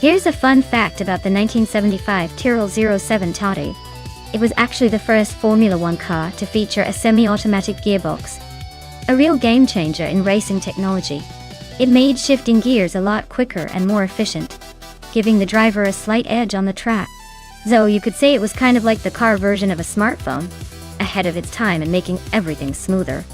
Here's a fun fact about the 1975 Tyrrell 07 Toddy. It was actually the first Formula One car to feature a semi-automatic gearbox. A real game changer in racing technology. It made shifting gears a lot quicker and more efficient, giving the driver a slight edge on the track. So you could say it was kind of like the car version of a smartphone, ahead of its time and making everything smoother.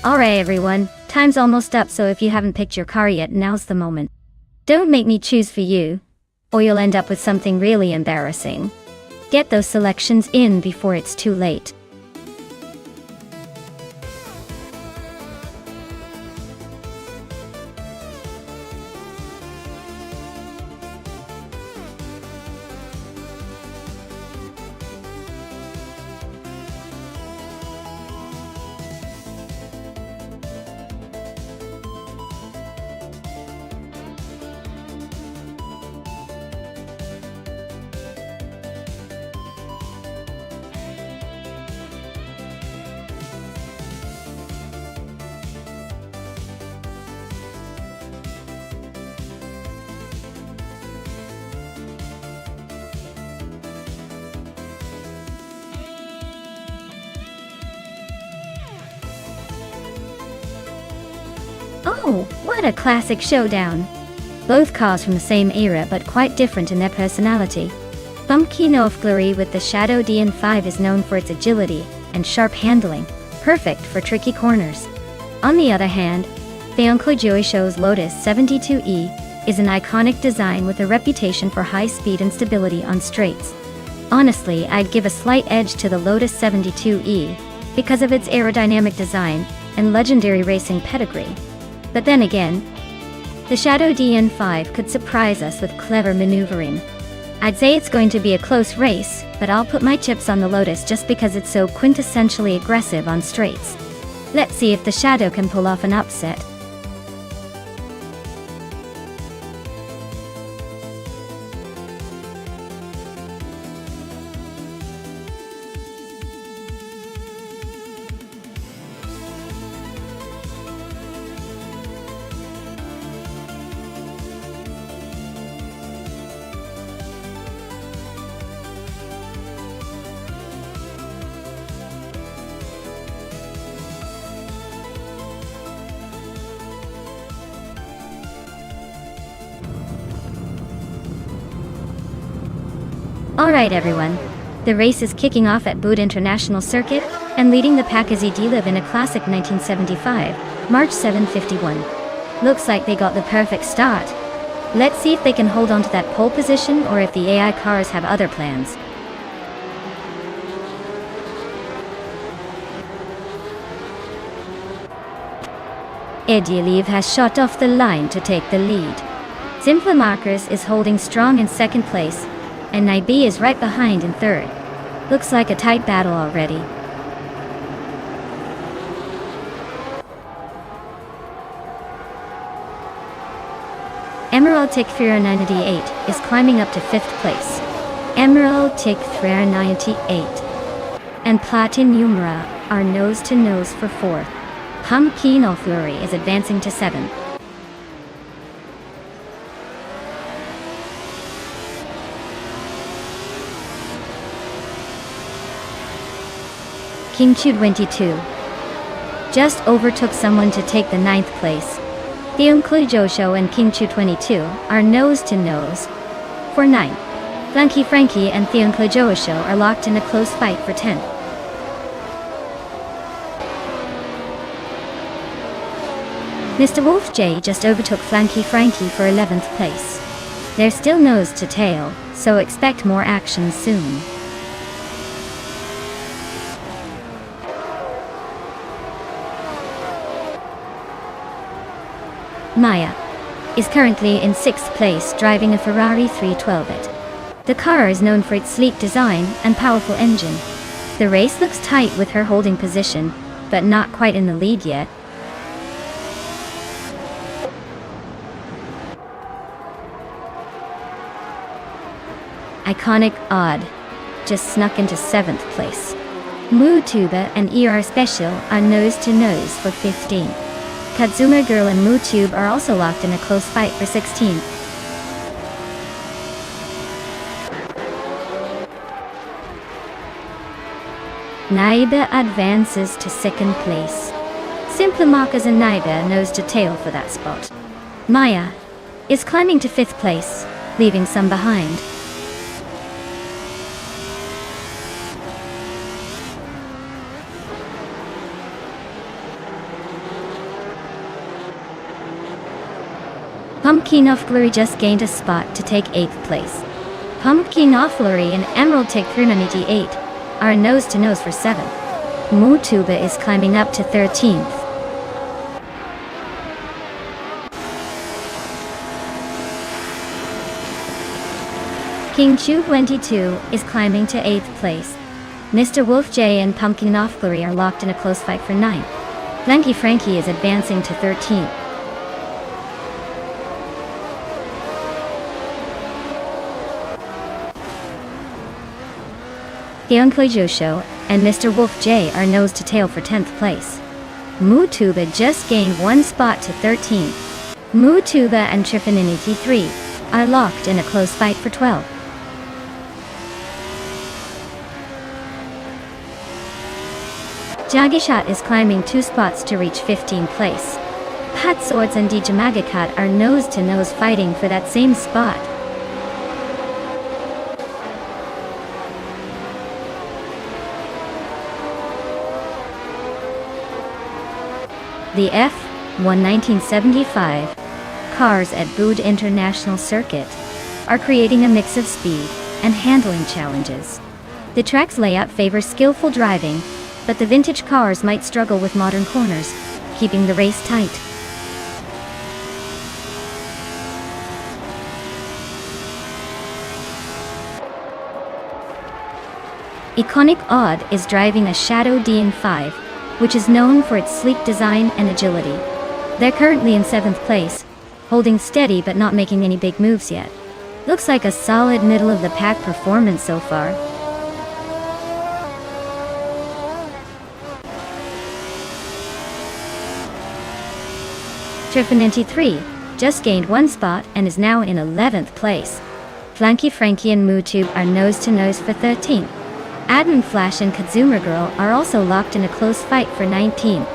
Alright everyone, time's almost up, so if you haven't picked your car yet, now's the moment. Don't make me choose for you, or you'll end up with something really embarrassing. Get those selections in before it's too late. Oh, what a classic showdown! Both cars from the same era but quite different in their personality. Bumpy Flurry with the Shadow DN5 is known for its agility and sharp handling, perfect for tricky corners. On the other hand, Theonklejoisho's Lotus 72E is an iconic design with a reputation for high speed and stability on straights. Honestly, I'd give a slight edge to the Lotus 72E because of its aerodynamic design and legendary racing pedigree. But then again, the Shadow DN5 could surprise us with clever maneuvering. I'd say it's going to be a close race, but I'll put my chips on the Lotus just because it's so quintessentially aggressive on straights. Let's see if the Shadow can pull off an upset. Alright everyone, the race is kicking off at Boot International Circuit, and leading the pack is Ediliv in a classic 1975, March 751. Looks like they got the perfect start. Let's see if they can hold on to that pole position or if the AI cars have other plans. Ediliv has shot off the line to take the lead. Simpler Markers is holding strong in second place, and Naibi is right behind in third. Looks like a tight battle already. Emerald Tikfira 98 is climbing up to 5th place. Emerald Tikfira 98 and Platin Numera are nose to nose for 4th. Pumpkin Flurry is advancing to 7th. King Chu 22 just overtook someone to take the 9th place. Theonklejoisho and King Chu 22 are nose to nose for 9th. Frankie and Theonklejoisho are locked in a close fight for 10th. Mr. Wolf J just overtook Frankie for 11th place. They're still nose to tail, so expect more action soon. Maya is currently in 6th place driving a Ferrari 312. The car is known for its sleek design and powerful engine. The race looks tight with her holding position, but not quite in the lead yet. Iconic Odd just snuck into 7th place. Mutuba and ER Special are nose-to-nose for 15th. Kazuma Girl and Mutube are also locked in a close fight for 16th. Naiba advances to 2nd place. Simplamakas and Naiba nose to tail for that spot. Maya is climbing to 5th place, leaving some behind. Pumpkinoflurry just gained a spot to take 8th place. Pumpkinoflurry and Emerald take 398 are nose-to-nose for 7th. Mutuba is climbing up to 13th. King Chu 22 is climbing to 8th place. Mr. Wolf J and Pumpkinoflurry are locked in a close fight for 9th. Lanky Frankie is advancing to 13th. Show and Mr. Wolf J are nose to tail for 10th place. Mutuba just gained 1 spot to 13th. Mutuba and Trifinity 3 are locked in a close fight for 12th. Jagishat is climbing 2 spots to reach 15th place. Pat Swords and Dijamagakat are nose to nose fighting for that same spot. The F1 1975 cars at Bood International Circuit are creating a mix of speed and handling challenges. The track's layout favors skillful driving, but the vintage cars might struggle with modern corners, keeping the race tight. Iconic Odd is driving a Shadow DN5, which is known for its sleek design and agility. They're currently in 7th place, holding steady but not making any big moves yet. Looks like a solid middle-of-the-pack performance so far. Trifinity 3 just gained 1 spot and is now in 11th place. Flanky Frankie and Mutube are nose-to-nose for 13th. Adam Flash and Kazuma Girl are also locked in a close fight for 19th.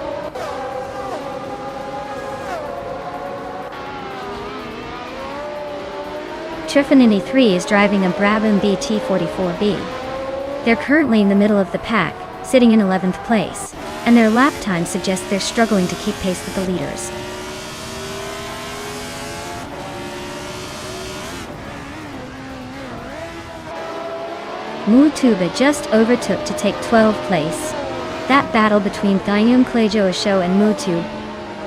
Trifinity 3 is driving a Brabham BT44B. They're currently in the middle of the pack, sitting in 11th place, and their lap time suggests they're struggling to keep pace with the leaders. Mutuba just overtook to take 12th place. That battle between Gayum Klejo Show and Mutube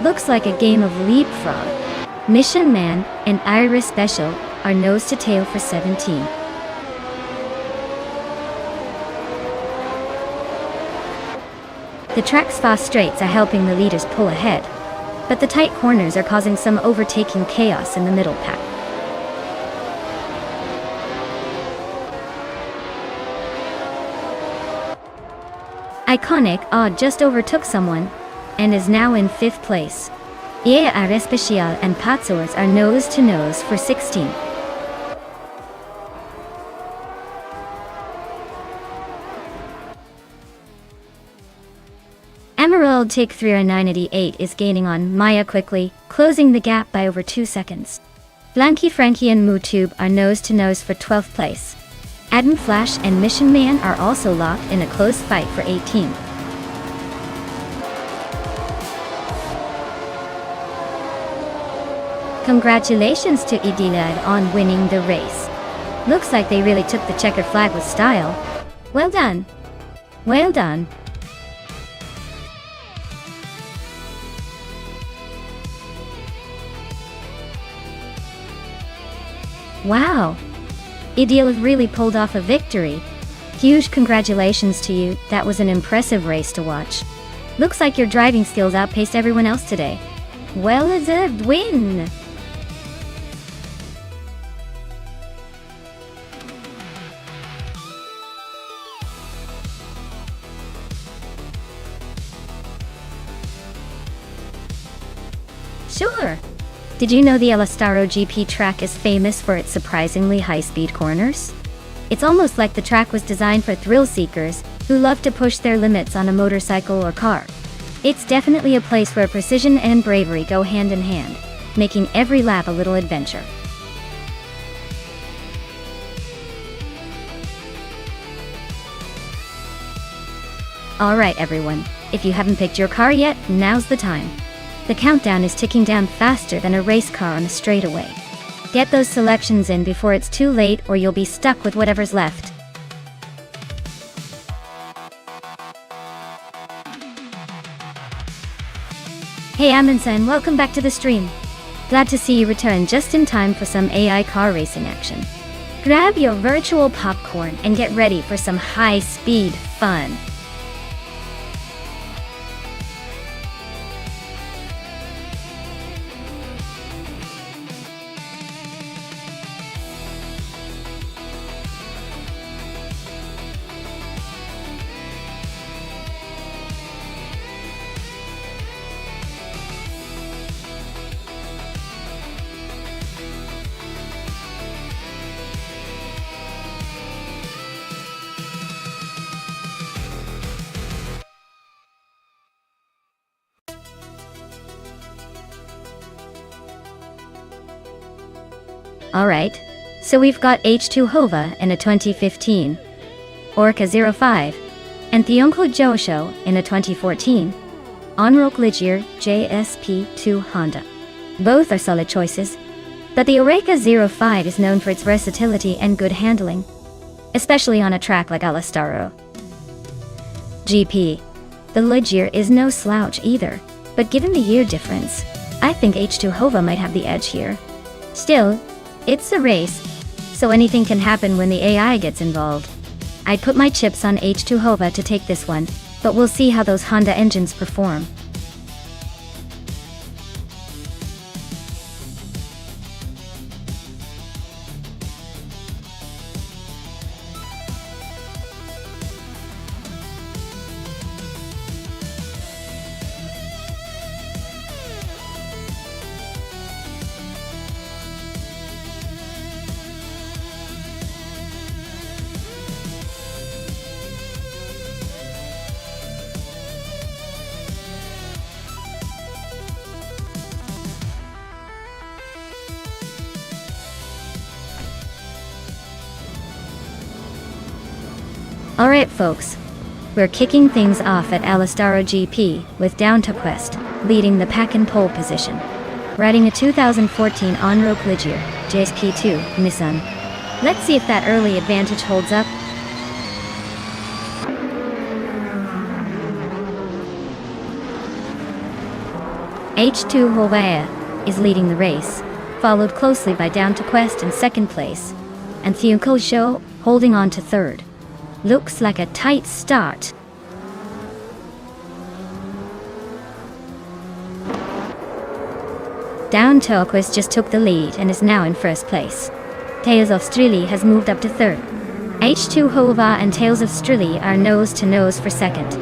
looks like a game of leapfrog. Mission Man and Iris Special are nose to tail for 17. The track's fast straights are helping the leaders pull ahead, but the tight corners are causing some overtaking chaos in the middle pack. Iconic Odd just overtook someone and is now in 5th place. EA Especial and Patsors are nose to nose for 16. Emerald Take 398 is gaining on Maya quickly, closing the gap by over 2 seconds. Blanky Frankie and Mutube are nose to nose for 12th place. Adam Flash and Mission Man are also locked in a close fight for 18th. Congratulations to Idilad on winning the race. Looks like they really took the checker flag with style. Well done. Well done. Wow. Idil really pulled off a victory. Huge congratulations to you, that was an impressive race to watch. Looks like your driving skills outpaced everyone else today. Well-deserved win! Sure. Did you know the Alastaro GP track is famous for its surprisingly high-speed corners? It's almost like the track was designed for thrill seekers who love to push their limits on a motorcycle or car. It's definitely a place where precision and bravery go hand in hand, making every lap a little adventure. Alright everyone, if you haven't picked your car yet, now's the time. The countdown is ticking down faster than a race car on a straightaway. Get those selections in before it's too late or you'll be stuck with whatever's left. Hey Amundsen, welcome back to the stream. Glad to see you return just in time for some AI car racing action. Grab your virtual popcorn and get ready for some high-speed fun. Alright, so we've got H2 Hova in a 2015, Orca 05, and Thionko Josho in a 2014, Onrock Ligier JSP2 Honda. Both are solid choices, but the Orca 05 is known for its versatility and good handling, especially on a track like Alastaro GP. The Ligier is no slouch either, but given the year difference, I think H2 Hova might have the edge here. Still, it's a race, so anything can happen when the AI gets involved. I'd put my chips on H2 Hova to take this one, but we'll see how those Honda engines perform. Alright folks, we're kicking things off at Alastaro GP with Down to Quest leading the pack in pole position, riding a 2014 Onrock Ligier JSP2 Nissan. Let's see if that early advantage holds up. H2 Hova is leading the race, followed closely by Down to Quest in second place, and Thionko Josho holding on to third. Looks like a tight start. Down to Quest just took the lead and is now in first place. Tales of Strilly has moved up to third. H2 Hova and Tales of Strilly are nose to nose for second.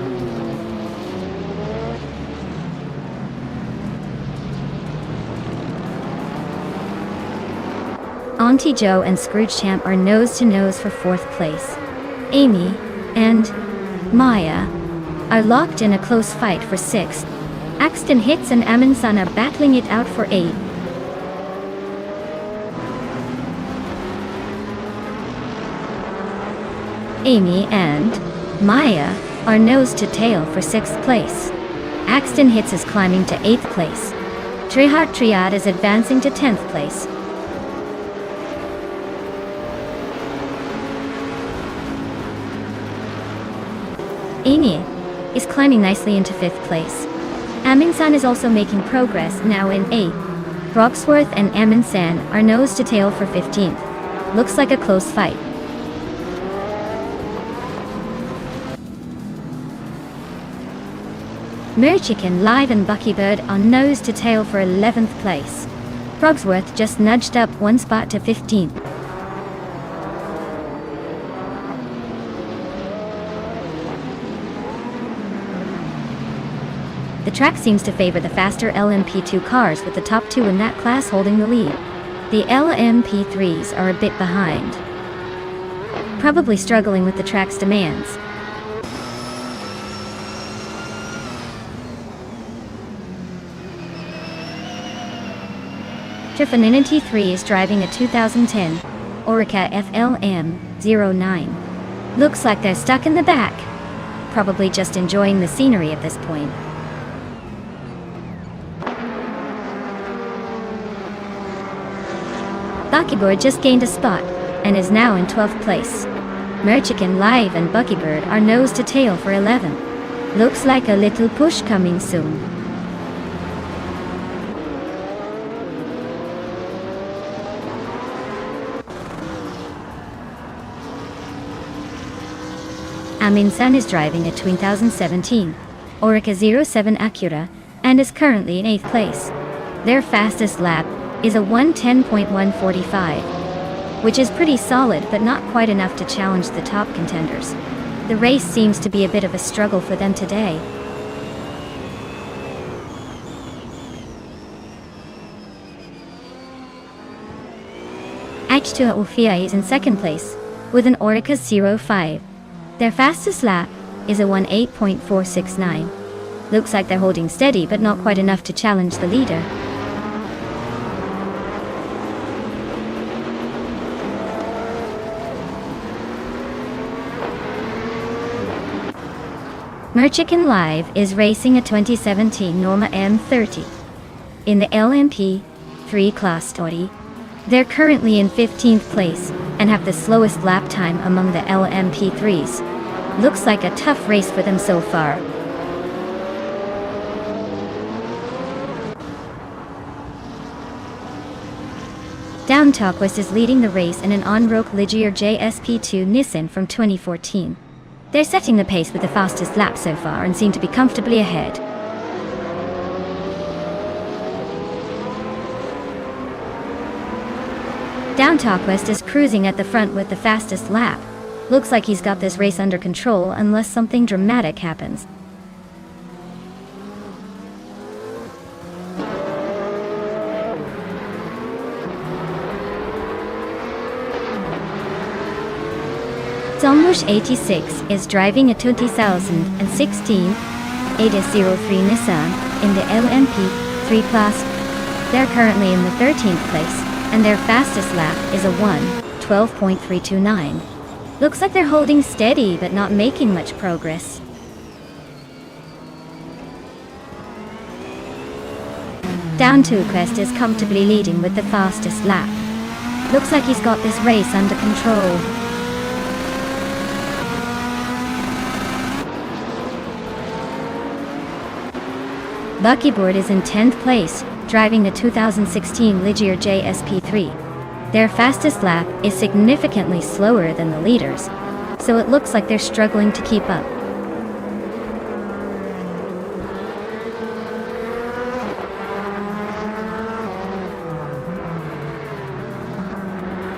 Auntie Joe and Scrooge Champ are nose to nose for fourth place. Amy and Maya are locked in a close fight for sixth. Axton Hits and Amundsen are battling it out for eighth. Amy and Maya are nose to tail for sixth place. Axton Hits is climbing to eighth place. Trihart Triad is advancing to 10th place. Amy is climbing nicely into 5th place. Amundsen is also making progress, now in 8th. Broxworth and Amundsen are nose to tail for 15th. Looks like a close fight. Merchicken Live and Buckybird are nose to tail for 11th place. Broxworth just nudged up one spot to 15th. The track seems to favor the faster LMP2 cars, with the top two in that class holding the lead. The LMP3s are a bit behind, probably struggling with the track's demands. Trifinity 3 is driving a 2010 Orica FLM09. Looks like they're stuck in the back, probably just enjoying the scenery at this point. Buckybird just gained a spot and is now in 12th place. Merchican Live and Buckybird are nose to tail for 11. Looks like a little push coming soon. Amin San is driving a 2017 Orica 07 Acura and is currently in 8th place. Their fastest lap is a 1:10.145, which is pretty solid but not quite enough to challenge the top contenders. The race seems to be a bit of a struggle for them today. H2 Ufia is in 2nd place with an Orica 05. Their fastest lap is a 1:8.469. Looks like they're holding steady but not quite enough to challenge the leader. Merchican Live is racing a 2017 Norma M30 in the LMP3 class story. They're currently in 15th place and have the slowest lap time among the LMP3s. Looks like a tough race for them so far. Down Talkwest is leading the race in an on-road Ligier JSP2 Nissan from 2014. They're setting the pace with the fastest lap so far and seem to be comfortably ahead. Down Talkwest is cruising at the front with the fastest lap. Looks like he's got this race under control unless something dramatic happens. Zombush 86 is driving a 2016 ADA03 Nissan in the LMP3 class. They're currently in the 13th place, and their fastest lap is a 1:12.329. Looks like they're holding steady but not making much progress. Down Talkwest is comfortably leading with the fastest lap. Looks like he's got this race under control. Buckybird is in 10th place, driving the 2016 Ligier JSP3. Their fastest lap is significantly slower than the leaders, so it looks like they're struggling to keep up.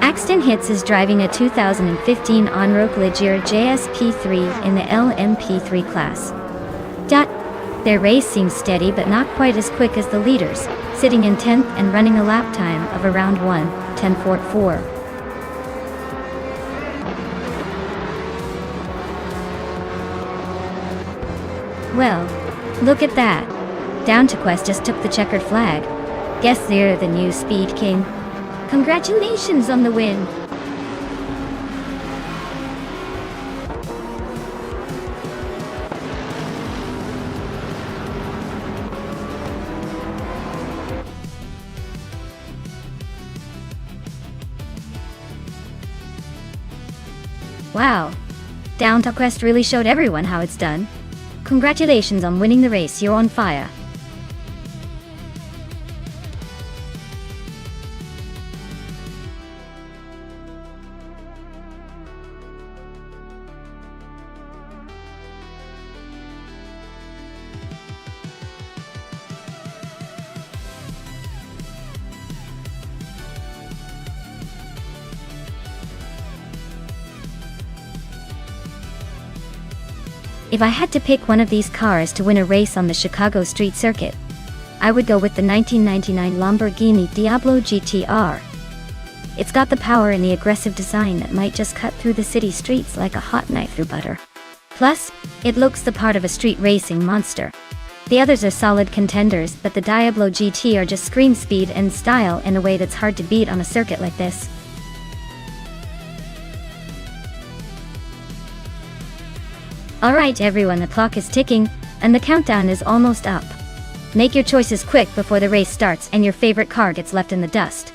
Axton Hits is driving a 2015 on-road Ligier JSP3 in the LMP3 class. Their race seems steady but not quite as quick as the leaders, sitting in 10th and running a lap time of around 1:10.44. Well, look at that. Down Talkwest just took the checkered flag. Guess they're the new Speed King. Congratulations on the win. Wow, Down Talkwest really showed everyone how it's done. Congratulations on winning the race, you're on fire. If I had to pick one of these cars to win a race on the Chicago street circuit, I would go with the 1999 Lamborghini Diablo GTR. It's got the power and the aggressive design that might just cut through the city streets like a hot knife through butter. Plus, it looks the part of a street racing monster. The others are solid contenders, but the Diablo GT just screams speed and style in a way that's hard to beat on a circuit like this. Alright everyone, the clock is ticking, and the countdown is almost up. Make your choices quick before the race starts and your favorite car gets left in the dust.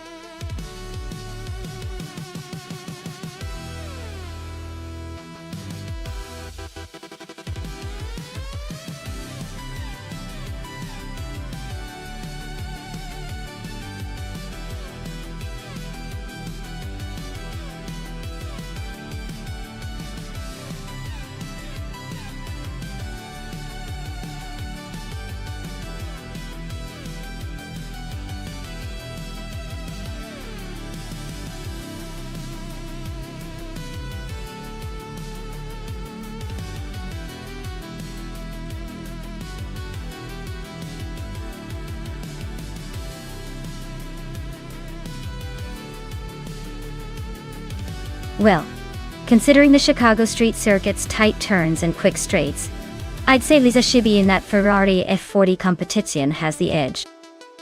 Well, considering the Chicago street circuit's tight turns and quick straights, I'd say Lisa Shibi in that Ferrari F40 competition has the edge.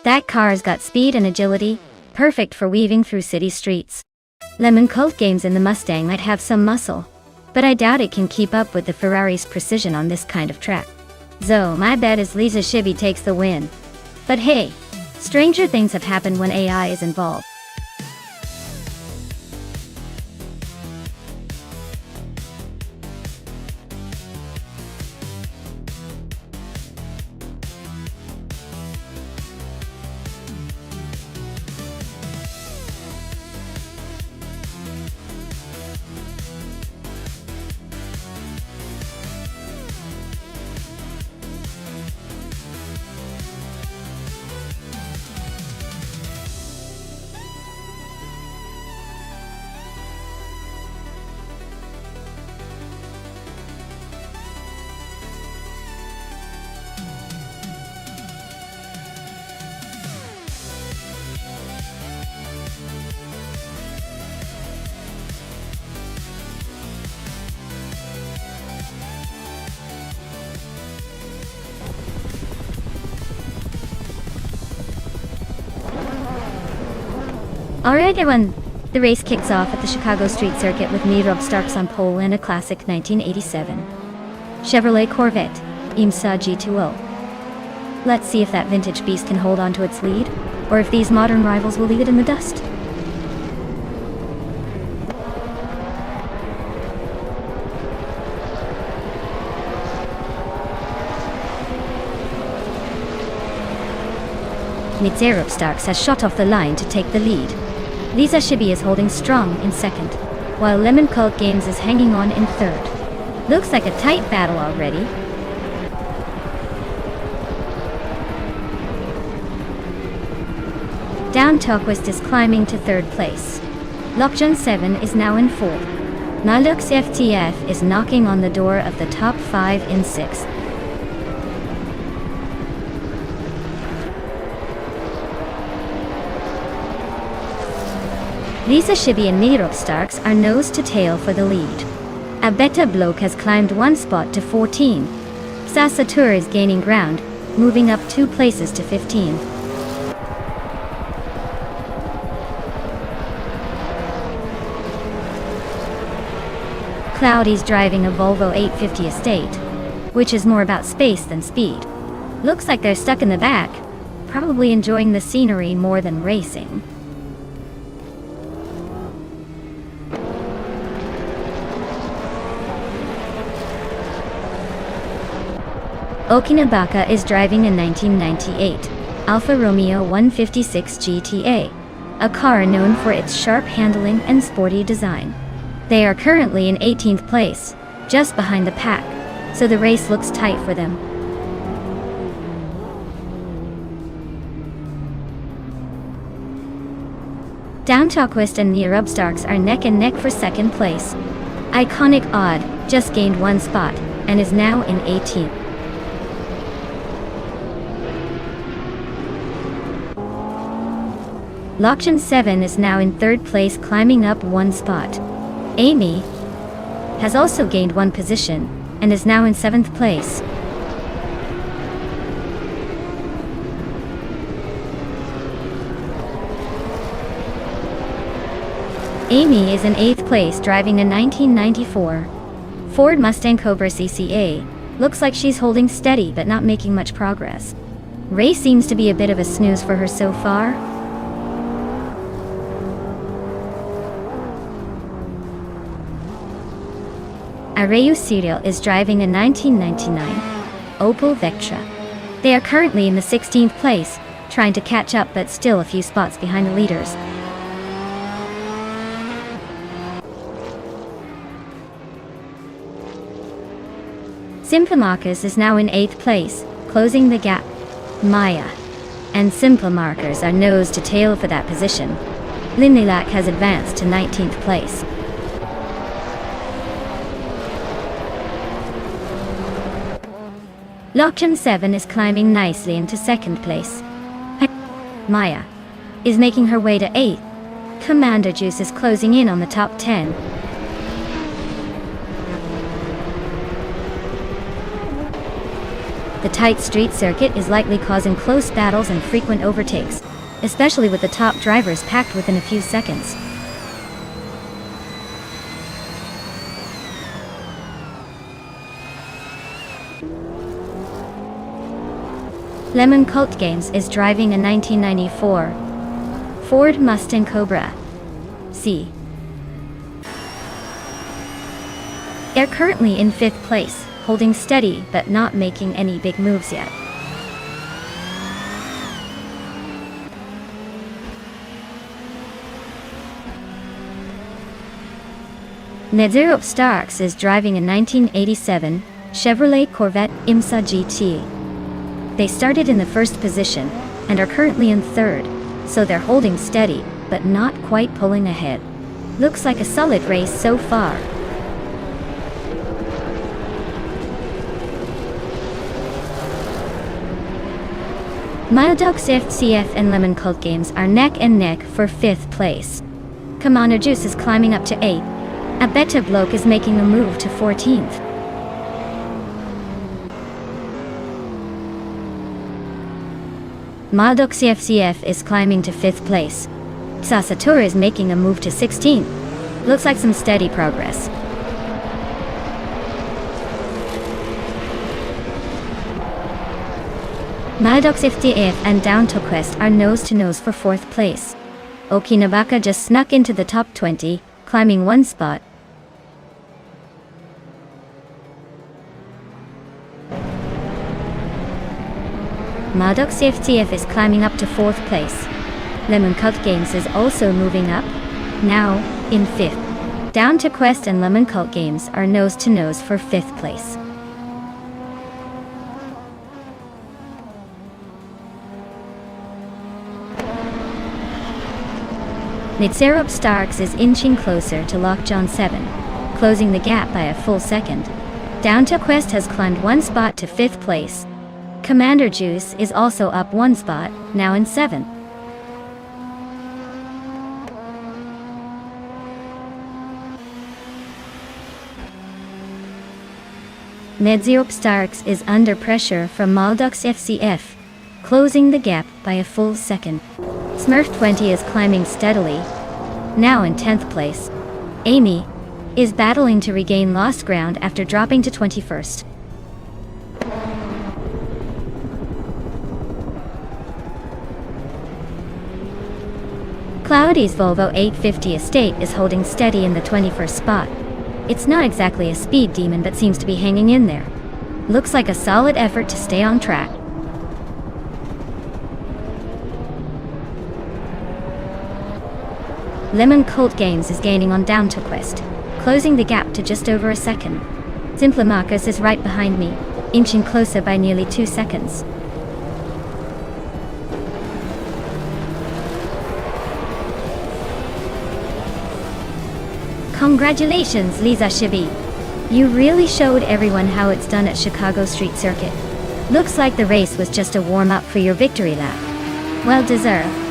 That car's got speed and agility, perfect for weaving through city streets. Lemon Cult Games in the Mustang might have some muscle, but I doubt it can keep up with the Ferrari's precision on this kind of track. So, my bet is Lisa Shibi takes the win. But hey, stranger things have happened when AI is involved. Alright everyone, the race kicks off at the Chicago street circuit with me, Rob Starks, on pole in a classic 1987 Chevrolet Corvette IMSA G20. Let's see if that vintage beast can hold on to its lead, or if these modern rivals will leave it in the dust. Rob Starks has shot off the line to take the lead. Lisa Shibi is holding strong in second, while Lemon Cult Games is hanging on in third. Looks like a tight battle already. Down Talkwist is climbing to third place. Lockjun 7 is now in fourth. Nalux FTF is knocking on the door of the top 5 in sixth. Lisa Shibi and Rob Starks are nose to tail for the lead. A Beta Bloke has climbed one spot to 14. Sasatur is gaining ground, moving up 2 places to 15. Cloudy's driving a Volvo 850 Estate, which is more about space than speed. Looks like they're stuck in the back, probably enjoying the scenery more than racing. Okinabaka is driving a 1998 Alfa Romeo 156 GTA, a car known for its sharp handling and sporty design. They are currently in 18th place, just behind the pack, so the race looks tight for them. Down Talkwist and Rob Starks are neck and neck for second place. Iconic Odd just gained 1 spot, and is now in 18th. Lokchan 7 is now in 3rd place, climbing up 1 spot. Amy has also gained 1 position and is now in 7th place. Amy is in 8th place, driving a 1994 Ford Mustang Cobra CCA. Looks like she's holding steady but not making much progress. Ray seems to be a bit of a snooze for her so far. Arayu Serial is driving a 1999 Opel Vectra. They are currently in the 16th place, trying to catch up but still a few spots behind the leaders. Simplamarcus is now in 8th place, closing the gap. Maya and Simplamarcus are nose to tail for that position. Linilak has advanced to 19th place. Lokchan 7 is climbing nicely into 2nd place. Maya is making her way to 8th. Commander Juice is closing in on the top 10. The tight street circuit is likely causing close battles and frequent overtakes, especially with the top drivers packed within a few seconds. Lemon Cult Games is driving a 1994 Ford Mustang Cobra C. They're currently in 5th place, holding steady but not making any big moves yet. Nedzirop Starks is driving a 1987 Chevrolet Corvette IMSA GT. They started in the 1st position and are currently in 3rd, so they're holding steady but not quite pulling ahead. Looks like a solid race so far. Mildox FCF and Lemon Cult Games are neck and neck for 5th place. Commander Juice is climbing up to 8th. A Beta Bloke is making a move to 14th. Mildox FCF is climbing to 5th place. Sasatura is making a move to 16th. Looks like some steady progress. Mildox FTF and Down to Quest are nose-to-nose for 4th place. Okinabaka just snuck into the top 20, climbing 1 spot. Mildox FTF is climbing up to 4th place. Lemon Cult Games is also moving up, now in 5th. Down to Quest and Lemon Cult Games are nose-to-nose for 5th place. Nitserop Starks is inching closer to Lokchan 7, closing the gap by a full second. Down to Quest has climbed 1 spot to 5th place. Commander Juice is also up 1 spot, now in 7th. Nedzirop Starks is under pressure from Mildox FCF, closing the gap by a full second. Smurf 20 is climbing steadily, now in 10th place. Amy is battling to regain lost ground after dropping to 21st. Cloudy's Volvo 850 Estate is holding steady in the 21st spot. It's not exactly a speed demon but seems to be hanging in there. Looks like a solid effort to stay on track. Lemon Cult Games is gaining on Down to Quest, closing the gap to just over a second. Simplamarcus is right behind me, inching closer by nearly 2 seconds. Congratulations, Lisa Shibi. You really showed everyone how it's done at Chicago Street Circuit. Looks like the race was just a warm-up for your victory lap. Well deserved.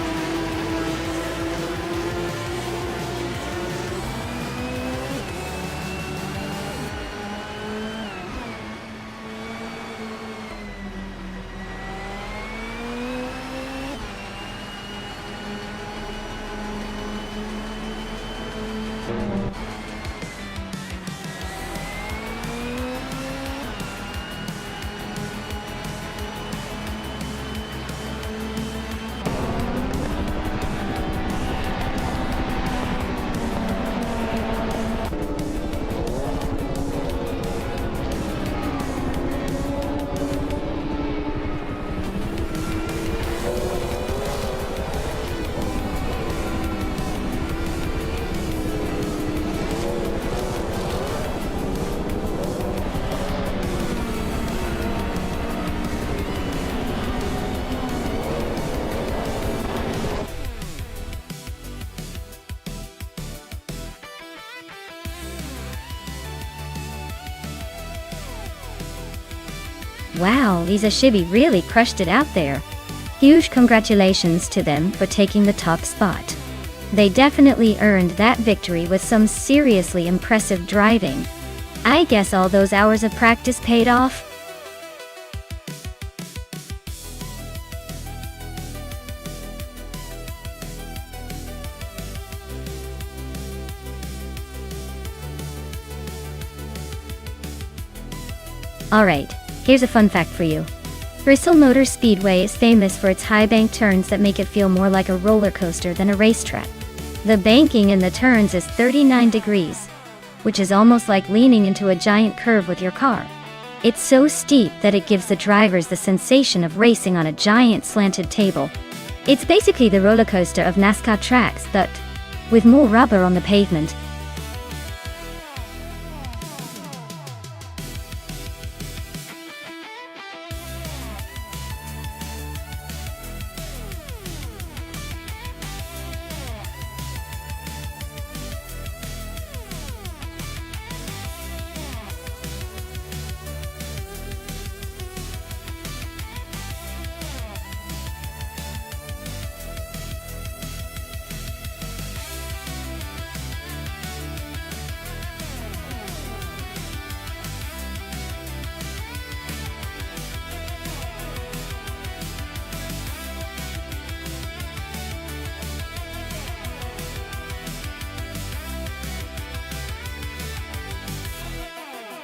Wow, these Ashibi really crushed it out there. Huge congratulations to them for taking the top spot. They definitely earned that victory with some seriously impressive driving. I guess all those hours of practice paid off. Alright, here's a fun fact for you. Bristol Motor Speedway is famous for its high bank turns that make it feel more like a roller coaster than a racetrack. The banking in the turns is 39 degrees, which is almost like leaning into a giant curve with your car. It's so steep that it gives the drivers the sensation of racing on a giant slanted table. It's basically the roller coaster of NASCAR tracks, but with more rubber on the pavement.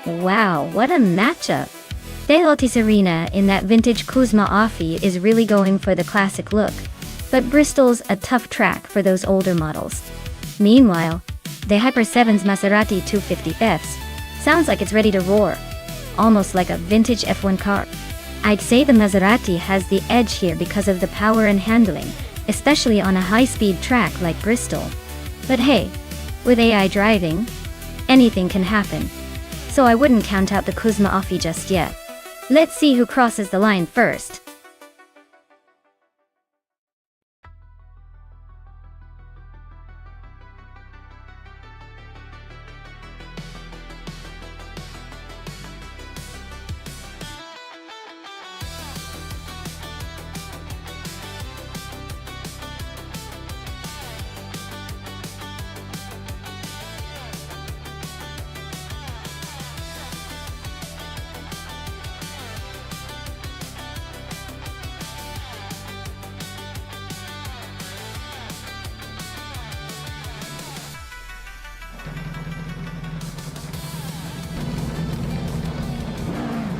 Wow, what a matchup! De Serena in that vintage Kuzma Offie is really going for the classic look, but Bristol's a tough track for those older models. Meanwhile, the Hyper 7's Maserati 250Fs sounds like it's ready to roar, almost like a vintage F1 car. I'd say the Maserati has the edge here because of the power and handling, especially on a high-speed track like Bristol. But hey, with AI driving, anything can happen. So I wouldn't count out the Kuzma Offie just yet. Let's see who crosses the line first.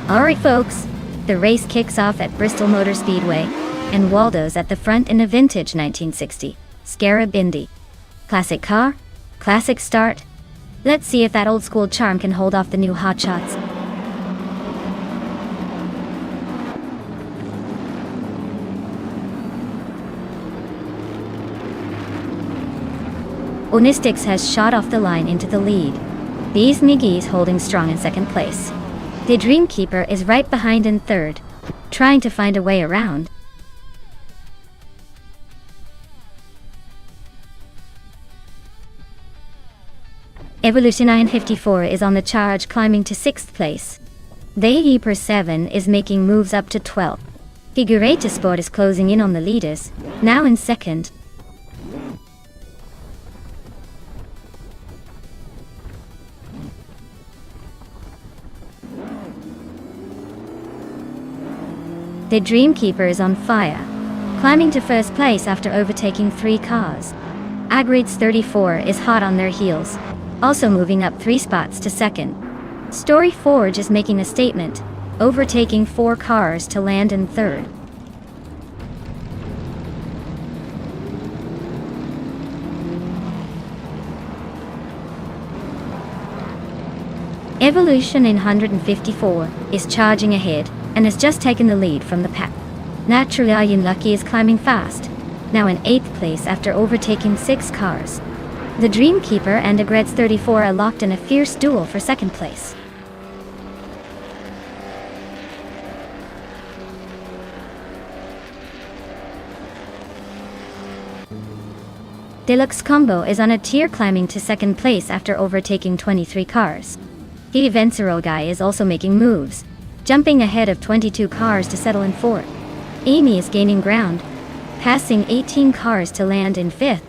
Alright folks, the race kicks off at Bristol Motor Speedway, and Waldo's at the front in a vintage 1960 Scarab Indy. Classic car, classic start. Let's see if that old school charm can hold off the new hotshots. Onistix has shot off the line into the lead. These Miggy's holding strong in second place. The Dreamkeeper is right behind in third, trying to find a way around. Evolution 954 is on the charge, climbing to 6th place. The per 7 is making moves up to 12th. Figurata Sport is closing in on the leaders, now in 2nd. The Dreamkeeper is on fire, climbing to 1st place after overtaking 3 cars. Agrids 34 is hot on their heels, also moving up 3 spots to 2nd. Story Forge is making a statement, overtaking 4 cars to land in 3rd. Evolution in 154 is charging ahead and has just taken the lead from the pack. Naturally Unlucky is climbing fast, now in 8th place after overtaking 6 cars. The Dreamkeeper and Agrids 34 are locked in a fierce duel for 2nd place. Deluxe Combo is on a tier, climbing to 2nd place after overtaking 23 cars. The Vencero guy is also making moves, jumping ahead of 22 cars to settle in 4th. Amy is gaining ground, passing 18 cars to land in 5th.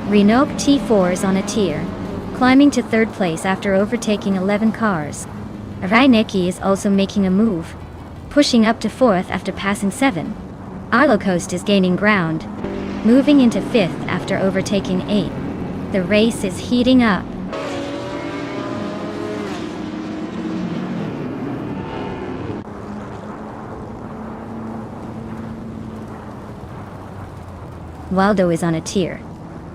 Renault T4 is on a tier, climbing to 3rd place after overtaking 11 cars. Reinecke is also making a move, pushing up to 4th after passing 7. Arlo Coast is gaining ground, moving into 5th after overtaking 8. The race is heating up. Waldo is on a tier,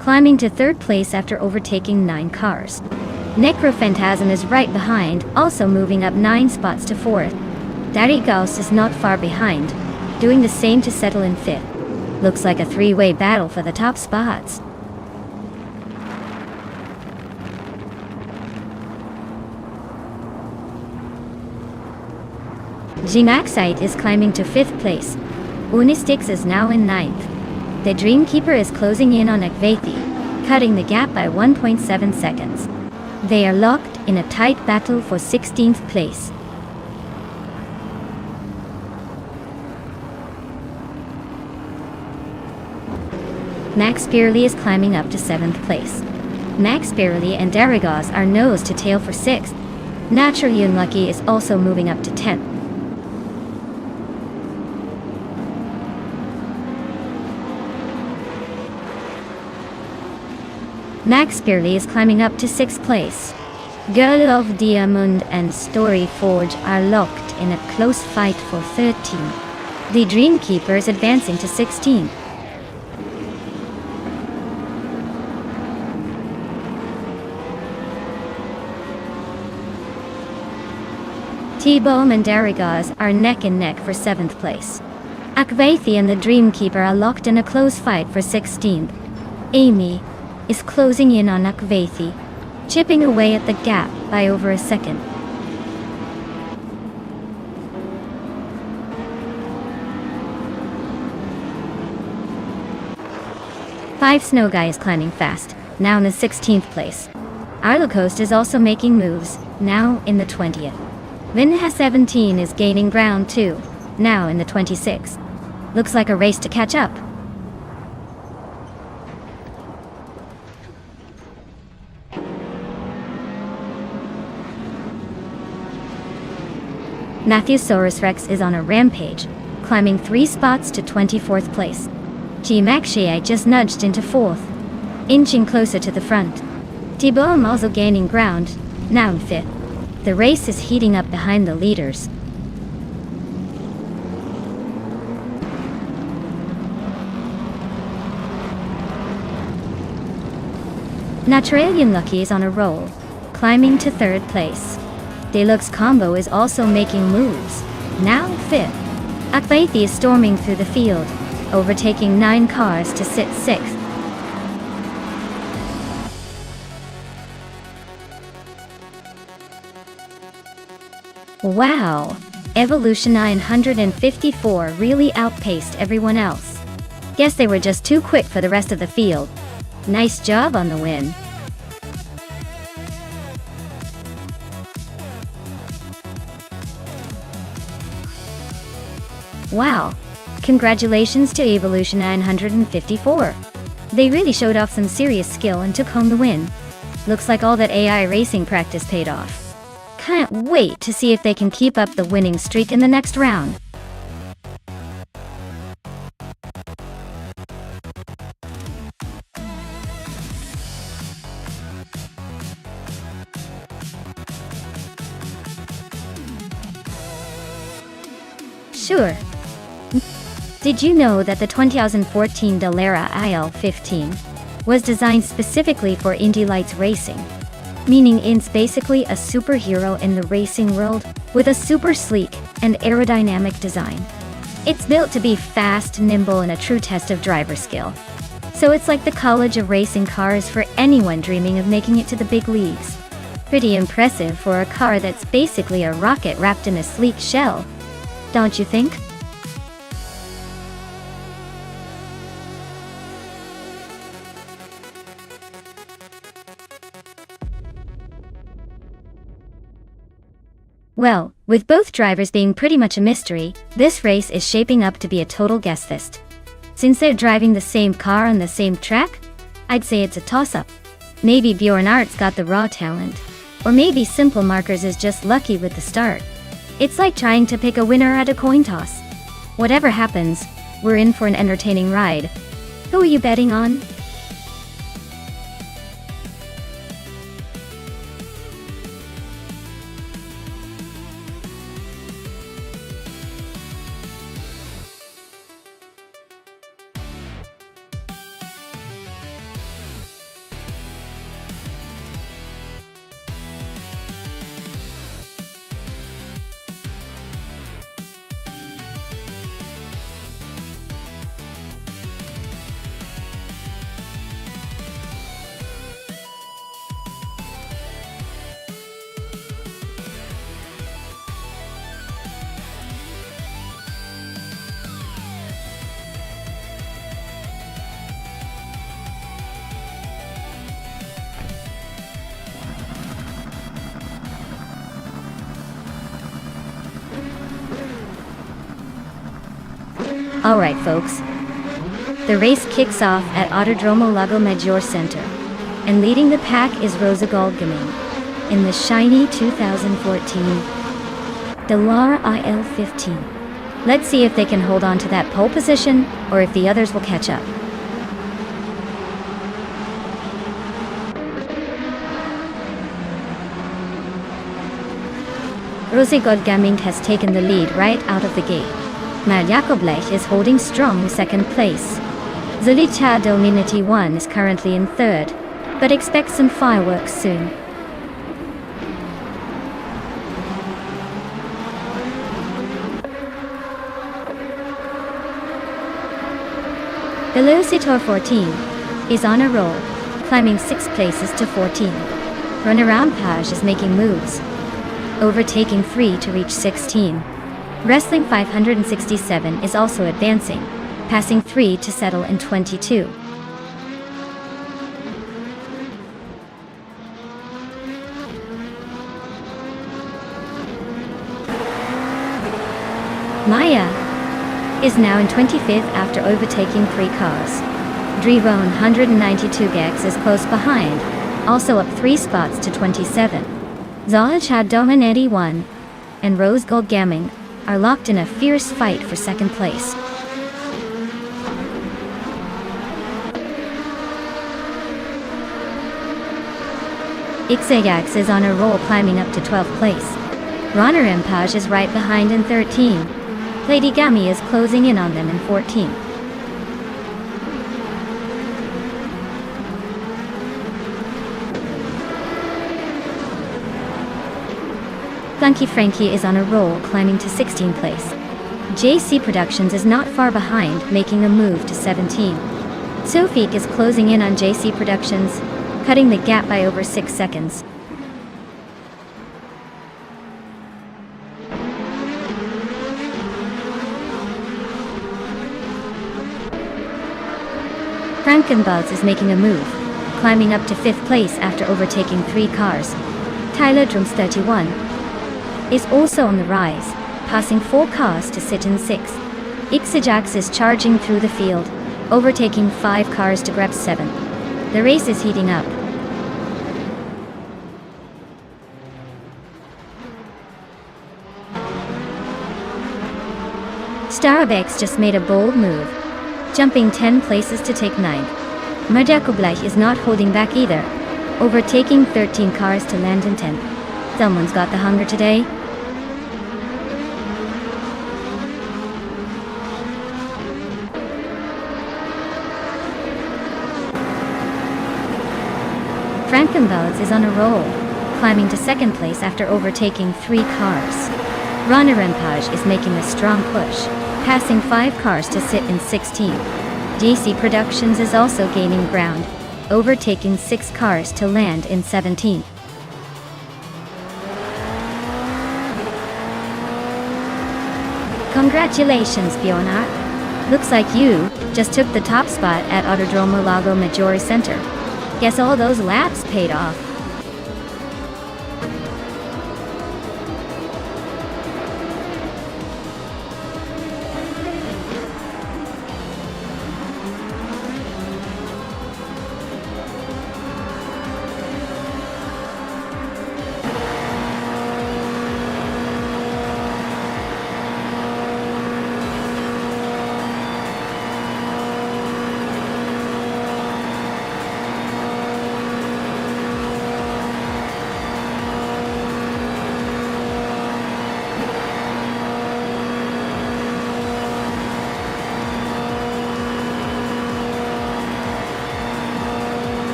climbing to 3rd place after overtaking 9 cars. Necrophantasm is right behind, also moving up 9 spots to 4th. Daddy Gauss is not far behind, doing the same to settle in 5th. Looks like a 3-way battle for the top spots. Gmaxite is climbing to 5th place. Unistix is now in 9th. The Dreamkeeper is closing in on Akvethi, cutting the gap by 1.7 seconds. They are locked in a tight battle for 16th place. Max Beerley is climbing up to 7th place. Max Beerley and Darigos are nose to tail for 6th. Naturally Unlucky is also moving up to 10th. Max Beerley is climbing up to 6th place. Girl of Diamond and Story Forge are locked in a close fight for 13. The Dreamkeeper is advancing to 16. T-Bomb and Darigos are neck and neck for 7th place. Akvethi and the Dreamkeeper are locked in a close fight for 16th. Amy is closing in on Akvethi, chipping away at the gap by over a second. Five Snow Guy is climbing fast, now in the 16th place. Arlo Coast is also making moves, now in the 20th. Vinha 17 is gaining ground too, now in the 26th. Looks like a race to catch up. Matthewsaurus Rex is on a rampage, climbing 3 spots to 24th place. Gmaxi just nudged into 4th, inching closer to the front. T-Bomb also gaining ground, now in 5th. The race is heating up behind the leaders. Naturalian Lucky is on a roll, climbing to 3rd place. Deluxe Combo is also making moves, now 5th. Akvethi is storming through the field, overtaking 9 cars to sit 6th. Wow! Evolution 954 really outpaced everyone else. Guess they were just too quick for the rest of the field. Nice job on the win. Wow! Congratulations to Evolution 954. They really showed off some serious skill and took home the win. Looks like all that AI racing practice paid off. Can't wait to see if they can keep up the winning streak in the next round. Sure. Did you know that the 2014 Dallara IL-15 was designed specifically for Indy Lights racing? Meaning it's basically a superhero in the racing world with a super sleek and aerodynamic design. It's built to be fast, nimble, and a true test of driver skill. So it's like the college of racing cars for anyone dreaming of making it to the big leagues. Pretty impressive for a car that's basically a rocket wrapped in a sleek shell. Don't you think? Well, with both drivers being pretty much a mystery, this race is shaping up to be a total guess fest. Since they're driving the same car on the same track, I'd say it's a toss-up. Maybe Bjorn Art's got the raw talent. Or maybe Simple Markers is just lucky with the start. It's like trying to pick a winner at a coin toss. Whatever happens, we're in for an entertaining ride. Who are you betting on? Alright folks, the race kicks off at Autodromo Lago Maggiore Center, and leading the pack is Rosa Goldgaming in the shiny 2014 Dallara IL-15. Let's see if they can hold on to that pole position, or if the others will catch up. Rosa Goldgaming has taken the lead right out of the gate. Mal Jakoblech is holding strong in second place. Zulicha Dominity 1 is currently in third, but expect some fireworks soon. Velocitor 14 is on a roll, climbing 6 places to 14. Runner Rampage is making moves, overtaking 3 to reach 16. Wrestling 567 is also advancing, passing 3 to settle in 22. Maya is now in 25th after overtaking 3 cars. Drivon 192 Gex is close behind, also up 3 spots to 27. Zalchad Dominati 1 and Rose Goldgaming are locked in a fierce fight for second place. Ixayax is on a roll, climbing up to 12th place. Runner Empage is right behind in 13. Lady Gami is closing in on them in 14. Flunky Frankie is on a roll, climbing to 16th place. JC Productions is not far behind, making a move to 17. Sofik is closing in on JC Productions, cutting the gap by over 6 seconds. Frankenbuzz is making a move, climbing up to 5th place after overtaking 3 cars. Tyler Drums 31 is also on the rise, passing 4 cars to sit in 6th. Ixajax is charging through the field, overtaking 5 cars to grab 7th. The race is heating up. Starabex just made a bold move, jumping 10 places to take 9th. Majakoblech is not holding back either, overtaking 13 cars to land in 10th. Someone's got the hunger today. Frankenbuzz is on a roll, climbing to 2nd place after overtaking 3 cars. Ronarempage is making a strong push, passing 5 cars to sit in 16th. DC Productions is also gaining ground, overtaking 6 cars to land in 17th. Congratulations, Bjornar. Looks like you just took the top spot at Autodromo Lago Maggiore Center. Guess all those laps paid off.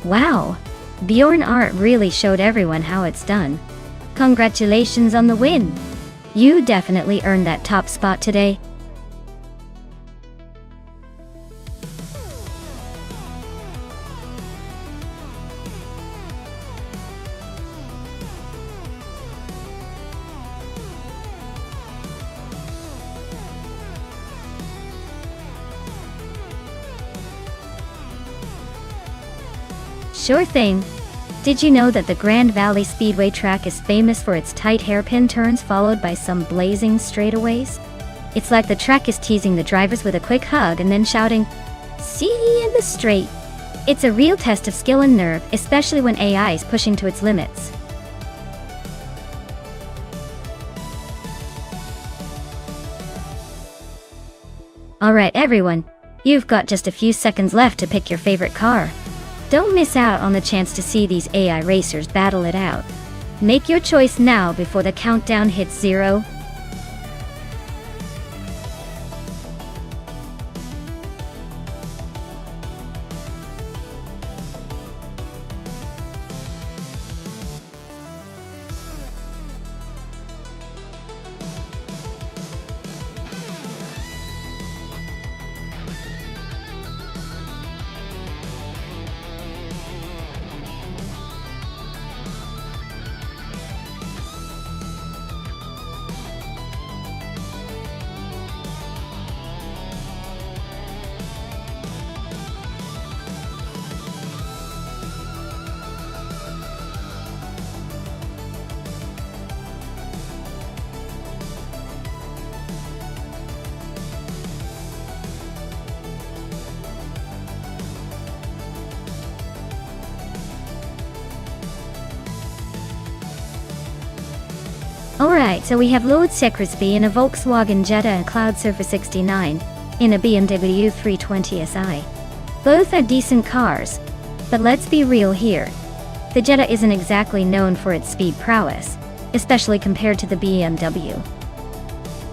Wow! Bjorn Art really showed everyone how it's done. Congratulations on the win! You definitely earned that top spot today. Sure thing. Did you know that the Grand Valley Speedway track is famous for its tight hairpin turns followed by some blazing straightaways? It's like the track is teasing the drivers with a quick hug and then shouting, "See you in the straight." It's a real test of skill and nerve, especially when AI is pushing to its limits. Alright everyone, you've got just a few seconds left to pick your favorite car. Don't miss out on the chance to see these AI racers battle it out. Make your choice now before the countdown hits 0. Alright, so we have Lord Secresby in a Volkswagen Jetta and Cloudsurfer 69 in a BMW 320si. Both are decent cars, but let's be real here. The Jetta isn't exactly known for its speed prowess, especially compared to the BMW.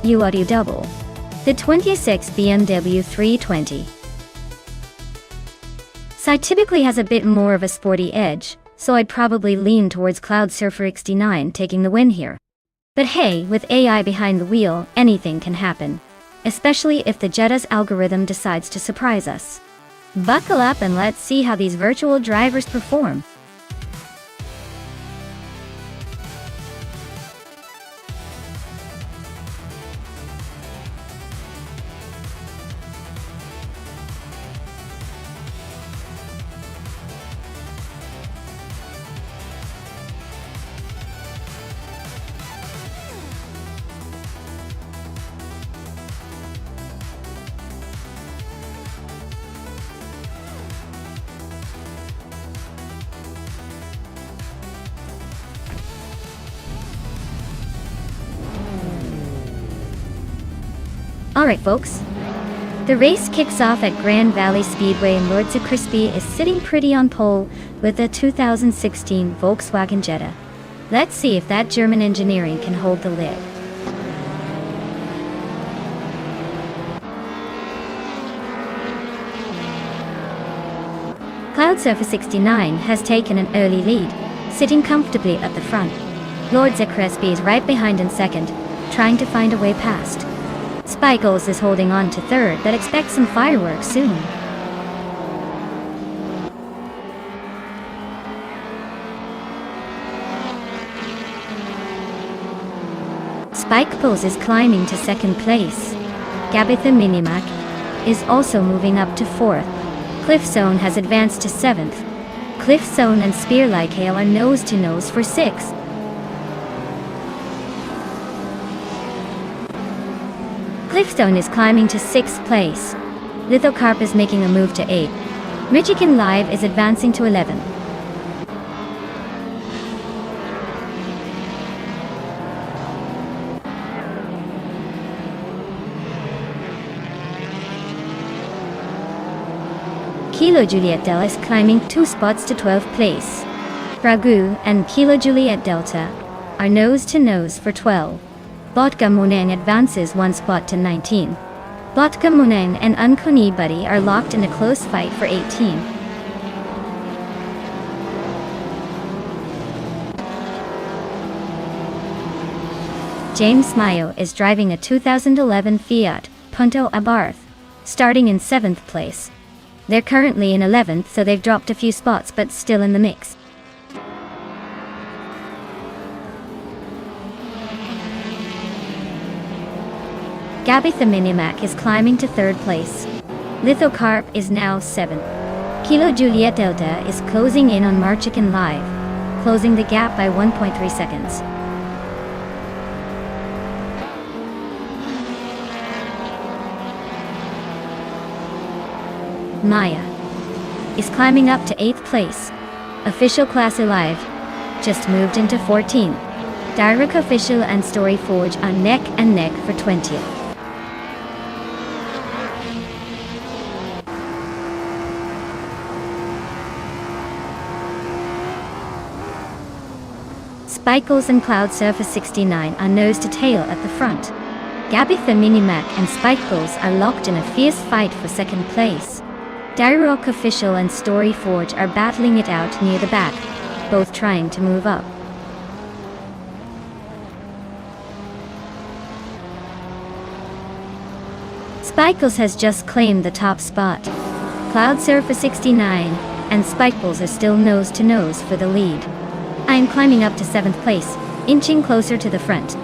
UW the 26 BMW 320. Side typically has a bit more of a sporty edge, so I'd probably lean towards Cloudsurfer 69 taking the win here. But hey, with AI behind the wheel, anything can happen, especially if the Jetta's algorithm decides to surprise us. Buckle up and let's see how these virtual drivers perform. Alright folks, the race kicks off at Grand Valley Speedway and Lord Secresby is sitting pretty on pole with a 2016 Volkswagen Jetta. Let's see if that German engineering can hold the lid. Cloudsurfer 69 has taken an early lead, sitting comfortably at the front. Lord Secresby is right behind in second, trying to find a way past. Spikles is holding on to third, but expect some fireworks soon. Spikles is climbing to second place. Gabitha Minimac is also moving up to fourth. Cliffzone has advanced to seventh. Cliffzone and Spear Like Hail are nose to nose for sixth. Cliffstone is climbing to 6th place. Lithocarp is making a move to 8th. Michigan Live is advancing to 11th. Kilo Juliet Delta is climbing 2 spots to 12th place. Ragu and Kilo Juliet Delta are nose to nose for 12. Botka Moneng advances 1 spot to 19. Botka Moneng and Unkuni Buddy are locked in a close fight for 18. James Mayo is driving a 2011 Fiat Punto Abarth, starting in 7th place. They're currently in 11th, so they've dropped a few spots but still in the mix. Gabitha Minimac is climbing to 3rd place. Lithocarp is now 7th. Kilo Juliet Delta is closing in on Marchican Live, closing the gap by 1.3 seconds. Maya is climbing up to 8th place. Official Class Alive just moved into 14th. Direct Official and Story Forge are neck and neck for 20th. Spikles and Cloudsurfer 69 are nose to tail at the front. Gabitha Minimac and Spikles are locked in a fierce fight for 2nd place. Dirock Official and Story Forge are battling it out near the back, both trying to move up. Spikles has just claimed the top spot. Cloudsurfer 69 and Spikles are still nose to nose for the lead. I am climbing up to 7th place, inching closer to the front.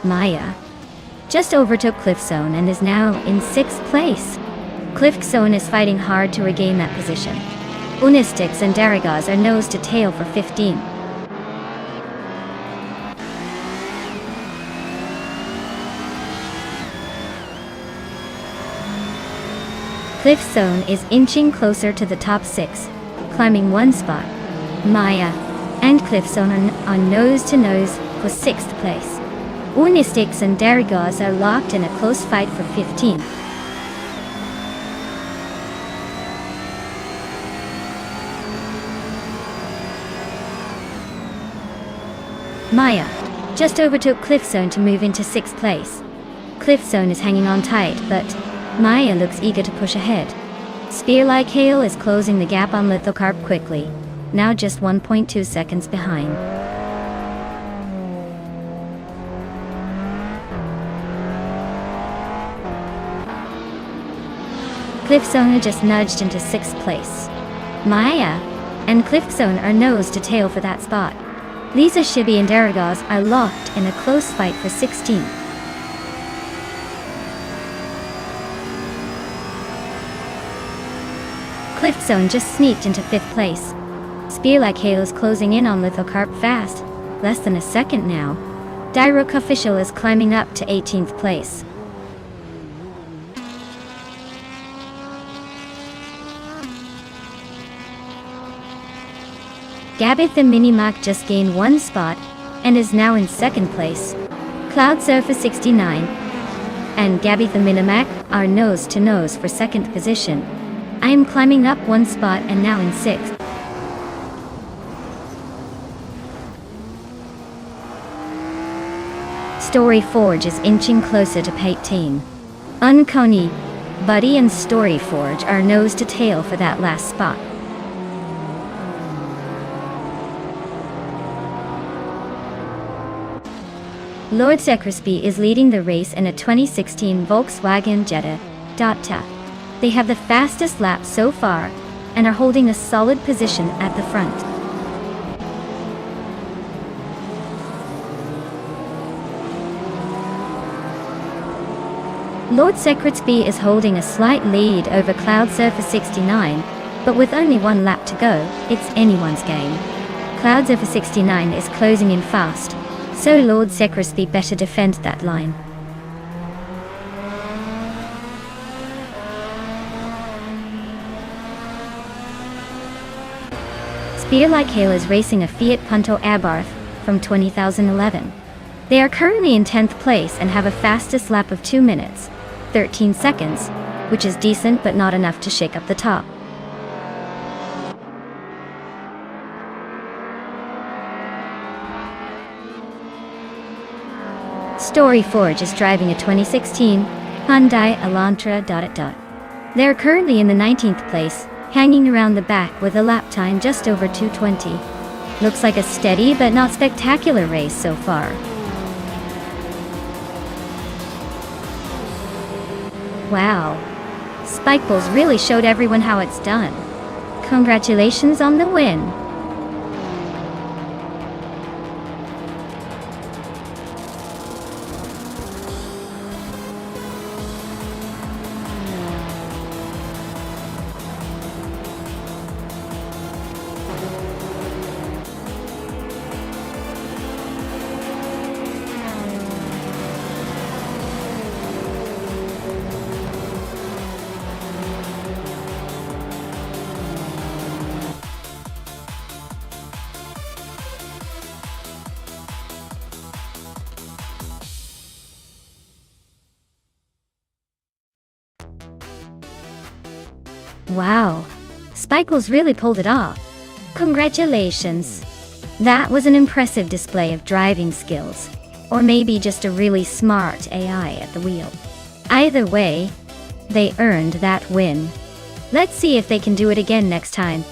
Maya just overtook Cliffzone and is now in 6th place. Cliffzone is fighting hard to regain that position. Unistix and Daragaz are nose to tail for 15. Cliff Zone is inching closer to the top 6, climbing one spot. Maya and Cliff Zone are nose to nose for 6th place. Ornistix and Darigaz are locked in a close fight for 15th. Maya just overtook Cliff Zone to move into 6th place. Cliff Zone is hanging on tight, but Maya looks eager to push ahead. Spear-like Hail is closing the gap on Lithocarp quickly, now just 1.2 seconds behind. Cliff Zone just nudged into 6th place. Maya and Cliff Zone are nose to tail for that spot. Lisa Shibi and Darigaz are locked in a close fight for 16th. Cliff Zone just sneaked into 5th place. Spear-like Hail is closing in on Lithocarp fast, less than a second now. Dirook Official is climbing up to 18th place. Gabby the Minimac just gained 1 spot and is now in 2nd place. Cloud Surfer 69 and Gabby the Minimac are nose to nose for 2nd position. I am climbing up 1 spot and now in 6th. Story Forge is inching closer to 18. Unconi, Buddy and Story Forge are nose to tail for that last spot. Lord Secresby is leading the race in a 2016 Volkswagen Jetta. They have the fastest lap so far and are holding a solid position at the front. Lord Secretsby is holding a slight lead over Cloud Surfer 69, but with only 1 lap to go, it's anyone's game. Cloud Surfer 69 is closing in fast, so Lord Secresby better defend that line. Spear-like Hail is racing a Fiat Punto Abarth from 2011. They are currently in 10th place and have a fastest lap of 2 minutes, 13 seconds, which is decent but not enough to shake up the top. Story Forge is driving a 2016 Hyundai Elantra. They are currently in the 19th place, hanging around the back with a lap time just over 2:20. Looks like a steady but not spectacular race so far. Wow. Spikeballs really showed everyone how it's done. Congratulations on the win. Wow, Spikeballs really pulled it off. Congratulations. That was an impressive display of driving skills, or maybe just a really smart AI at the wheel. Either way, they earned that win. Let's see if they can do it again next time.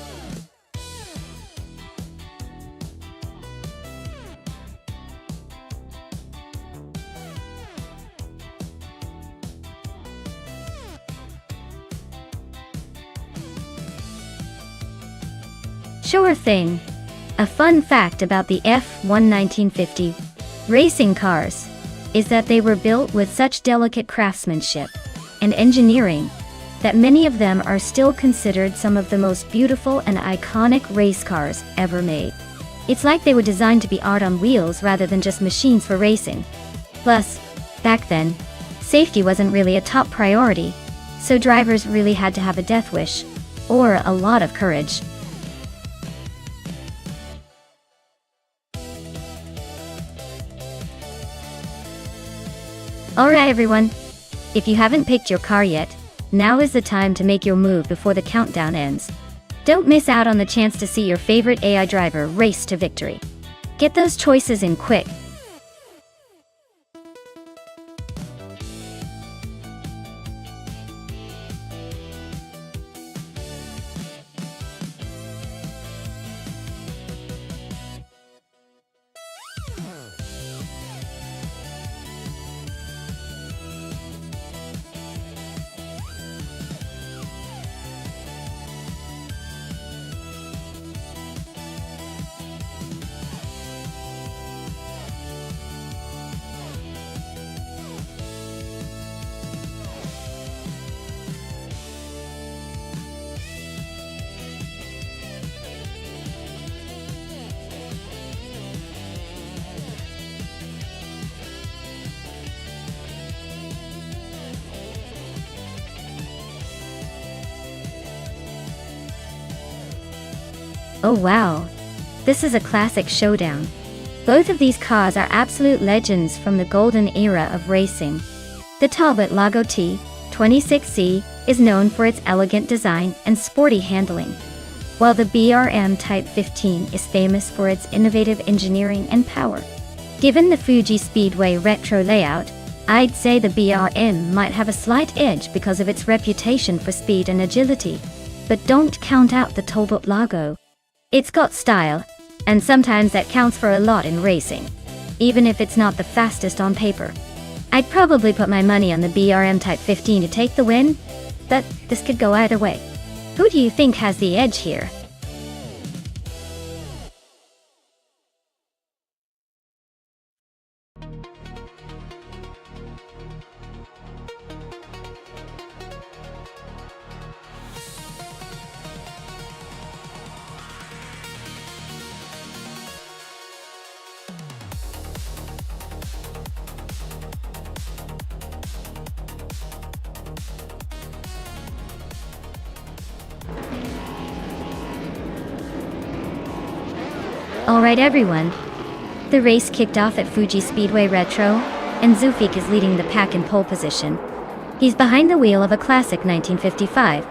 Sure thing. A fun fact about the F1 1950 racing cars is that they were built with such delicate craftsmanship and engineering that many of them are still considered some of the most beautiful and iconic race cars ever made. It's like they were designed to be art on wheels rather than just machines for racing. Plus, back then, safety wasn't really a top priority, so drivers really had to have a death wish, or a lot of courage. Alright everyone, if you haven't picked your car yet, now is the time to make your move before the countdown ends. Don't miss out on the chance to see your favorite AI driver race to victory. Get those choices in quick. Oh wow, this is a classic showdown. Both of these cars are absolute legends from the golden era of racing. The Talbot Lago T26C is known for its elegant design and sporty handling, while the BRM Type 15 is famous for its innovative engineering and power. Given the Fuji Speedway retro layout, I'd say the BRM might have a slight edge because of its reputation for speed and agility. But don't count out the Talbot Lago. It's got style, and sometimes that counts for a lot in racing, even if it's not the fastest on paper. I'd probably put my money on the BRM Type 15 to take the win, but this could go either way. Who do you think has the edge here? Alright everyone, the race kicked off at Fuji Speedway Retro, and Zufik is leading the pack in pole position. He's behind the wheel of a classic 1955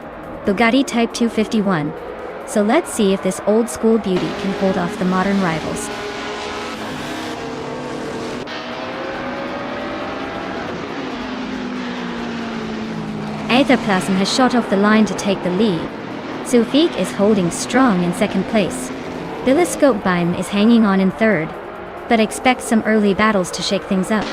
Bugatti Type 251, so let's see if this old school beauty can hold off the modern rivals. Aetherplasm has shot off the line to take the lead. Zufik is holding strong in second place. Billiscope Beim is hanging on in third, but expect some early battles to shake things up.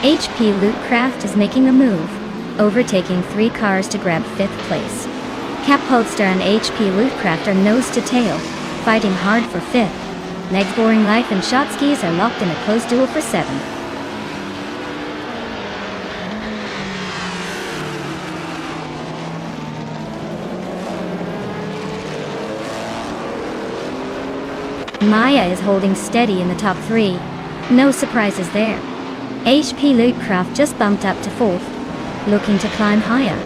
HP Lootcraft is making a move, overtaking 3 cars to grab 5th place. Cap Holster and HP Lootcraft are nose to tail, fighting hard for 5th. Meg's Boring Life and Shotskis are locked in a close duel for 7th. Maya is holding steady in the top 3. No surprises there. HP Lootcraft just bumped up to 4th, looking to climb higher.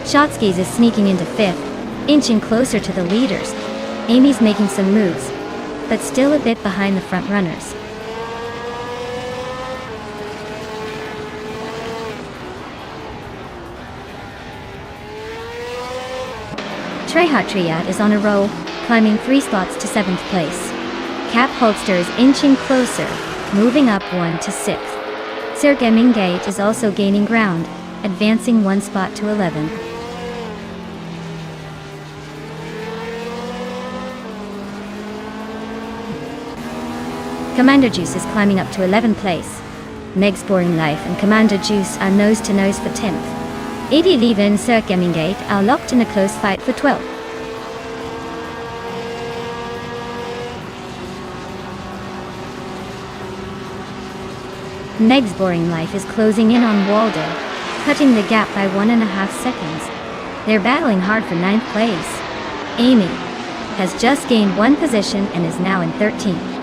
Shotskis is sneaking into 5th, inching closer to the leaders. Amy's making some moves, but still a bit behind the front runners. Trehat Triad is on a roll, climbing 3 spots to 7th place. Cap Holster is inching closer, moving up 1 to 6th. Sir Gemingate is also gaining ground, advancing 1 spot to 11th. Commander Juice is climbing up to 11th place. Meg's Boring Life and Commander Juice are nose to nose for 10th. Edie Lever and Sir Gemingate are locked in a close fight for 12th. Meg's Boring Life is closing in on Waldo, cutting the gap by 1.5 seconds. They're battling hard for 9th place. Amy, has just gained one position and is now in 13th.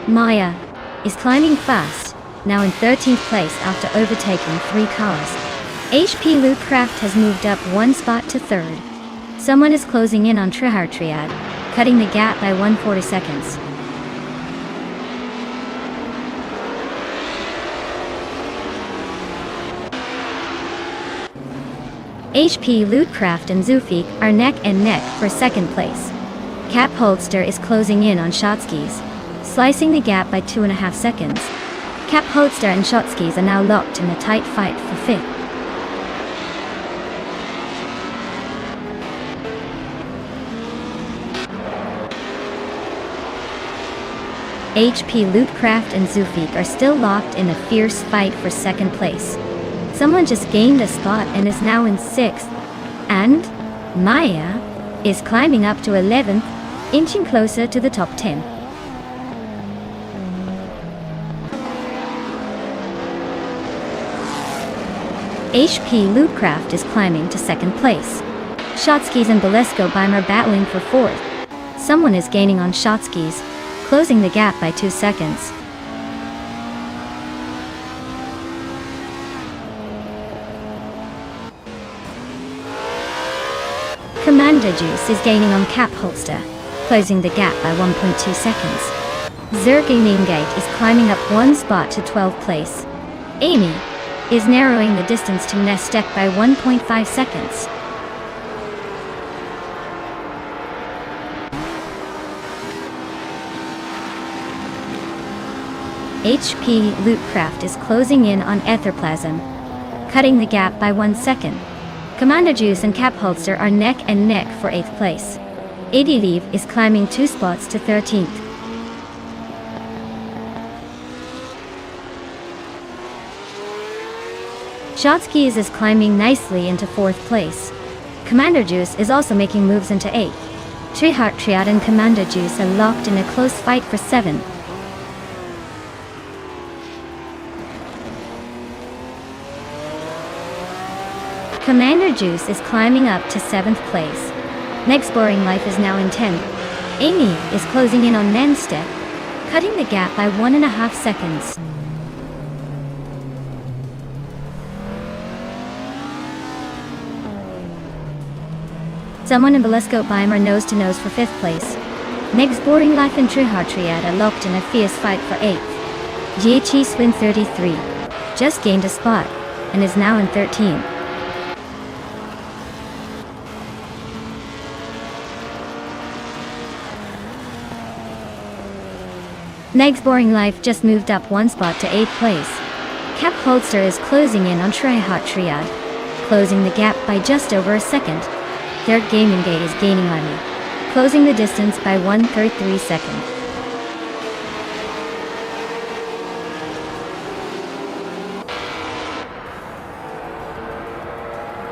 Maya is climbing fast, now in 13th place after overtaking 3 cars. HP Lootcraft has moved up 1 spot to 3rd. Someone is closing in on Triad, cutting the gap by 140 seconds. HP Lootcraft and Zufik are neck and neck for 2nd place. Cap Holster is closing in on Shotskis, slicing the gap by 2.5 seconds. Cap Holster and Shotskis are now locked in a tight fight for 5th. HP Lootcraft and Zufik are still locked in a fierce fight for 2nd place. Someone just gained a spot and is now in 6th. And Maya is climbing up to 11th, inching closer to the top 10. HP Lootcraft is climbing to 2nd place. Shotskis and Bolesco Bime are battling for 4th. Someone is gaining on Shotskis, closing the gap by 2 seconds. Commander Juice is gaining on Cap Holster, closing the gap by 1.2 seconds. Zergamingate is climbing up 1 spot to 12th place. Amy is narrowing the distance to Nestek by 1.5 seconds. HP Lootcraft is closing in on Etherplasm, cutting the gap by 1 second. Commander Juice and Cap Holster are neck and neck for 8th place. Leave is climbing 2 spots to 13th. Shotskis is climbing nicely into 4th place. Commander Juice is also making moves into 8th. Triad and Commander Juice are locked in a close fight for 7th. Commander Juice is climbing up to 7th place. Next Boring Life is now in 10th. Amy is closing in on Nonstop, cutting the gap by 1.5 seconds. Someone and Bolesco Bime are nose to nose for 5th place. Next Boring Life and Triad are locked in a fierce fight for 8th. GHE Swin 33 just gained a spot and is now in 13th. Next Boring Life just moved up 1 spot to 8th place. Cap Holster is closing in on Triad, closing the gap by just over a second. Third Gaming Gate is gaining on me, closing the distance by 1.33 seconds.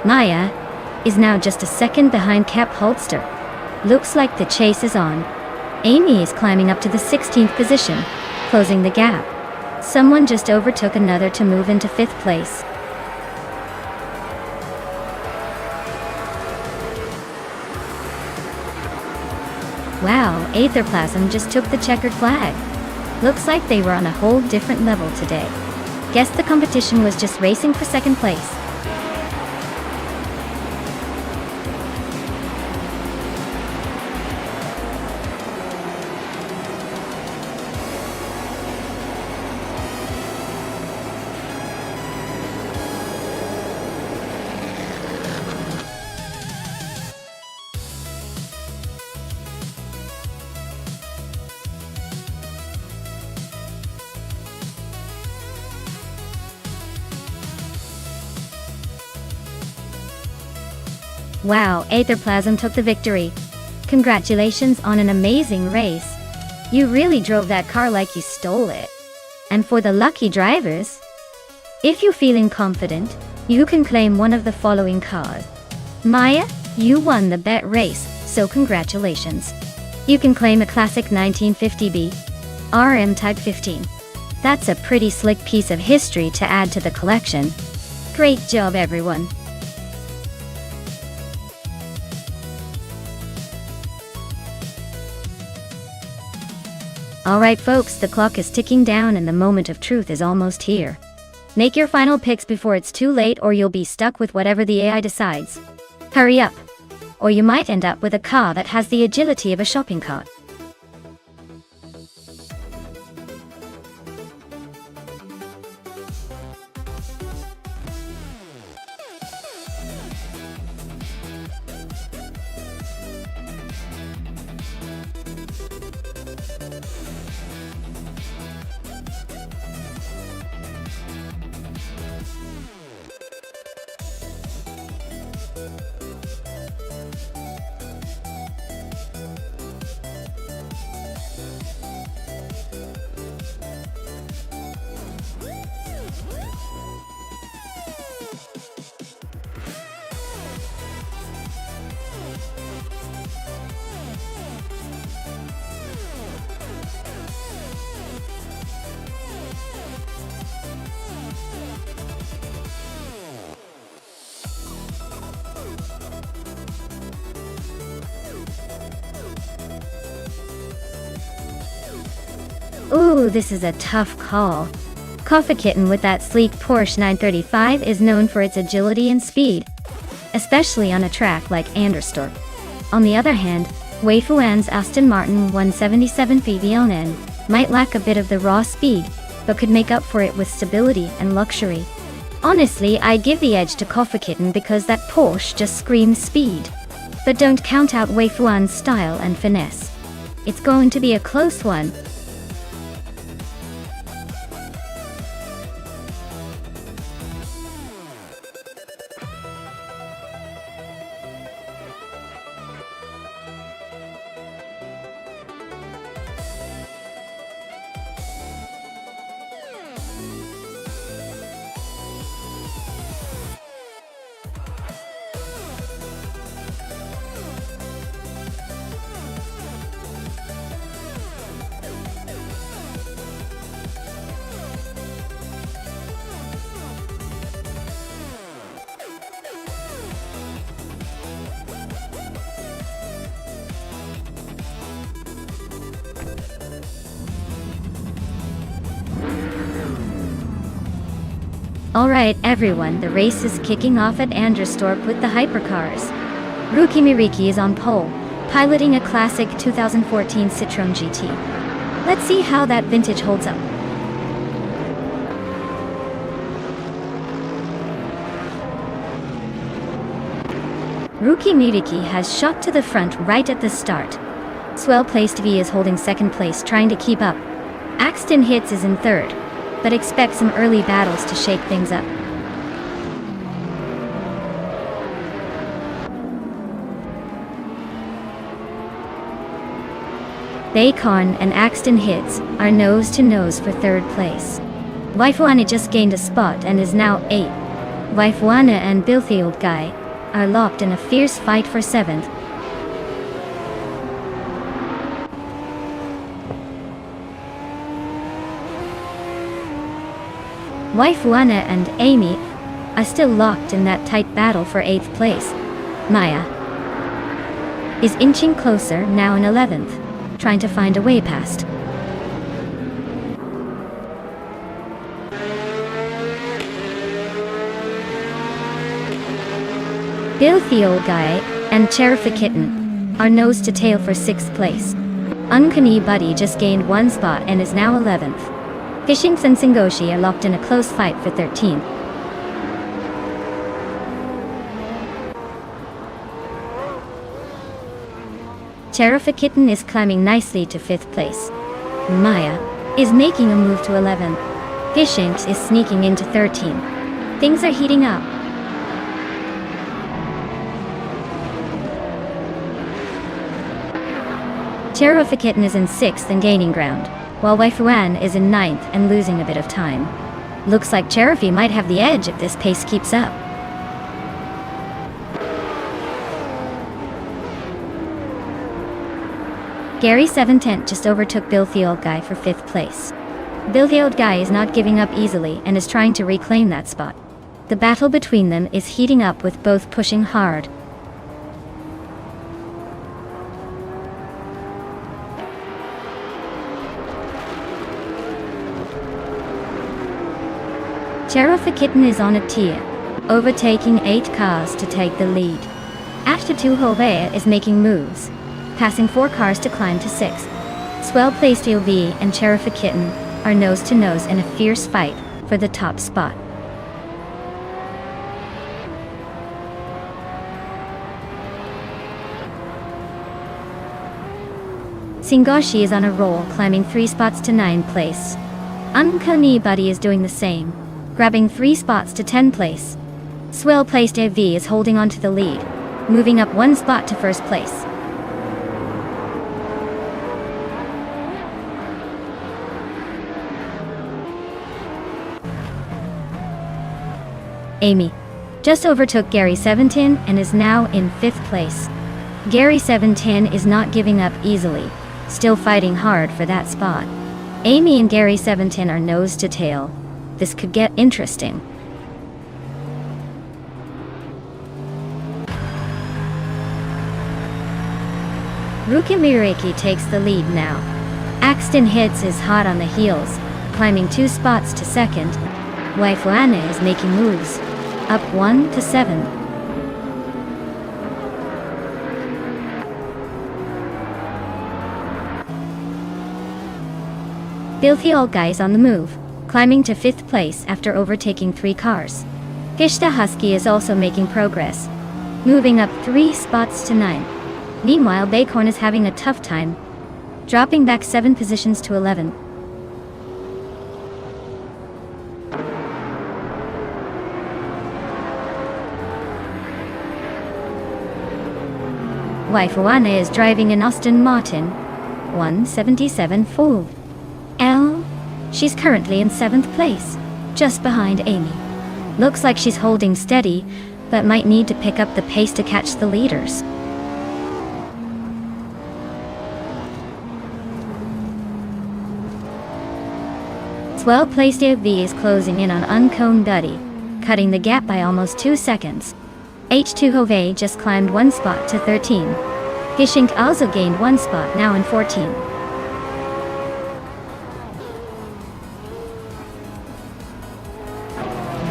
Maya is now just a second behind Cap Holster. Looks like the chase is on. Amy is climbing up to the 16th position, closing the gap. Someone just overtook another to move into 5th place. Wow, Aetherplasm just took the checkered flag. Looks like they were on a whole different level today. Guess the competition was just racing for 2nd place. Wow, Aetherplasm took the victory. Congratulations on an amazing race. You really drove that car like you stole it. And for the lucky drivers, if you're feeling confident, you can claim one of the following cars. Maya, you won the bet race, so congratulations. You can claim a classic 1950B RM Type 15. That's a pretty slick piece of history to add to the collection. Great job, everyone. Alright folks, the clock is ticking down and the moment of truth is almost here. Make your final picks before it's too late, or you'll be stuck with whatever the AI decides. Hurry up! Or you might end up with a car that has the agility of a shopping cart. Ooh, this is a tough call. Coffee Kitten with that sleek Porsche 935 is known for its agility and speed, especially on a track like Anderstorp. On the other hand, Wei Fuan's Aston Martin 177 VVLN might lack a bit of the raw speed, but could make up for it with stability and luxury. Honestly, I'd give the edge to Coffee Kitten because that Porsche just screams speed. But don't count out Wei Fuan's style and finesse. It's going to be a close one. Alright everyone, the race is kicking off at Anderstorp with the hypercars. Ruki Miriki is on pole, piloting a classic 2014 Citroën GT. Let's see how that vintage holds up. Ruki Miriki has shot to the front right at the start. Well-placed V is holding second place, trying to keep up. Axton Hits is in third, but expect some early battles to shake things up. Bacon and Axton Hits are nose-to-nose for third place. Waifuana just gained a spot and is now 8th. Waifuana and Filthy Old Guy are locked in a fierce fight for 7th. Waifuana and Amy are still locked in that tight battle for 8th place. Maya is inching closer, now in 11th, trying to find a way past. Filthy Old Guy and Cherif the Kitten are nose to tail for 6th place. Uncanny Buddy just gained 1 spot and is now 11th. Fishings and Singoshi are locked in a close fight for 13th. Cherif the Kitten is climbing nicely to 5th place. Maya is making a move to 11th. Fishings is sneaking into 13th. Things are heating up. Cherif the Kitten is in 6th and gaining ground, while Waifuan is in 9th and losing a bit of time. Looks like Cherif might have the edge if this pace keeps up. Gary 7 Tent just overtook Filthy Old Guy for 5th place. Bilhioed Guy is not giving up easily and is trying to reclaim that spot. The battle between them is heating up with both pushing hard. Sheriff the Kitten is on a tier, overtaking 8 cars to take the lead. After 2 Hovea is making moves, passing 4 cars to climb to 6. Swell placed OV and Sheriff the Kitten are nose to nose in a fierce fight for the top spot. Singoshi is on a roll, climbing 3 spots to 9th place. Uncanny Buddy is doing the same, grabbing 3 spots to 10th place. Swell placed AV is holding on to the lead, moving up 1 spot to 1st place. Amy just overtook Gary 17 and is now in 5th place. Gary 17 is not giving up easily, still fighting hard for that spot. Amy and Gary 17 are nose to tail. This could get interesting. Rukimiriki takes the lead now. Axton Hits is hot on the heels, climbing 2 spots to 2nd. Waifuana is making moves, up 1 to 7. Filthy Old Guy is on the move, climbing to 5th place after overtaking 3 cars. Gishta Husky is also making progress, moving up 3 spots to 9. Meanwhile, Bacorn is having a tough time, dropping back 7 positions to 11. Waifuana is driving an Aston Martin 177 full. She's currently in 7th place, just behind Amy. Looks like she's holding steady, but might need to pick up the pace to catch the leaders. Swell placed AV is closing in on Uncone Buddy, cutting the gap by almost 2 seconds. H2 Hove just climbed 1 spot to 13. Gishink also gained 1 spot, now in 14.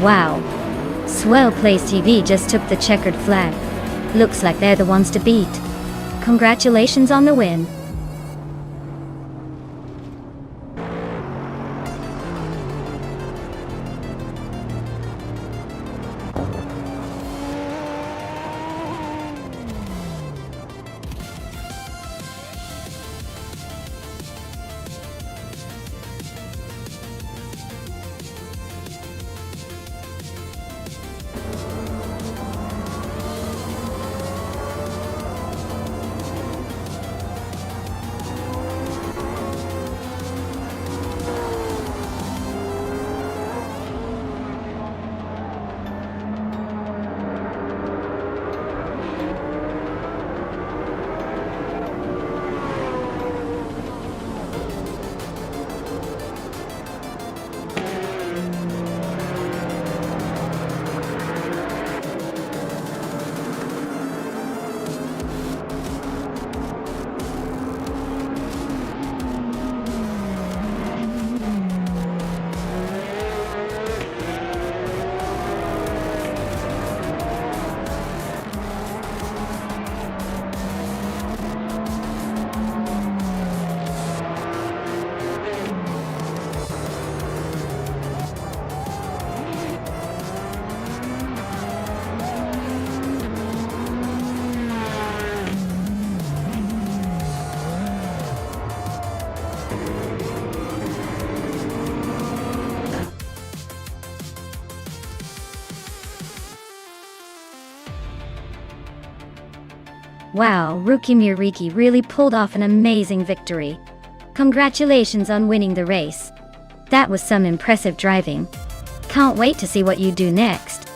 Wow. Swell Place TV just took the checkered flag. Looks like they're the ones to beat. Congratulations on the win. Wow, Rukimiriki really pulled off an amazing victory. Congratulations on winning the race. That was some impressive driving. Can't wait to see what you do next.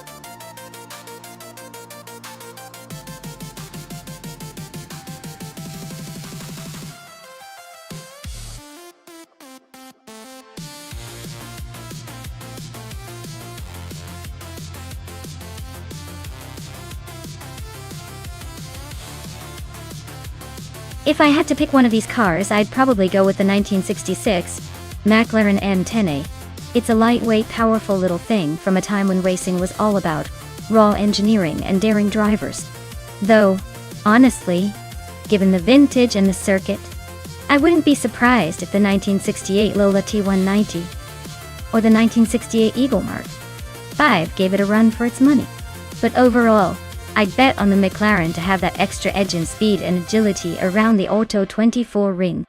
If I had to pick one of these cars, I'd probably go with the 1966 McLaren M10A. It's a lightweight, powerful little thing from a time when racing was all about raw engineering and daring drivers. Though, honestly, given the vintage and the circuit, I wouldn't be surprised if the 1968 Lola T190 or the 1968 Eagle Mark V gave it a run for its money. But overall, I'd bet on the McLaren to have that extra edge in speed and agility around the Auto 24 ring.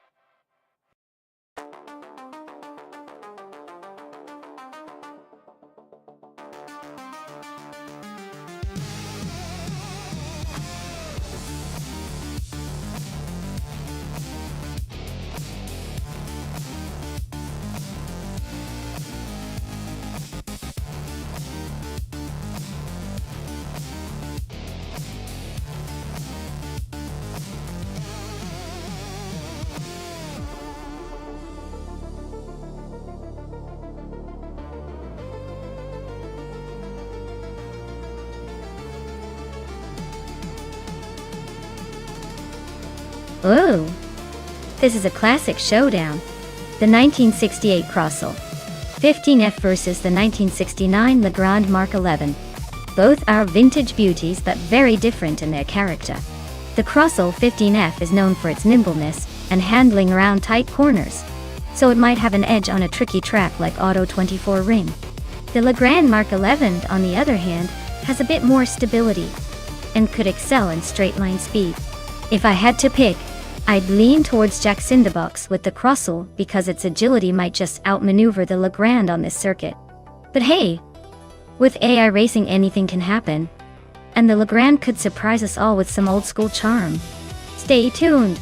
Ooh, this is a classic showdown. The 1968 Crossel 15F versus the 1969 Legrand Mark 11. Both are vintage beauties but very different in their character. The Crossel 15F is known for its nimbleness and handling around tight corners, so it might have an edge on a tricky track like Auto 24 ring. The Legrand Mark 11, on the other hand, has a bit more stability and could excel in straight-line speed. If I had to pick, I'd lean towards Jack Cinderbox with the Crossel because its agility might just outmaneuver the Legrand on this circuit. But hey, with AI racing anything can happen, and the Legrand could surprise us all with some old-school charm. Stay tuned!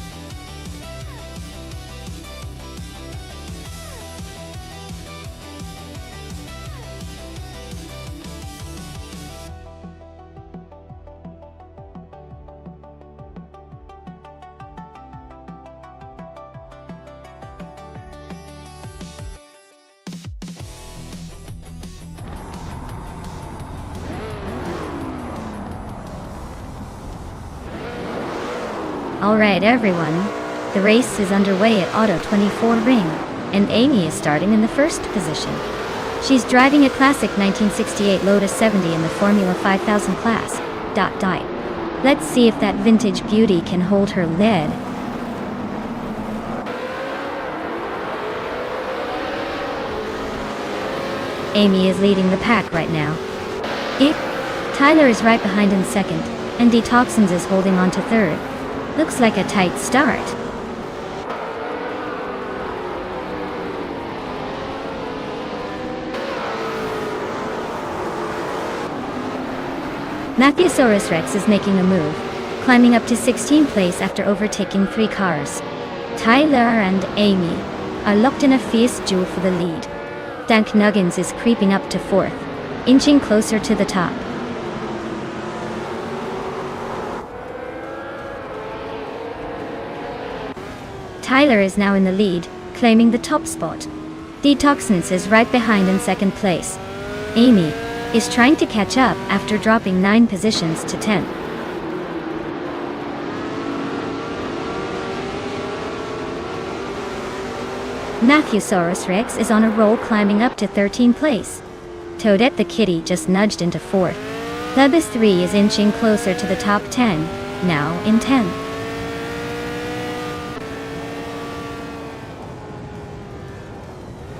Alright everyone, the race is underway at Auto 24 ring, and Amy is starting in the first position. She's driving a classic 1968 Lotus 70 in the Formula 5000 class. Let's see if that vintage beauty can hold her lead. Amy is leading the pack right now. Tyler is right behind in second, and Detoxins is holding on to third. Looks like a tight start. Matthewsaurus Rex is making a move, climbing up to 16th place after overtaking 3 cars. Tyler and Amy are locked in a fierce duel for the lead. Dank Nuggins is creeping up to 4th, inching closer to the top. Tyler is now in the lead, claiming the top spot. Detoxins is right behind in 2nd place. Amy is trying to catch up after dropping 9 positions to 10th. Matthewsaurus Rex is on a roll, climbing up to 13th place. Toadette the Kitty just nudged into 4th. Lubus 3 is inching closer to the top 10, now in 10th.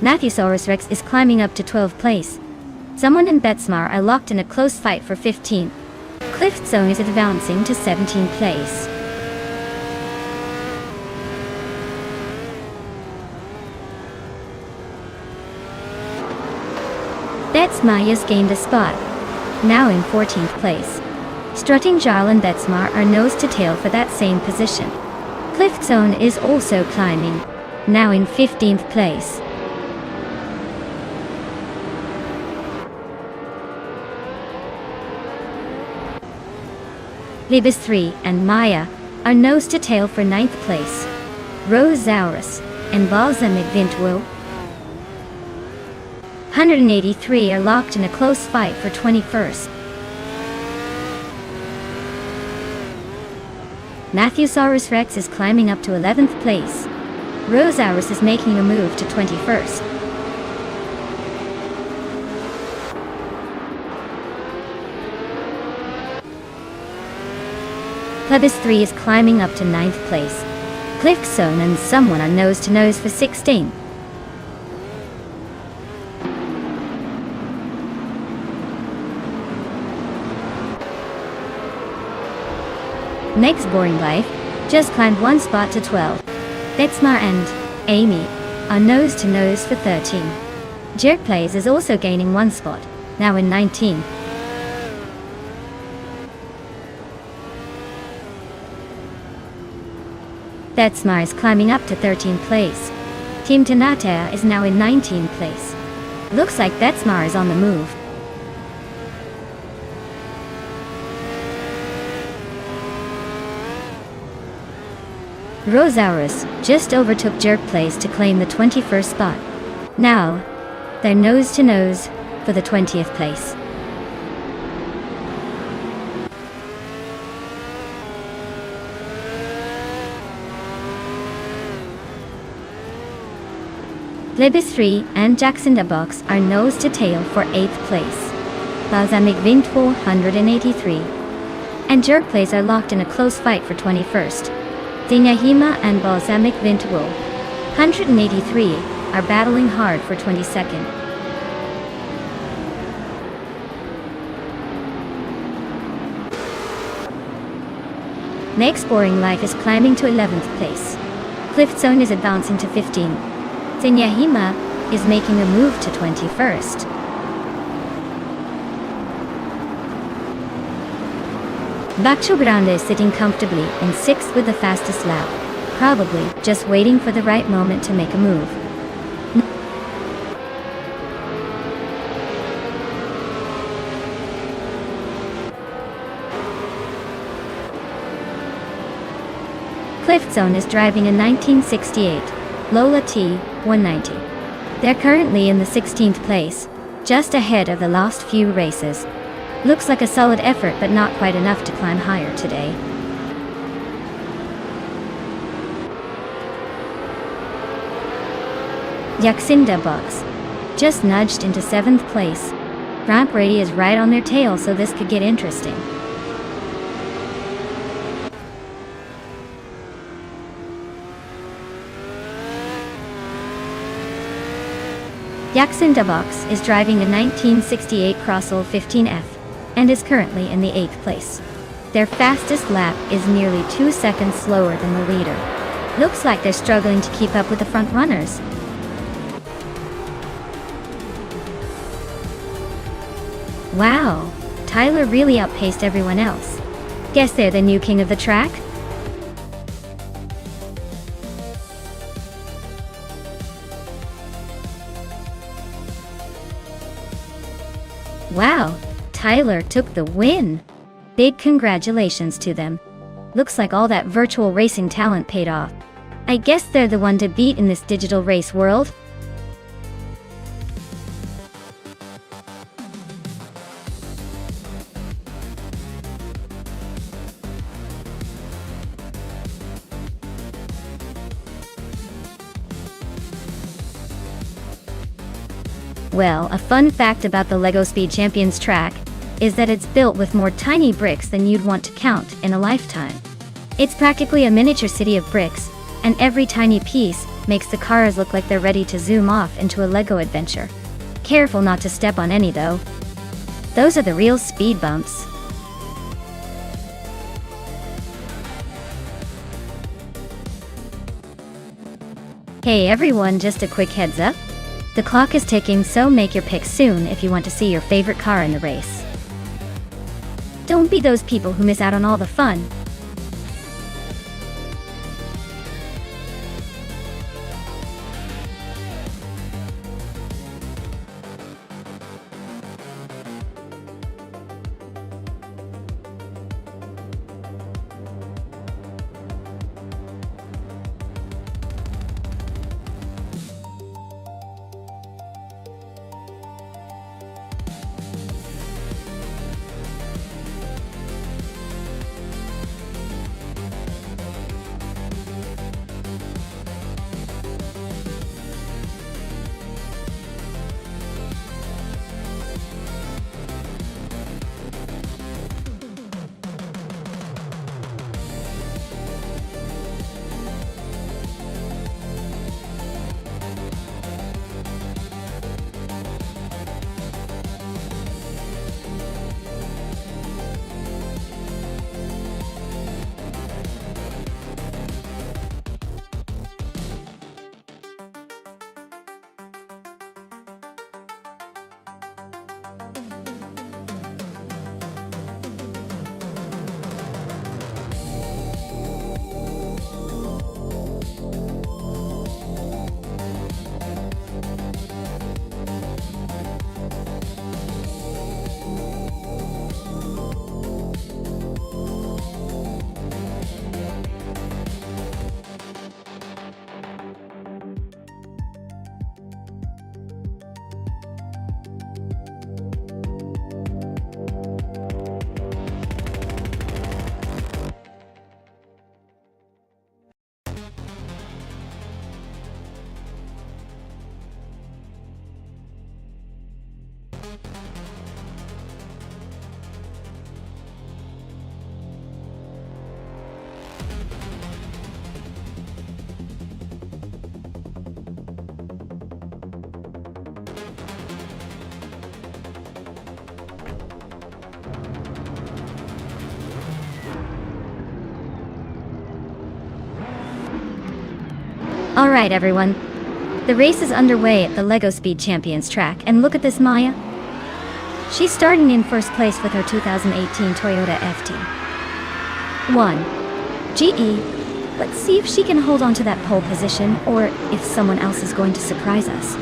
Matthewsaurus Rex is climbing up to 12th place. Someone and Betsmar are locked in a close fight for 15th. Cliftzone is advancing to 17th place. Betsmar has gained a spot, now in 14th place. Strutting Jarl and Betsmar are nose to tail for that same position. Cliftzone is also climbing, now in 15th place. Libus 3 and Maya are nose to tail for 9th place. Rosaurus and Balsamic Vintwil 183 are locked in a close fight for 21st. Matthewsaurus Rex is climbing up to 11th place. Rosaurus is making a move to 21st. Plebis 3 is climbing up to 9th place. Cliffzone and someone are nose to nose for 16. Meg's Boring Life just climbed one spot to 12. Betsmar and Amy are nose to nose for 13. Jerk Plays is also gaining one spot, now in 19. Betsmar is climbing up to 13th place. Team Tanata is now in 19th place. Looks like Betsmar is on the move. Rosaurus just overtook Jerk Plays to claim the 21st spot. Now, they're nose to nose for the 20th place. Plebis 3 and Jackson the Box are nose to tail for 8th place. Balsamic Wind 483 and Jerk Plays are locked in a close fight for 21st. Dinyahima and Balsamic Wind 183 are battling hard for 22nd. Meg's Boring Life is climbing to 11th place. Cliffzone is advancing to 15. Dinyahima is making a move to 21st. Bacho Grande is sitting comfortably in 6th with the fastest lap, probably just waiting for the right moment to make a move. Cliffzone is driving a 1968 Lola T 190. They're currently in the 16th place, just ahead of the last few races. Looks like a solid effort, but not quite enough to climb higher today. Yaxinda Box just nudged into 7th place. Ramp Brady is right on their tail, so this could get interesting. Yaxinda Box is driving a 1968 Crossell 15F and is currently in the 8th place. Their fastest lap is nearly 2 seconds slower than the leader. Looks like they're struggling to keep up with the front runners. Wow, Tyler really outpaced everyone else. Guess they're the new king of the track? Wow, Tyler took the win. Big congratulations to them. Looks like all that virtual racing talent paid off. I guess they're the one to beat in this digital race world. Well, a fun fact about the LEGO Speed Champions track is that it's built with more tiny bricks than you'd want to count in a lifetime. It's practically a miniature city of bricks, and every tiny piece makes the cars look like they're ready to zoom off into a LEGO adventure. Careful not to step on any though. Those are the real speed bumps. Hey everyone, just a quick heads up. The clock is ticking, so make your pick soon if you want to see your favorite car in the race. Don't be those people who miss out on all the fun. Alright everyone, the race is underway at the LEGO Speed Champions track, and look at this Maya. She's starting in first place with her 2018 Toyota FT1 GE. Let's see if she can hold on to that pole position, or if someone else is going to surprise us.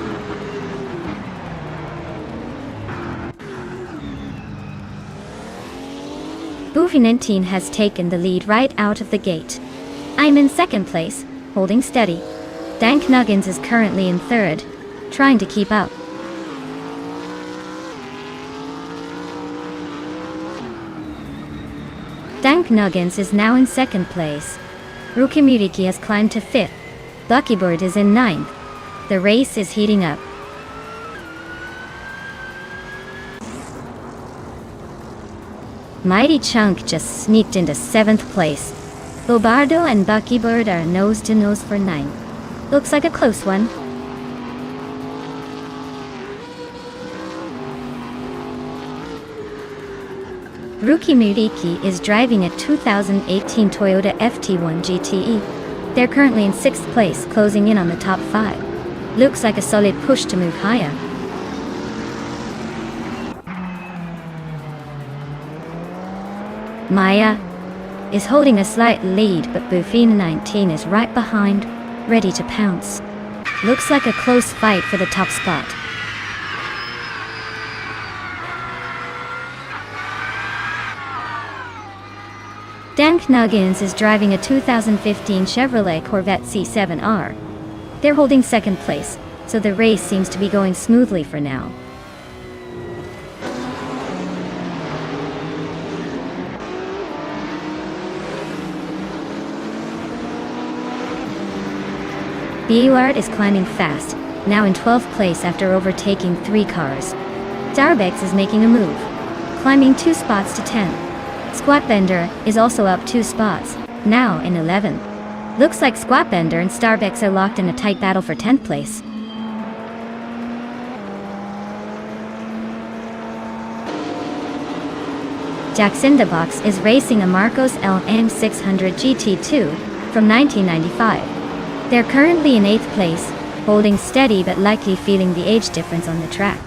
Buffy19 has taken the lead right out of the gate. I'm in second place, holding steady. Dank Nuggins is currently in third, trying to keep up. Dank Nuggins is now in second place. Ruki Muriki has climbed to fifth. Buckybird is in ninth. The race is heating up. Mighty Chunk just sneaked into seventh place. Bobardo and Buckybird are nose to nose for ninth. Looks like a close one. Ruki Muriki is driving a 2018 Toyota FT1 GTE. They're currently in sixth place, closing in on the top 5. Looks like a solid push to move higher. Maya is holding a slight lead, but Buffy19 is right behind, ready to pounce. Looks like a close fight for the top spot. Dank Nuggins is driving a 2015 Chevrolet Corvette C7R. They're holding second place, so the race seems to be going smoothly for now. Buart is climbing fast, now in 12th place after overtaking 3 cars. Darbex is making a move, climbing 2 spots to 10th. Squatbender is also up 2 spots, now in 11th. Looks like Squatbender and Starbex are locked in a tight battle for 10th place. Jacksindabox is racing a Marcos LM600 GT2 from 1995. They're currently in 8th place, holding steady but likely feeling the age difference on the track.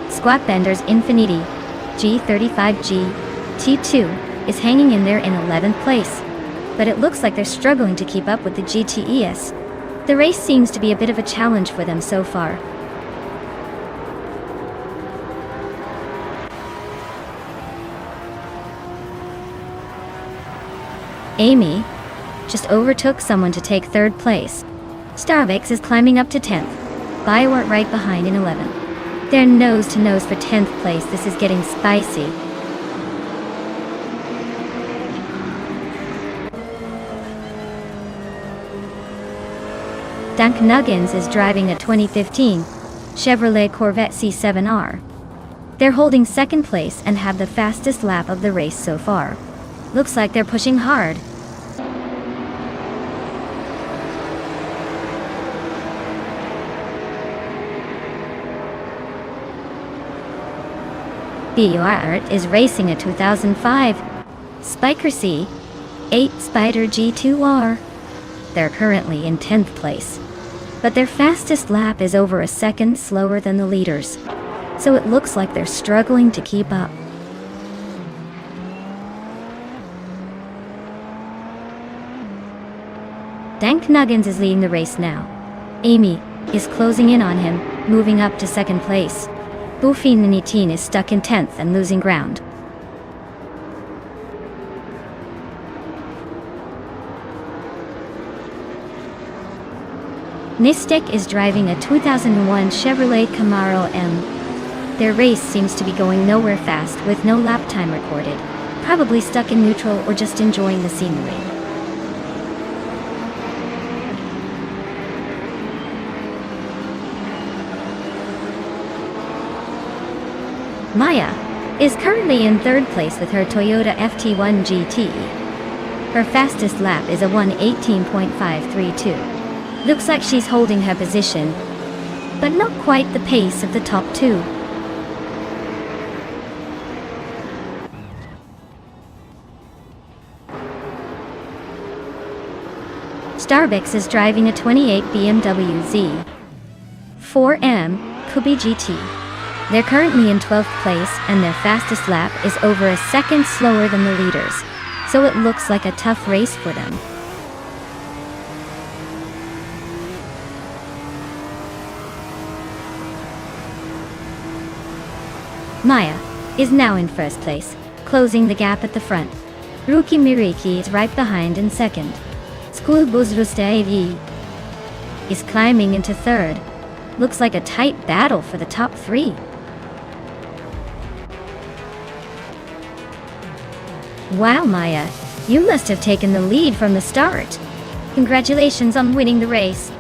Squatbender's Infiniti G35G T2 is hanging in there in 11th place, but it looks like they're struggling to keep up with the GTES. The race seems to be a bit of a challenge for them so far. Amy just overtook someone to take 3rd place. Starbex is climbing up to 10th. Biowart right behind in 11th. They're nose to nose for 10th place. This is getting spicy. Dank Nuggins is driving a 2015 Chevrolet Corvette C7R. They're holding 2nd place and have the fastest lap of the race so far. Looks like they're pushing hard. Buart is racing a 2005 Spiker C8 Spider G2R. They're currently in 10th place, but their fastest lap is over a second slower than the leaders, so it looks like they're struggling to keep up. Dank Nuggins is leading the race now. Amy is closing in on him, moving up to 2nd place. Buffy19 is stuck in 10th and losing ground. Nistek is driving a 2001 Chevrolet Camaro M. Their race seems to be going nowhere fast with no lap time recorded, probably stuck in neutral or just enjoying the scenery. Maya is currently in third place with her Toyota FT1 GTE. Her fastest lap is a 1:18.532. Looks like she's holding her position, but not quite the pace of the top two. Starbucks is driving a 28 BMW Z4M Coupe GT. They're currently in 12th place, and their fastest lap is over a second slower than the leaders, so it looks like a tough race for them. Maya is now in first place, closing the gap at the front. Ruki Miriki is right behind in second. School Buzrustaevi is climbing into third. Looks like a tight battle for the top three. Wow, Maya, you must have taken the lead from the start. Congratulations on winning the race.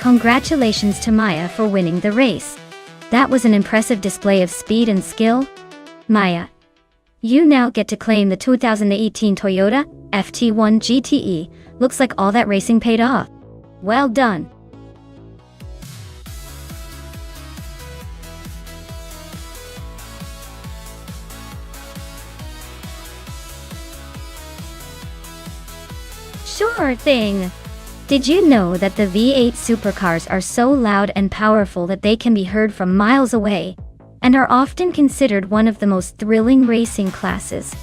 Congratulations to Maya for winning the race. That was an impressive display of speed and skill. Maya, you now get to claim the 2018 Toyota FT1 GTE. Looks like all that racing paid off. Well done. Sure thing. Did you know that the V8 supercars are so loud and powerful that they can be heard from miles away, and are often considered one of the most thrilling racing classes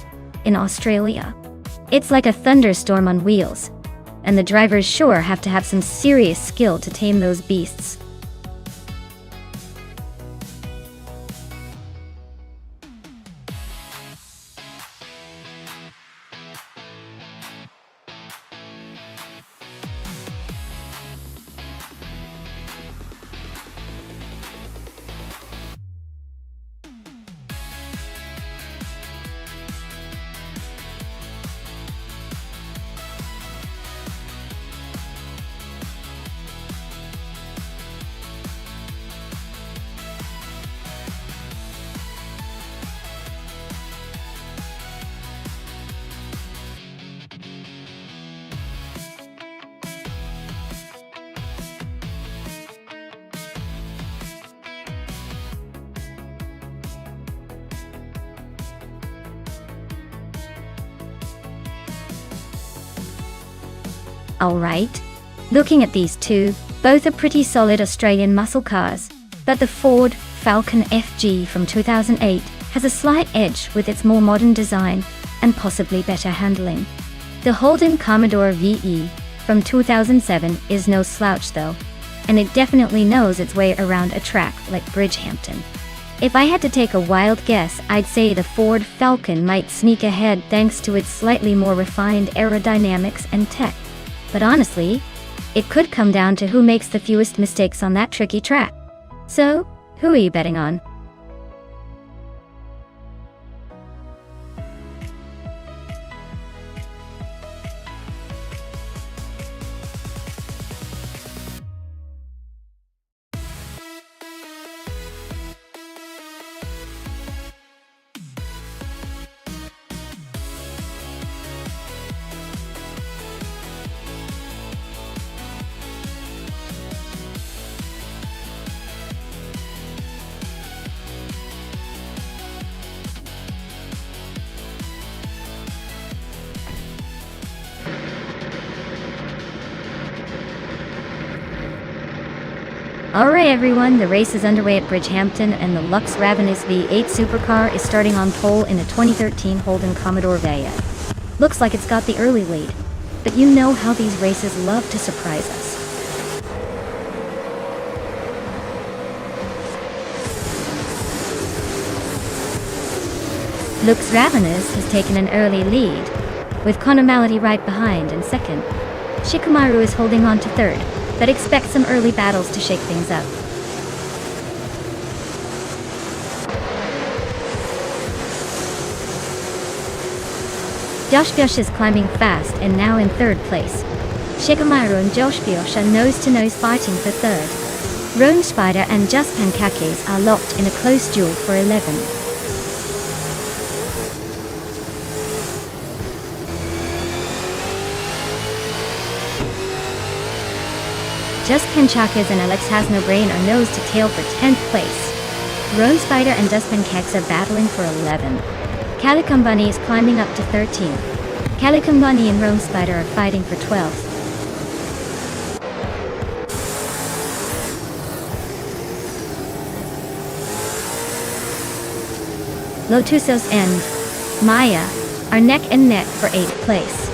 in Australia? It's like a thunderstorm on wheels, and the drivers sure have to have some serious skill to tame those beasts. Alright. Looking at these two, both are pretty solid Australian muscle cars, but the Ford Falcon FG from 2008 has a slight edge with its more modern design and possibly better handling. The Holden Commodore VE from 2007 is no slouch though, and it definitely knows its way around a track like Bridgehampton. If I had to take a wild guess, I'd say the Ford Falcon might sneak ahead thanks to its slightly more refined aerodynamics and tech. But honestly, it could come down to who makes the fewest mistakes on that tricky track. So, who are you betting on? Alright everyone, the race is underway at Bridgehampton and the Lux Ravenous V8 supercar is starting on pole in a 2013 Holden Commodore Vaya. Looks like it's got the early lead, but you know how these races love to surprise us. Lux Ravenous has taken an early lead, with Konomality right behind in second. Shikamaru is holding on to third, but expect some early battles to shake things up. Joshbyosh is climbing fast and now in third place. Shikamaru and Joshbyosh are nose-to-nose fighting for third. Rome Spider and Just Pancakes are locked in a close duel for 11. Just Pancakes and Alex Has No Brain are nose to tail for 10th place. Rome Spider and Just Pancakes are battling for 11. Calicum Bunny is climbing up to 13. Calicum Bunny and Rome Spider are fighting for 12th. Lotusos and Maya are neck and neck for 8th place.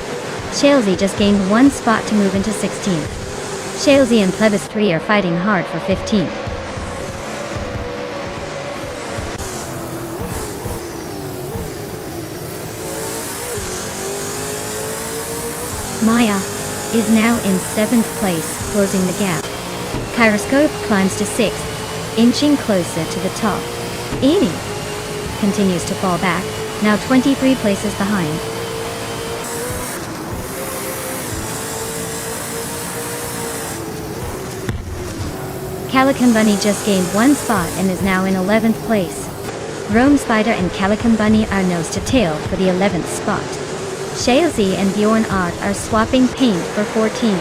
Shalesy just gained 1 spot to move into 16th. Shalesy and Plebis 3 are fighting hard for 15th. Maya is now in 7th place, closing the gap. Kyroscope climbs to 6th, inching closer to the top. Amy continues to fall back, now 23 places behind. Calicum Bunny just gained 1 spot and is now in 11th place. Rome Spider and Calicum Bunny are nose to tail for the 11th spot. Shalesy and Bjorn Art are swapping paint for 14th.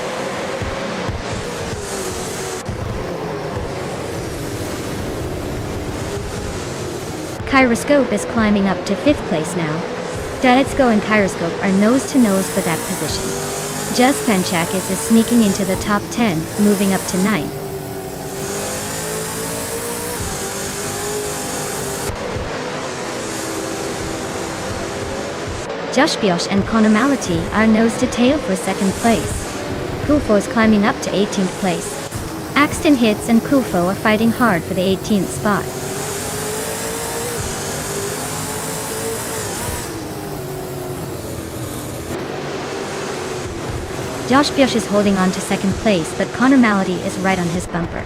Kyroscope is climbing up to 5th place now. Daletsko and Kyroscope are nose to nose for that position. Just Panchakis is sneaking into the top 10, moving up to 9th. Joshbyosh and Konomality are nose to tail for 2nd place. Kufo is climbing up to 18th place. Axton Hits and Kufo are fighting hard for the 18th spot. Joshbyosh is holding on to 2nd place, but Konomality is right on his bumper.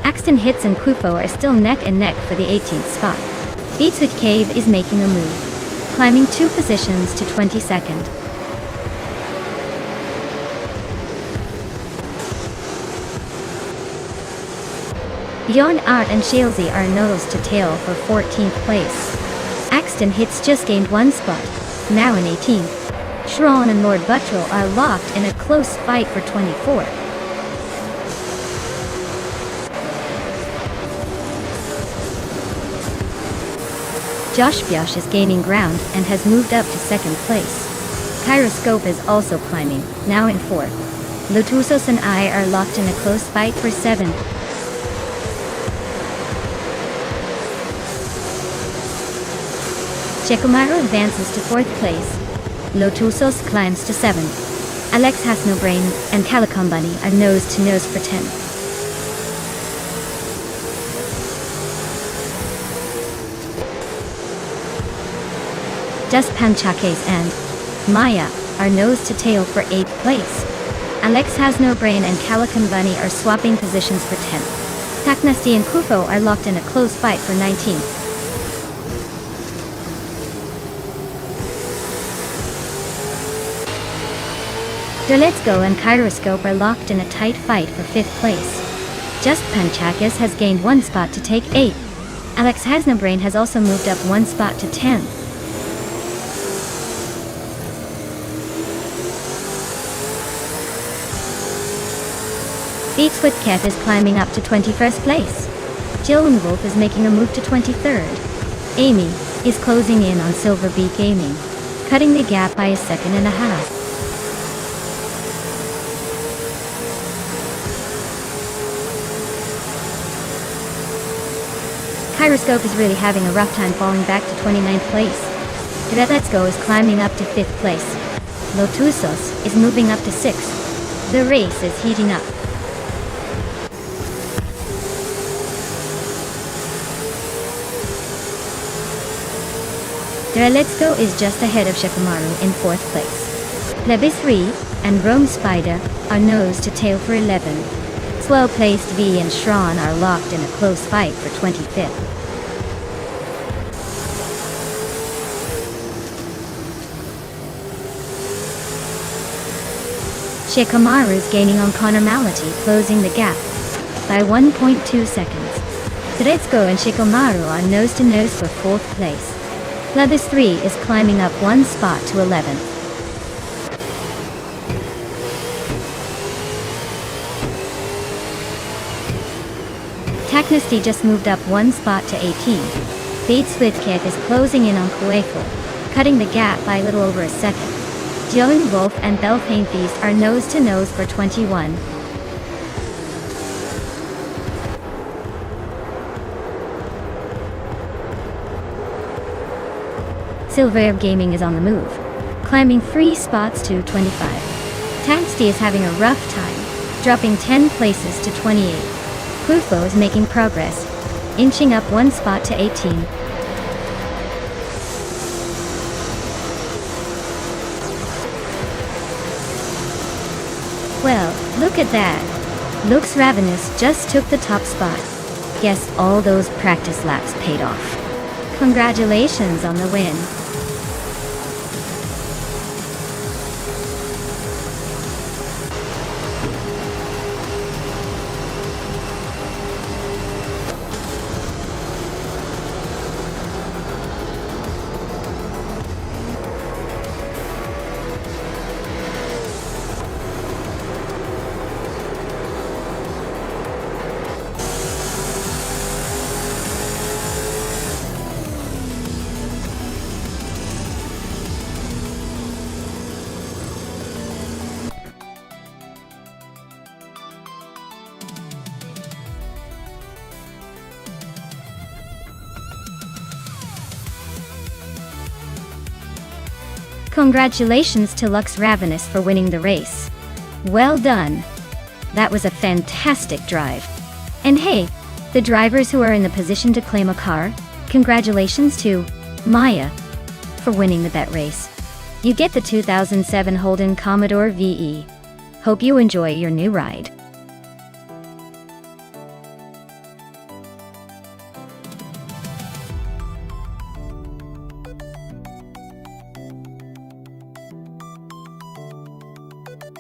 Axton Hits and Kufo are still neck and neck for the 18th spot. Beatswood Cave is making a move, climbing 2 positions to 22nd. Bjorn Art and Shalesy are nose to tail for 14th place. Axton Hits just gained 1 spot, now in 18th. Shron and Lord Buttrell are locked in a close fight for 24th. Joshbyosh is gaining ground and has moved up to 2nd place. Kyroscope is also climbing, now in 4th. Lotusos and I are locked in a close fight for 7th. Shikamaru advances to 4th place. Lotusos climbs to 7th. Alex Has No Brain and Calicum Bunny are nose to nose for 10th. Just Panchakes and Maya are nose to tail for 8th place. Alex Has No Brain and Calicum Bunny are swapping positions for 10th. Taknasti and Kufo are locked in a close fight for 19th. Daletsko and Kyroscope are locked in a tight fight for 5th place. Just Panchakis has gained 1 spot to take 8th. Alex Has No Brain has also moved up 1 spot to 10th. Beatswood Kev is climbing up to 21st place. Jill and Wolf is making a move to 23rd. Amy is closing in on Silver Beat Gaming, cutting the gap by 1.5 seconds. Gyroscope is really having a rough time falling back to 29th place. Let's Go is climbing up to 5th place. Lotusos is moving up to 6th. The race is heating up. Let's Go is just ahead of Shikamaru in 4th place. Lebi 3 and Rome Spider are nose to tail for 11th. Well-placed V and Shran are locked in a close fight for 25th. Shikamaru's gaining on Connor Malati, closing the gap by 1.2 seconds. Let's-Go and Shikamaru are nose-to-nose for 4th place. Lebis 3 is climbing up 1 spot to 11th. Taknesty just moved up 1 spot to 18. Bates Withkith is closing in on Kuefel, cutting the gap by a little over a second. Dylan Wolf and Belfane Feast are nose-to-nose for 21. Silver Gaming is on the move, climbing 3 spots to 25. Tansty is having a rough time, dropping 10 places to 28. Klufo is making progress, inching up 1 spot to 18. Well, look at that. Looks Ravenous just took the top spot. Guess all those practice laps paid off. Congratulations on the win. Congratulations to Lux Ravenous for winning the race. Well done. That was a fantastic drive. And hey, the drivers who are in the position to claim a car, congratulations to Maya for winning the bet race. You get the 2007 Holden Commodore VE. Hope you enjoy your new ride.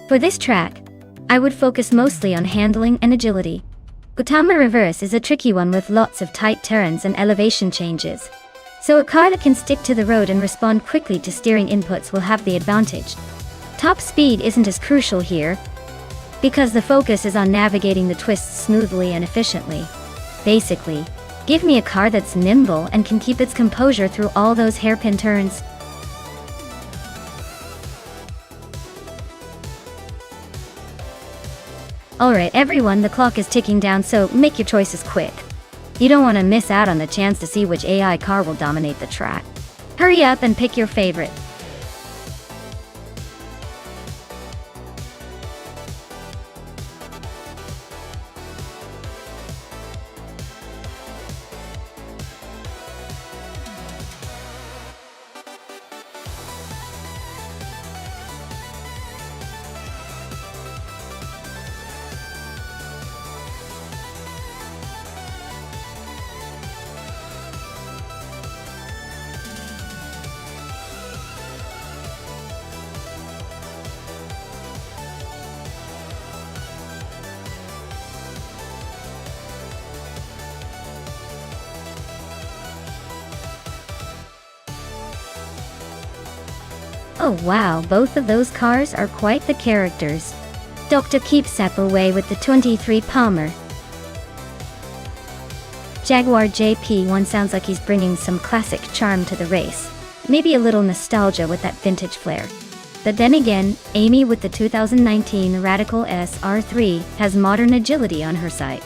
For this track, I would focus mostly on handling and agility. Gautama Reverse is a tricky one with lots of tight turns and elevation changes. So a car that can stick to the road and respond quickly to steering inputs will have the advantage. Top speed isn't as crucial here, because the focus is on navigating the twists smoothly and efficiently. Basically, give me a car that's nimble and can keep its composure through all those hairpin turns. Alright everyone, the clock is ticking down, so make your choices quick. You don't want to miss out on the chance to see which AI car will dominate the track. Hurry up and pick your favorite. Oh wow, both of those cars are quite the characters. Dr. Keepsap away with the 23 Palmer. Jaguar JP1 sounds like he's bringing some classic charm to the race. Maybe a little nostalgia with that vintage flair. But then again, Amy with the 2019 Radical SR3 has modern agility on her side.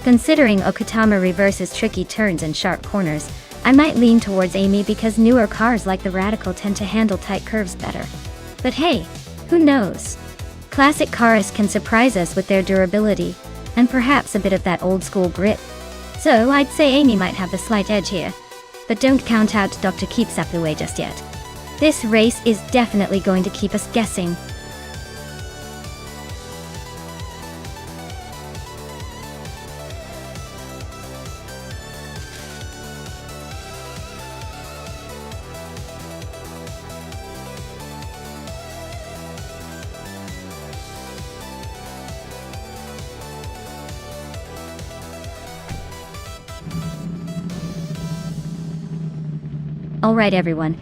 Considering Okutama reverses tricky turns and sharp corners, I might lean towards Amy because newer cars like the Radical tend to handle tight curves better. But hey, who knows? Classic cars can surprise us with their durability, and perhaps a bit of that old school grit. So I'd say Amy might have the slight edge here. But don't count out Dr. Keeps Up away just yet. This race is definitely going to keep us guessing. Alright everyone.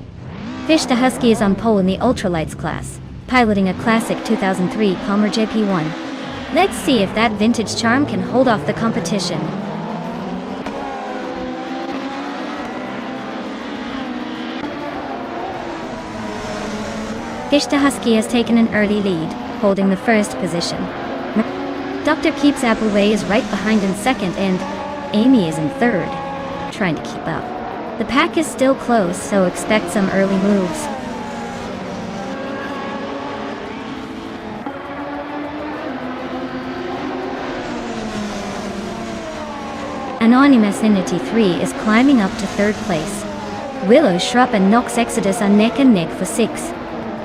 Fish the Husky is on pole in the ultralights class, piloting a classic 2003 Palmer JP1. Let's see if that vintage charm can hold off the competition. Fish the Husky has taken an early lead, holding the first position. Dr. Keeps Appleway is right behind in second and Amy is in third, trying to keep up. The pack is still close, so expect some early moves. Anonymous Inity 3 is climbing up to third place. Willow Shrub and Nox Exodus are neck and neck for 6.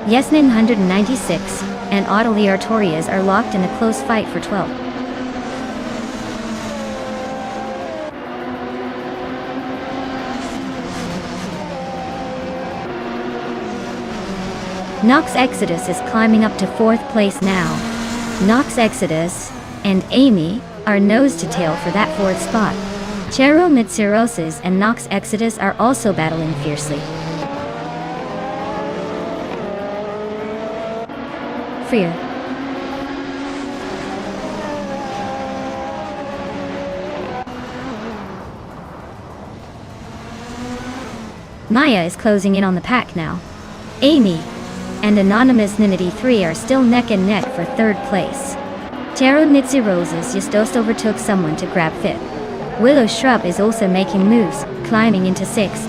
Yesnin 196 and Audley Artorias are locked in a close fight for 12. Nox Exodus is climbing up to 4th place now. Nox Exodus and Amy are nose to tail for that 4th spot. Chero Mitsurosis and Nox Exodus are also battling fiercely. Freer. Maya is closing in on the pack now. Amy and Anonymous Ninity 3 are still neck and neck for 3rd place. Chero Nitsi Roses just overtook someone to grab 5th. Willow Shrub is also making moves, climbing into 6th.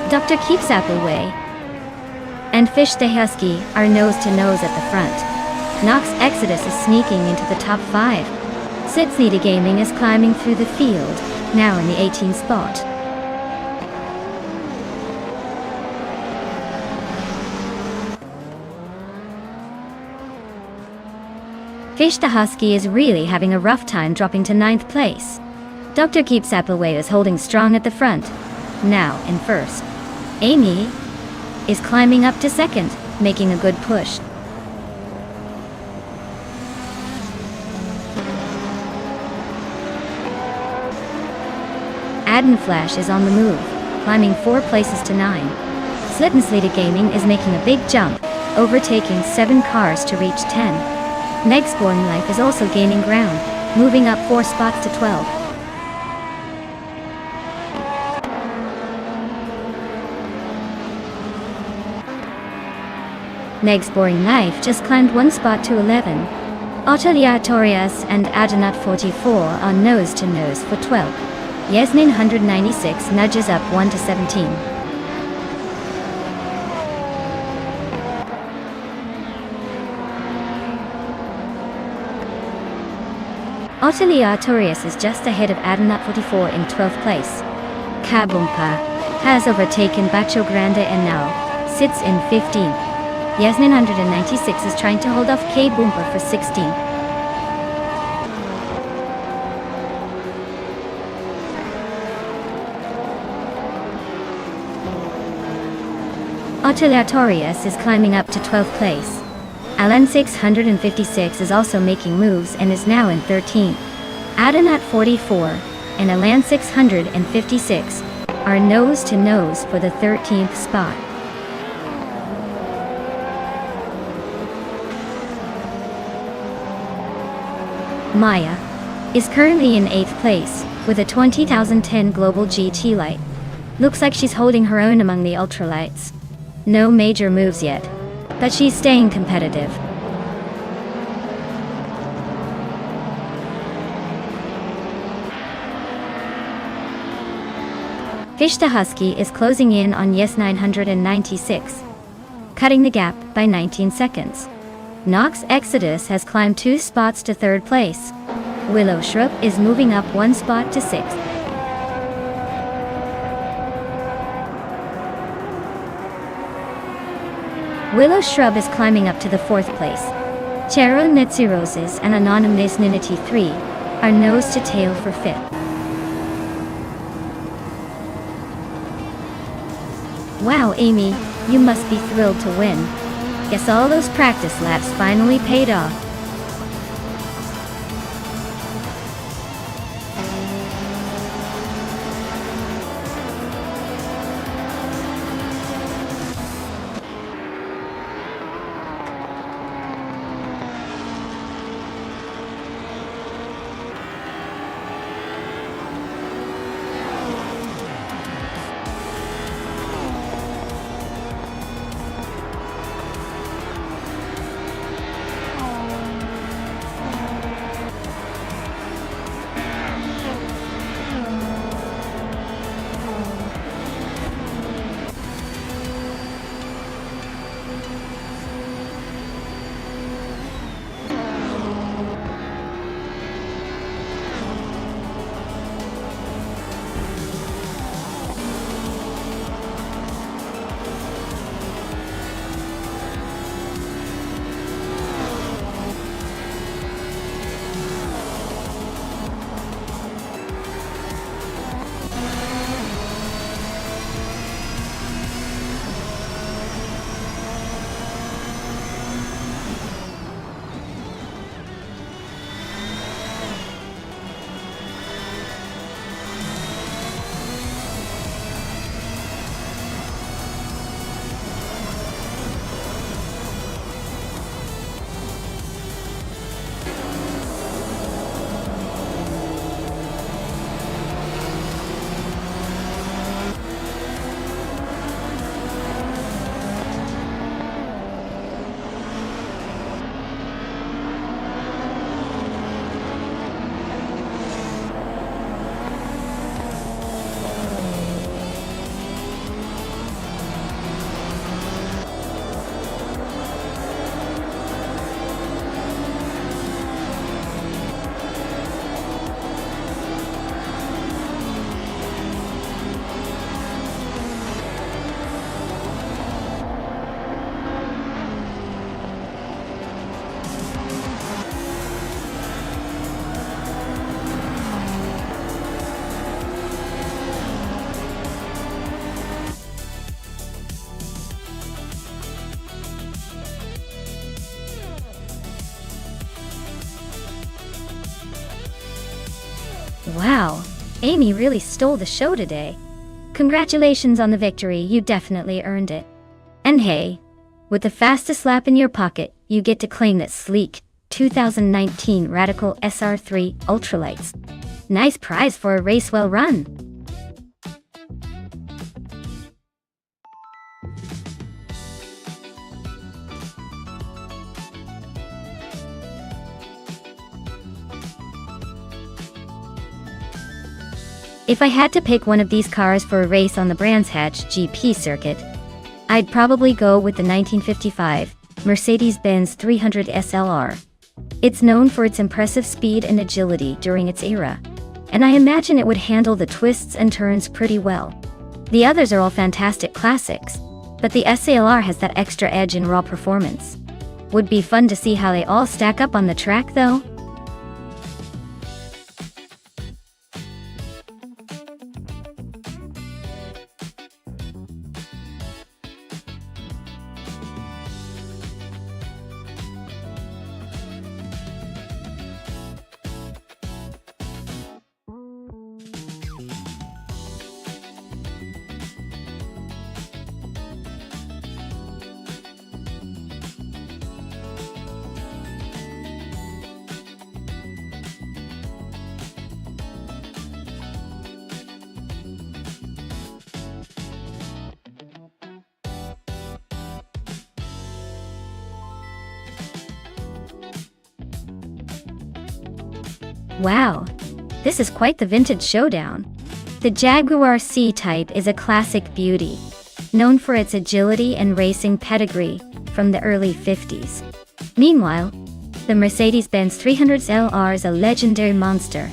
Dr. Keeps Appleway and Fish the Husky are nose to nose at the front. Nox Exodus is sneaking into the top 5. Sitsnita Gaming is climbing through the field, now in the 18th spot. Fish the Husky is really having a rough time dropping to 9th place. Dr. Keeps Appleway is holding strong at the front, now in 1st. Amy is climbing up to 2nd, making a good push. Adden Flash is on the move, climbing 4 places to 9. Slittenslita Gaming is making a big jump, overtaking 7 cars to reach 10. Megsporn Life is also gaining ground, moving up 4 spots to 12. Megsporn Life just climbed 1 spot to 11. Otelia Torias and Adenat 44 are nose to nose for 12. Yasmin 196 nudges up 1 to 17. Otelia Torias is just ahead of Adenat 44 in 12th place. Kabumpa has overtaken Bacho Grande and now sits in 15th. Yasmin 196 is trying to hold off K Boompa for 16th. Otilatorius is climbing up to 12th place. Alan 656 is also making moves and is now in 13th. Adenat 44 and Alan 656 are nose to nose for the 13th spot. Maya is currently in 8th place with a 2010 Global GT light. Looks like she's holding her own among the ultralights. No major moves yet, but she's staying competitive. Fishta Husky is closing in on Yes 996, cutting the gap by 19 seconds. Nox Exodus has climbed 2 spots to 3rd place. Willow Shrub is moving up 1 spot to 6th. Willow Shrub is climbing up to the 4th place. Chero Netsi and Anonymous Ninity 3 are nose to tail for 5th. Wow, Amy, you must be thrilled to win. Guess all those practice laps finally paid off. Wow, Amy really stole the show today. Congratulations on the victory, you definitely earned it. And hey, with the fastest lap in your pocket, you get to claim that sleek 2019 Radical SR3 Ultralights. Nice prize for a race well run. If I had to pick one of these cars for a race on the Brands Hatch GP circuit, I'd probably go with the 1955 Mercedes-Benz 300 SLR. It's known for its impressive speed and agility during its era, and I imagine it would handle the twists and turns pretty well. The others are all fantastic classics, but the SLR has that extra edge in raw performance. Would be fun to see how they all stack up on the track though. Wow, this is quite the vintage showdown. The Jaguar C-Type is a classic beauty, known for its agility and racing pedigree from the early 50s. Meanwhile, the Mercedes-Benz 300SLR is a legendary monster,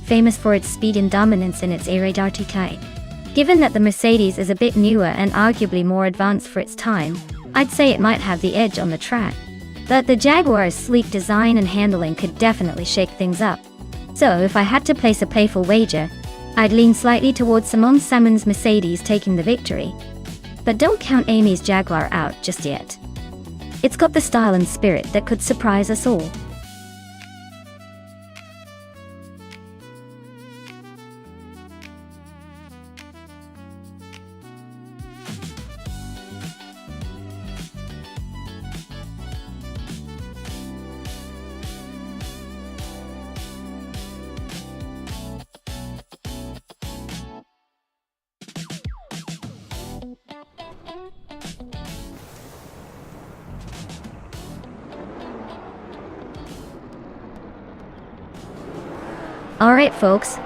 famous for its speed and dominance in its radar type. Given that the Mercedes is a bit newer and arguably more advanced for its time, I'd say it might have the edge on the track. But the Jaguar's sleek design and handling could definitely shake things up. So if I had to place a playful wager, I'd lean slightly towards Simon Samon's Mercedes taking the victory. But don't count Amy's Jaguar out just yet. It's got the style and spirit that could surprise us all. Alright folks,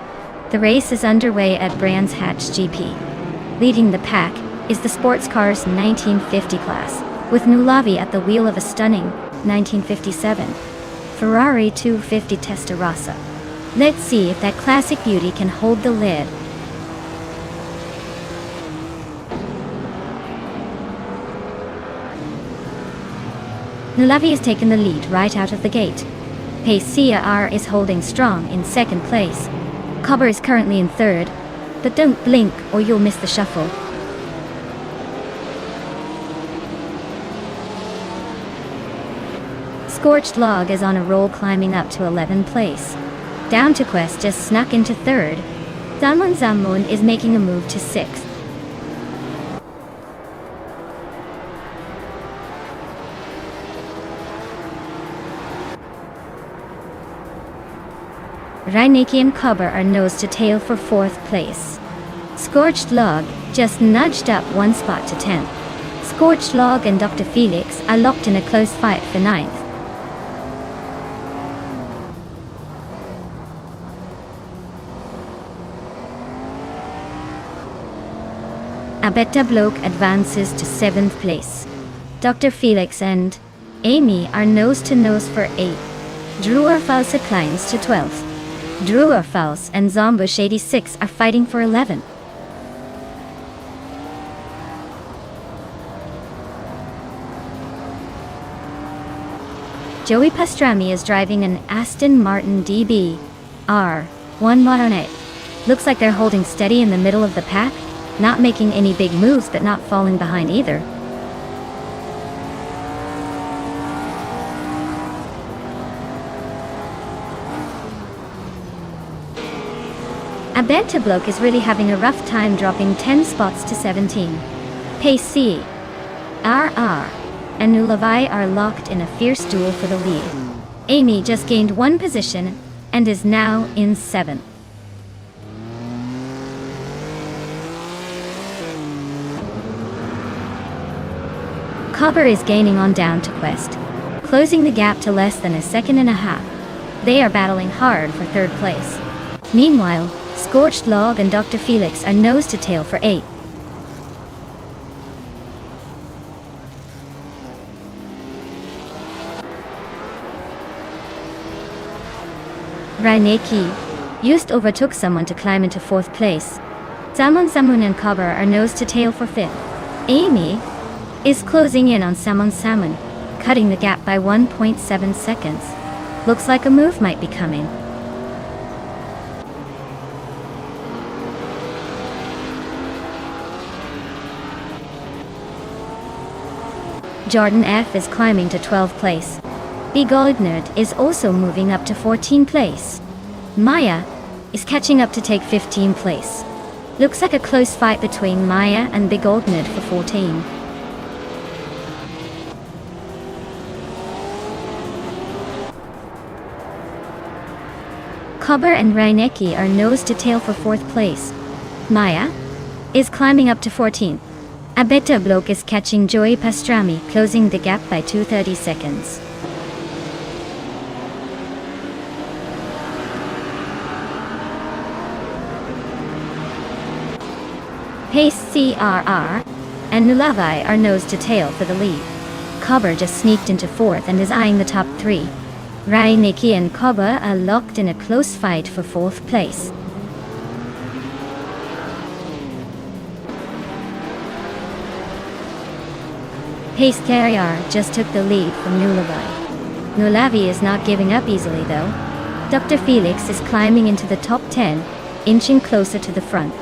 the race is underway at Brands Hatch GP. Leading the pack is the sports car's 1950 class, with Nullavi at the wheel of a stunning 1957 Ferrari 250 Testarossa. Let's see if that classic beauty can hold the lid. Nullavi has taken the lead right out of the gate. Pacia R is holding strong in second place. Cobber is currently in third, but don't blink or you'll miss the shuffle. Scorched Log is on a roll, climbing up to 11th place. Down to Quest just snuck into third. Zamun Zamun is making a move to 6th. Reineke and Cobber are nose to tail for 4th place. Scorched Log just nudged up one spot to 10th. Scorched Log and Dr. Felix are locked in a close fight for 9th. Abetta Bloke advances to 7th place. Dr. Felix and Amy are nose to nose for 8th. Drewer Falsa climbs to 12th. Drewer Faust and Zombush 86 are fighting for 11th. Joey Pastrami is driving an Aston Martin DB R1 Modern. Looks like they're holding steady in the middle of the pack, not making any big moves but not falling behind either. Abenta Bloke is really having a rough time, dropping 10 spots to 17. Pace C, RR, and Nullavi are locked in a fierce duel for the lead. Amy just gained 1 position and is now in 7th. Cobber is gaining on Down to Quest, closing the gap to less than a second and a half. They are battling hard for 3rd place. Meanwhile, Scorched Log and Dr. Felix are nose to tail for 8th. Reineke just overtook someone to climb into 4th place. Zamun Zamun and Cobber are nose to tail for 5th. Amy is closing in on Samun Samun, cutting the gap by 1.7 seconds. Looks like a move might be coming. Jordan F is climbing to 12th place. B. Goldnerd is also moving up to 14th place. Maya is catching up to take 15th place. Looks like a close fight between Maya and Big Goldnerd for 14. Cobber and Reineke are nose to tail for 4th place. Maya is climbing up to 14th. Abetta Bloke is catching Joey Pastrami, closing the gap by 2:30 seconds. Pace CRR and Nulavi are nose to tail for the lead. Kober just sneaked into fourth and is eyeing the top three. Rainiki and Kober are locked in a close fight for fourth place. Pace KR just took the lead from Nulavi. Nulavi is not giving up easily though. Dr. Felix is climbing into the top 10, inching closer to the front.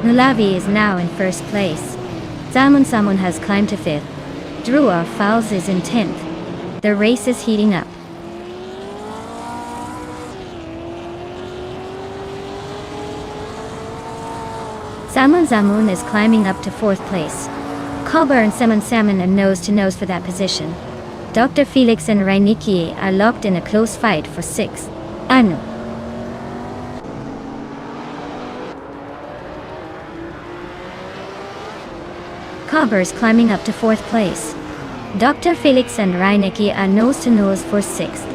Nulavi is now in first place. Samun has climbed to fifth. Drua Fowles is in 10th. The race is heating up. Samun is climbing up to fourth place. Kober and Samun are nose to nose for that position. Dr. Felix and Rainiki are locked in a close fight for sixth. Anu. Kober is climbing up to fourth place. Dr. Felix and Rainiki are nose to nose for sixth.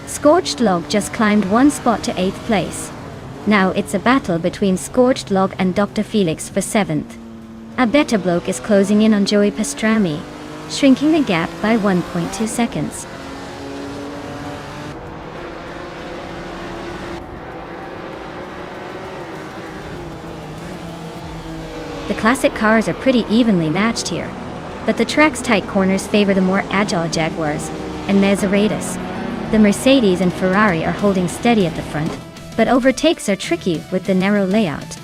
Scorched Log just climbed one spot to 8th place. Now it's a battle between Scorched Log and Dr. Felix for 7th. A better bloke is closing in on Joey Pastrami, shrinking the gap by 1.2 seconds. The classic cars are pretty evenly matched here, but the track's tight corners favor the more agile Jaguars and Maseratis. The Mercedes and Ferrari are holding steady at the front, but overtakes are tricky with the narrow layout.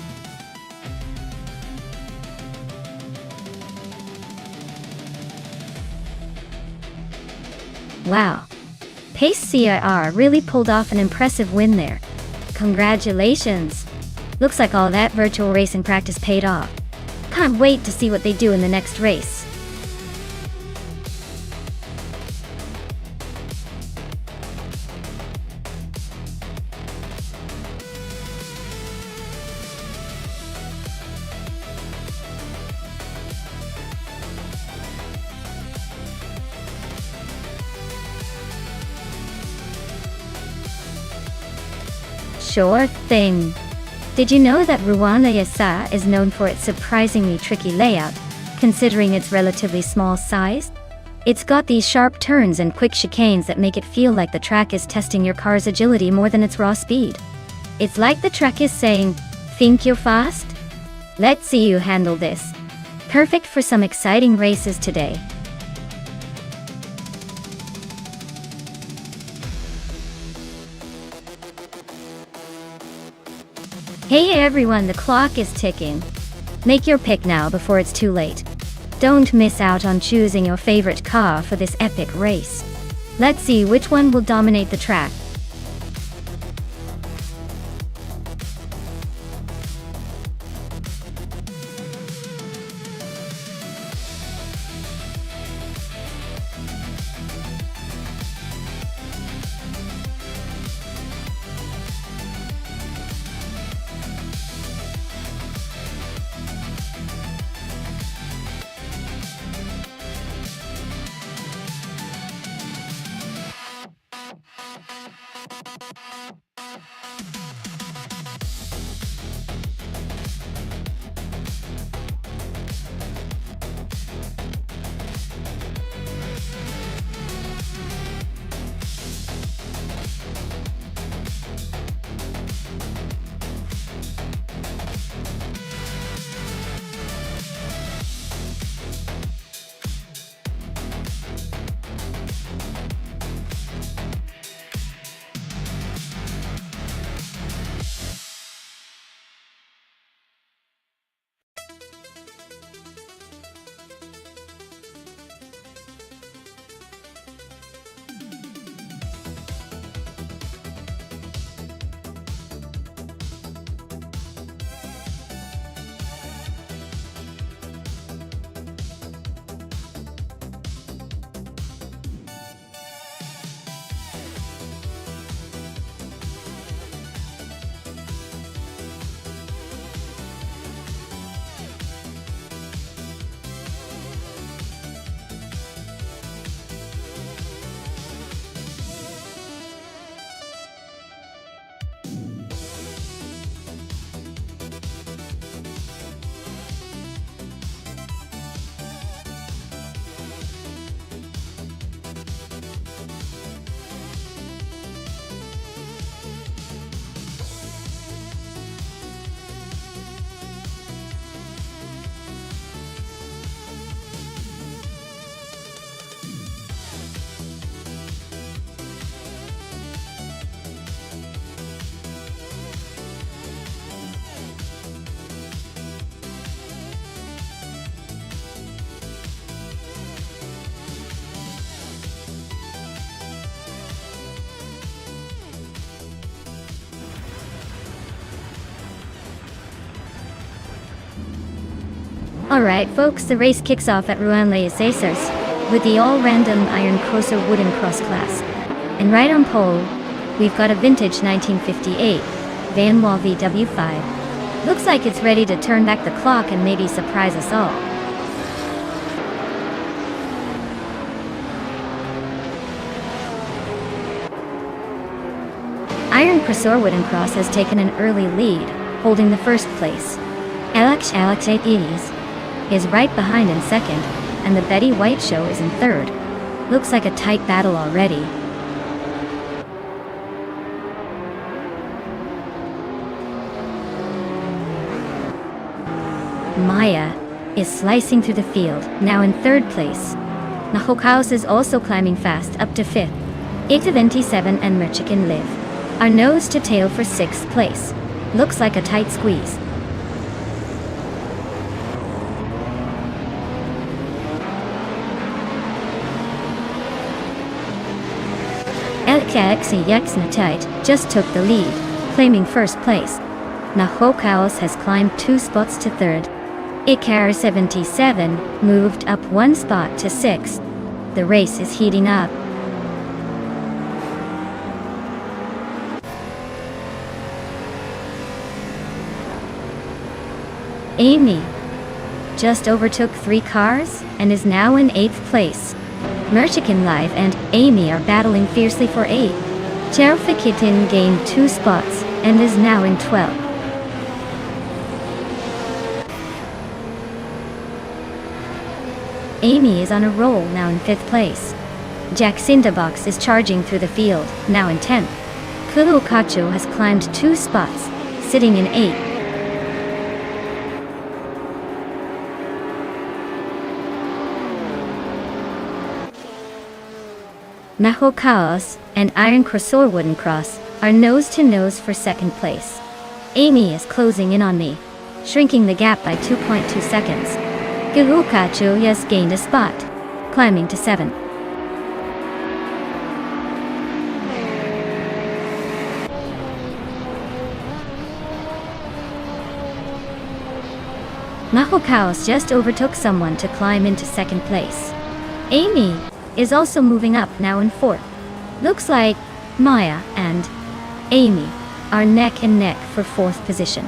Wow! Pace CIR really pulled off an impressive win there. Congratulations! Looks like all that virtual racing practice paid off. Can't wait to see what they do in the next race. Sure thing. Did you know that Ruana Yasa is known for its surprisingly tricky layout, considering its relatively small size? It's got these sharp turns and quick chicanes that make it feel like the track is testing your car's agility more than its raw speed. It's like the track is saying, "Think you're fast? Let's see you handle this." Perfect for some exciting races today. Hey everyone, the clock is ticking. Make your pick now before it's too late. Don't miss out on choosing your favorite car for this epic race. Let's see which one will dominate the track. Alright folks, the race kicks off at Rouen-les Aces with the all-random Iron Crosser wooden cross class. And right on pole, we've got a vintage 1958 Van Wall VW5. Looks like it's ready to turn back the clock and maybe surprise us all. Iron Crosser wooden cross has taken an early lead, holding the first place. Alex 880s is right behind in second, and the Betty White Show is in third. Looks like a tight battle already. Maya is slicing through the field, now in third place. Nahokaos is also climbing fast up to fifth. 827 and Merchikin Live are nose to tail for sixth place. Looks like a tight squeeze. Elkaxi just took the lead, claiming first place. Nahokaos has climbed 2 spots to third. Ikar 77 moved up 1 spot to sixth. The race is heating up. Amy just overtook 3 cars and is now in 8th place. Merchikin Live and Amy are battling fiercely for 8th. Cherfikitin gained 2 spots and is now in 12th. Amy is on a roll, now in 5th place. Jack Cinderbox is charging through the field, now in 10th. Kulukachu has climbed 2 spots, sitting in 8th. Nahokaos and Iron Crosser wooden cross are nose to nose for second place. Amy is closing in on me, shrinking the gap by 2.2 seconds. Kulukachu has gained a spot, climbing to 7th. Nahokaos just overtook someone to climb into second place. Amy is also moving up, now in 4th. Looks like Maya and Amy are neck and neck for 4th position.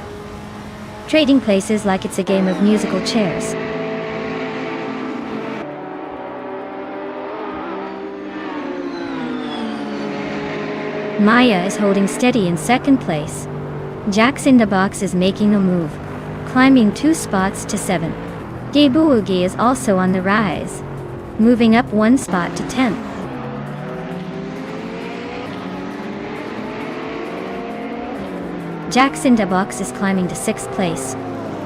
Trading places like it's a game of musical chairs. Maya is holding steady in second place. Jax in the box is making a move, climbing 2 spots to 7th. Gebuugi is also on the rise, moving up 1 spot to 10th. Jax in the box is climbing to 6th place.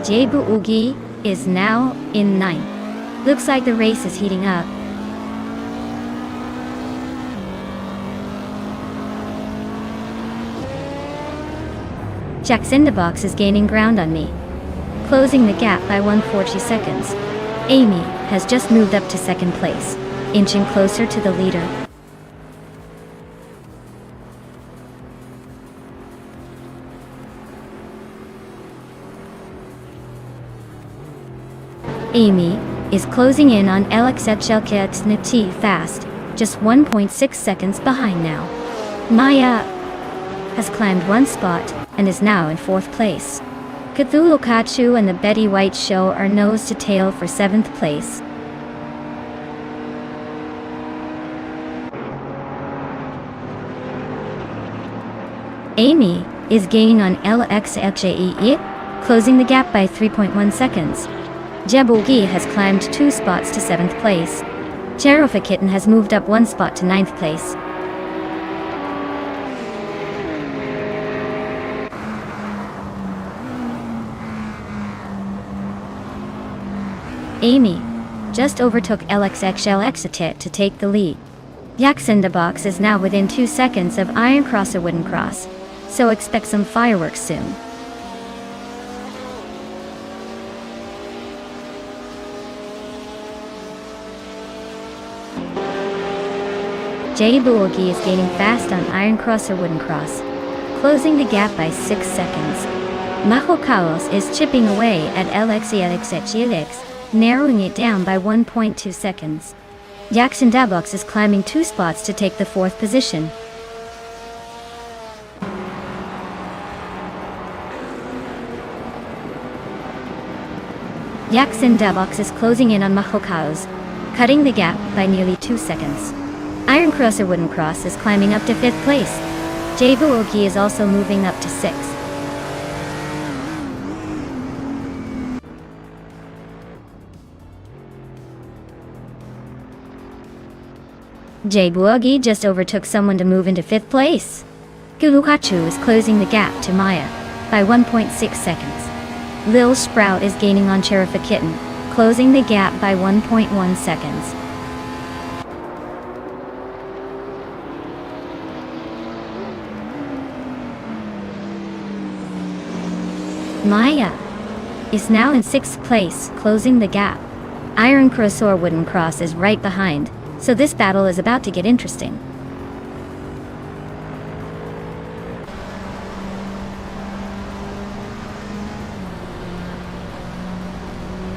Gebuugi is now in 9th. Looks like the race is heating up. Jax in the box is gaining ground on me, closing the gap by 140 seconds. Amy has just moved up to second place, inching closer to the leader. Amy is closing in on LXHLKXNT fast, just 1.6 seconds behind now. Maya has climbed 1 spot and is now in 4th place. Cthulhukachu and the Betty White Show are nose to tail for 7th place. Amy is gaining on LXHAE, closing the gap by 3.1 seconds. Jebugi has climbed 2 spots to 7th place. Cherofakitten has moved up 1 spot to 9th place. Amy just overtook LXXLXatit to take the lead. Jax in the box is now within 2 seconds of Iron Crosser wooden cross, so expect some fireworks soon. Jebuogi is gaining fast on Iron Crosser wooden cross, closing the gap by 6 seconds. Nahokaos is chipping away at LXELXHELX, narrowing it down by 1.2 seconds. Jackson Dabox is climbing 2 spots to take the 4th position. Jackson Dabox is closing in on Mahokaos, cutting the gap by nearly 2 seconds. Iron Cross or Wooden Cross is climbing up to 5th place. Jabuoki is also moving up to 6th. Jabuogi just overtook someone to move into 5th place. Gulukachu is closing the gap to Maya by 1.6 seconds. Lil Sprout is gaining on Cherifa Kitten, closing the gap by 1.1 seconds. Maya is now in 6th place, closing the gap. Iron Cross or Wooden Cross is right behind, so this battle is about to get interesting.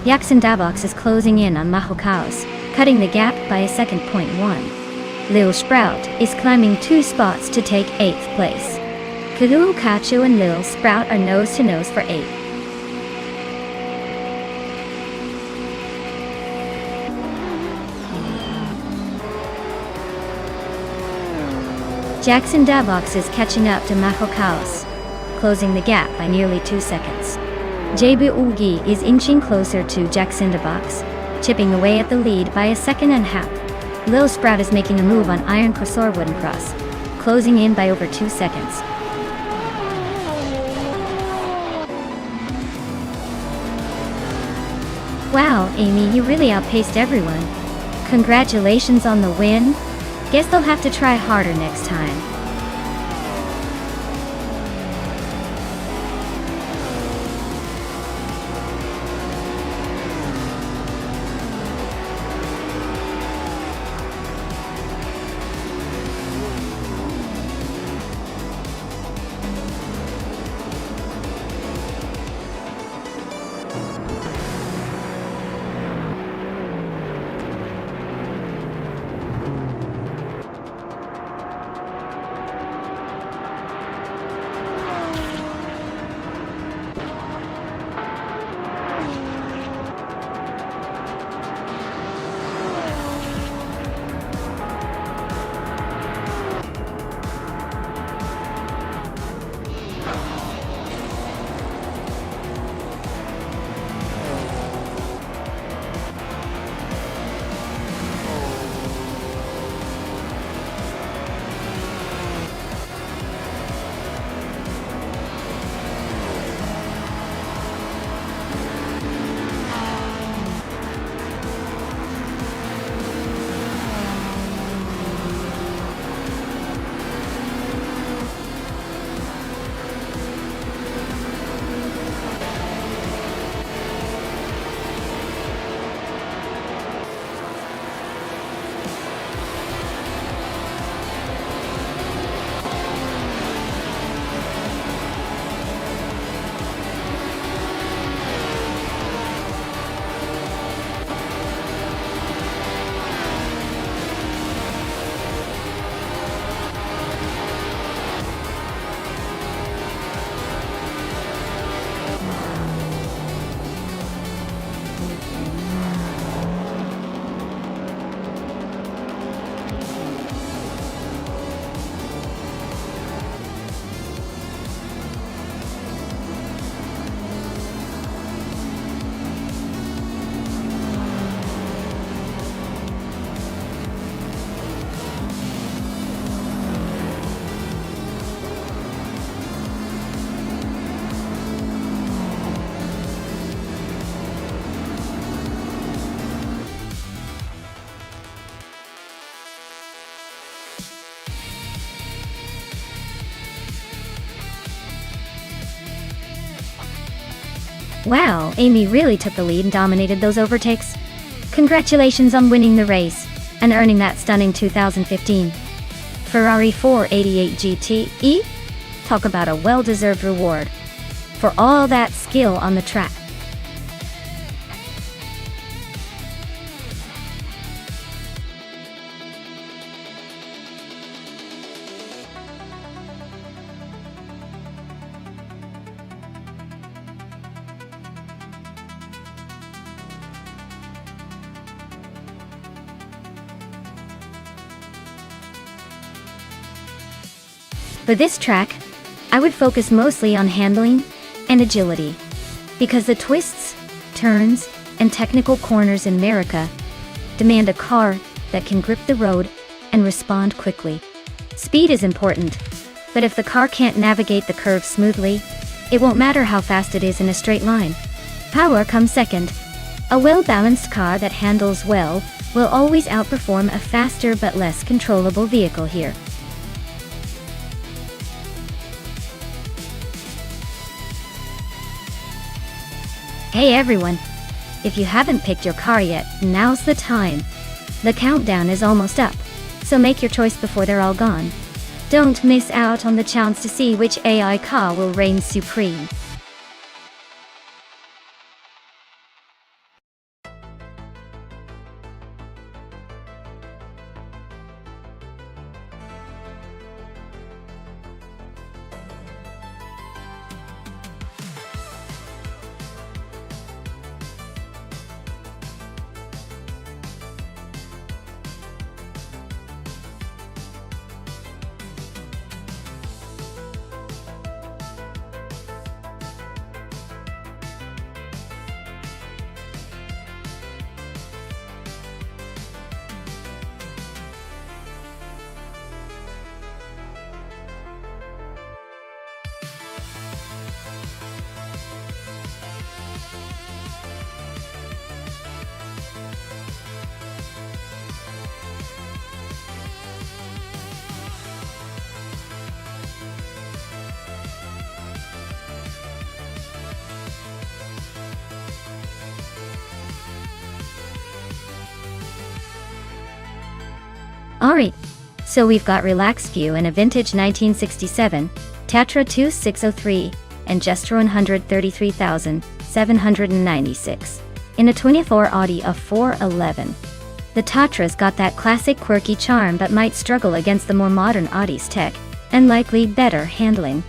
Jackson Dabox is closing in on Mahokaos, cutting the gap by a second. 1. Lil Sprout is climbing 2 spots to take 8th place. Kachu and Lil Sprout are nose to nose for 8th. Jackson Dabox is catching up to Mahokaos, closing the gap by nearly 2 seconds. Jabuogi is inching closer to Jackson Dabox, chipping away at the lead by a 1.5 seconds. Lil Sprout is making a move on Iron Cross or Wooden Cross, closing in by over 2 seconds. Wow, Amy, you really outpaced everyone. Congratulations on the win. Guess they'll have to try harder next time. Wow, Amy really took the lead and dominated those overtakes. Congratulations on winning the race and earning that stunning 2015 Ferrari 488 GTE. Talk about a well-deserved reward for all that skill on the track. For this track, I would focus mostly on handling and agility, because the twists, turns, and technical corners in America demand a car that can grip the road and respond quickly. Speed is important, but if the car can't navigate the curves smoothly, it won't matter how fast it is in a straight line. Power comes second. A well-balanced car that handles well will always outperform a faster but less controllable vehicle here. Hey everyone! If you haven't picked your car yet, now's the time. The countdown is almost up, so make your choice before they're all gone. Don't miss out on the chance to see which AI car will reign supreme. Alright, so we've got relaxed view in a vintage 1967 Tatra 2603 and just 133,796 in a 24 Audi of 411. The Tatra's got that classic quirky charm but might struggle against the more modern Audi's tech and likely better handling.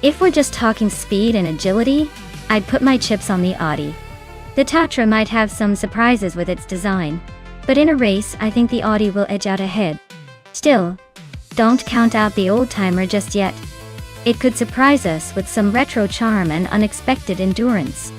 If we're just talking speed and agility, I'd put my chips on the Audi. The Tatra might have some surprises with its design, but in a race I think the Audi will edge out ahead. Still, don't count out the old-timer just yet. It could surprise us with some retro charm and unexpected endurance.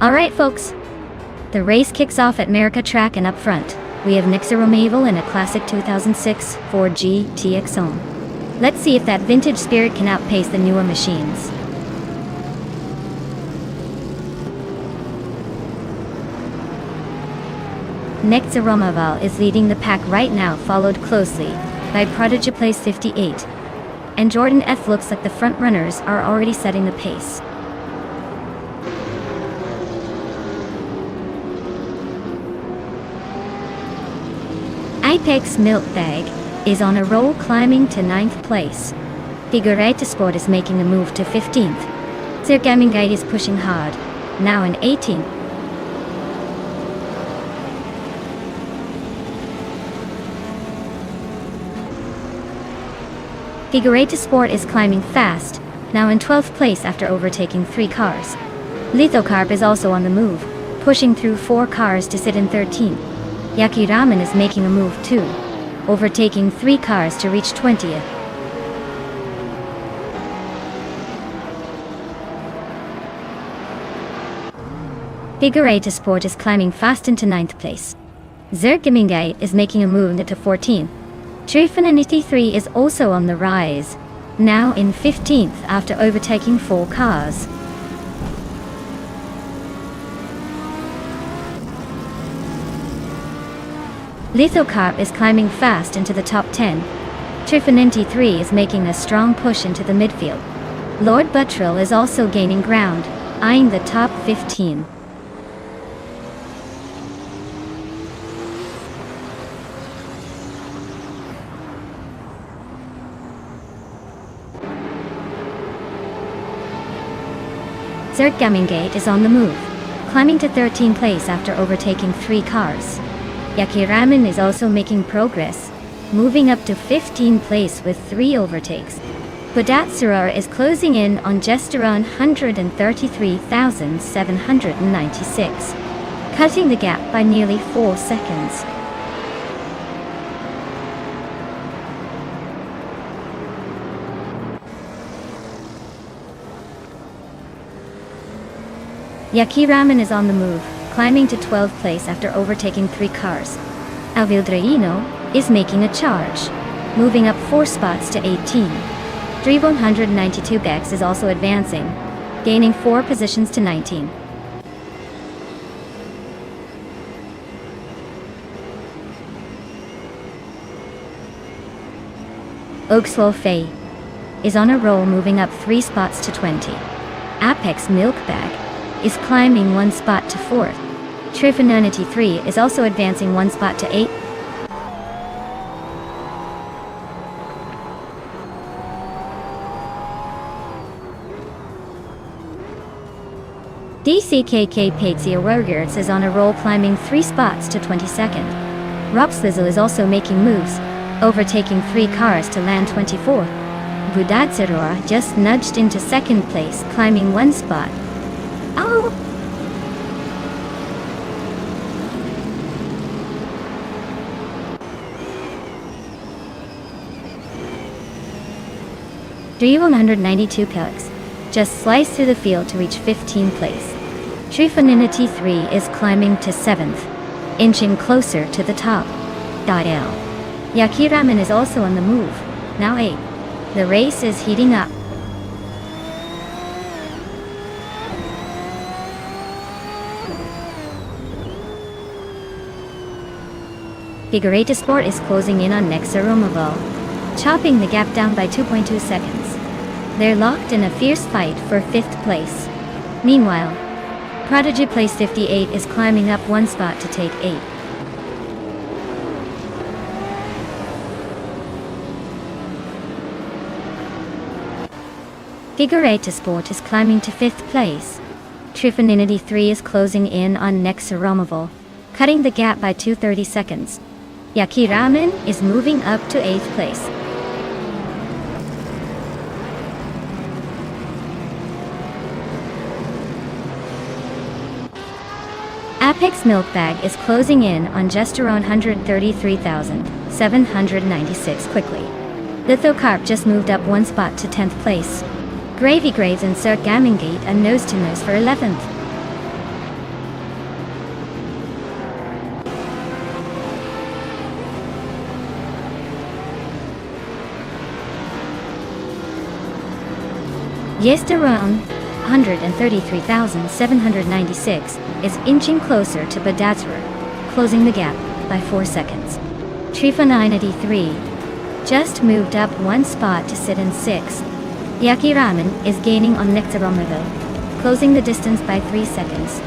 Alright folks, the race kicks off at America Track, and up front, we have Nixa Romavel in a classic 2006 Ford GTX-OM. Let's see if that vintage spirit can outpace the newer machines. Nixa Romavel is leading the pack right now, followed closely by Prodigy Place 58. And Jordan F looks like the front runners are already setting the pace. Apex Milk Bag is on a roll, climbing to 9th place. Figureta Sport is making a move to 15th. Zergamingate is pushing hard, now in 18th. Figureta Sport is climbing fast, now in 12th place after overtaking 3 cars. Lithocarp is also on the move, pushing through 4 cars to sit in 13th. Yaki Ramen is making a move too, overtaking 3 cars to reach 20th. Figureta Sport is climbing fast into 9th place. Zergamingate is making a move to 14th. Trifinity 3 is also on the rise, now in 15th after overtaking 4 cars. Lithocarp is climbing fast into the top 10. Trifinity 3 is making a strong push into the midfield. Lord Buttrill is also gaining ground, eyeing the top 15. Zertgamingate is on the move, climbing to 13th place after overtaking 3 cars. Yakiramen is also making progress, moving up to 15th place with 3 overtakes. Budatsura is closing in on just around 133,796, cutting the gap by nearly 4 seconds. Yakiramen is on the move, climbing to 12th place after overtaking 3 cars. Alvildraino is making a charge, moving up 4 spots to 18. Drivon 192 Bex is also advancing, gaining 4 positions to 19. Oakswell is on a roll, moving up 3 spots to 20. Apex Milkbag is climbing 1 spot to 4th. Trifonanity 3 is also advancing 1 spot to 8. DCKK Patsia Warriors is on a roll, climbing 3 spots to 22nd. Ropslizzle is also making moves, overtaking 3 cars to land 24th. Budatsura just nudged into 2nd place, climbing 1 spot. Oh! Drivon 192 Pelix just sliced through the field to reach 15th place. Trifonanity 3 is climbing to 7th, inching closer to the top. L. Yakiramen is also on the move, now 8th. The race is heating up. Figureta Sport is closing in on Nexaromovo, chopping the gap down by 2.2 seconds. They're locked in a fierce fight for 5th place. Meanwhile, Prodigy Place 58 is climbing up 1 spot to take 8. Figureta Sport is climbing to 5th place. Trifonanity 3 is closing in on Nexaromovo, cutting the gap by 230 seconds. Yakiramen is moving up to 8th place. Apex Milkbag is closing in on just around 133,796 quickly. Lithocarp just moved up 1 spot to 10th place. Gravy Graves and Sir Gamingate are nose to nose for 11th. Yestaron 133,796 is inching closer to Budatsura, closing the gap by 4 seconds. Trifonanity 3 just moved up 1 spot to sit in 6th. Yakiramen is gaining on Nexaromovo, closing the distance by 3 seconds.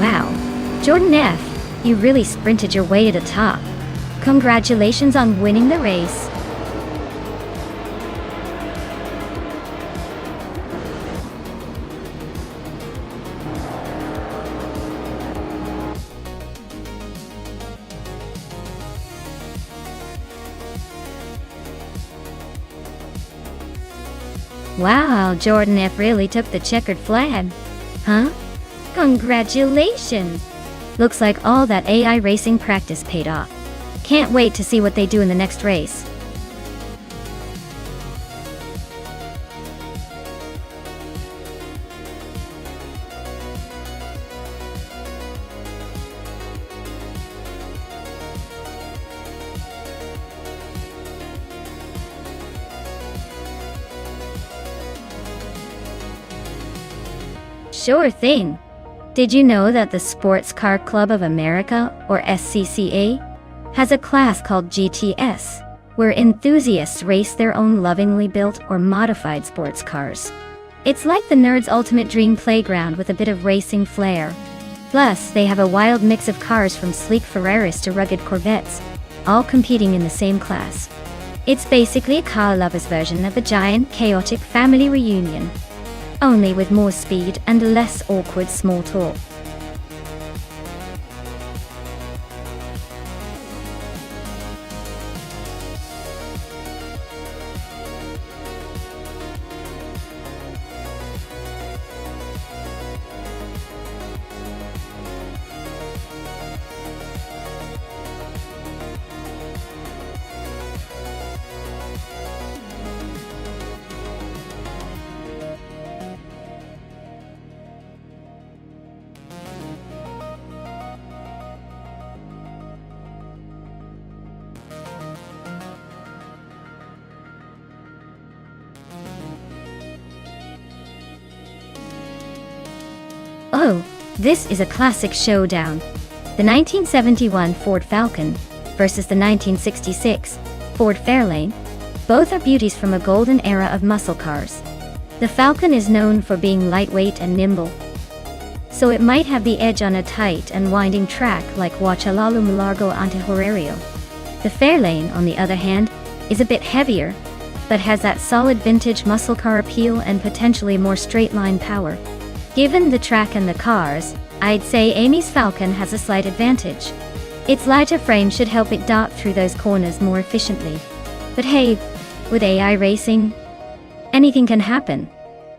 Wow, Jordan F., you really sprinted your way to the top. Congratulations on winning the race. Wow, Jordan F. really took the checkered flag. Huh? Congratulations! Looks like all that AI racing practice paid off. Can't wait to see what they do in the next race. Sure thing. Did you know that the Sports Car Club of America, or SCCA, has a class called GTS, where enthusiasts race their own lovingly built or modified sports cars. It's like the nerd's ultimate dream playground with a bit of racing flair. Plus, they have a wild mix of cars from sleek Ferraris to rugged Corvettes, all competing in the same class. It's basically a car lover's version of a giant, chaotic family reunion, only with more speed and less awkward small talk. Oh, this is a classic showdown. The 1971 Ford Falcon versus the 1966 Ford Fairlane. Both are beauties from a golden era of muscle cars. The Falcon is known for being lightweight and nimble, so it might have the edge on a tight and winding track like Huachalalum Largo ante Horario. The Fairlane, on the other hand, is a bit heavier, but has that solid vintage muscle car appeal and potentially more straight-line power. Given the track and the cars, I'd say Amy's Falcon has a slight advantage. Its lighter frame should help it dart through those corners more efficiently. But hey, with AI racing, anything can happen.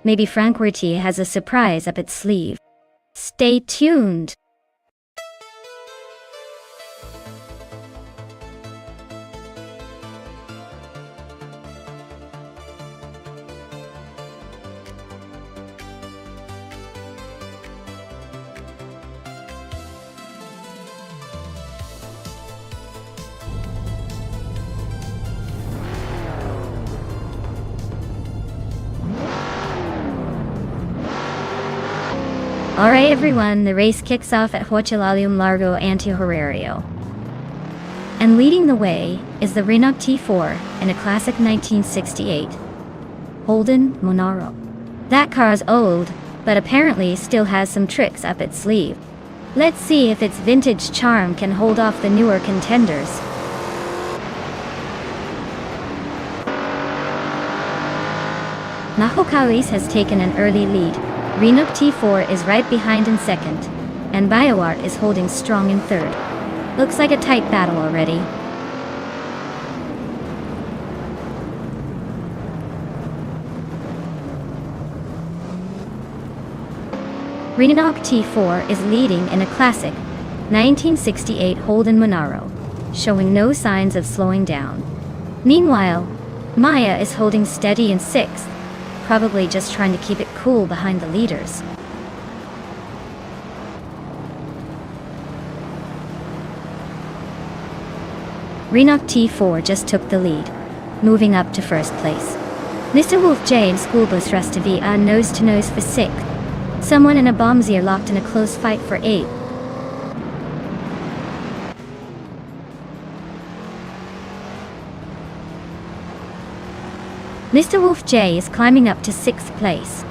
Maybe Frank Werty has a surprise up its sleeve. Stay tuned! Alright everyone, the race kicks off at Huachalalum Largo ante Horario. And leading the way is the Renault T4 in a classic 1968 Holden Monaro. That car's old, but apparently still has some tricks up its sleeve. Let's see if its vintage charm can hold off the newer contenders. Nahokalis has taken an early lead. Renault T4 is right behind in second, and BioArt is holding strong in third. Looks like a tight battle already. Renault T4 is leading in a classic 1968 Holden Monaro, showing no signs of slowing down. Meanwhile, Maya is holding steady in sixth, probably just trying to keep it cool behind the leaders. Renault T4 just took the lead, moving up to first place. Mr. Wolf J and Schoolbus Rustavi are nose-to-nose for sixth. Someone in a bombsy are locked in a close fight for eighth. Mr. Wolf J is climbing up to sixth place.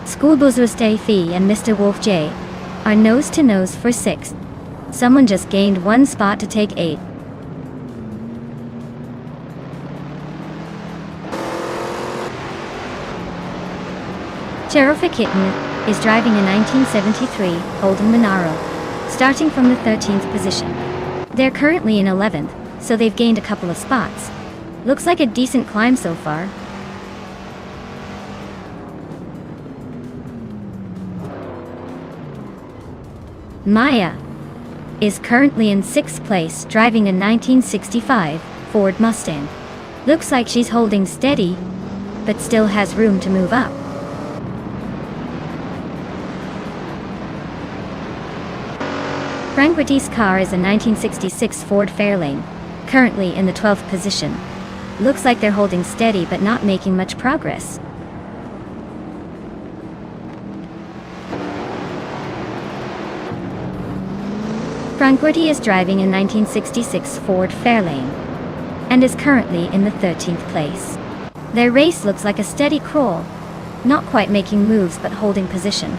Schoolbus Rustavi and Mr. Wolf J are nose-to-nose for sixth. Someone just gained one spot to take eighth. Cherofa Kitten is driving a 1973 Holden Monaro, starting from the 13th position. They're currently in 11th, so they've gained a couple of spots. Looks like a decent climb so far. Maya is currently in 6th place, driving a 1965 Ford Mustang. Looks like she's holding steady, but still has room to move up. Frank Werty's car is a 1966 Ford Fairlane, currently in the 12th position. Looks like they're holding steady but not making much progress. Frank Werty is driving a 1966 Ford Fairlane. and is currently in the 13th place. Their race looks like a steady crawl, not quite making moves but holding position.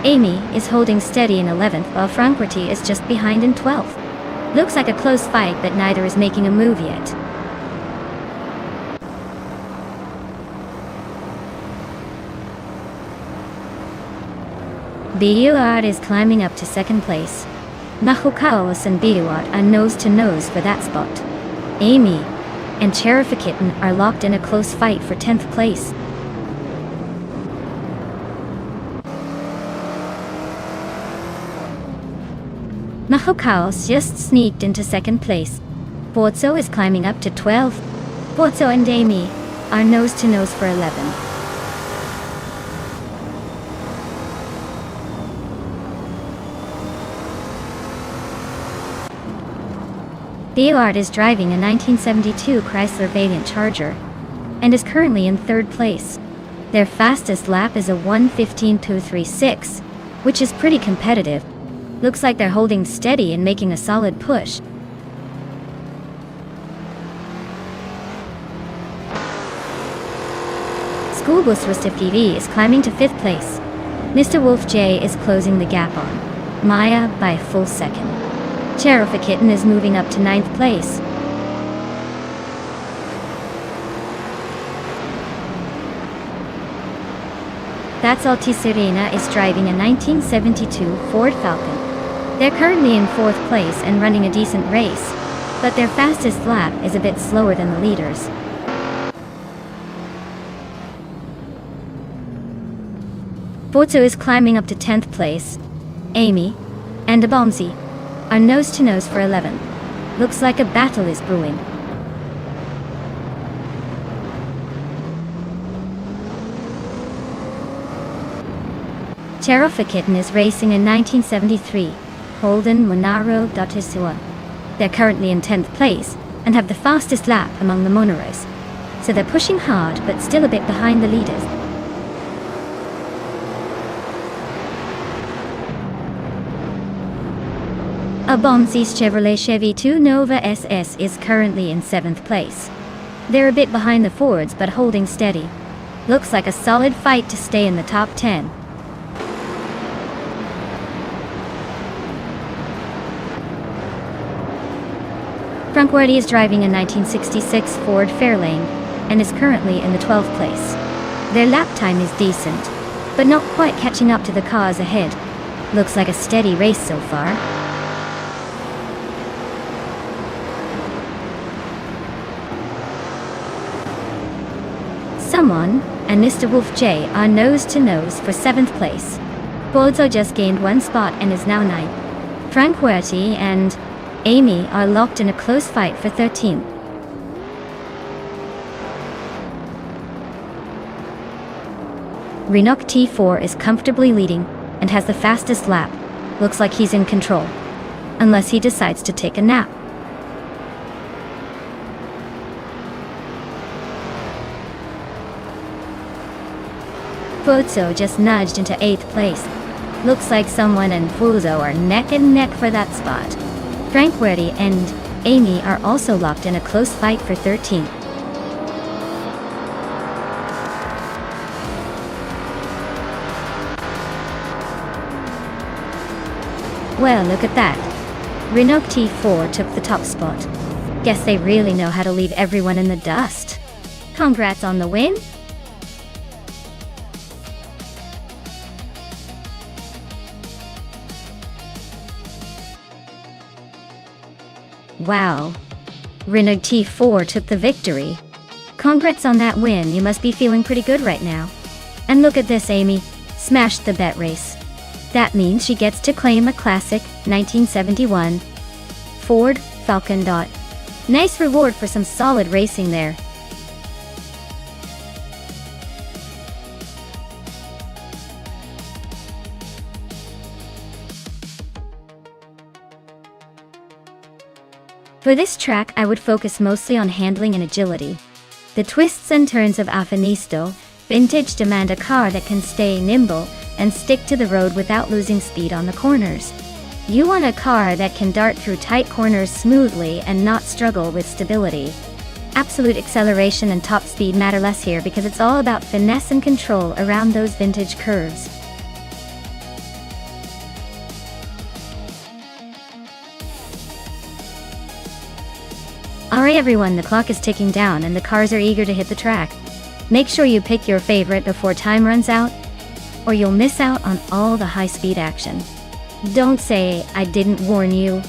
Amy is holding steady in 11th while Frankwerty is just behind in 12th. Looks like a close fight but neither is making a move yet. Biuart is climbing up to 2nd place. Nahukaos and Biuart are nose to nose for that spot. Amy and Cherifakitten are locked in a close fight for 10th place. Nahukaos just sneaked into 2nd place. Borzo is climbing up to 12th. Borzo and Amy are nose to nose for 11th. Biuart is driving a 1972 Chrysler Valiant Charger and is currently in 3rd place. Their fastest lap is a 1:15.236, which is pretty competitive. Looks like they're holding steady and making a solid push. Schoolbus Rustiftv is climbing to 5th place. Mr. Wolf J is closing the gap on Maya by a full second. Cherifakitten is moving up to 9th place. That's Serena is driving a 1972 Ford Falcon. They're currently in 4th place and running a decent race, but their fastest lap is a bit slower than the leaders. Borzo is climbing up to 10th place. Amy and Abomzi are nose to nose for 11th. Looks like a battle is brewing. Cherifakitten is racing in 1973 Holden Monaro Dotisua. They're currently in 10th place and have the fastest lap among the monorails, so they're pushing hard but still a bit behind the leaders. Abomzi's Chevrolet Chevy 2 Nova SS is currently in 7th place. They're a bit behind the Fords but holding steady. Looks like a solid fight to stay in the top 10. Frankwerty is driving a 1966 Ford Fairlane and is currently in the 12th place. Their lap time is decent, but not quite catching up to the cars ahead. Looks like a steady race so far. Someone and Mr. Wolf J are nose to nose for 7th place. Borzo just gained 1 spot and is now 9th. Frankwerty and Amy are locked in a close fight for 13th. Rinok T4 is comfortably leading and has the fastest lap. Looks like he's in control, unless he decides to take a nap. Borzo just nudged into 8th place. Looks like someone and Borzo are neck and neck for that spot. Frankwerty and Amy are also locked in a close fight for 13th. Well, look at that. Rinok T4 took the top spot. Guess they really know how to leave everyone in the dust. Congrats on the win! Wow. Rinok T4 took the victory. Congrats on that win, you must be feeling pretty good right now. And look at this, Amy. Smashed the bet race. That means she gets to claim a classic 1971 Ford Falcon. Nice reward for some solid racing there. For this track, I would focus mostly on handling and agility. The twists and turns of Afanisto Vintage demand a car that can stay nimble and stick to the road without losing speed on the corners. You want a car that can dart through tight corners smoothly and not struggle with stability. Absolute acceleration and top speed matter less here because it's all about finesse and control around those vintage curves. Alright everyone, the clock is ticking down and the cars are eager to hit the track. Make sure you pick your favorite before time runs out, or you'll miss out on all the high-speed action. Don't say I didn't warn you.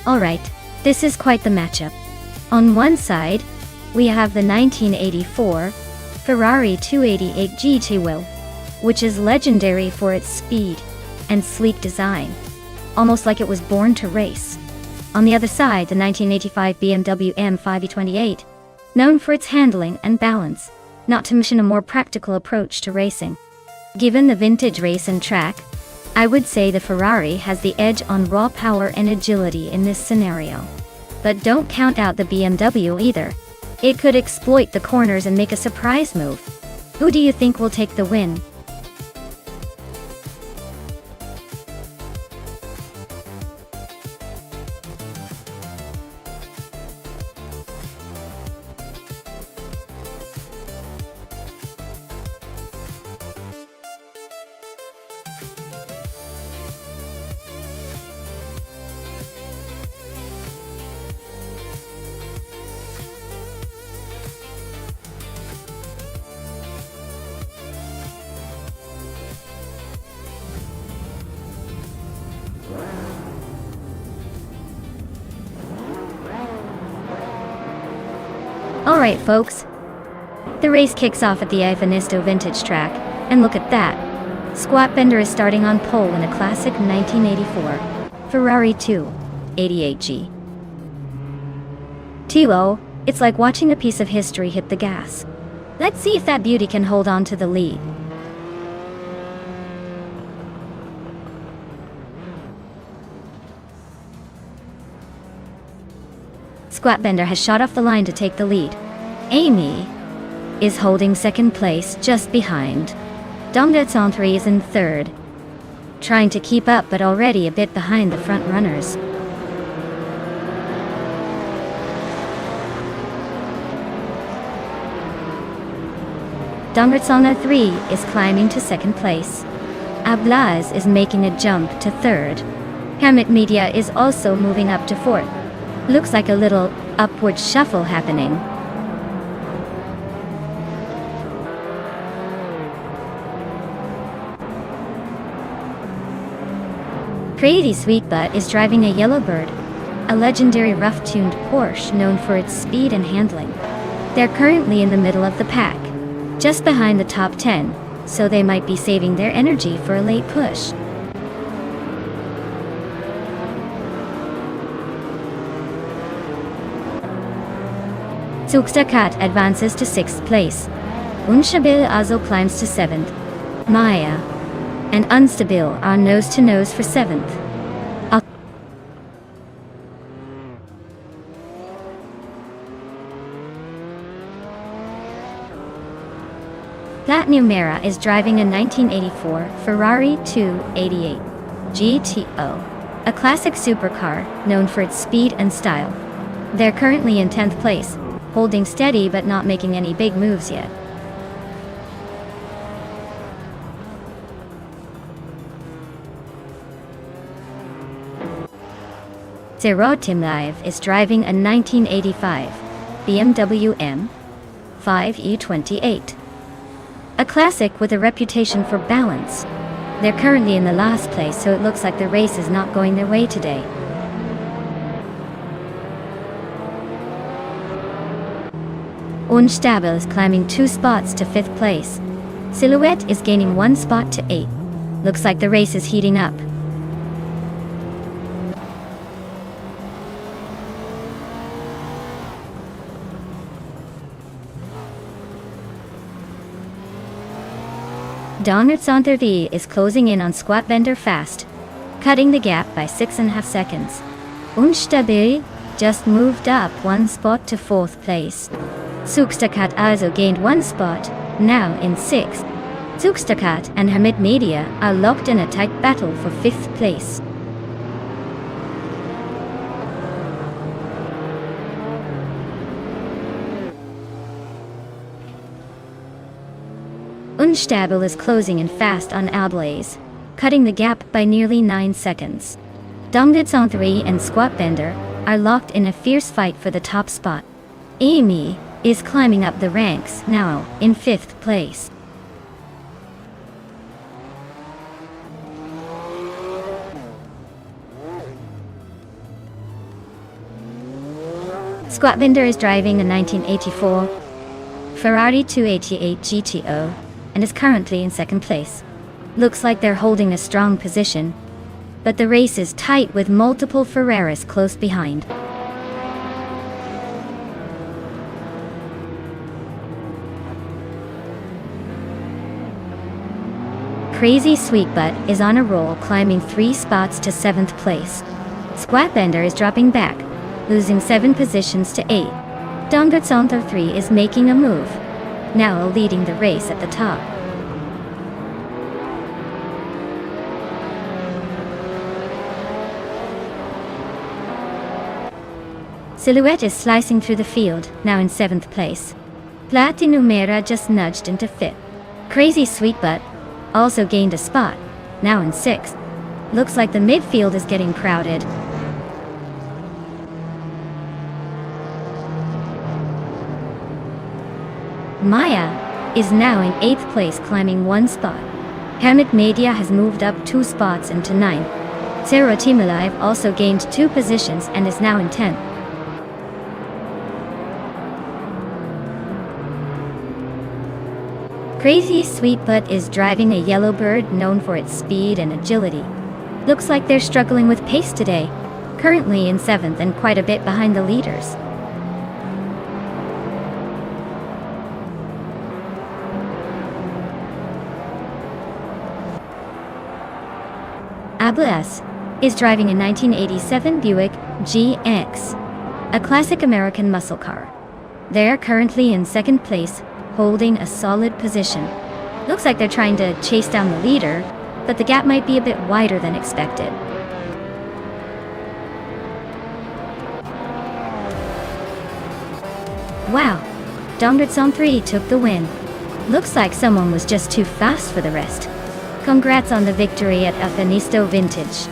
Alright, this is quite the matchup. On one side, we have the 1984 Ferrari 288 GT, which is legendary for its speed and sleek design, almost like it was born to race. On the other side, the 1985 BMW M5E28, known for its handling and balance, not to mention a more practical approach to racing. Given the vintage race and track, I would say the Ferrari has the edge on raw power and agility in this scenario. But don't count out the BMW either. It could exploit the corners and make a surprise move. Who do you think will take the win? Alright folks, the race kicks off at the Ivanisto vintage track, and look at that. Squat Bender is starting on pole in a classic 1984 Ferrari 288G. Tilo, it's like watching a piece of history hit the gas. Let's see if that beauty can hold on to the lead. Squatbender has shot off the line to take the lead. Amy is holding second place just behind. Dongdetson3 is in third, trying to keep up but already a bit behind the front runners. Dongdetson3 is climbing to second place. Ablaz is making a jump to third. Hamit Media is also moving up to fourth. Looks like a little upward shuffle happening. Pretty Sweetbutt is driving a Yellowbird, a legendary rough-tuned Porsche known for its speed and handling. They're currently in the middle of the pack, just behind the top 10, so they might be saving their energy for a late push. Zugstakat advances to 6th place. Unshabil Azo climbs to 7th. Maya and Unstabil are nose-to-nose for 7th. That Numera is driving a 1984 Ferrari 288 GTO, a classic supercar known for its speed and style. They're currently in 10th place, holding steady but not making any big moves yet. Timlive is driving a 1985 BMW M5 E28. A classic with a reputation for balance. They're currently in the last place, so it looks like the race is not going their way today. Nonstop is climbing 2 spots to 5th place. Silhouette is gaining 1 spot to 8. Looks like the race is heating up. Dongertsantervi is closing in on Squat Bender fast, cutting the gap by 6.5 seconds. Unstabil just moved up 1 spot to 4th place. Zugstakat also gained 1 spot, now in 6th. Zugstakat and Hamid Media are locked in a tight battle for 5th place. Unstable is closing in fast on Ablaze, cutting the gap by nearly 9 seconds. Dongertsantervi and Squat Bender are locked in a fierce fight for the top spot. Amy is climbing up the ranks, now in 5th place. Squat Bender is driving a 1984 Ferrari 288 GTO and is currently in 2nd place. Looks like they're holding a strong position, but the race is tight with multiple Ferraris close behind. Crazy Sweetbutt is on a roll, climbing 3 spots to 7th place. Squat Bender is dropping back, losing 7 positions to 8. Dongertsantervi is making a move, now leading the race at the top. Silhouette is slicing through the field, now in 7th place. Numera just nudged into 5th. Crazy Sweetbutt also gained a spot, now in 6th. Looks like the midfield is getting crowded. Maya is now in 8th place, climbing 1 spot. Hamid Media has moved up 2 spots into 9th. Timlive also gained 2 positions and is now in 10th. Crazy Sweetbutt is driving a Yellowbird known for its speed and agility. Looks like they're struggling with pace today, currently in 7th and quite a bit behind the leaders. Ablaze is driving a 1987 Buick GX, a classic American muscle car. They're currently in 2nd place, holding a solid position. Looks like they're trying to chase down the leader, but the gap might be a bit wider than expected. Wow, Dongertsantervi took the win. Looks like someone was just too fast for the rest. Congrats on the victory at Afanisto Vintage.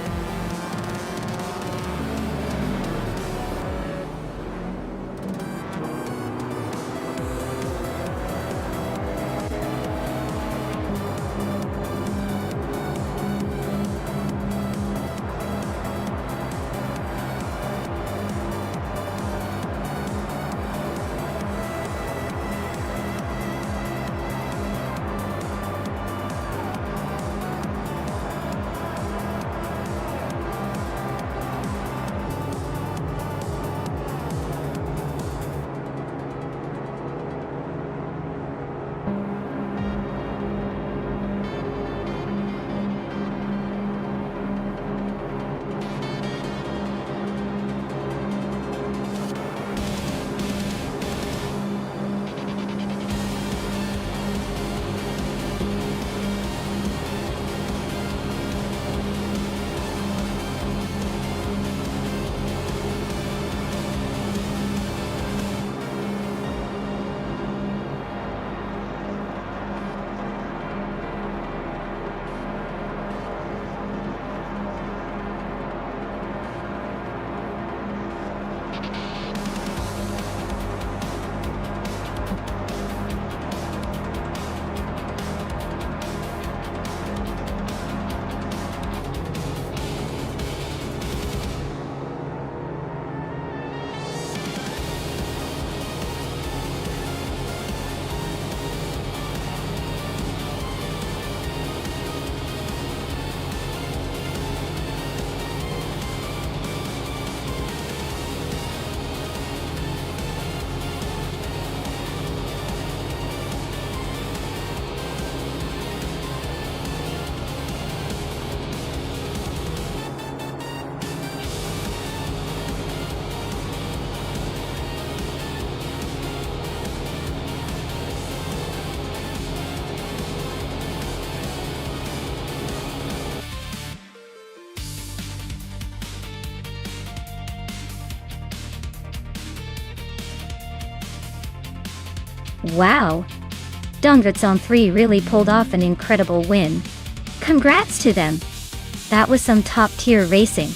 Wow! Dongfeng 3 really pulled off an incredible win. Congrats to them! That was some top-tier racing.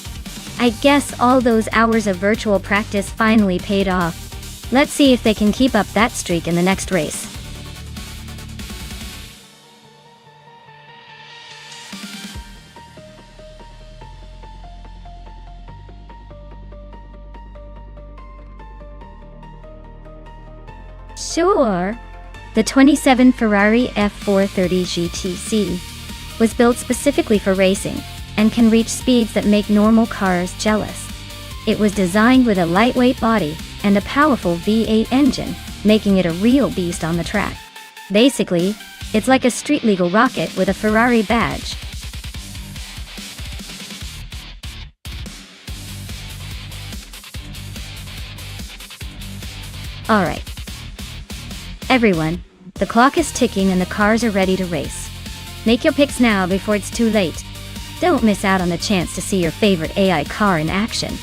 I guess all those hours of virtual practice finally paid off. Let's see if they can keep up that streak in the next race. Sure. The 27 Ferrari F430 GTC was built specifically for racing and can reach speeds that make normal cars jealous. It was designed with a lightweight body and a powerful V8 engine, making it a real beast on the track. Basically, it's like a street-legal rocket with a Ferrari badge. Alright. Everyone, the clock is ticking and the cars are ready to race. Make your picks now before it's too late. Don't miss out on the chance to see your favorite AI car in action.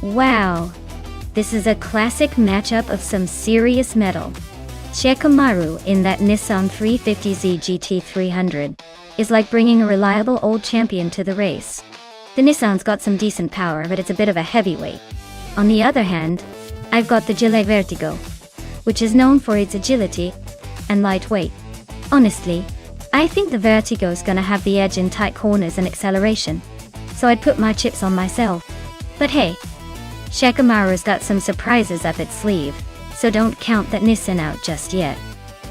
Wow! This is a classic matchup of some serious metal. Shikamaru in that Nissan 350Z GT300 is like bringing a reliable old champion to the race. The Nissan's got some decent power, but it's a bit of a heavyweight. On the other hand, I've got the Gile Vertigo, which is known for its agility and lightweight. Honestly, I think the Vertigo's gonna have the edge in tight corners and acceleration, so I'd put my chips on myself. But hey, Shikamaru's got some surprises up its sleeve, so don't count that Nissan out just yet.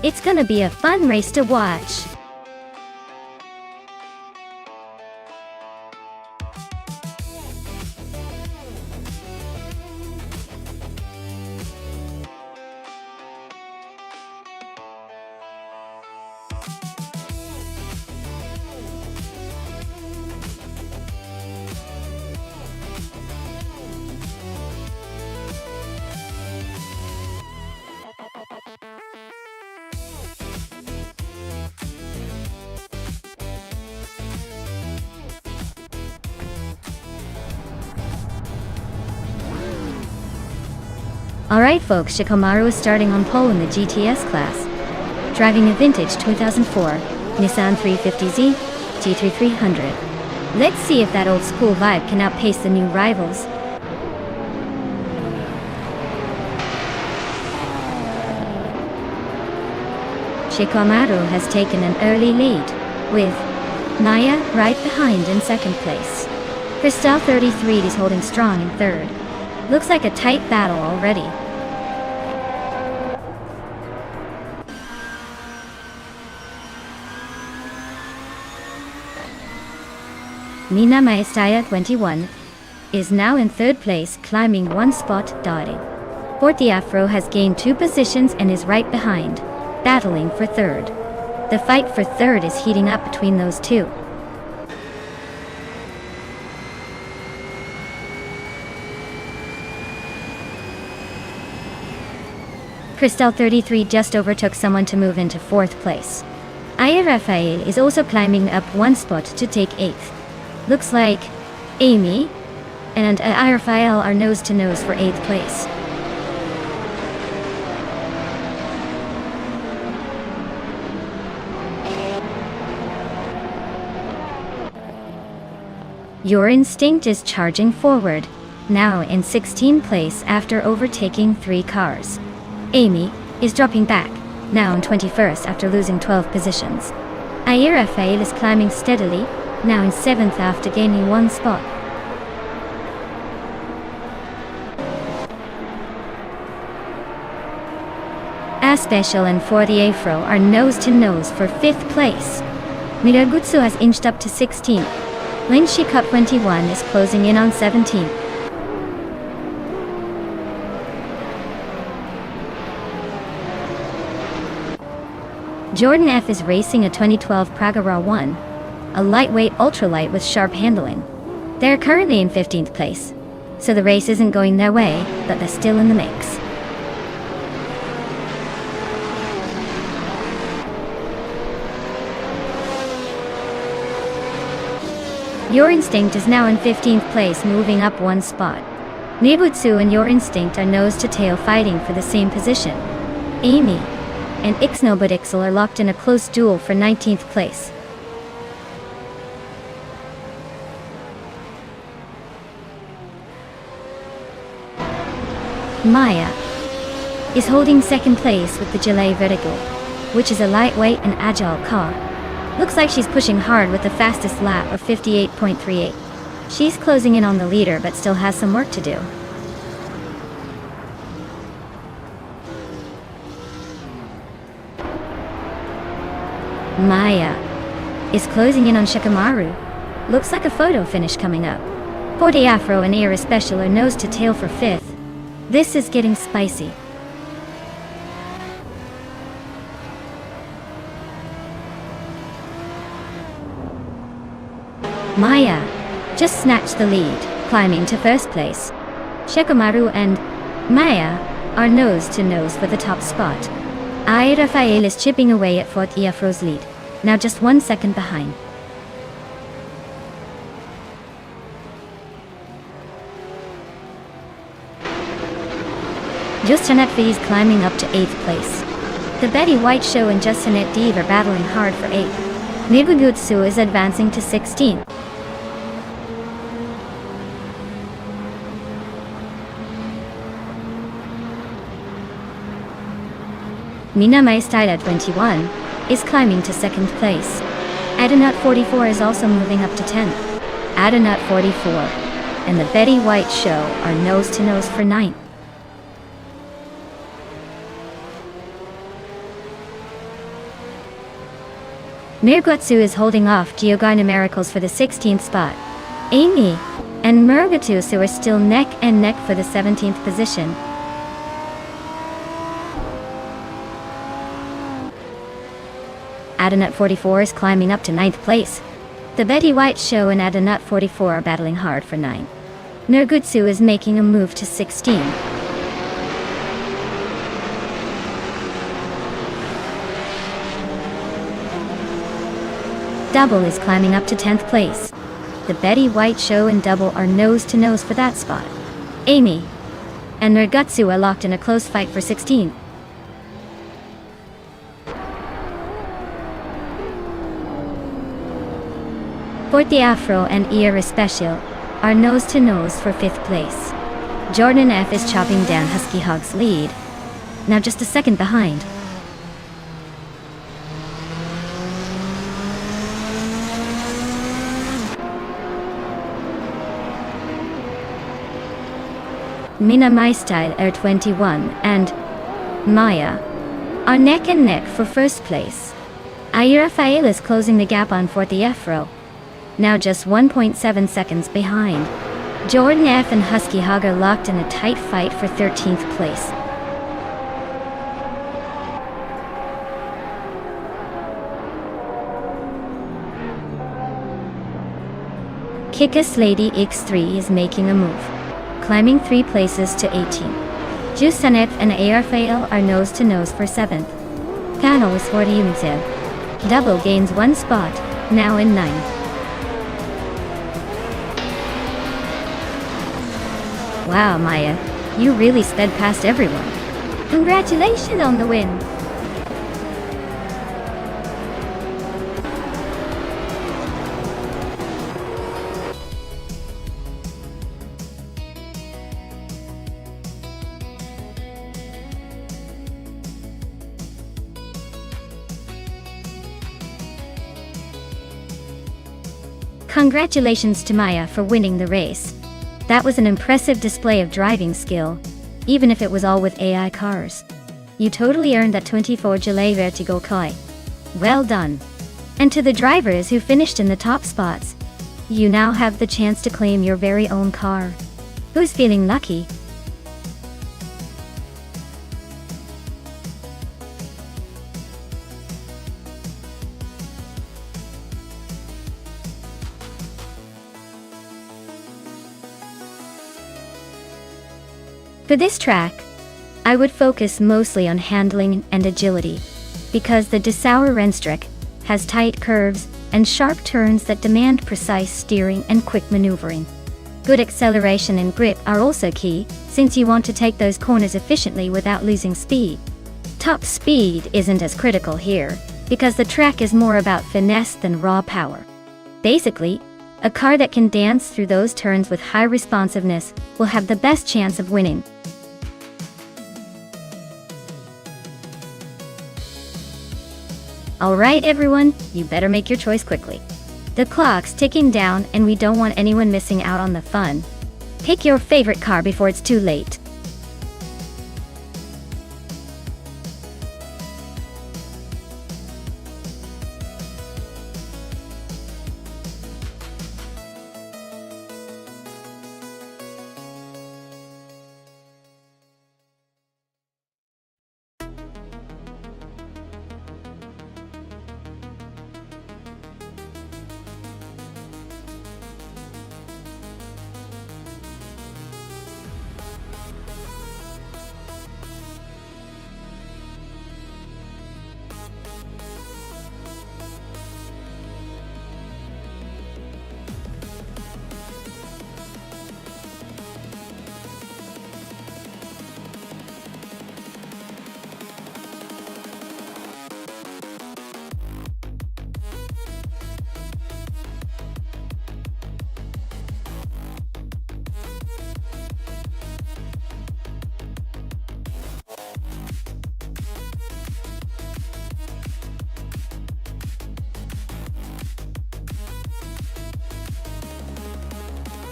It's gonna be a fun race to watch. Alright folks, Shikamaru is starting on pole in the GTS class, driving a vintage 2004 Nissan 350Z GT300. Let's see if that old school vibe can outpace the new rivals. Shikamaru has taken an early lead, with Naya right behind in second place. Cristal 33 is holding strong in third. Looks like a tight battle already. Mina Maestaya 21 is now in third place, climbing one spot, dotting. Forty Afro has gained 2 positions and is right behind, battling for third. The fight for third is heating up between those two. Cristal 33 just overtook someone to move into fourth place. Aya Rafael is also climbing up one spot to take 8th. Looks like Amy and Aya Rafael are nose to nose for 8th place. Your Instinct is charging forward, now in 16th place after overtaking 3 cars. Amy is dropping back, now in 21st after losing 12 positions. Aira Fail is climbing steadily, now in 7th after gaining 1 spot. Special and For the Afro are nose-to-nose for 5th place. Miragutsu has inched up to 16th. Lin Shikup 21 is closing in on 17th. Jordan F is racing a 2012 Praga Raw 1, a lightweight ultralight with sharp handling. They're currently in 15th place, so the race isn't going their way, but they're still in the mix. Your Instinct is now in 15th place, moving up 1 spot. Nibutsu and Your Instinct are nose-to-tail fighting for the same position. Amy and Ixnobadixel are locked in a close duel for 19th place. Maya is holding 2nd place with the Gillet Vertical, which is a lightweight and agile car. Looks like she's pushing hard with the fastest lap of 58.38. She's closing in on the leader but still has some work to do. Maya is closing in on Shikamaru. Looks like a photo finish coming up. Forte Afro and Era Special are nose to tail for 5th. This is getting spicy. Maya just snatched the lead, climbing to 1st place. Shikamaru and Maya are nose-to-nose for the top spot. Ai Rafael is chipping away at Forte Afro's lead, now just 1 second behind. Justanet V is climbing up to 8th place. The Betty White Show and Justanet Div are battling hard for 8th. Nibugutsu is advancing to 16th. Minamai Style at 21 is climbing to 2nd place. Adanut 44 is also moving up to 10th. Adanut 44 and the Betty White Show are nose-to-nose for 9th. Mirgutsu is holding off Giovanna Miracles for the 16th spot. Amy and Murgatusu are still neck and neck for the 17th position. Adanut 44 is climbing up to 9th place. The Betty White Show and Adanut 44 are battling hard for 9. Nurgutsu is making a move to 16. Double is climbing up to 10th place. The Betty White Show and Double are nose-to-nose for that spot. Amy and Nurgutsu are locked in a close fight for 16. Forte Afro and Era Special are nose-to-nose for 5th place. Jordan F is chopping down Husky Hog's lead, now just a second behind. Mina My Style Air 21 and Maya are neck and neck for 1st place. Aira Fael is closing the gap on Forte Afro, now just 1.7 seconds behind. Jordan F and Husky Hog are locked in a tight fight for 13th place. Kickus Lady X3 is making a move, climbing 3 places to 18. Jusanet and ARFAL are nose-to-nose for 7th. Panel is 40 units in. Double gains 1 spot, now in 9th. Wow, Maya, you really sped past everyone. Congratulations on the win. Congratulations to Maya for winning the race. That was an impressive display of driving skill, even if it was all with AI cars. You totally earned that 24 Gillet Vertigo Koi. Well done. And to the drivers who finished in the top spots, you now have the chance to claim your very own car. Who's feeling lucky? For this track, I would focus mostly on handling and agility, because the Dessauer Rennstrecke has tight curves and sharp turns that demand precise steering and quick maneuvering. Good acceleration and grip are also key, since you want to take those corners efficiently without losing speed. Top speed isn't as critical here, because the track is more about finesse than raw power. Basically, a car that can dance through those turns with high responsiveness will have the best chance of winning. Alright everyone, you better make your choice quickly. The clock's ticking down and we don't want anyone missing out on the fun. Pick your favorite car before it's too late.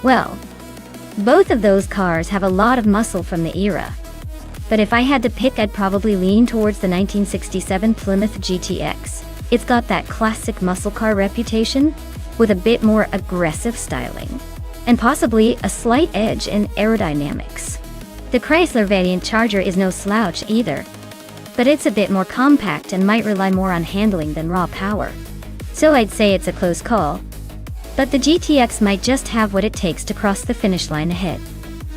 Well, both of those cars have a lot of muscle from the era. But if I had to pick, I'd probably lean towards the 1967 Plymouth GTX. It's got that classic muscle car reputation, with a bit more aggressive styling, and possibly a slight edge in aerodynamics. The Chrysler Valiant Charger is no slouch either, but it's a bit more compact and might rely more on handling than raw power. So I'd say it's a close call. But the GTX might just have what it takes to cross the finish line ahead.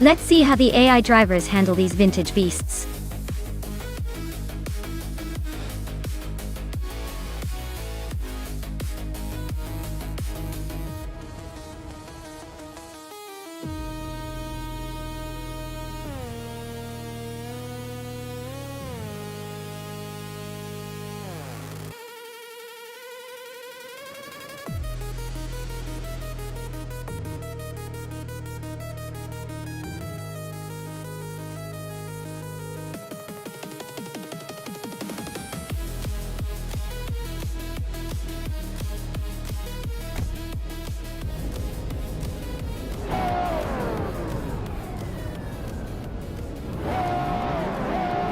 Let's see how the AI drivers handle these vintage beasts.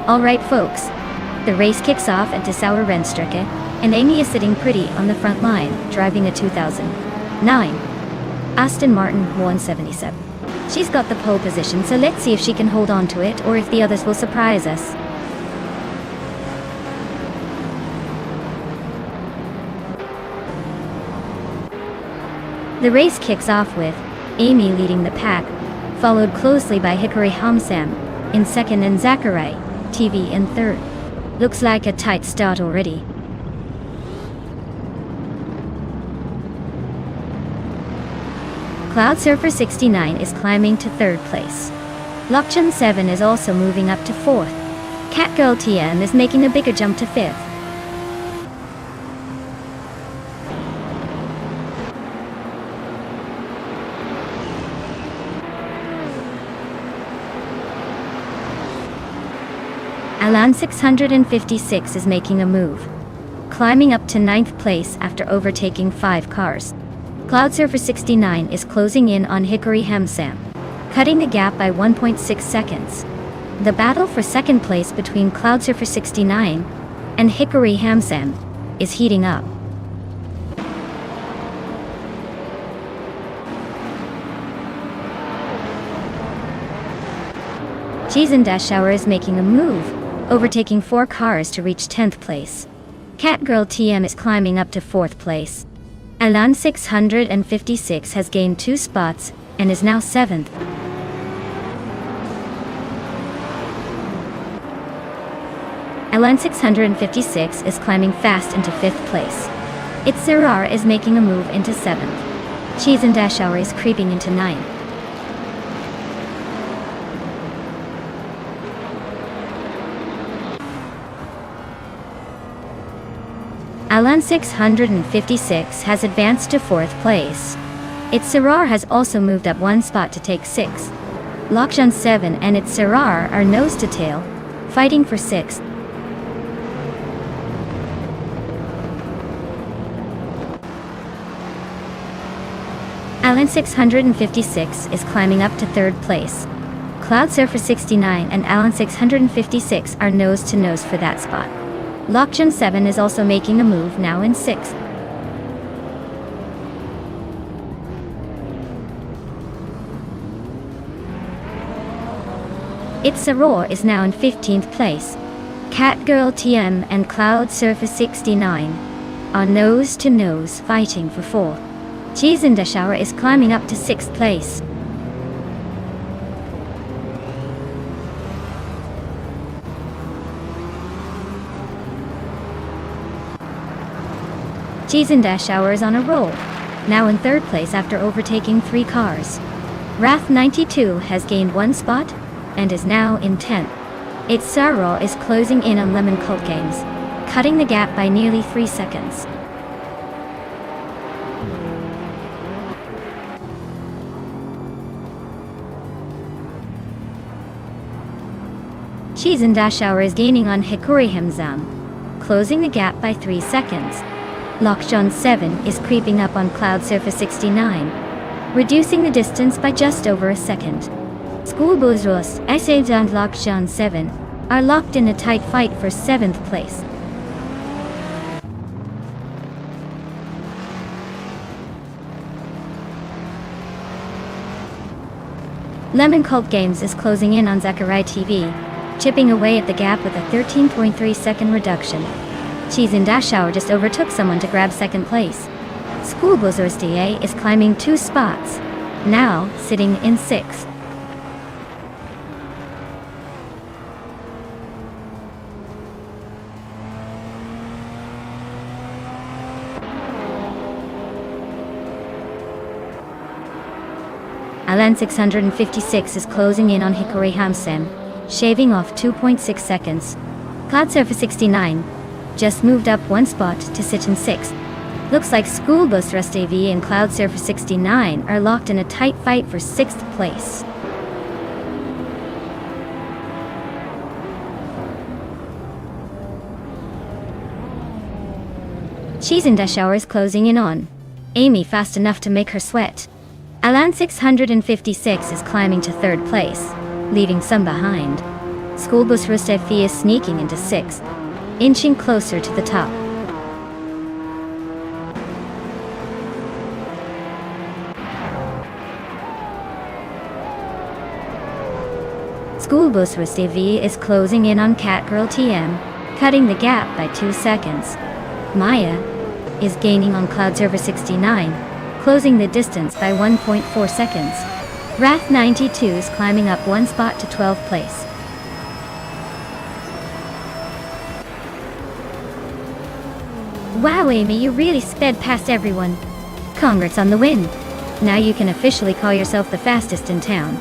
Alright folks, the race kicks off at Dessauer Rennstrecke, and Amy is sitting pretty on the front line, driving a 2009 Aston Martin 177. She's got the pole position, so let's see if she can hold on to it or if the others will surprise us. The race kicks off with Amy leading the pack, followed closely by Hikari Hamsam in second and Zachary TV in third. Looks like a tight start already. Cloud Surfer 69 is climbing to third place. Lokchun 7 is also moving up to fourth. Catgirl TM is making a bigger jump to fifth. Alan 656 is making a move, climbing up to ninth place after overtaking 5 cars. Cloud Surfer 69 is closing in on Hickory Hamsam, cutting the gap by 1.6 seconds. The battle for second place between Cloud Surfer 69 and Hickory Hamsam is heating up. Cheese and Dash Shower is making a move, overtaking 4 cars to reach 10th place. Catgirl TM is climbing up to 4th place. Alan 656 has gained 2 spots and is now 7th. Alan 656 is climbing fast into 5th place. Itzerar is making a move into 7th. Cheese and Dash Hour is creeping into 9th. Alan 656 has advanced to 4th place. Itzerar has also moved up 1 spot to take 6th. Lokjan 7 and Itzerar are nose to tail, fighting for 6th. Alan 656 is climbing up to 3rd place. Cloud Surfer 69 and Alan 656 are nose to nose for that spot. Lokjan 7 is also making a move, now in 6th. Itzerar is now in 15th place. Catgirl TM and Cloud Surfer 69 are nose to nose fighting for 4th. Cheese and Dash Hour is climbing up to 6th place. Cheese and Dash Hour is on a roll, now in 3rd place after overtaking 3 cars. Wrath 92 has gained 1 spot and is now in 10th. Itzerar is closing in on Lemon Cult Games, cutting the gap by nearly 3 seconds. Cheese and Dash Hour is gaining on Hickory Hamsam, closing the gap by 3 seconds. Lokjan 7 is creeping up on Cloud Surfer 69, reducing the distance by just over a second. Schoolbuzros, Essage and Lokjan 7 are locked in a tight fight for 7th place. Lemon Cult Games is closing in on Zachary TV, chipping away at the gap with a 13.3 second reduction. Cheese and Dash Hour just overtook someone to grab 2nd place. Schoolbuzers DA is climbing 2 spots, now sitting in 6th. Alan 656 is closing in on Hickory Hamsam, shaving off 2.6 seconds. Cloud Surfer 69 just moved up 1 spot to sit in 6th. Looks like Schoolbus Rust AV and Cloud Surfer 69 are locked in a tight fight for 6th place. Cheese and Dash Hour is closing in on Amy fast enough to make her sweat. Alan 656 is climbing to 3rd place, leaving some behind. Schoolbus Rust AV is sneaking into 6th, inching closer to the top. Schoolbus Rust AV is closing in on Catgirl TM, cutting the gap by 2 seconds. Maya is gaining on Cloud Surfer 69, closing the distance by 1.4 seconds. Wrath 92 is climbing up 1 spot to 12th place. Wow, Amy, you really sped past everyone. Congrats on the win. Now you can officially call yourself the fastest in town.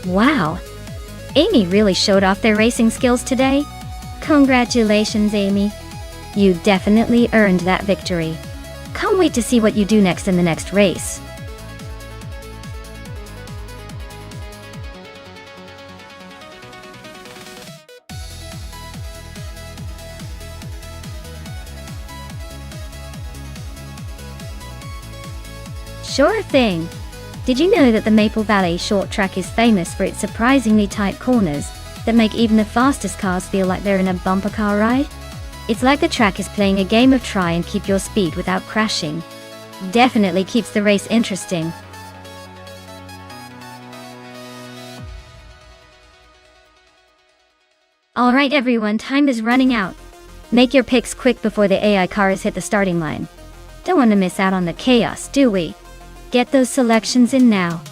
Wow! Amy really showed off their racing skills today. Congratulations, Amy. You definitely earned that victory. Can't wait to see what you do next in the next race. Sure thing. Did you know that the Maple Valley short track is famous for its surprisingly tight corners that make even the fastest cars feel like they're in a bumper car ride? It's like the track is playing a game of try and keep your speed without crashing. Definitely keeps the race interesting. Alright everyone, time is running out. Make your picks quick before the AI cars hit the starting line. Don't want to miss out on the chaos, do we? Get those selections in now.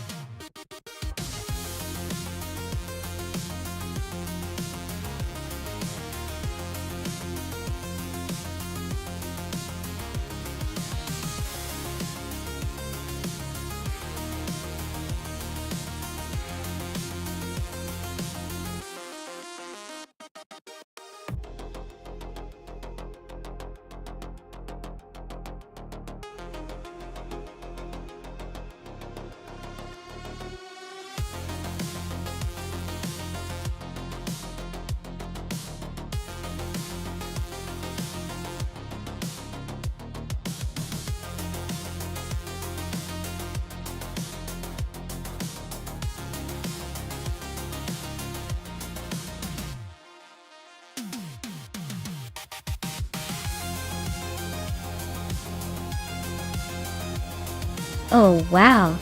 Oh wow!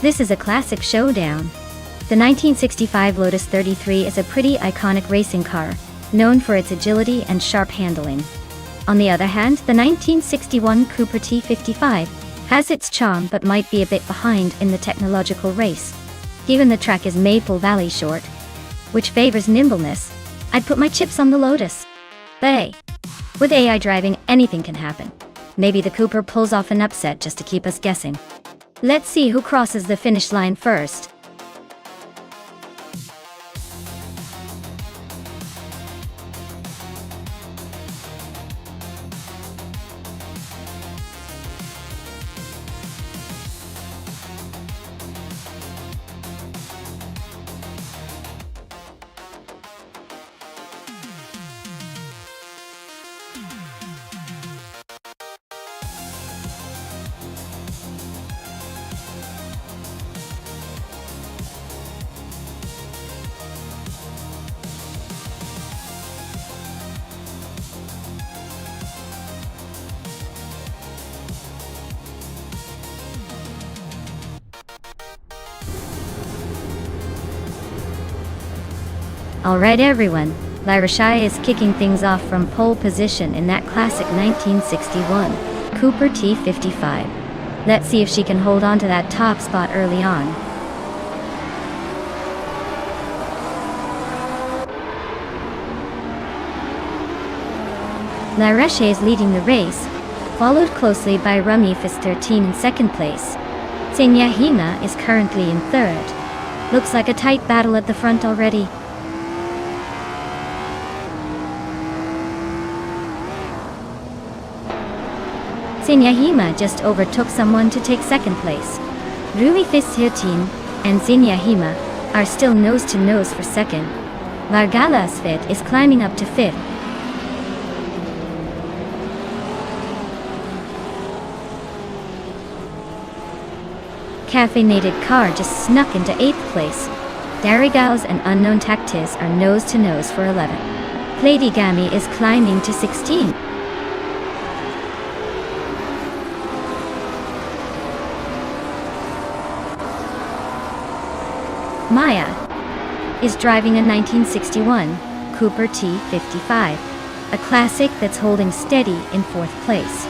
This is a classic showdown. The 1965 Lotus 33 is a pretty iconic racing car, known for its agility and sharp handling. On the other hand, the 1961 Cooper T55 has its charm but might be a bit behind in the technological race. Given the track is Maple Valley short, which favors nimbleness, I'd put my chips on the Lotus. But hey, with AI driving, anything can happen. Maybe the Cooper pulls off an upset just to keep us guessing. Let's see who crosses the finish line first. Alright everyone, Lyra Shai is kicking things off from pole position in that classic 1961 Cooper T55. Let's see if she can hold on to that top spot early on. Lyra Shai is leading the race, followed closely by Rumi Fis 13 in second place. Senya Hina is currently in third. Looks like a tight battle at the front already. Senyahima just overtook someone to take second place. Rumi Fis 13 and Senyahima are still nose to nose for second. Vargala Svit is climbing up to fifth. Caffeinated car just snuck into 8th place. Darigaos and Unknown Tactis are nose to nose for 11. Pladigami is climbing to 16. Maya is driving a 1961 Cooper T55, a classic that's holding steady in 4th place.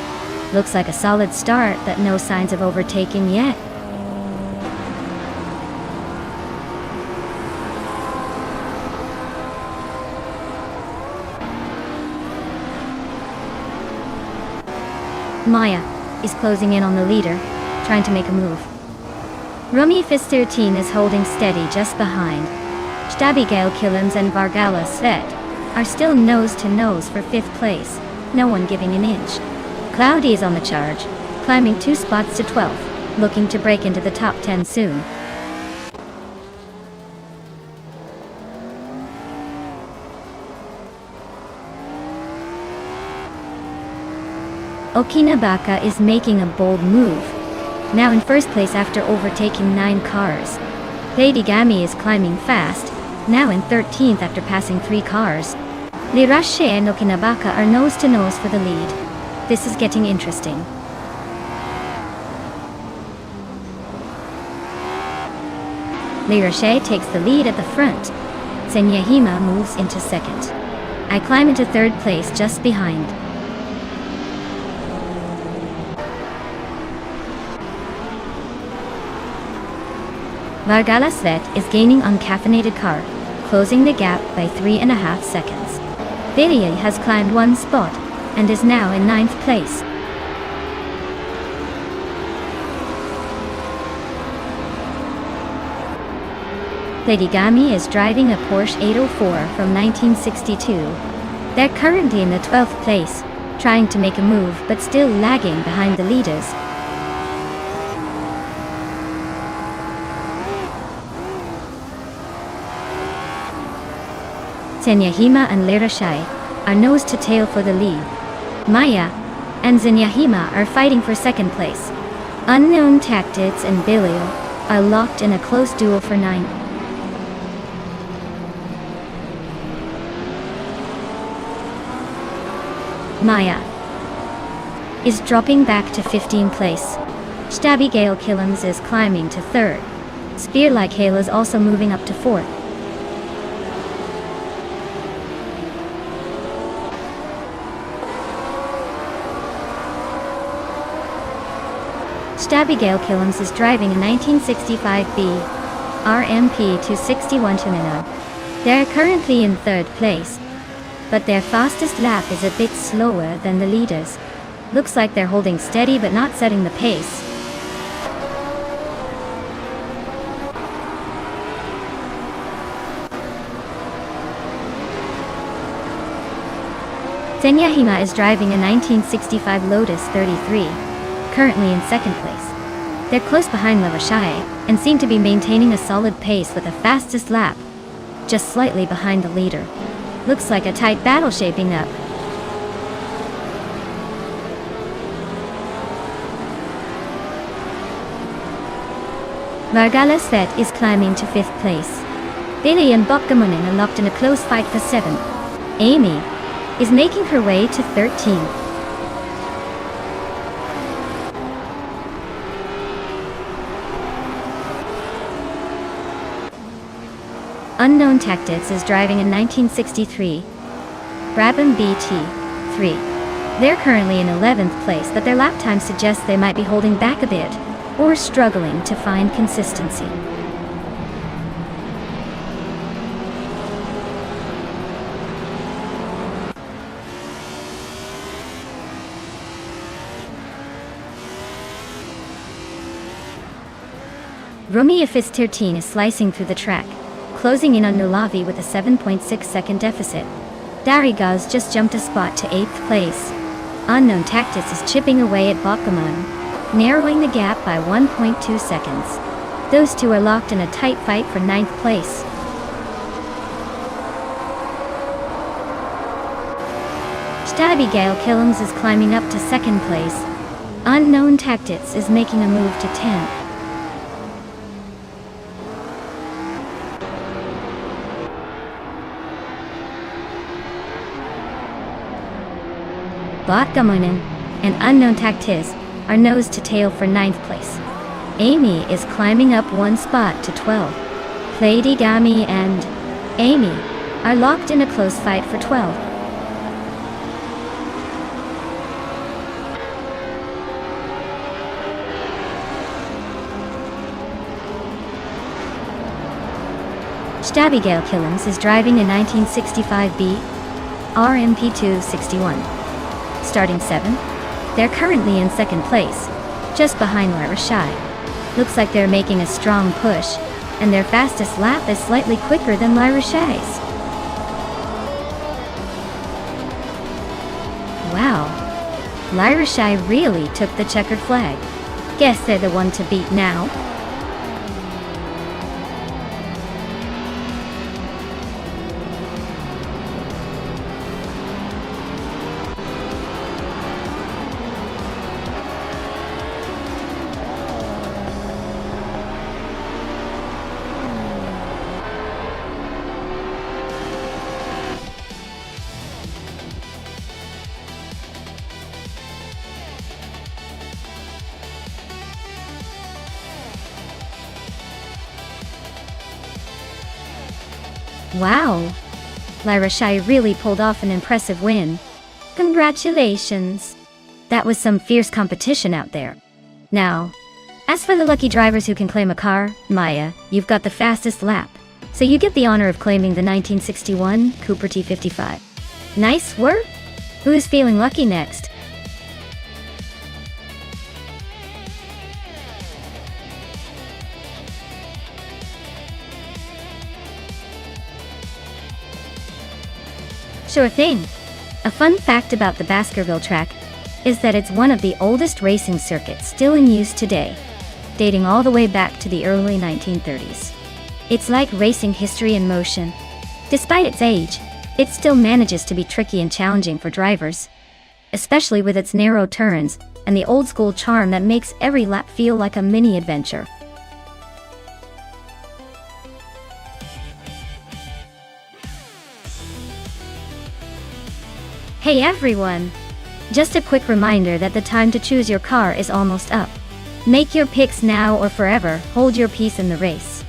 Looks like a solid start, but no signs of overtaking yet. Maya is closing in on the leader, trying to make a move. Rumi Fist 13 is holding steady just behind. Abigail Killens and Vargala Svet are still nose to nose for 5th place, no one giving an inch. Cloudy is on the charge, climbing 2 spots to 12th, looking to break into the top 10 soon. Okinabaka is making a bold move, now in 1st place after overtaking 9 cars. Lady Gami is climbing fast, now in 13th after passing 3 cars. Lirashe and Okinabaka are nose to nose for the lead. This is getting interesting. Lirashe takes the lead at the front. Senyahima moves into 2nd. I climb into 3rd place just behind. Vargala Svet is gaining on caffeinated car, closing the gap by 3.5 seconds. Vidya has climbed 1 spot and is now in 9th place. Lady Gami is driving a Porsche 804 from 1962. They're currently in the 12th place, trying to make a move but still lagging behind the leaders. Senyahima and Lirashai are nose to tail for the lead. Maya and Zenyahima are fighting for 2nd place. Unknown Tactics and Bilio are locked in a close duel for 9th. Maya is dropping back to 15th place. Abigail Killens is climbing to 3rd. Spear-like Hale is also moving up to 4th. Abigail Killens is driving a 1965B RMP 261 Tunino. They are currently in 3rd place, but their fastest lap is a bit slower than the leaders. Looks like they're holding steady but not setting the pace. Senyahima is driving a 1965 Lotus 33, currently in 2nd place. They're close behind Lirashai and seem to be maintaining a solid pace with the fastest lap, just slightly behind the leader. Looks like a tight battle shaping up. Vargala Svet is climbing to 5th place. Billy and Bokkamunin are locked in a close fight for 7th. Amy is making her way to 13th. Unknown Tactics is driving a 1963 Brabham BT3. They're currently in 11th place, but their lap time suggests they might be holding back a bit or struggling to find consistency. Rumi Fist 13 is slicing through the track, closing in on Nulavi with a 7.6 second deficit. Darigaz just jumped a spot to 8th place. Unknown Tactics is chipping away at Bokkaman, narrowing the gap by 1.2 seconds. Those two are locked in a tight fight for 9th place. Abigail Killens is climbing up to 2nd place. Unknown Tactics is making a move to 10th. Bokkamunin and Unknown Tactics are nose to tail for 9th place. Amy is climbing up 1 spot to 12th. Lady Gami and Amy are locked in a close fight for 12th. Abigail Killens is driving a 1965B RMP 261. Starting 7th, they're currently in 2nd place, just behind Lirashai. Looks like they're making a strong push, and their fastest lap is slightly quicker than La Roche's. Wow. La Roche really took the checkered flag. Guess they're the one to beat now. Wow! La Roche really pulled off an impressive win. Congratulations! That was some fierce competition out there. Now, as for the lucky drivers who can claim a car, Maya, you've got the fastest lap, so you get the honor of claiming the 1961 Cooper T55. Nice work! Who is feeling lucky next? Sure thing. A fun fact about the Baskerville track is that it's one of the oldest racing circuits still in use today, dating all the way back to the early 1930s. It's like racing history in motion. Despite its age, it still manages to be tricky and challenging for drivers, especially with its narrow turns and the old-school charm that makes every lap feel like a mini-adventure. Hey everyone! Just a quick reminder that the time to choose your car is almost up. Make your picks now or forever hold your peace in the race.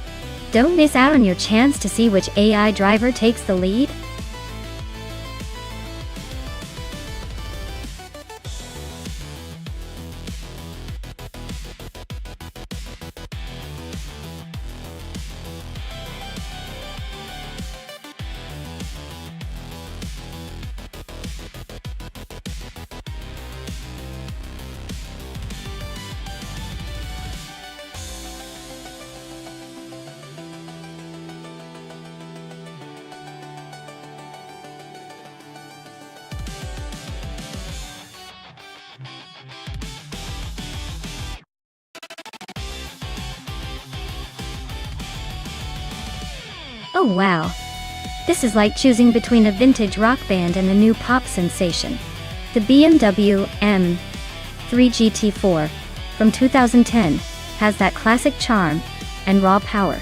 Don't miss out on your chance to see which AI driver takes the lead. Oh wow! This is like choosing between a vintage rock band and a new pop sensation. The BMW M3 GT4 from 2010 has that classic charm and raw power,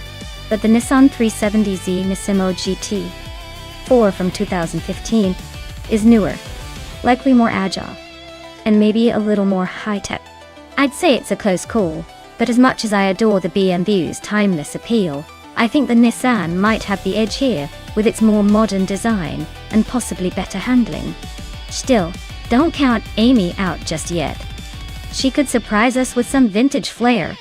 but the Nissan 370Z Massimo GT4 from 2015 is newer, likely more agile, and maybe a little more high-tech. I'd say it's a close call, but as much as I adore the BMW's timeless appeal, I think the Nissan might have the edge here, with its more modern design and possibly better handling. Still, don't count Amy out just yet. She could surprise us with some vintage flair.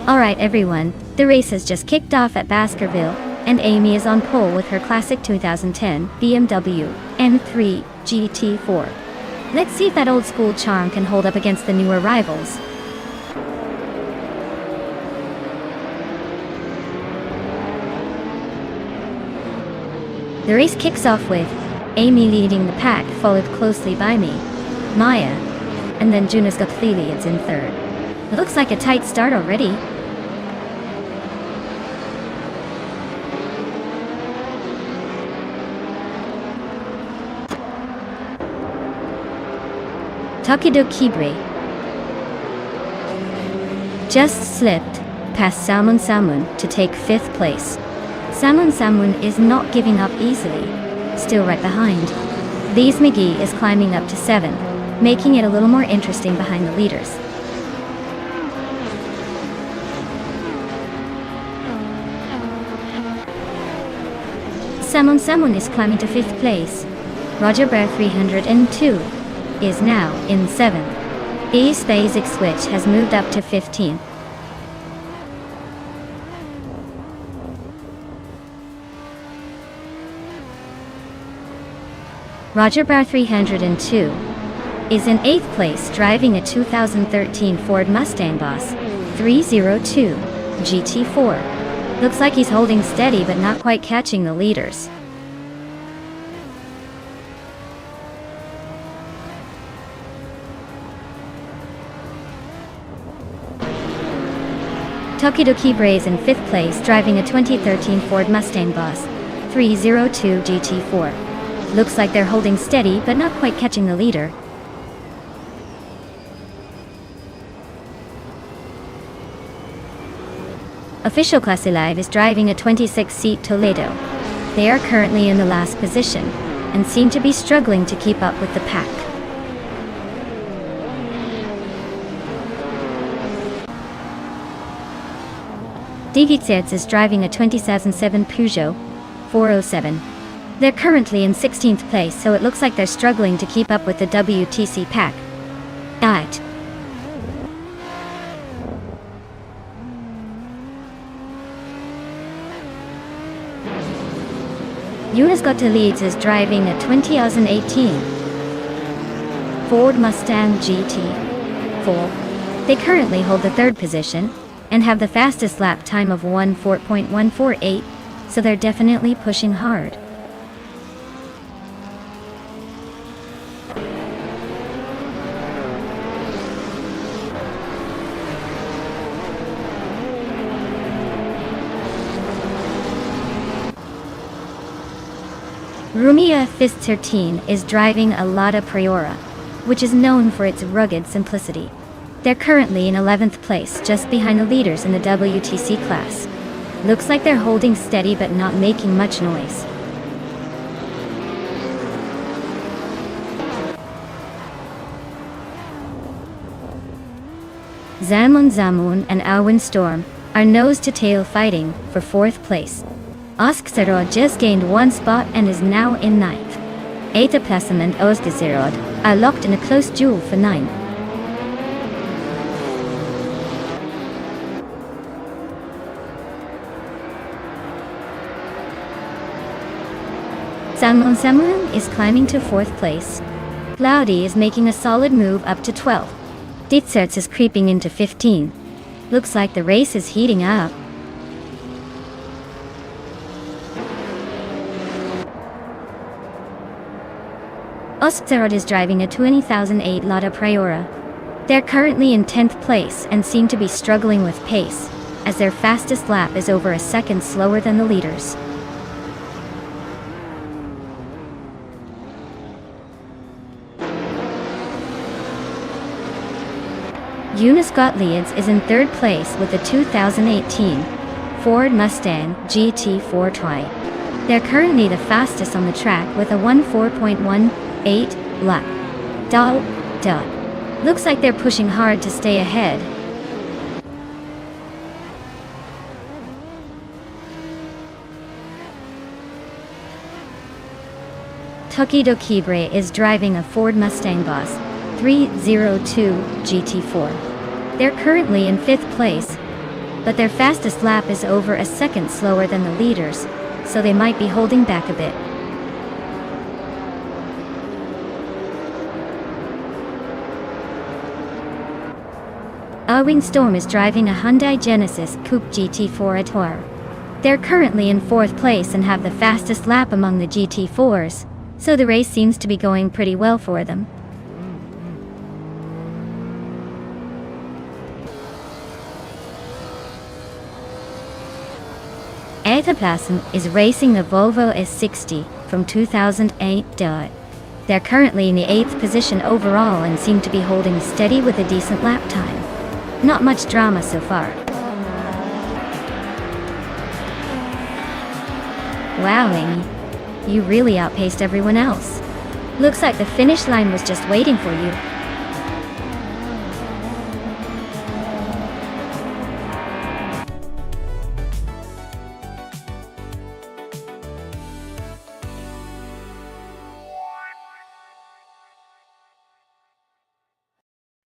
Alright everyone, the race has just kicked off at Baskerville, and Amy is on pole with her classic 2010 BMW M3 GT4. Let's see if that old school charm can hold up against the newer rivals. The race kicks off with Amy leading the pack, followed closely by me, Maya, and then Jonas Goptheli is in third. It looks like a tight start already. Takedo Kibre just slipped past Salmon Salmon to take 5th place. Salmon Salmon is not giving up easily, still right behind. These McGee is climbing up to 7th, making it a little more interesting behind the leaders. Someone is climbing to 5th place. Roger Bear 302 is now in 7th. East Basic Switch has moved up to 15th. Roger Bear 302 is in 8th place, driving a 2013 Ford Mustang Boss 302 GT4. Looks like he's holding steady but not quite catching the leaders. Tokidoki Bray is in 5th place, driving a 2013 Ford Mustang Boss 302 GT4. Looks like they're holding steady but not quite catching the leader. Official Classy Live is driving a 26-seat Toledo. They are currently in the last position and seem to be struggling to keep up with the pack. Digitserts is driving a 2007 Peugeot 407. They're currently in 16th place, so it looks like they're struggling to keep up with the WTC pack. Right. Yunus Gotta Leeds is driving a 2018 Ford Mustang GT4. They currently hold the 3rd position and have the fastest lap time of 1:4.148, so they're definitely pushing hard. Rumia Fist 13 is driving a Lada Priora, which is known for its rugged simplicity. They're currently in 11th place, just behind the leaders in the WTC class. Looks like they're holding steady but not making much noise. Zamun and Alwyn Storm are nose-to-tail fighting for 4th place. Oskzerod just gained 1 spot and is now in 9th. Ataplassen and Oskzerod are locked in a close duel for 9th. Samun is climbing to 4th place. Cloudy is making a solid move up to 12th. Ditserts is creeping into 15. Looks like the race is heating up. Oskzerod is driving a 2008 Lada Priora. They're currently in 10th place and seem to be struggling with pace, as their fastest lap is over a second slower than the leaders. Yunus Gottliebs is in 3rd place with a 2018 Ford Mustang GT4 Tri. They're currently the fastest on the track with a 1:4.18 lap. Looks like they're pushing hard to stay ahead. Tokidoki Bray is driving a Ford Mustang Boss 302 GT4. They're currently in 5th place, but their fastest lap is over a second slower than the leaders, so they might be holding back a bit. Alwyn Storm is driving a Hyundai Genesis Coupe GT4 Atour. They're currently in 4th place and have the fastest lap among the GT4s, so the race seems to be going pretty well for them. Ataplassen is racing the Volvo S60 from 2008. They're currently in the 8th position overall and seem to be holding steady with a decent lap time. Not much drama so far. Wow, Amy, you really outpaced everyone else. Looks like the finish line was just waiting for you.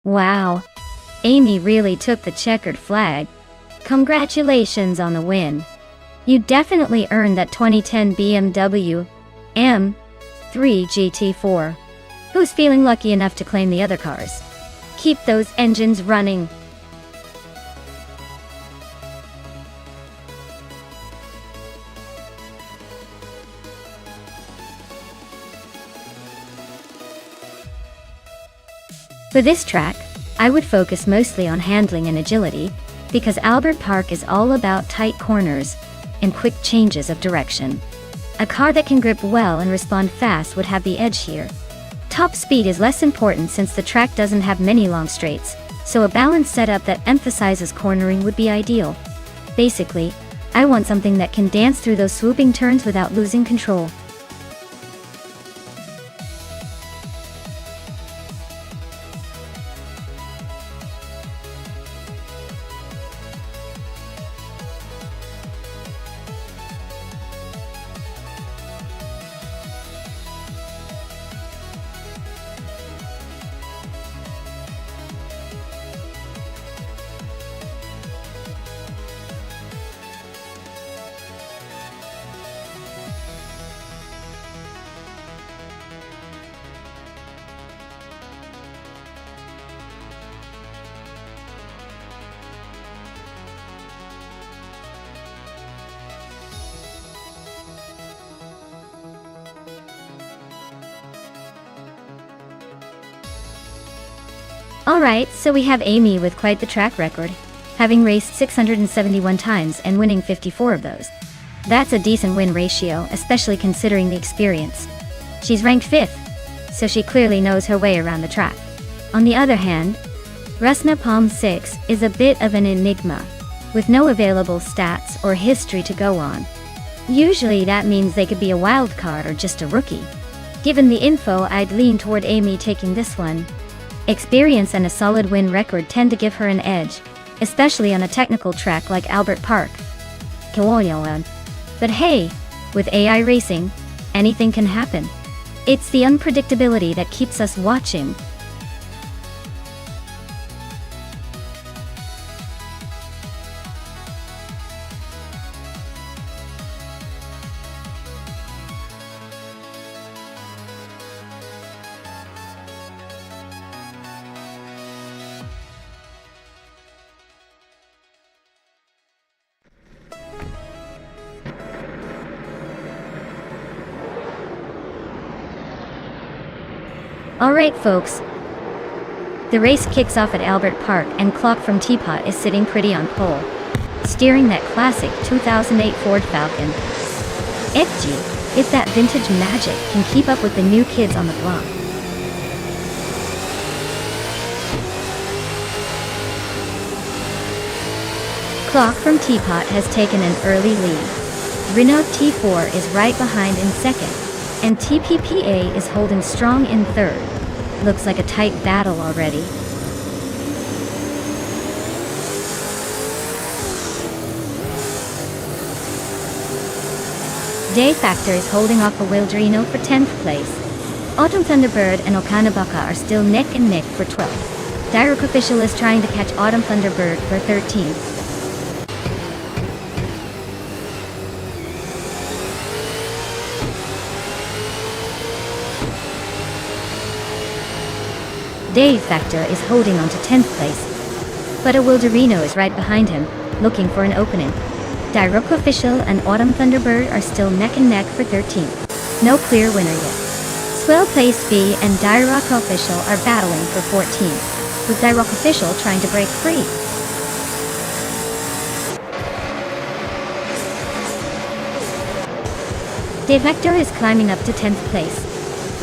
Wow. Amy really took the checkered flag. Congratulations on the win. You definitely earned that 2010 BMW M3 GT4. Who's feeling lucky enough to claim the other cars? Keep those engines running. For this track, I would focus mostly on handling and agility, because Albert Park is all about tight corners and quick changes of direction. A car that can grip well and respond fast would have the edge here. Top speed is less important since the track doesn't have many long straights, so a balanced setup that emphasizes cornering would be ideal. Basically, I want something that can dance through those swooping turns without losing control. Alright, so we have Amy with quite the track record, having raced 671 times and winning 54 of those. That's a decent win ratio, especially considering the experience. She's ranked 5th, so she clearly knows her way around the track. On the other hand, Rusna Palm 6 is a bit of an enigma, with no available stats or history to go on. Usually that means they could be a wild card or just a rookie. Given the info, I'd lean toward Amy taking this one. Experience and a solid win record tend to give her an edge, especially on a technical track like Albert Park. But hey, with AI racing, anything can happen. It's the unpredictability that keeps us watching. Alright folks, the race kicks off at Albert Park and Clock from Teapot is sitting pretty on pole, steering that classic 2008 Ford Falcon. FG, if that vintage magic can keep up with the new kids on the block. Clock from Teapot has taken an early lead. Renault T4 is right behind in second, and TPPA is holding strong in third. Looks like a tight battle already. Day Factor is holding off a Wildrino for 10th place. Autumn Thunderbird and Okanabaka are still neck and neck for 12th. Direct Official is trying to catch Autumn Thunderbird for 13th. Dave Factor is holding on to 10th place, but a Wilderino is right behind him, looking for an opening. Direct Official and Autumn Thunderbird are still neck and neck for 13th. No clear winner yet. Swell Place B and Direct Official are battling for 14th, with Direct Official trying to break free. Dave Factor is climbing up to 10th place.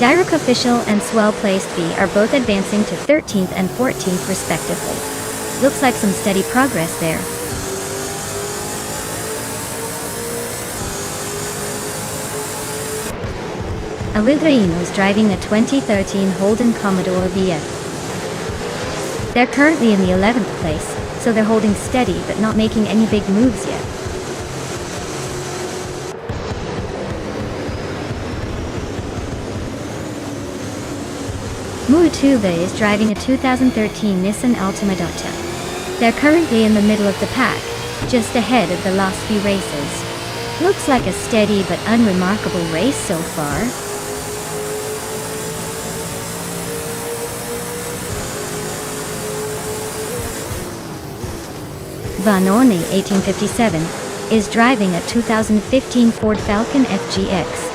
Direct Official and Swell Place B are both advancing to 13th and 14th respectively. Looks like some steady progress there. Alidreino is driving a 2013 Holden Commodore VF. They're currently in the 11th place, so they're holding steady but not making any big moves yet. Mood Tuba is driving a 2013 Nissan Altima Dota. They're currently in the middle of the pack, just ahead of the last few races. Looks like a steady but unremarkable race so far. Vanoni 1857 is driving a 2015 Ford Falcon FGX.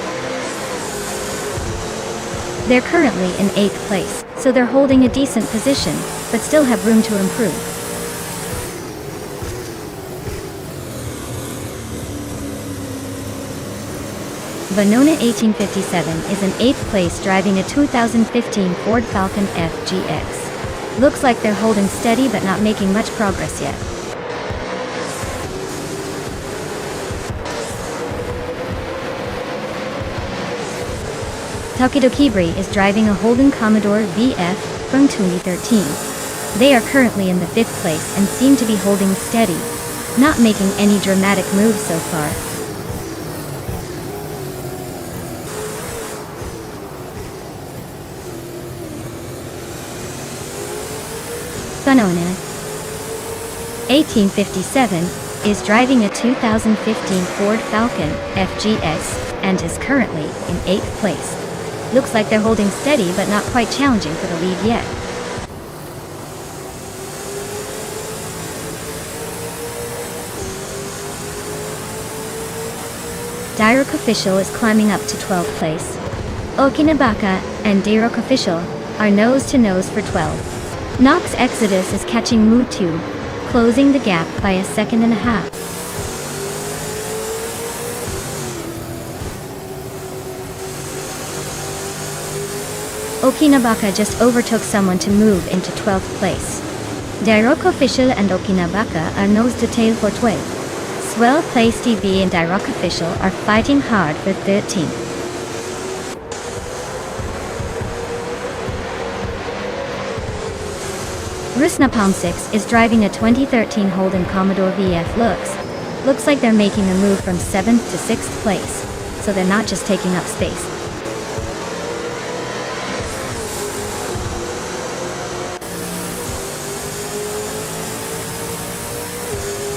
They're currently in 8th place, so they're holding a decent position, but still have room to improve. Vanona 1857 is in 8th place driving a 2015 Ford Falcon FGX. Looks like they're holding steady but not making much progress yet. Tokidokibri is driving a Holden Commodore VF from 2013. They are currently in the 5th place and seem to be holding steady, not making any dramatic moves so far. Vanona 1857 is driving a 2015 Ford Falcon FGX and is currently in 8th place. Looks like they're holding steady but not quite challenging for the lead yet. Direct Official is climbing up to 12th place. Okinabaka and Direct Official are nose to nose for 12. Nox Exodus is catching Mutu, closing the gap by a second and a half. Okinabaka just overtook someone to move into 12th place. Direct Official and Okinabaka are nose to tail for 12th. Swell Place TV and Direct Official are fighting hard for 13th. Rusnapalm 6 is driving a 2013 Holden Commodore VF. Looks like they're making a move from 7th to 6th place, so they're not just taking up space.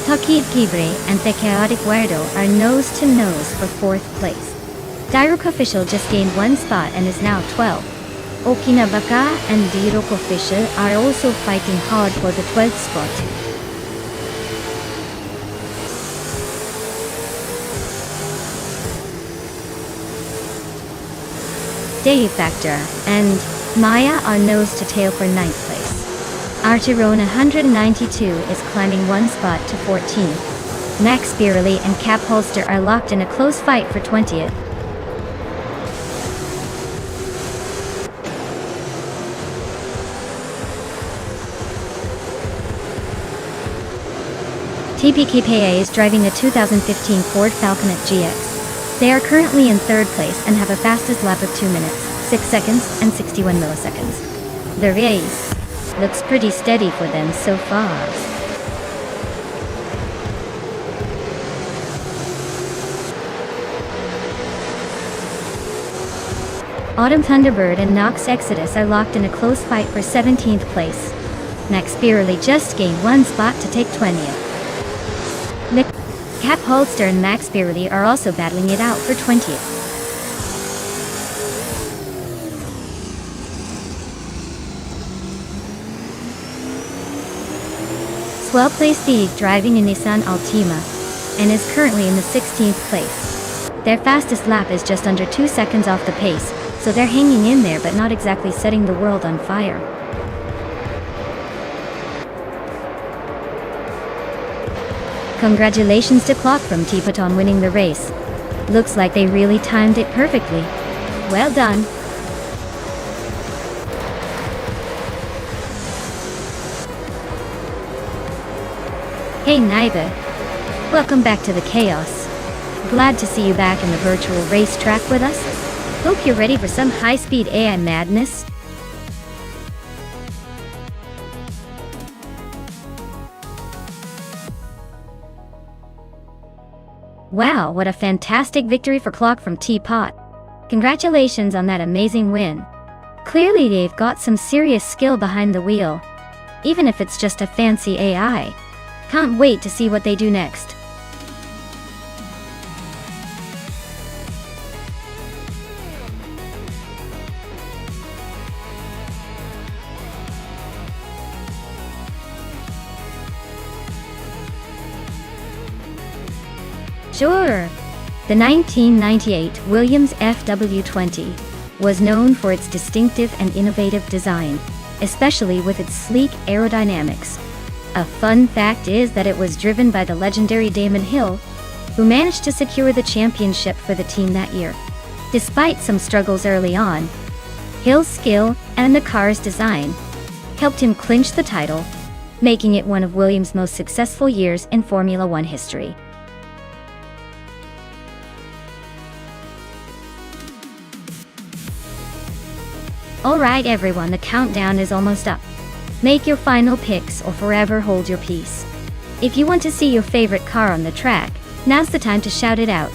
Takid Kibre and The Chaotic Weirdo are nose to nose for 4th place. Direct Official just gained 1 spot and is now 12th. Okinabaka and Direct Official are also fighting hard for the 12th spot. Day Factor and Maya are nose to tail for 9th place. Arterone 192 is climbing 1 spot to 14th. Max Beerley and Cap Holster are locked in a close fight for 20th. TPKPA is driving a 2015 Ford Falcon GX. They are currently in 3rd place and have a fastest lap of 2 minutes, 6 seconds, and 61 milliseconds. The race looks pretty steady for them so far. Autumn Thunderbird and Nox Exodus are locked in a close fight for 17th place. Max Beerley just gained 1 spot to take 20th. Cap Holster and Max Beerley are also battling it out for 20th. Swell Place Steve driving a Nissan Altima and is currently in the 16th place. Their fastest lap is just under 2 seconds off the pace, so they're hanging in there but not exactly setting the world on fire. Congratulations to Clock from Teapot on winning the race. Looks like they really timed it perfectly. Well done. Hey Naiba. Welcome back to the chaos. Glad to see you back in the virtual racetrack with us. Hope you're ready for some high-speed AI madness. Wow, what a fantastic victory for Clock from Teapot. Congratulations on that amazing win. Clearly they've got some serious skill behind the wheel, even if it's just a fancy AI. Can't wait to see what they do next. Sure. The 1998 Williams FW20 was known for its distinctive and innovative design, especially with its sleek aerodynamics. A fun fact is that it was driven by the legendary Damon Hill, who managed to secure the championship for the team that year. Despite some struggles early on, Hill's skill and the car's design helped him clinch the title, making it one of Williams' most successful years in Formula One history. Alright everyone, the countdown is almost up. Make your final picks or forever hold your peace. If you want to see your favorite car on the track, now's the time to shout it out.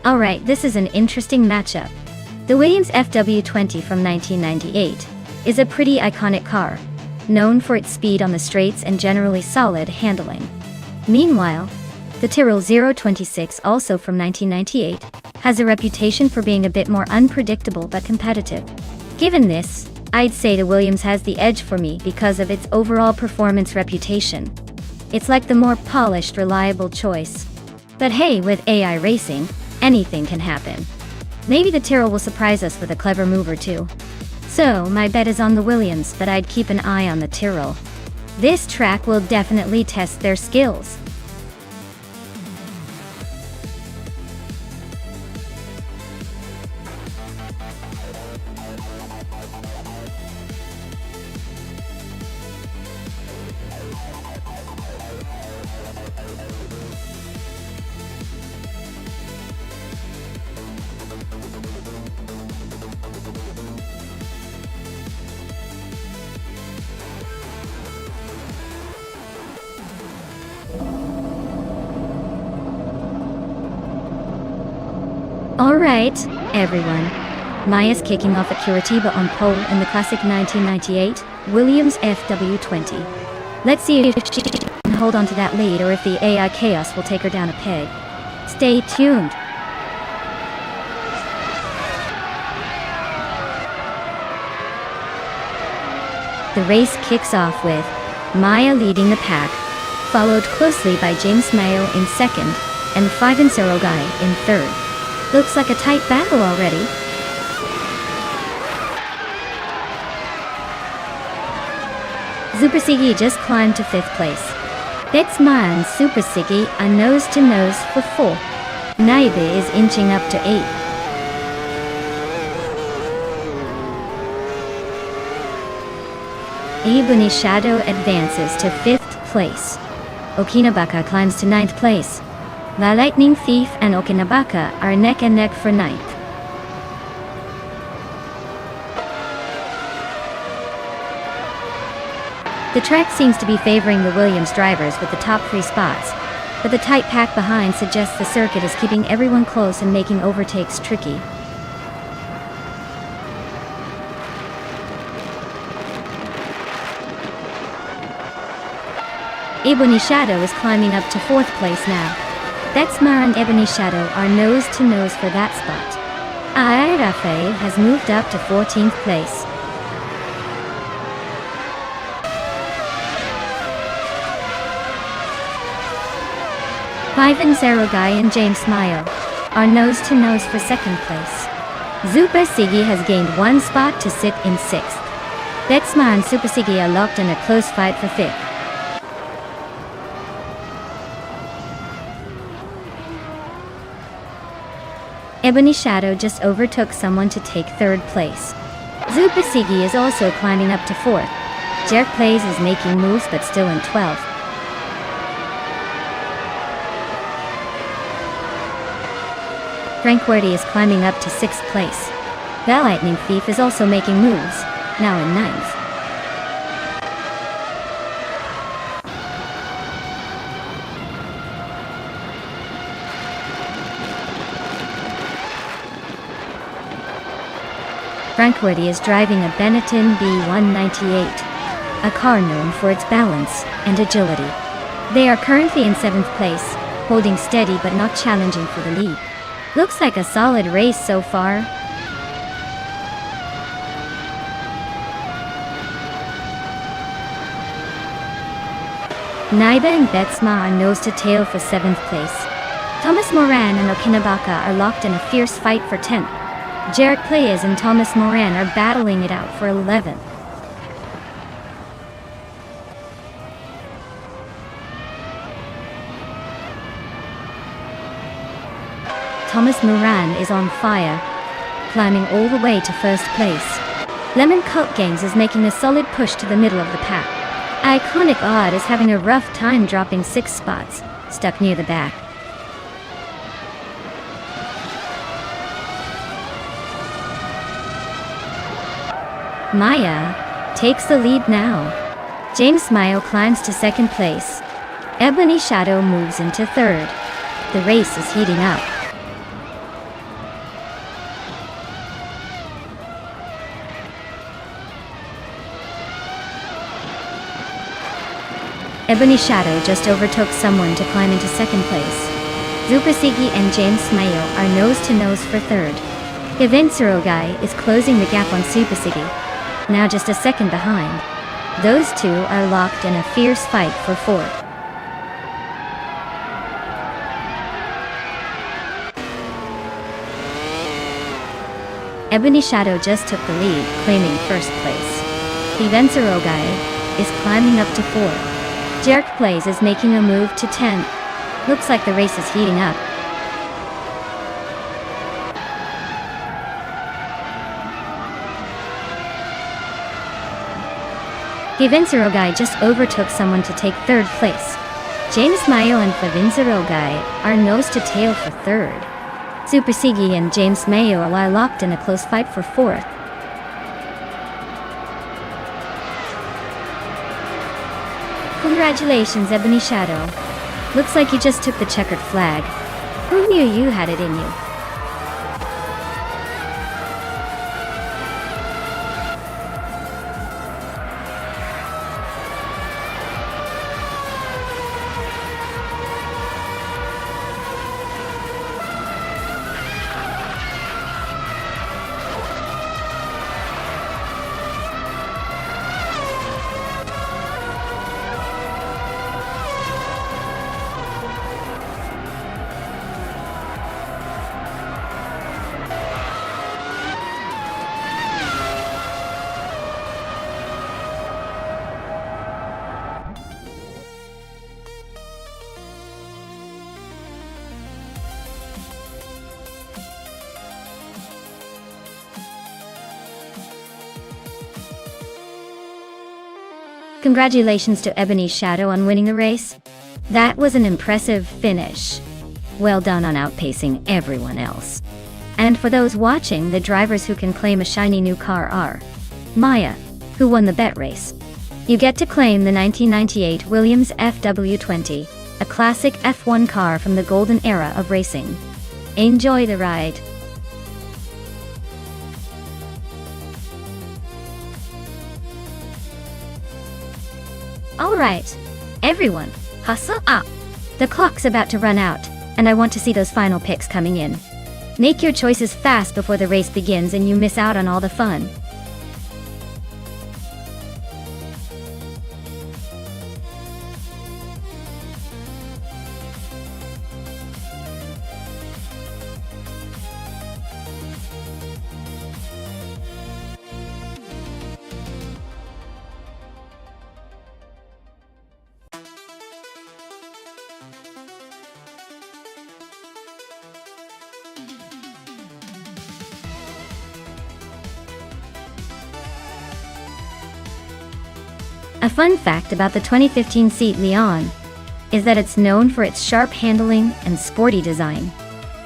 Alright, this is an interesting matchup. The Williams FW20 from 1998 is a pretty iconic car, known for its speed on the straights and generally solid handling. Meanwhile, the Tyrrell 026, also from 1998, has a reputation for being a bit more unpredictable but competitive. Given this, I'd say the Williams has the edge for me because of its overall performance reputation. It's like the more polished, reliable choice. But hey, with AI racing, anything can happen. Maybe the Tyrrell will surprise us with a clever move or two. So, my bet is on the Williams, but I'd keep an eye on the Tyrrell. This track will definitely test their skills. Alright, everyone. Maya's kicking off at Curitiba on pole in the classic 1998 Williams FW20. Let's see if she can hold on to that lead or if the AI chaos will take her down a peg. Stay tuned. The race kicks off with Maya leading the pack, followed closely by James Mayo in second and Fiven Serogai in third. Looks like a tight battle already. Supersigi just climbed to 5th place. Betsma and Supersigi are nose-to-nose for 4th. Naibe is inching up to 8th. Ibuni Shadow advances to 5th place. Okinabaka climbs to 9th place. The Lightning Thief and Okinabaka are neck and neck for 9th. The track seems to be favoring the Williams drivers with the top 3 spots, but the tight pack behind suggests the circuit is keeping everyone close and making overtakes tricky. Ebony Shadow is climbing up to 4th place now. Betsma and Ebony Shadow are nose-to-nose for that spot. Airafe has moved up to 14th place. Ivan Serogai and James Mayo are nose-to-nose for 2nd place. Zupa Sigi has gained 1 spot to sit in 6th. Betsma and Super Siggy are locked in a close fight for fifth. Ebony Shadow just overtook someone to take third place. Super Siggy is also climbing up to fourth. Jerk Plays is making moves but still in 12th. Frankworthy is climbing up to 6th place. The Lightning Thief is also making moves, now in 9th. Frankworthy is driving a Benetton B198, a car known for its balance and agility. They are currently in 7th place, holding steady but not challenging for the lead. Looks like a solid race so far. Naiba and Betsma are nose to tail for 7th place. Thomas Moran and Okinabaka are locked in a fierce fight for 10th. Jarek Playas and Thomas Moran are battling it out for 11th. Thomas Moran is on fire, climbing all the way to 1st place. Lemon Cult Games is making a solid push to the middle of the pack. Iconic Odd is having a rough time dropping 6 spots, stuck near the back. Maya takes the lead now. James Mayo climbs to 2nd place. Ebony Shadow moves into 3rd. The race is heating up. Ebony Shadow just overtook someone to climb into 2nd place. Super Siggy and James Mayo are nose to nose for 3rd. Event Surogai is closing the gap on Super Siggy, now just a second behind. Those two are locked in a fierce fight for 4th. Ebony Shadow just took the lead, claiming 1st place. Event Surogai is climbing up to 4th. Jerk Plays is making a move to 10th. Looks like the race is heating up. Favinsarogai just overtook someone to take 3rd place. James Mayo and Favinsarogai are nose to tail for 3rd. Super Siggy and James Mayo are locked in a close fight for 4th. Congratulations, Ebony Shadow. Looks like you just took the checkered flag. Who knew you had it in you? Congratulations to Ebony Shadow on winning the race. That was an impressive finish. Well done on outpacing everyone else. And for those watching, the drivers who can claim a shiny new car are Maya, who won the bet race. You get to claim the 1998 Williams FW20, a classic F1 car from the golden era of racing. Enjoy the ride. Alright, everyone, hustle up! The clock's about to run out, and I want to see those final picks coming in. Make your choices fast before the race begins and you miss out on all the fun. A fun fact about the 2015 Seat Leon is that it's known for its sharp handling and sporty design,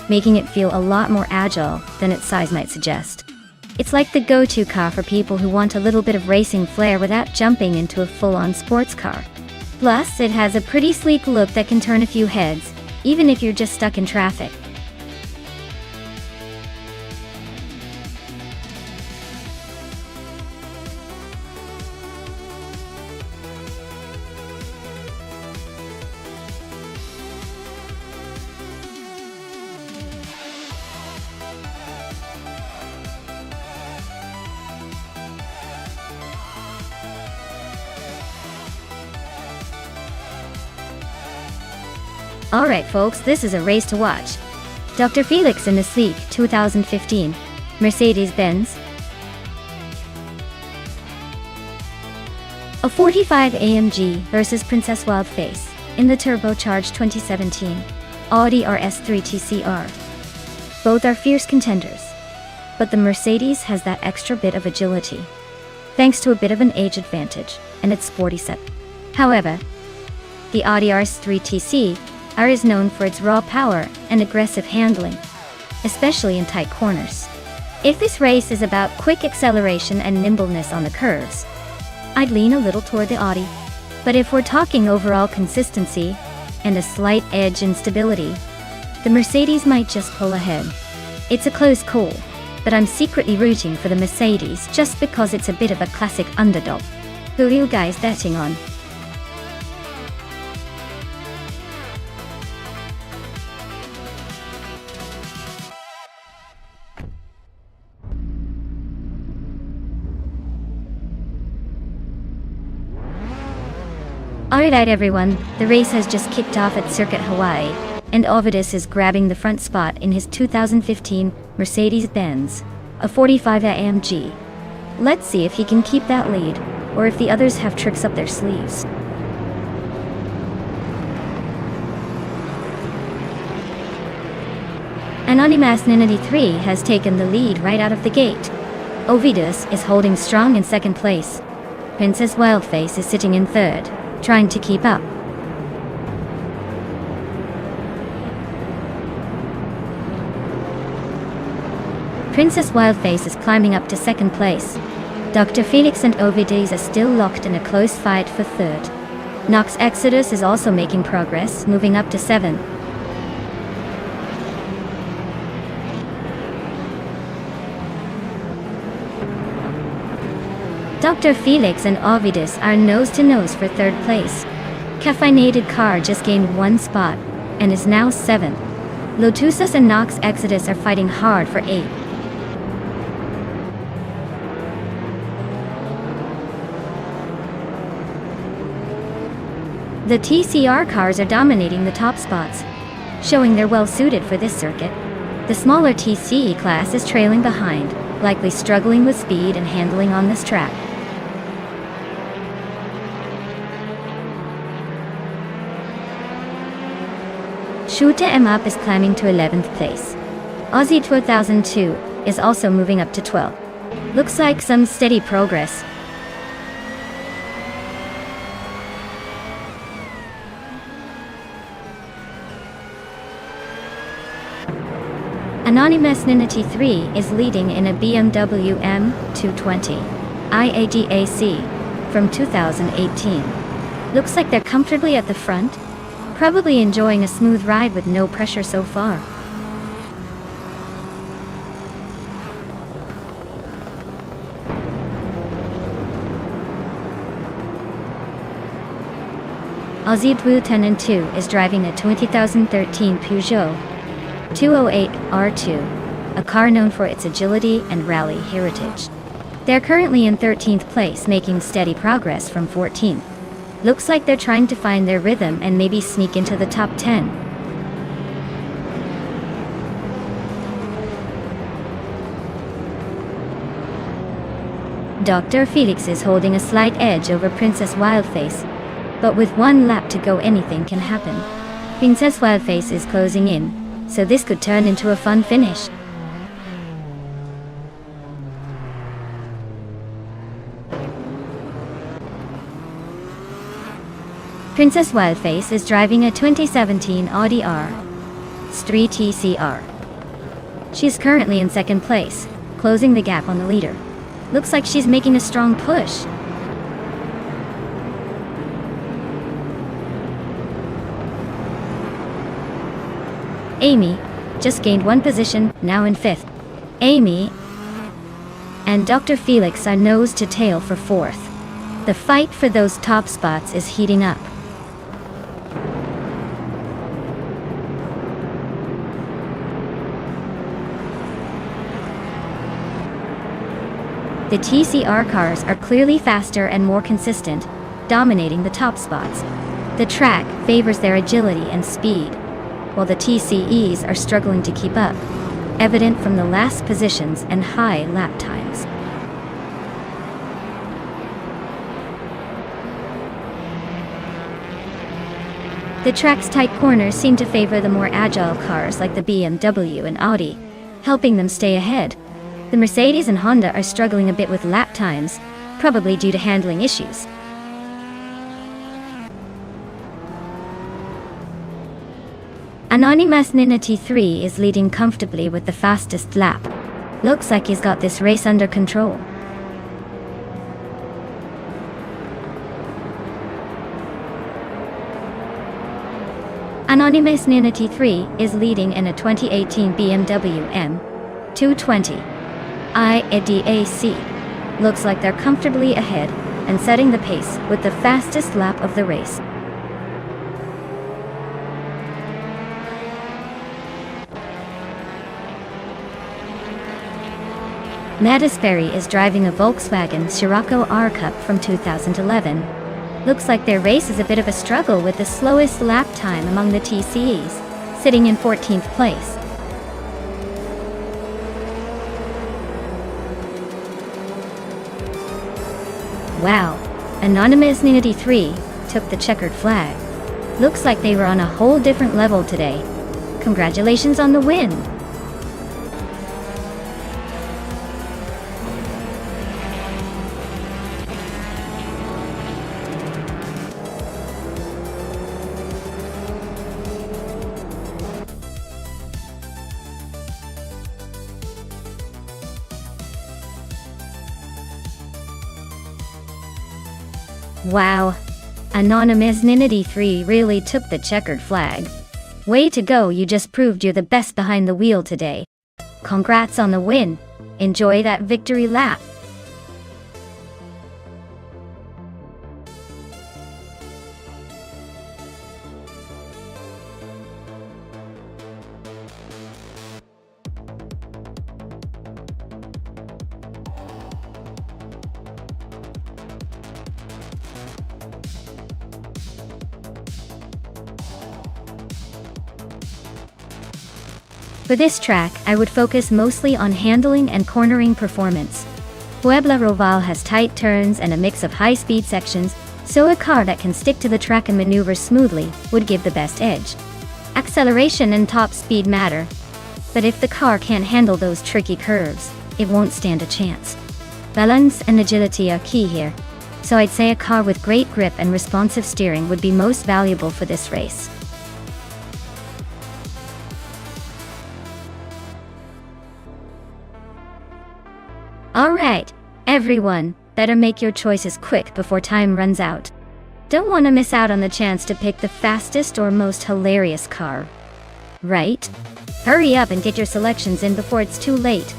making it feel a lot more agile than its size might suggest. It's like the go-to car for people who want a little bit of racing flair without jumping into a full-on sports car. Plus, it has a pretty sleek look that can turn a few heads, even if you're just stuck in traffic. Alright folks, this is a race to watch. Dr. Felix in the sleek 2015 Mercedes-Benz. A 45 AMG versus Princess Wildface in the turbocharged 2017 Audi RS3 TCR. Both are fierce contenders, but the Mercedes has that extra bit of agility, thanks to a bit of an age advantage and its sporty set. However, the Audi RS3 TCR is known for its raw power and aggressive handling, especially in tight corners. If this race is about quick acceleration and nimbleness on the curves, I'd lean a little toward the Audi. But if we're talking overall consistency and a slight edge in stability, the Mercedes might just pull ahead. It's a close call, but I'm secretly rooting for the Mercedes just because it's a bit of a classic underdog. Who are you guys betting on? Alright everyone, the race has just kicked off at Circuit Hawaii, and Ovidus is grabbing the front spot in his 2015 Mercedes-Benz, a 45 AMG. Let's see if he can keep that lead, or if the others have tricks up their sleeves. Anonymous 93 has taken the lead right out of the gate. Ovidus is holding strong in second place. Princess Wildface is sitting in third, trying to keep up. Princess Wildface is climbing up to second place. Dr. Felix and Ovidus are still locked in a close fight for third. Nox Exodus is also making progress, moving up to 7. Dr. Felix and Ovidus are nose-to-nose for third place. Caffeinated Car just gained 1 spot, and is now 7th. Lotusus and Nox Exodus are fighting hard for 8. The TCR cars are dominating the top spots, showing they're well suited for this circuit. The smaller TCE class is trailing behind, likely struggling with speed and handling on this track. Shooter M Up is climbing to 11th place. Aussie 2002 is also moving up to 12. Looks like some steady progress. Anonymous 93 is leading in a BMW M220 IADAC from 2018. Looks like they're comfortably at the front, probably enjoying a smooth ride with no pressure so far. Aussie Blue 10 and 2 is driving a 2013 Peugeot 208 R2, a car known for its agility and rally heritage. They're currently in 13th place, making steady progress from 14th. Looks like they're trying to find their rhythm and maybe sneak into the top 10. Dr. Felix is holding a slight edge over Princess Wildface, but with 1 lap to go anything can happen. Princess Wildface is closing in, so this could turn into a fun finish. Princess Wildface is driving a 2017 Audi R3 TCR. She's currently in second place, closing the gap on the leader. Looks like she's making a strong push. Amy just gained one position, now in fifth. Amy and Dr. Felix are nose to tail for fourth. The fight for those top spots is heating up. The TCR cars are clearly faster and more consistent, dominating the top spots. The track favors their agility and speed, while the TCEs are struggling to keep up, evident from the last positions and high lap times. The track's tight corners seem to favor the more agile cars like the BMW and Audi, helping them stay ahead. The Mercedes and Honda are struggling a bit with lap times, probably due to handling issues. Anonymous Ninity 3 is leading comfortably with the fastest lap. Looks like he's got this race under control. Anonymous Ninity 3 is leading in a 2018 BMW M220 IADAC. Looks like they're comfortably ahead and setting the pace with the fastest lap of the race. Mattis Ferry is driving a Volkswagen Scirocco R Cup from 2011. Looks like their race is a bit of a struggle with the slowest lap time among the TCEs, sitting in 14th place. Wow, Anonymous Ninity 3 took the checkered flag. Looks like they were on a whole different level today. Congratulations on the win! Wow, Anonymous Ninity 3 really took the checkered flag. Way to go, you just proved you're the best behind the wheel today. Congrats on the win. Enjoy that victory lap. For this track, I would focus mostly on handling and cornering performance. Puebla Roval has tight turns and a mix of high-speed sections, so a car that can stick to the track and maneuver smoothly would give the best edge. Acceleration and top speed matter, but if the car can't handle those tricky curves, it won't stand a chance. Balance and agility are key here, so I'd say a car with great grip and responsive steering would be most valuable for this race. Alright, everyone, better make your choices quick before time runs out. Don't want to miss out on the chance to pick the fastest or most hilarious car. Right? Hurry up and get your selections in before it's too late.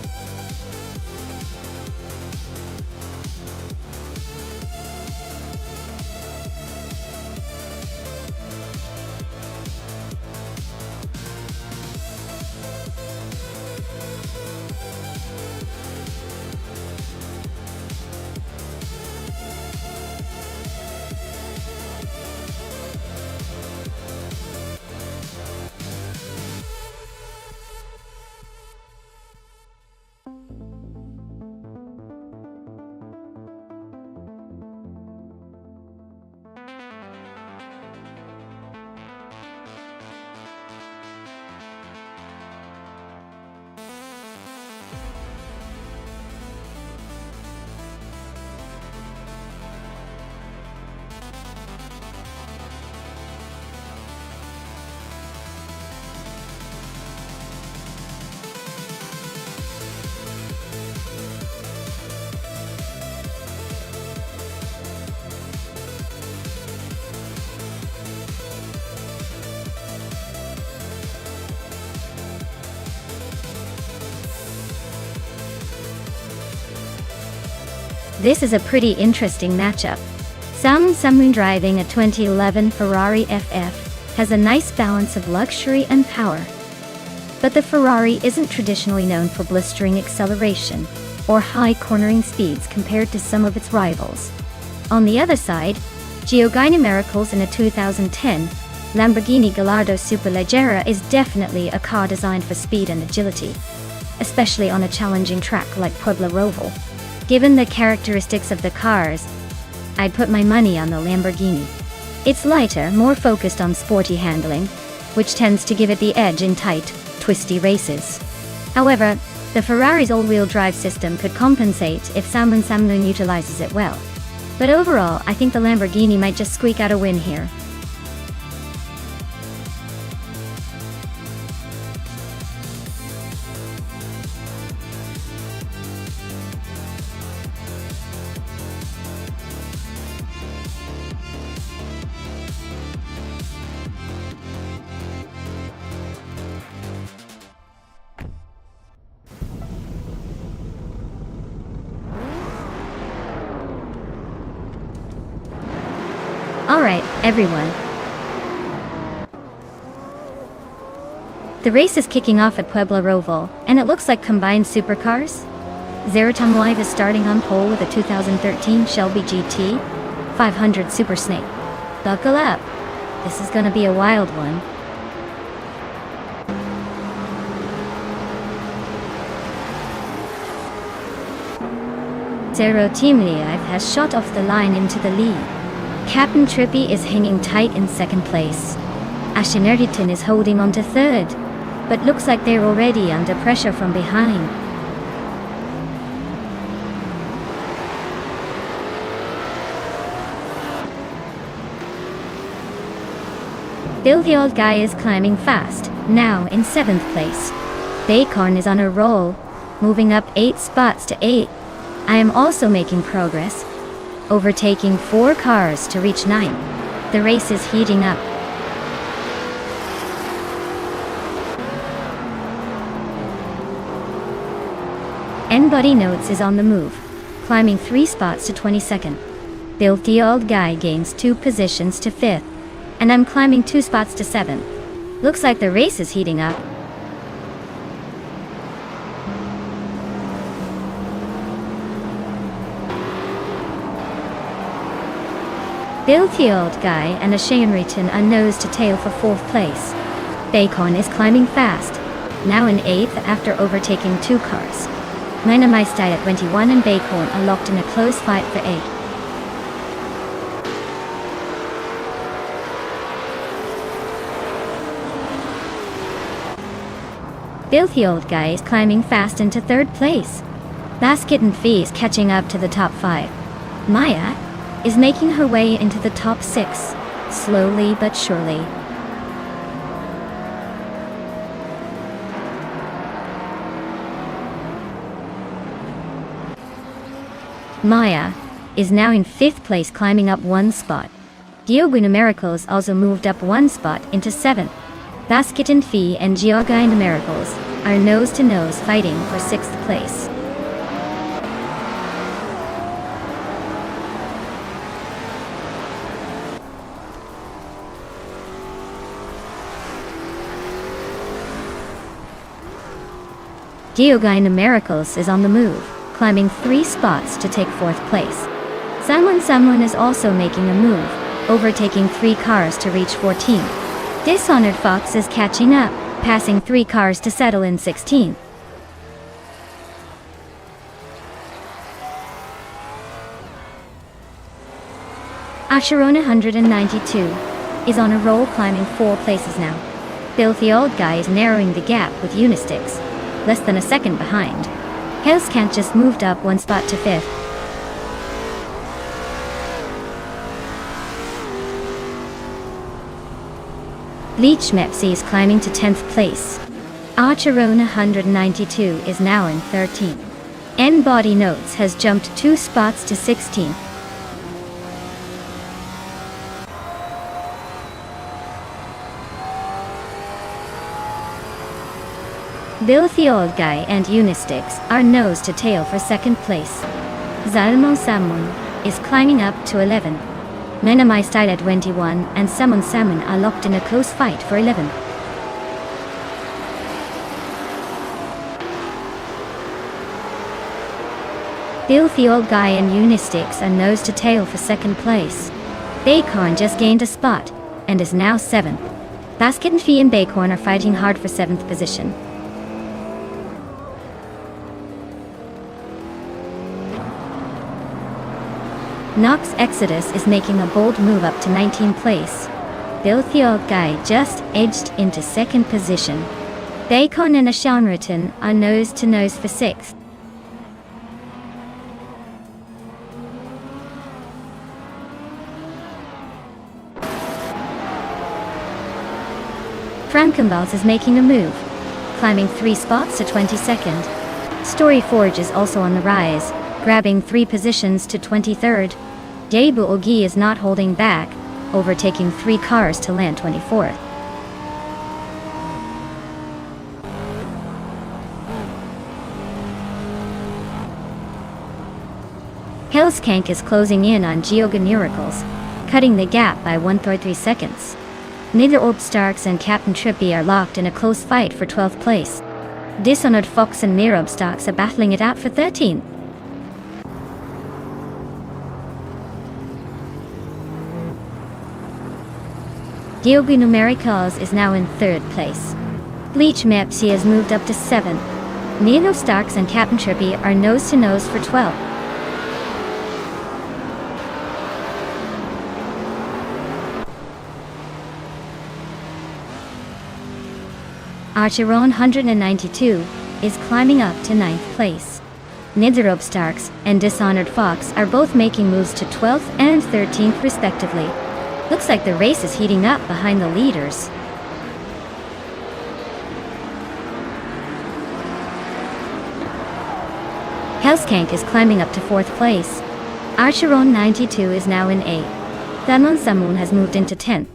This is a pretty interesting matchup. Someone driving a 2011 Ferrari FF has a nice balance of luxury and power. But the Ferrari isn't traditionally known for blistering acceleration or high cornering speeds compared to some of its rivals. On the other side, Giovanni Miracles in a 2010 Lamborghini Gallardo Superleggera is definitely a car designed for speed and agility, especially on a challenging track like Pueblo Roval. Given the characteristics of the cars, I'd put my money on the Lamborghini. It's lighter, more focused on sporty handling, which tends to give it the edge in tight, twisty races. However, the Ferrari's all-wheel drive system could compensate if someone utilizes it well. But overall, I think the Lamborghini might just squeak out a win here. Alright, everyone. The race is kicking off at Pueblo Roval, and it looks like combined supercars. Zeratom Live is starting on pole with a 2013 Shelby GT 500 Super Snake. Buckle up. This is gonna be a wild one. Zero Team Live has shot off the line into the lead. Captain Trippy is hanging tight in second place. Ashineriton is holding on to third, but looks like they're already under pressure from behind. Bill the Old Guy is climbing fast, now in 7th place. Bacon is on a roll, moving up 8 spots to 8. I am also making progress, overtaking 4 cars to reach 9. The race is heating up. N-Buddy Notes is on the move, climbing 3 spots to 22nd. Bill the Old Guy gains 2 positions to 5th, and I'm climbing 2 spots to 7th. Looks like the race is heating up. Bill the Old Guy and Ashineriton are nose to tail for 4th place. Bacon is climbing fast, now in 8th after overtaking 2 cars. Dynamite at 21 and Bacon are locked in a close fight for 8th. Bill the Old Guy is climbing fast into 3rd place. Basket and Fee is catching up to the top 5. Maya is making her way into the top 6, slowly but surely. Maya is now in 5th place, climbing up 1 spot. Giovanni Miracles also moved up 1 spot into 7th. Basket and Fee and Giovanni Miracles are nose-to-nose fighting for 6th place. Giovanni Miracles is on the move, climbing 3 spots to take 4th place. Someone is also making a move, overtaking 3 cars to reach 14th. Dishonored Fox is catching up, passing 3 cars to settle in 16th. Asherona 192 is on a roll, climbing 4 places now. Bill the Old Guy is narrowing the gap with Unistix, less than a second behind. Hellscant just moved up 1 spot to 5th. Leech Mepsi is climbing to 10th place. Archerona 192 is now in 13th. N-Body Notes has jumped 2 spots to 16th. Bill the Old Guy and Unistix are nose to tail for 2nd place. Zalmo Samun is climbing up to 11. Menamai style at 21 and Samun Samun are locked in a close fight for 11. Filthy Old Guy and Unistix are nose to tail for second place. Baycorn just gained a spot and is now 7th. Basket and Fee and Baycorn are fighting hard for 7th position. Nox Exodus is making a bold move up to 19th place. Filthy Old Guy just edged into 2nd position. Baycorn and Ashanriton are nose to nose for 6th. Frankenbals is making a move, climbing 3 spots to 22nd. Storyforge is also on the rise, grabbing 3 positions to 23rd. Debu Ogi is not holding back, overtaking 3 cars to land 24th. Hellskank is closing in on Geoga Miracles, cutting the gap by 1.3 seconds. Neither Orb Starks and Captain Trippy are locked in a close fight for 12th place. Dishonored Fox and Mirob Stocks are battling it out for 13th. Geogu Numericals is now in 3rd place. Bleach Mepsi has moved up to 7th. Nino Starks and Captain Trippy are nose to nose for 12th. Archeron 192 is climbing up to 9th place. Nidzerob Starks and Dishonored Fox are both making moves to 12th and 13th respectively. Looks like the race is heating up behind the leaders. Hellskank is climbing up to 4th place. Archeron 92 is now in 8th. Thamon Samun has moved into 10th.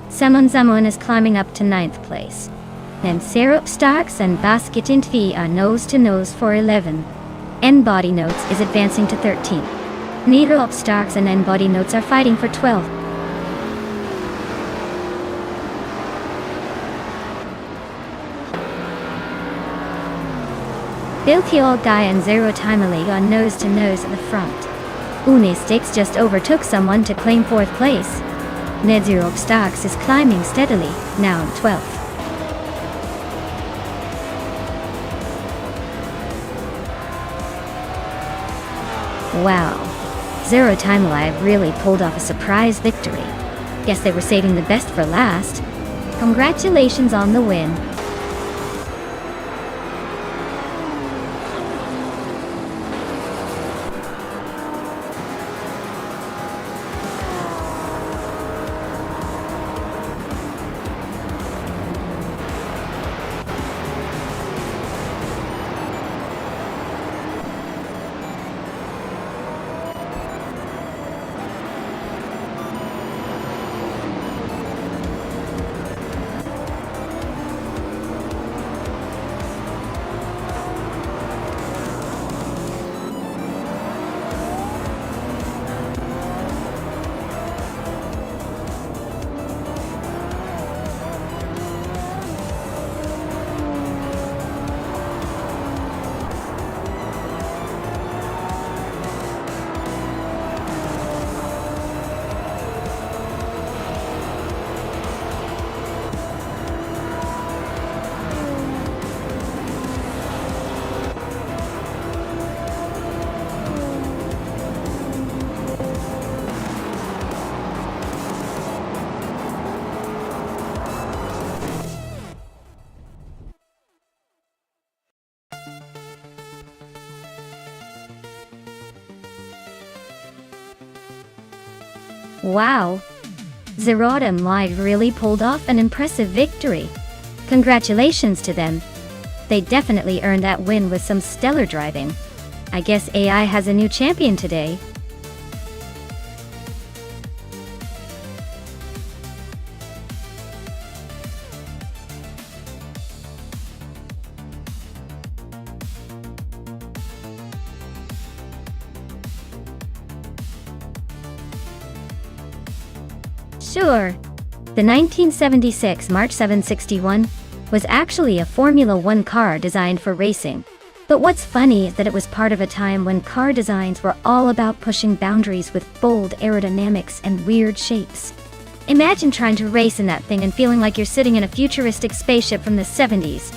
Samun Samun is climbing up to 9th place. Then Syrup Starks and Basket and Fee are nose to nose for 11. N-Body Notes is advancing to 13th. Needle Up Starks and N-Body Notes are fighting for 12th. Filthy Old Guy and Zero Timely are nose to nose at the front. Unistix just overtook someone to claim 4th place. Nedzero Starks is climbing steadily, now in 12th. Wow. Zero Time Alive really pulled off a surprise victory. Guess they were saving the best for last. Congratulations on the win. Wow! Zerodom Live really pulled off an impressive victory. Congratulations to them. They definitely earned that win with some stellar driving. I guess AI has a new champion today. Sure. The 1976 March 761 was actually a Formula One car designed for racing. But what's funny is that it was part of a time when car designs were all about pushing boundaries with bold aerodynamics and weird shapes. Imagine trying to race in that thing and feeling like you're sitting in a futuristic spaceship from the 70s.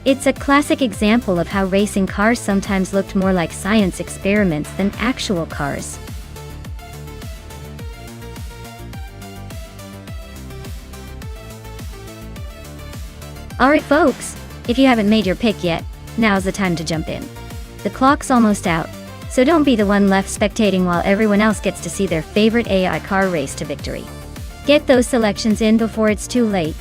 It's a classic example of how racing cars sometimes looked more like science experiments than actual cars. Alright folks, if you haven't made your pick yet, now's the time to jump in. The clock's almost out, so don't be the one left spectating while everyone else gets to see their favorite AI car race to victory. Get those selections in before it's too late.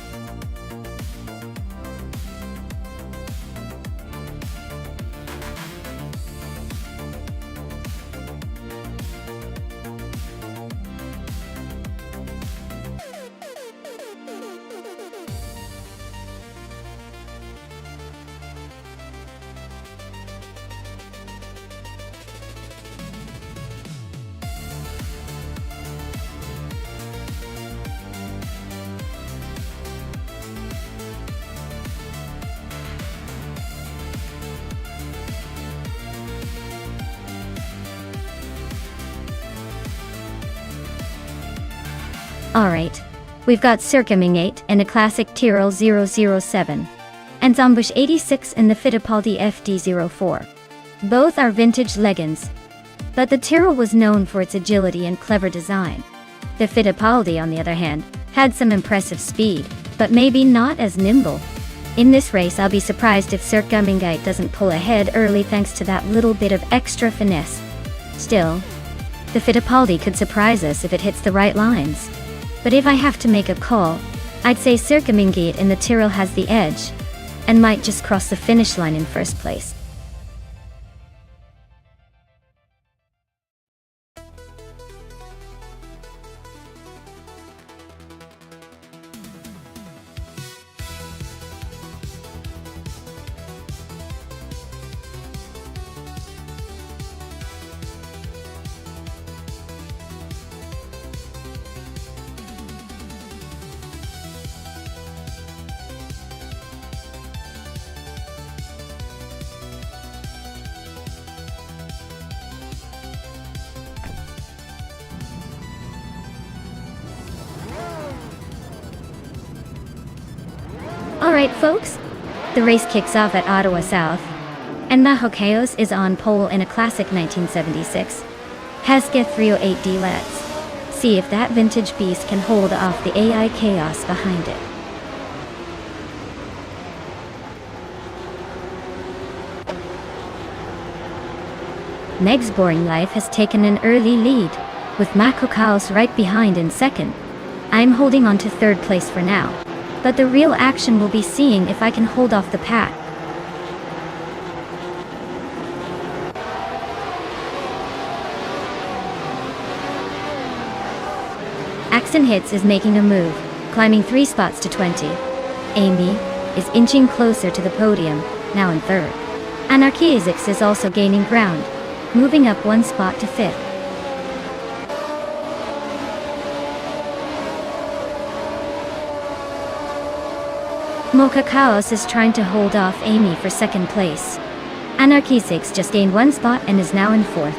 Alright, we've got Circuming 8 and a classic Tyrrell 007, and Zombush 86 and the Fittipaldi FD04. Both are vintage legends, but the Tyrrell was known for its agility and clever design. The Fittipaldi, on the other hand, had some impressive speed, but maybe not as nimble. In this race, I'll be surprised if Circuming 8 doesn't pull ahead early thanks to that little bit of extra finesse. Still, the Fittipaldi could surprise us if it hits the right lines. But if I have to make a call, I'd say Circuming 8 and the Tyrrell has the edge, and might just cross the finish line in first place. Alright folks, the race kicks off at Ottawa South, and the Hokeos is on pole in a classic 1976 Hesketh 308D. Let's see if that vintage beast can hold off the AI chaos behind it. Meg's Boring Life has taken an early lead, with Makokaos right behind in second. I'm holding on to third place for now, but the real action will be seeing if I can hold off the pack. Axon Hits is making a move, climbing 3 spots to 20. Amy is inching closer to the podium, now in third. Anarchizix is also gaining ground, moving up 1 spot to 5th. Mocha Chaos is trying to hold off Amy for second place. Anarchizix just gained 1 spot and is now in 4th.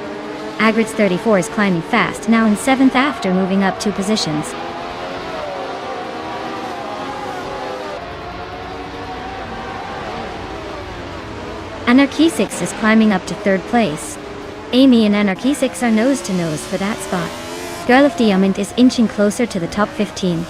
Agrit's 34 is climbing fast, now in 7th after moving up 2 positions. Anarchizix is climbing up to 3rd place. Amy and Anarchizix are nose to nose for that spot. Girl of Diamond is inching closer to the top 15.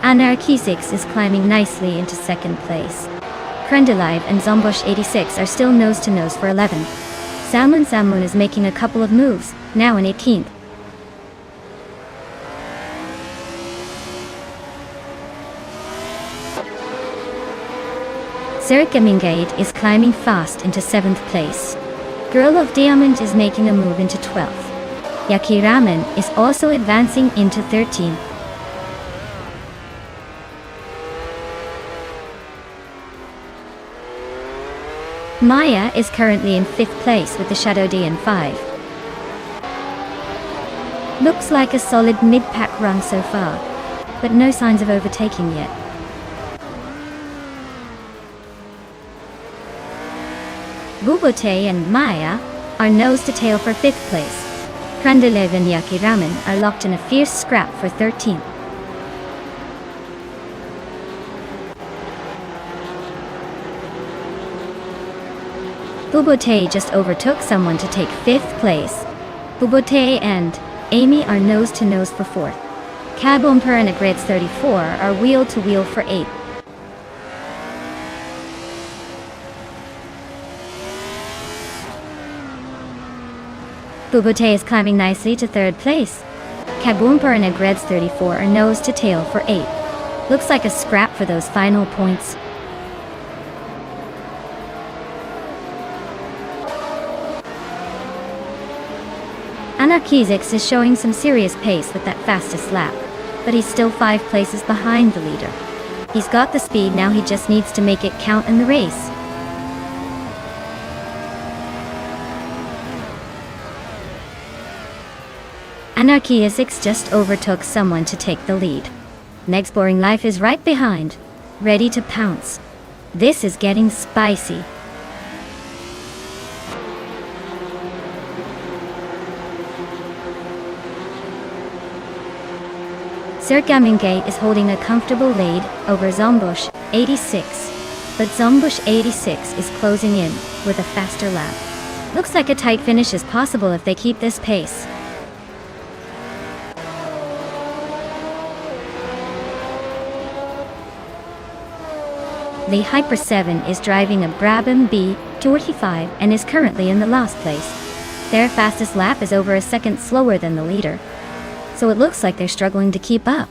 Anarchizix is climbing nicely into 2nd place. Krendelive and Zombush 86 are still nose to nose for 11th. Salmon is making a couple of moves, now in 18th. Circuming 8 is climbing fast into 7th place. Girl of Diamond is making a move into 12th. Yaki Ramen is also advancing into 13th. Maya is currently in 5th place with the Shadow DN5. Looks like a solid mid-pack run so far, but no signs of overtaking yet. Bubote and Maya are nose to tail for 5th place. Krandalev and Yakiraman are locked in a fierce scrap for 13th. Bubote just overtook someone to take 5th place. Bubote and Amy are nose to nose for 4th. Kabumper and Agreds 34 are wheel to wheel for 8th. Bubote is climbing nicely to 3rd place. Kabumper and Agreds 34 are nose to tail for 8th. Looks like a scrap for those final points. Anarchizix is showing some serious pace with that fastest lap, but he's still 5 places behind the leader. He's got the speed now, he just needs to make it count in the race. Anarchizix just overtook someone to take the lead. Next Boring Life is right behind, ready to pounce. This is getting spicy. Zergaminge is holding a comfortable lead over Zombush 86, but Zombush 86 is closing in with a faster lap. Looks like a tight finish is possible if they keep this pace. The Hyper 7 is driving a Brabham B25 and is currently in the last place. Their fastest lap is over a second slower than the leader, so it looks like they're struggling to keep up.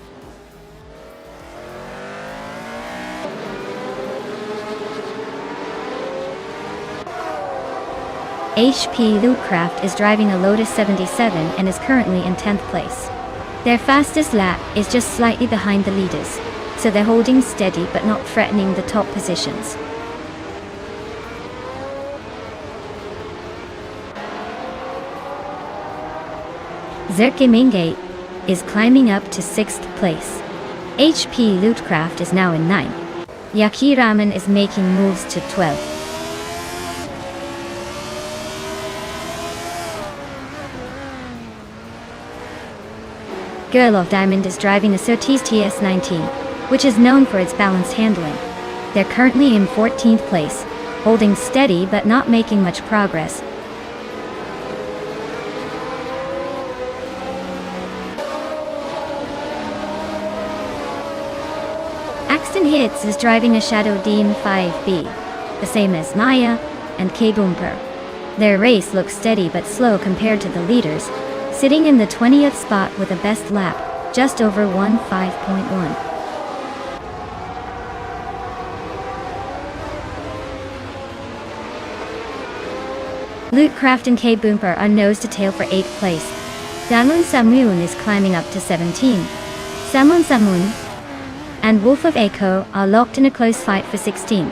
HP Lootcraft is driving a Lotus 77 and is currently in 10th place. Their fastest lap is just slightly behind the leaders, so they're holding steady but not threatening the top positions. Zergaminge is climbing up to 6th place. HP Lootcraft is now in 9th. Yakiraman is making moves to 12th. Girl of Diamond is driving a Surtees TS19, which is known for its balanced handling. They're currently in 14th place, holding steady but not making much progress. Axton Hits is driving a Shadow Dean 5B, the same as Maya and K-Boomper. Their race looks steady but slow compared to the leaders, sitting in the 20th spot with a best lap, just over 15.1. Lootcraft and K-Boomper are nose to tail for 8th place. Samun Samun is climbing up to 17. Samun Samun and Wolf of Echo are locked in a close fight for 16.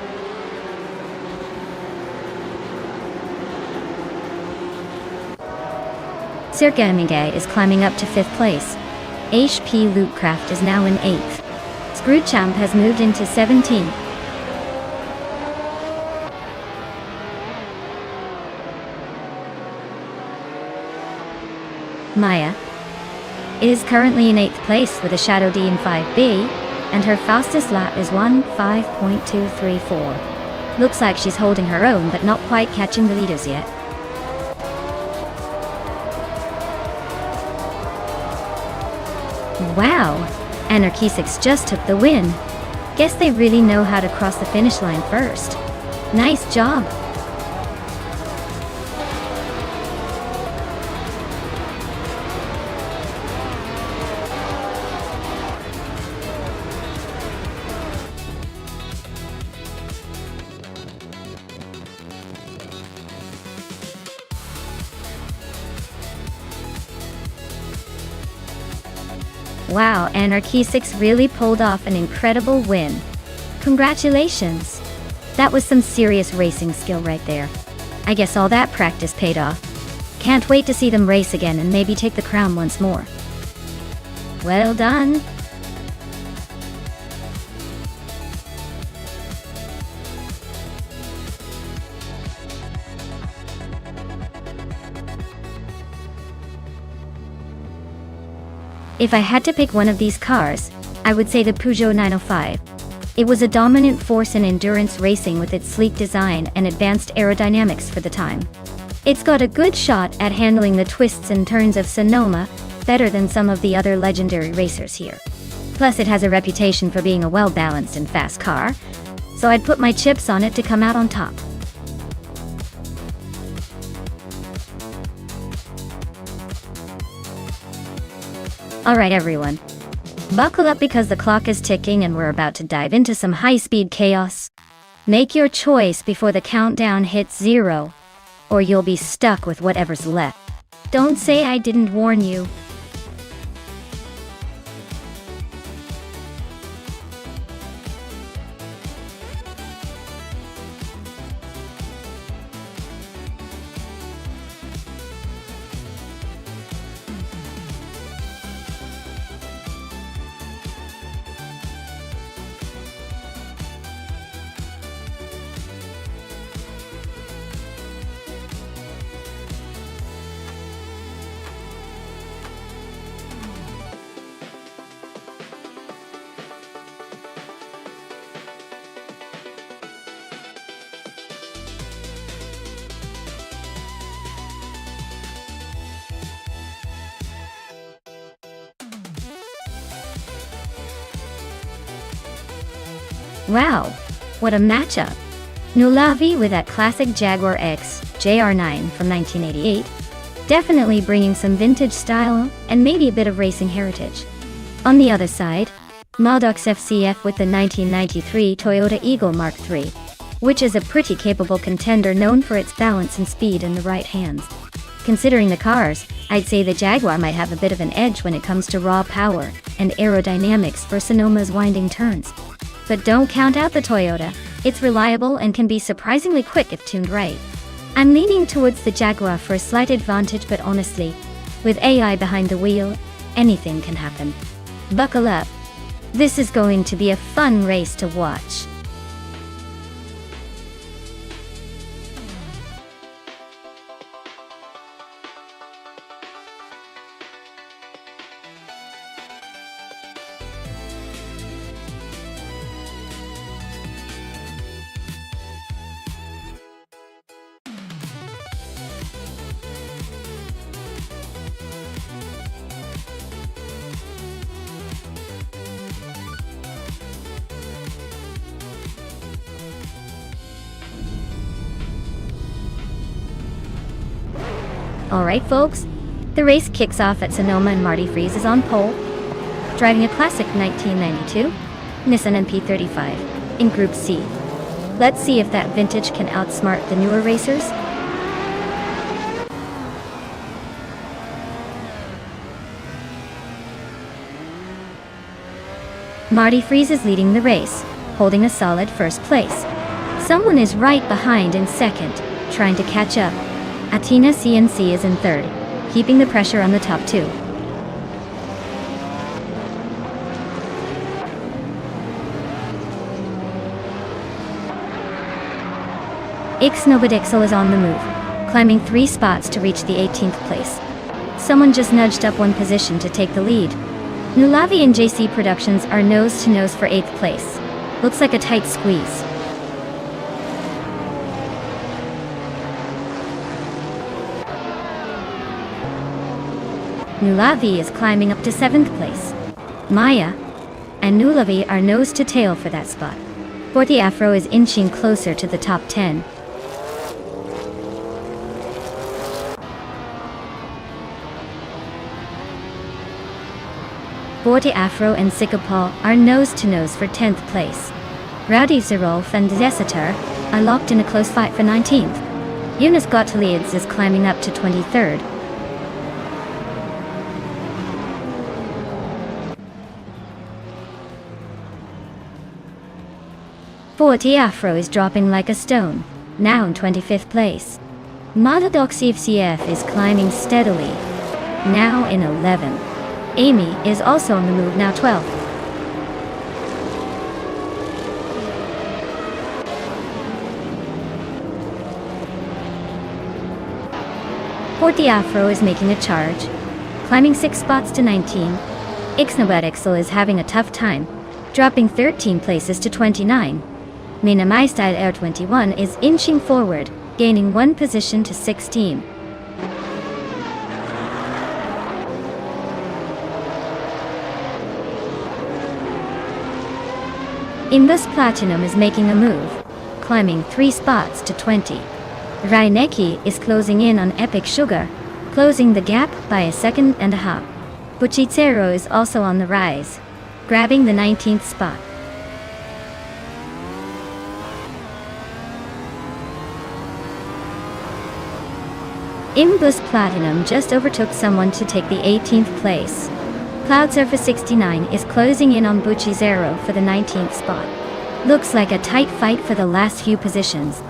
Zergaminge is climbing up to 5th place. HP Lootcraft is now in 8th. Screwchamp has moved into 17th. Maya is currently in 8th place with a Shadow DN5B, and her fastest lap is 15.234. Looks like she's holding her own but not quite catching the leaders yet. Wow! Anarchizix just took the win. Guess they really know how to cross the finish line first. Nice job! Wow, Anarchizix really pulled off an incredible win. Congratulations! That was some serious racing skill right there. I guess all that practice paid off. Can't wait to see them race again and maybe take the crown once more. Well done. If I had to pick one of these cars, I would say the Peugeot 905. It was a dominant force in endurance racing with its sleek design and advanced aerodynamics for the time. It's got a good shot at handling the twists and turns of Sonoma, better than some of the other legendary racers here. Plus it has a reputation for being a well-balanced and fast car, so I'd put my chips on it to come out on top. Alright everyone, buckle up because the clock is ticking and we're about to dive into some high-speed chaos. Make your choice before the countdown hits 0, or you'll be stuck with whatever's left. Don't say I didn't warn you. Wow, what a matchup! Nulavi with that classic Jaguar X JR9 from 1988, definitely bringing some vintage style and maybe a bit of racing heritage. On the other side, Maddox FCF with the 1993 Toyota Eagle Mark III, which is a pretty capable contender known for its balance and speed in the right hands. Considering the cars, I'd say the Jaguar might have a bit of an edge when it comes to raw power and aerodynamics for Sonoma's winding turns. But don't count out the Toyota, it's reliable and can be surprisingly quick if tuned right. I'm leaning towards the Jaguar for a slight advantage, but honestly, with AI behind the wheel, anything can happen. Buckle up. This is going to be a fun race to watch. Alright folks, the race kicks off at Sonoma and Marty Freese is on pole, driving a classic 1992 Nissan NP35 in Group C. Let's see if that vintage can outsmart the newer racers. Marty Freese is leading the race, holding a solid first place. Someone is right behind in second, trying to catch up. Atina CNC is in third, keeping the pressure on the top two. Ixnobadixel is on the move, climbing 3 spots to reach the 18th place. Someone just nudged up 1 position to take the lead. Nulavi and JC Productions are nose to nose for 8th place. Looks like a tight squeeze. Nulavi is climbing up to 7th place. Maya and Nulavi are nose to tail for that spot. Forte Afro is inching closer to the top 10. Forte Afro and Sikapal are nose to nose for 10th place. Rowdy Zerolf and Zesitar are locked in a close fight for 19th. Yunus Gottliebs is climbing up to 23rd. 40 Afro is dropping like a stone, now in 25th place. Monodox CF is climbing steadily, now in 11th. Amy is also on the move, now 12th. Forty Afro is making a charge, climbing 6 spots to 19. Ixnobadixel is having a tough time, dropping 13 places to 29. Mina My Style Air 21 is inching forward, gaining 1 position to 16. Imbus Platinum is making a move, climbing 3 spots to 20. Raineki is closing in on Epic Sugar, closing the gap by 1.5 seconds. Buchitsero is also on the rise, grabbing the 19th spot. Imbus Platinum just overtook someone to take the 18th place. Cloud Surface 69 is closing in on Buchitsero for the 19th spot. Looks like a tight fight for the last few positions.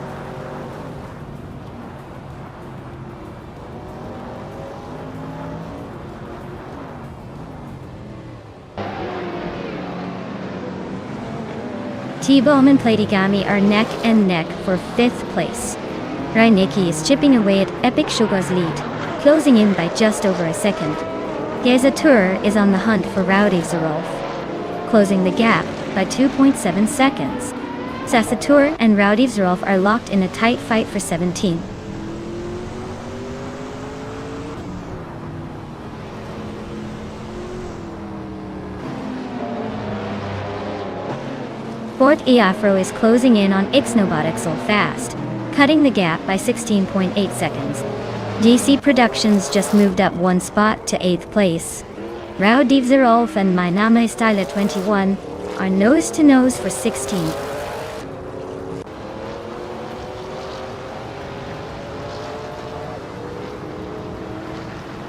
T-Bomb and Platigami are neck and neck for 5th place. Raineki is chipping away at Epic Sugar's lead, closing in by just over a second. Gezatur is on the hunt for Rowdy Zerolf, closing the gap by 2.7 seconds. Sasatur and Rowdy Zerolf are locked in a tight fight for 17th. Fort Afro is closing in on Ixnobadixel fast, cutting the gap by 16.8 seconds. DC Productions just moved up 1 spot to 8th place. Rowdy Zerolf and My Name Style 21 are nose to nose for 16th.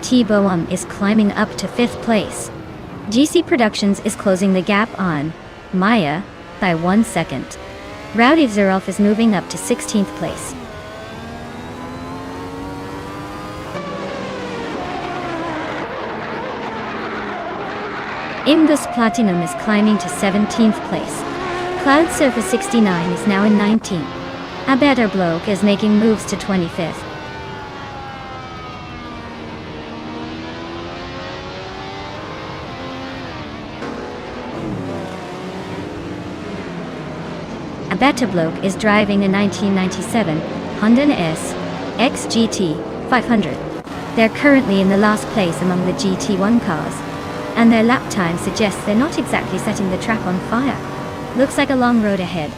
T-Boam is climbing up to 5th place. GC Productions is closing the gap on Maya by 1 second. Rowdy Zerolf is moving up to 16th place. Imbus Platinum is climbing to 17th place. Cloud Surface 69 is now in 19th. A Better Bloke is making moves to 25th. A Better Bloke is driving a 1997 Honda S XGT 500. They're currently in the last place among the GT1 cars, and their lap time suggests they're not exactly setting the track on fire. Looks like a long road ahead.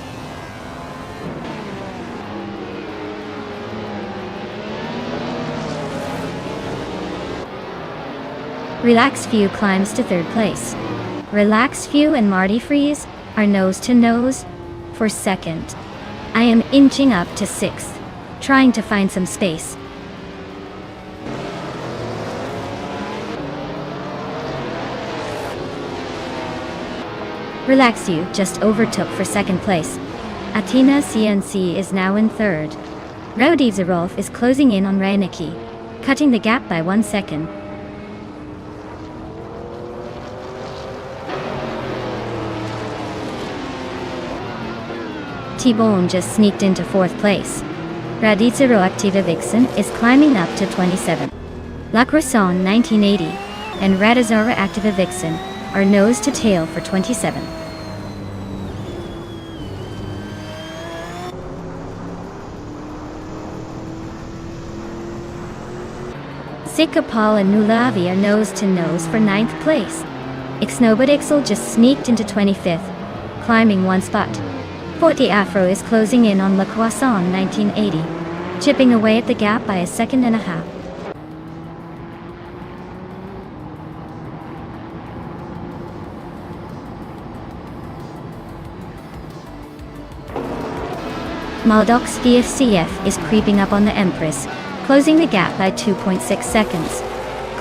Relax Few climbs to 3rd place. Relax Few and Marty Freeze are nose to nose for 2nd. I am inching up to 6th, trying to find some space. Relax You just overtook for 2nd place. Athena CNC is now in 3rd. Rowdy Zerolf is closing in on Raineki, cutting the gap by 1 second. T-Bone just sneaked into 4th place. Radizero Activa Vixen is climbing up to 27. La Croissant 1980 and Radizera Activa Vixen are nose to tail for 27. Sikapal and Nulavi are nose to nose for 9th place. Ixnobadixel just sneaked into 25th, climbing 1 spot. 40 Afro is closing in on La Croissant 1980, chipping away at the gap by 1.5 seconds. Maldox VFCF is creeping up on the Empress, closing the gap by 2.6 seconds.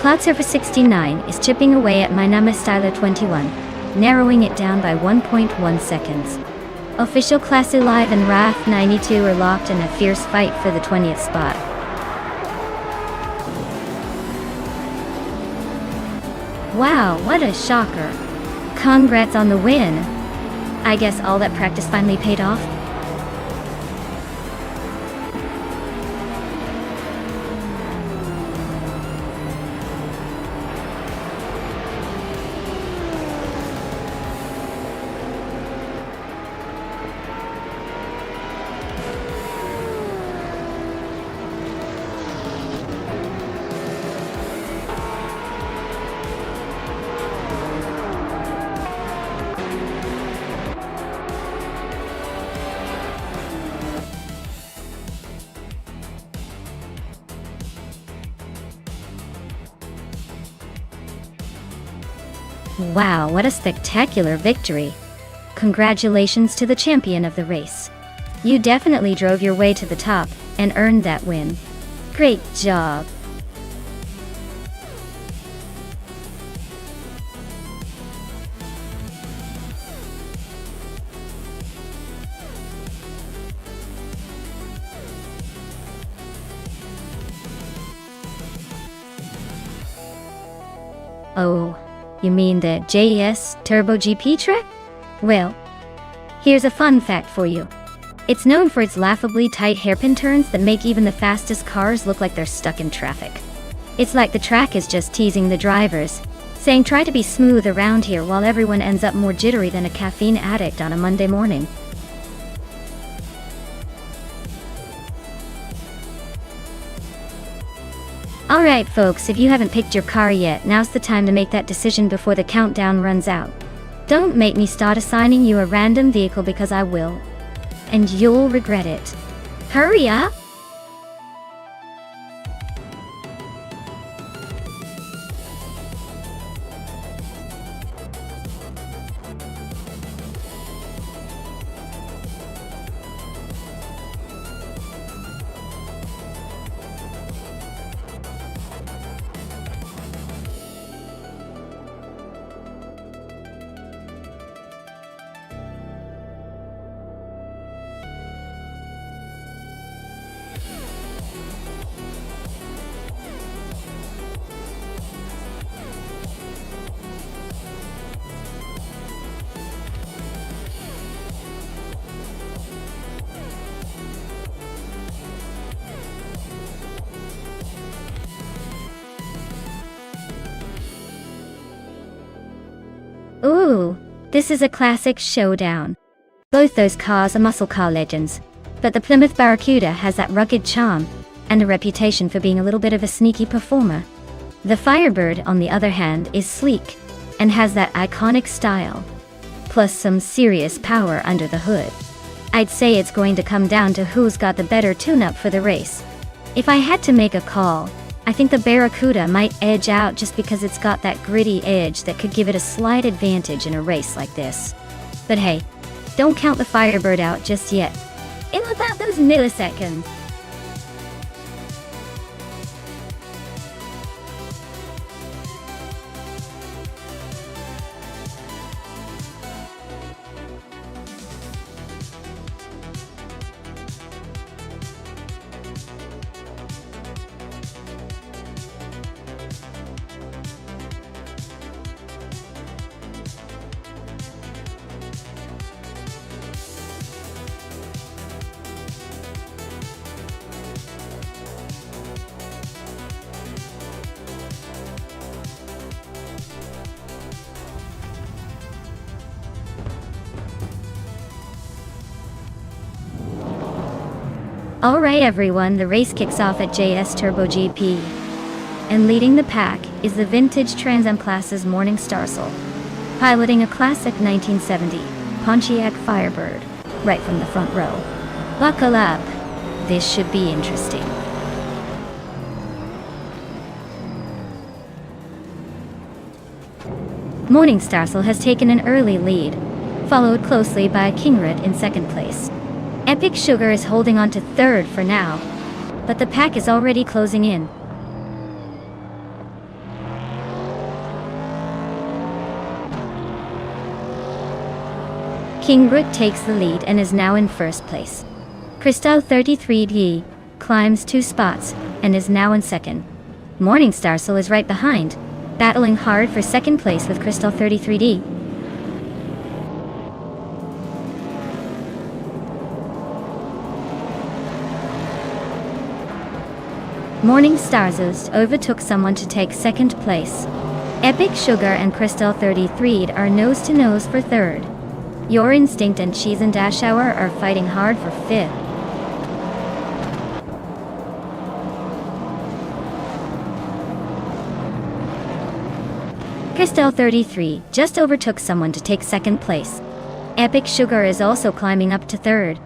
Cloud Surface 69 is chipping away at My Name Style 21, narrowing it down by 1.1 seconds. Official Class Alive and Wrath 92 are locked in a fierce fight for the 20th spot. Wow, what a shocker. Congrats on the win. I guess all that practice finally paid off? Wow, what a spectacular victory. Congratulations to the champion of the race. You definitely drove your way to the top and earned that win. Great job. Oh, you mean the JES Turbo GP track? Well, here's a fun fact for you. It's known for its laughably tight hairpin turns that make even the fastest cars look like they're stuck in traffic. It's like the track is just teasing the drivers, saying try to be smooth around here while everyone ends up more jittery than a caffeine addict on a Monday morning. Alright folks, if you haven't picked your car yet, now's the time to make that decision before the countdown runs out. Don't make me start assigning you a random vehicle because I will. And you'll regret it. Hurry up! Ooh, this is a classic showdown. Both those cars are muscle car legends, but the Plymouth Barracuda has that rugged charm and a reputation for being a little bit of a sneaky performer. The Firebird, on the other hand, is sleek and has that iconic style, plus some serious power under the hood. I'd say it's going to come down to who's got the better tune-up for the race. If I had to make a call, I think the Barracuda might edge out just because it's got that gritty edge that could give it a slight advantage in a race like this. But hey, don't count the Firebird out just yet. In about those milliseconds. Alright everyone, the race kicks off at JS Turbo GP. And leading the pack is the vintage Trans Am Class's Morning Starsel, piloting a classic 1970 Pontiac Firebird, right from the front row. Buckle up, this should be interesting. Morning Starsel has taken an early lead, followed closely by Kingrit in second place. Epic Sugar is holding on to third for now, but the pack is already closing in. King Root takes the lead and is now in first place. Crystal 33D climbs 2 spots and is now in second. Morning Starcell is right behind, battling hard for second place with Crystal 33D. Morning Starcell overtook someone to take second place. Epic Sugar and Crystal 33 are nose to nose for third. Your Instinct and Cheese and Dash Hour are fighting hard for fifth. Crystal 33 just overtook someone to take second place. Epic Sugar is also climbing up to third.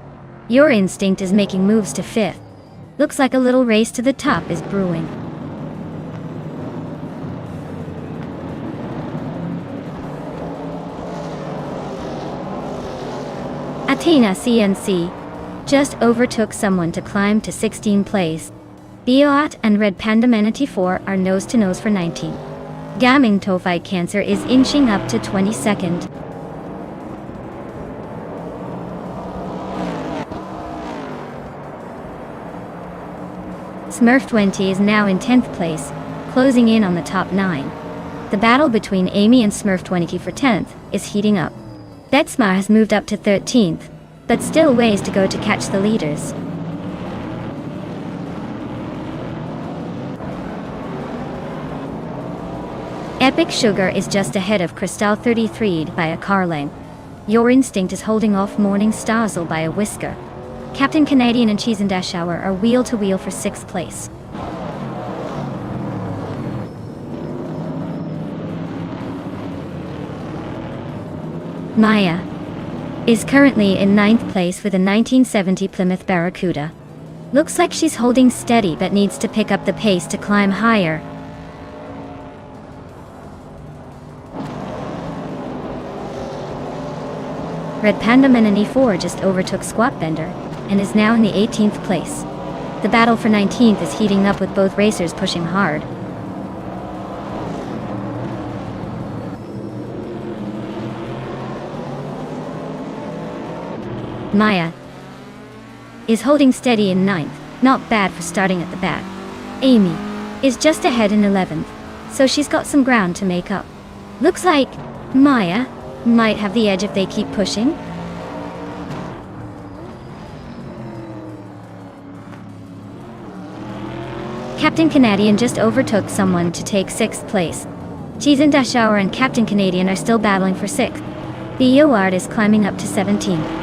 Your Instinct is making moves to fifth. Looks like a little race to the top is brewing. Athena CNC just overtook someone to climb to 16th place. Beoat and Red Panda Manatee 4 are nose to nose for 19. Gaming Tophi Cancer is inching up to 22nd. Smurf 20 is now in 10th place, closing in on the top 9. The battle between Amy and Smurf 20 for 10th is heating up. Betsmar has moved up to 13th, but still ways to go to catch the leaders. Epic Sugar is just ahead of Crystal 33 by a car length. Your Instinct is holding off Morning Starcell by a whisker. Captain Canadian and Cheese and Dash Hour are wheel to wheel for 6th place. Maya is currently in 9th place with a 1970 Plymouth Barracuda. Looks like she's holding steady but needs to pick up the pace to climb higher. Red Panda Manatee 4 just overtook Squat Bender and is now in the 18th place. The battle for 19th is heating up with both racers pushing hard. Maya is holding steady in 9th, not bad for starting at the back. Amy is just ahead in 11th, so she's got some ground to make up. Looks like Maya might have the edge if they keep pushing. Captain Canadian just overtook someone to take 6th place. Cheese and Dash Hour and Captain Canadian are still battling for 6th. The Art is climbing up to 17th.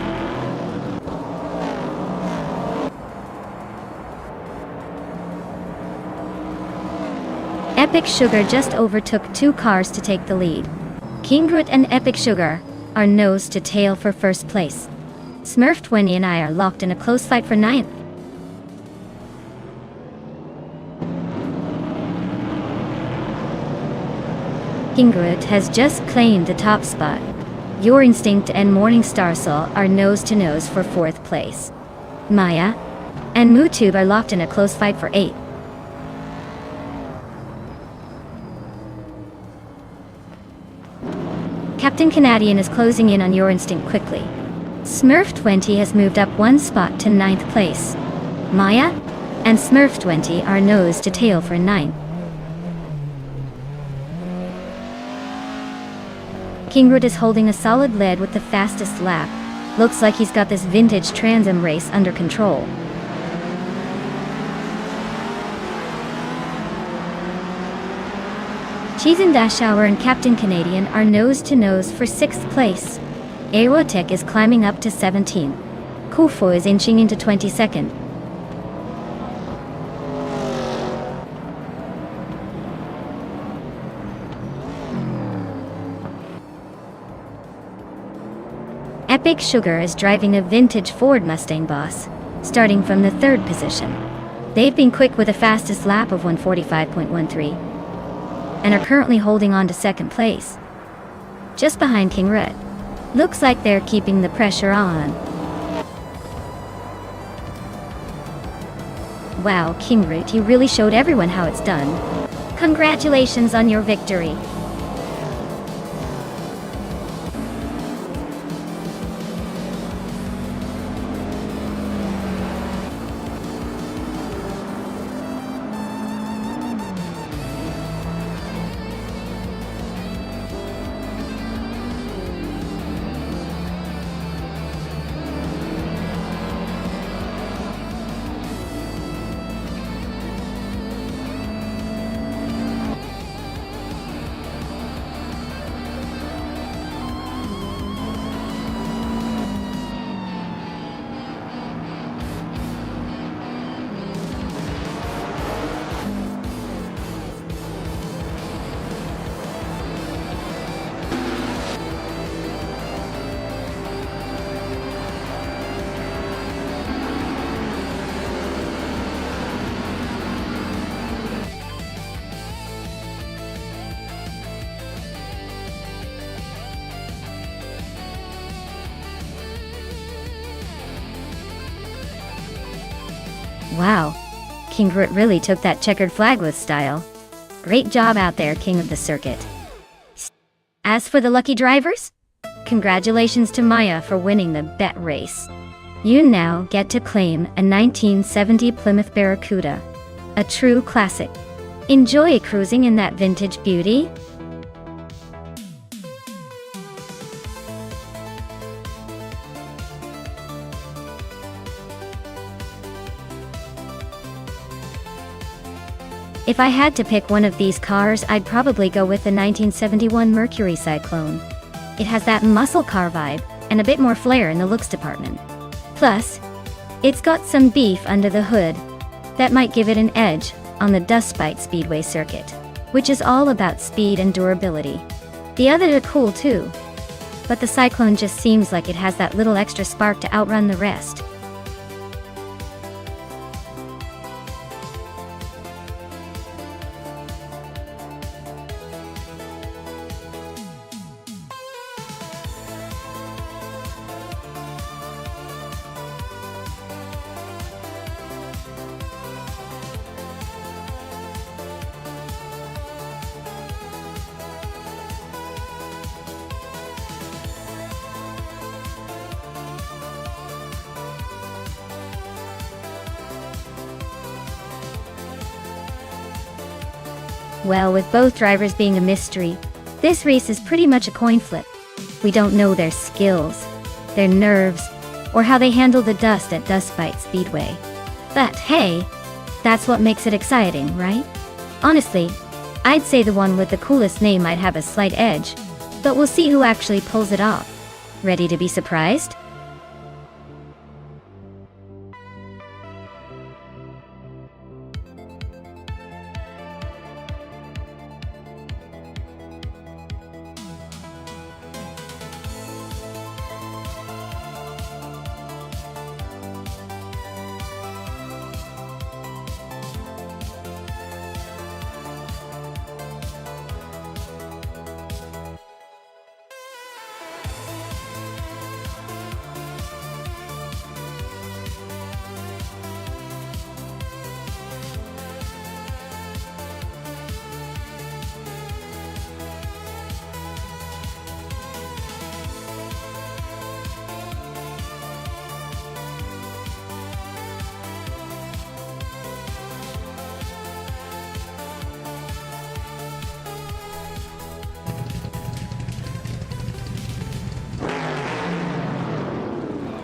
Epic Sugar just overtook 2 cars to take the lead. King Groot and Epic Sugar are nose to tail for 1st place. Smurf 20 and I are locked in a close fight for 9th. King Groot has just claimed the top spot. Your Instinct and Morning Starcell are nose to nose for 4th place. Maya and MooTube are locked in a close fight for 8th. Captain Canadian is closing in on Your Instinct quickly. Smurf 20 has moved up 1 spot to 9th place. Maya and Smurf 20 are nose to tail for 9th. King Root is holding a solid lead with the fastest lap. Looks like he's got this vintage Trans Am race under control. Cheese and Dash Hour and Captain Canadian are nose to nose for 6th place. Aerotech is climbing up to 17th. Kufo is inching into 22nd. Epic Sugar is driving a vintage Ford Mustang Boss, starting from the 3rd position. They've been quick with a fastest lap of 145.13. and are currently holding on to 2nd place. Just behind King Red. Looks like they're keeping the pressure on. Wow, King Root, you really showed everyone how it's done. Congratulations on your victory. Wow, King Groot really took that checkered flag with style. Great job out there, King of the Circuit. As for the lucky drivers, congratulations to Maya for winning the bet race. You now get to claim a 1970 Plymouth Barracuda, a true classic. Enjoy cruising in that vintage beauty. If I had to pick one of these cars, I'd probably go with the 1971 Mercury Cyclone. It has that muscle car vibe, and a bit more flair in the looks department. Plus, it's got some beef under the hood that might give it an edge on the Dustbite Speedway circuit, which is all about speed and durability. The others are cool too, but the Cyclone just seems like it has that little extra spark to outrun the rest. Well, with both drivers being a mystery, this race is pretty much a coin flip. We don't know their skills, their nerves, or how they handle the dust at Dustbite Speedway. But hey, that's what makes it exciting, right? Honestly, I'd say the one with the coolest name might have a slight edge, but we'll see who actually pulls it off. Ready to be surprised?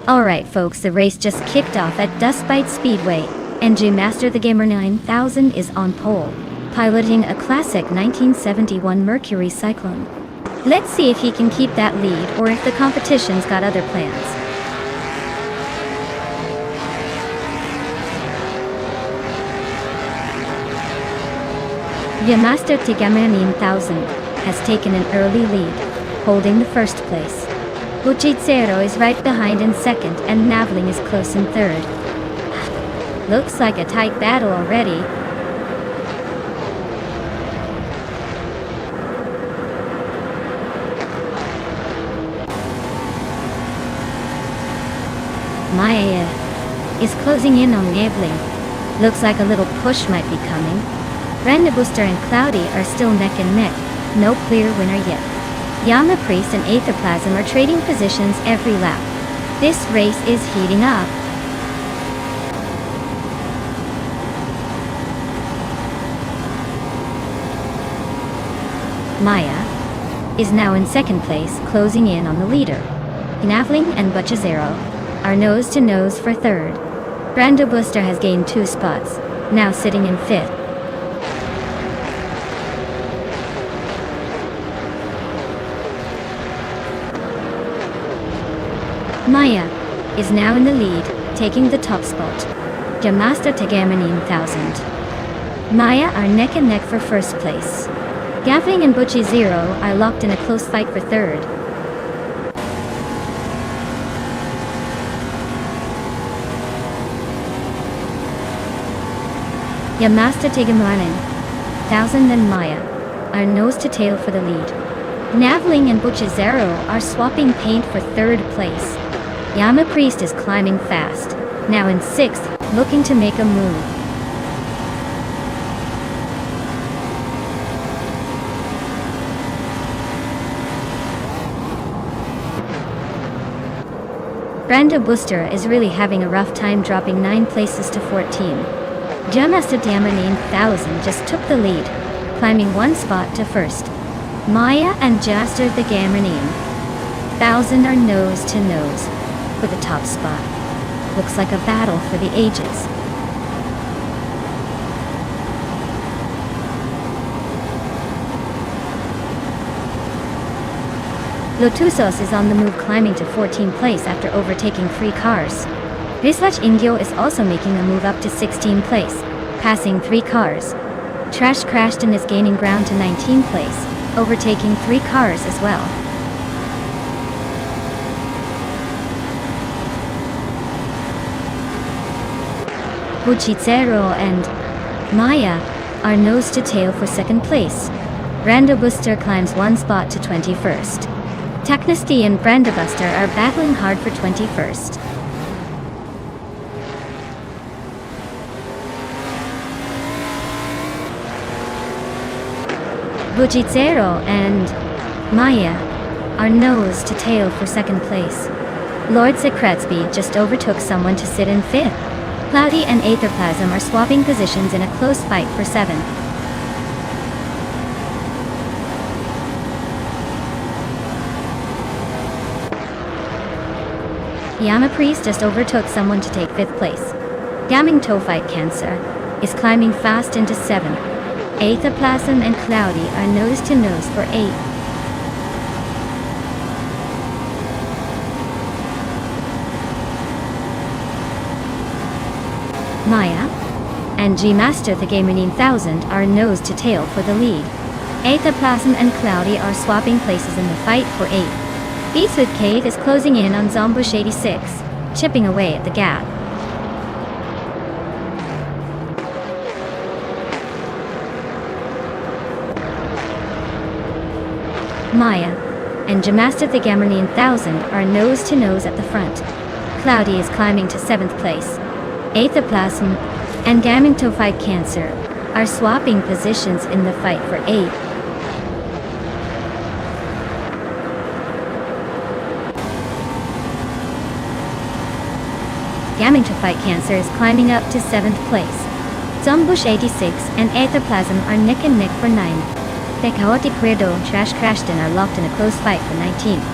Alright folks, the race just kicked off at Dustbite Speedway, and Master the Gamer 9000 is on pole, piloting a classic 1971 Mercury Cyclone. Let's see if he can keep that lead or if the competition's got other plans. Master the Gamer 9000 has taken an early lead, holding the first place. Buchizero is right behind in second, and Navling is close in third. Looks like a tight battle already. Maya is closing in on Navling. Looks like a little push might be coming. Randabuster and Cloudy are still neck and neck. No clear winner yet. Yama Priest and Aethoplasm are trading positions every lap. This race is heating up. Maya is now in second place, closing in on the leader. Navling and Buchizero are nose to nose for third. Brando Booster has gained 2 spots, now sitting in fifth. Maya is now in the lead, taking the top spot. Master Tagama 9000. Maya are neck and neck for first place. Gavling and Buchizero are locked in a close fight for third. Master Tagama 9000 and Maya are nose to tail for the lead. Navling and Buchizero are swapping paint for third place. Yama Priest is climbing fast, now in 6th, looking to make a move. Brando Booster is really having a rough time, dropping 9 places to 14. Jamasta Diamanine 1000 just took the lead, climbing 1 spot to first. Maya and Jaster the Gamarine 1000 are nose to nose for the top spot. Looks like a battle for the ages. Lotusos is on the move, climbing to 14th place after overtaking 3 cars. Rislach Indio is also making a move up to 16th place, passing 3 cars. Trash Crashton is gaining ground to 19th place, overtaking 3 cars as well. Buchitsero and Maya are nose to tail for 2nd place. Brando Booster climbs 1 spot to 21st. Technesty and Brandabuster are battling hard for 21st. Bujitsero and Maya are nose to tail for 2nd place. Lord Secretsby just overtook someone to sit in 5th. Cloudy and Aetherplasm are swapping positions in a close fight for 7th. Yamapriest just overtook someone to take 5th place. Gaming Tophyte Cancer is climbing fast into 7th. Aetherplasm and Cloudy are nose to nose for 8th. Maya and G-Master the Gamarine 1000 are nose to tail for the lead. Aetherplasm and Cloudy are swapping places in the fight for 8th. Beatswood Cave is closing in on Zombush 86, chipping away at the gap. Maya and Jamaster the Gamarine 1000 are nose to nose at the front. Cloudy is climbing to 7th place. Aetherplasm and Gaming Tophyte Cancer are swapping positions in the fight for 8th. Gaming Tophyte Cancer is climbing up to 7th place. Zombush 86 and Aetherplasm are neck and neck for 9th. The Chaotic Weirdo and Trash Crashton are locked in a close fight for 19th.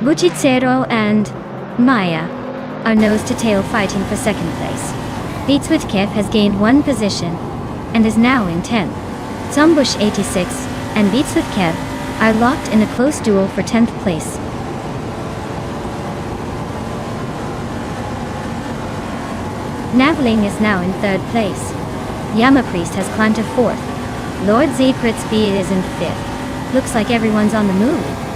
Buchitsero and Maya are nose to tail fighting for 2nd place. Beatswood Kev has gained 1 position and is now in 10th. Zombush 86 and Beatswood Kev are locked in a close duel for 10th place. Navling is now in 3rd place. Yamapriest has climbed to 4th. Lord Zekritsby is in 5th. Looks like everyone's on the move.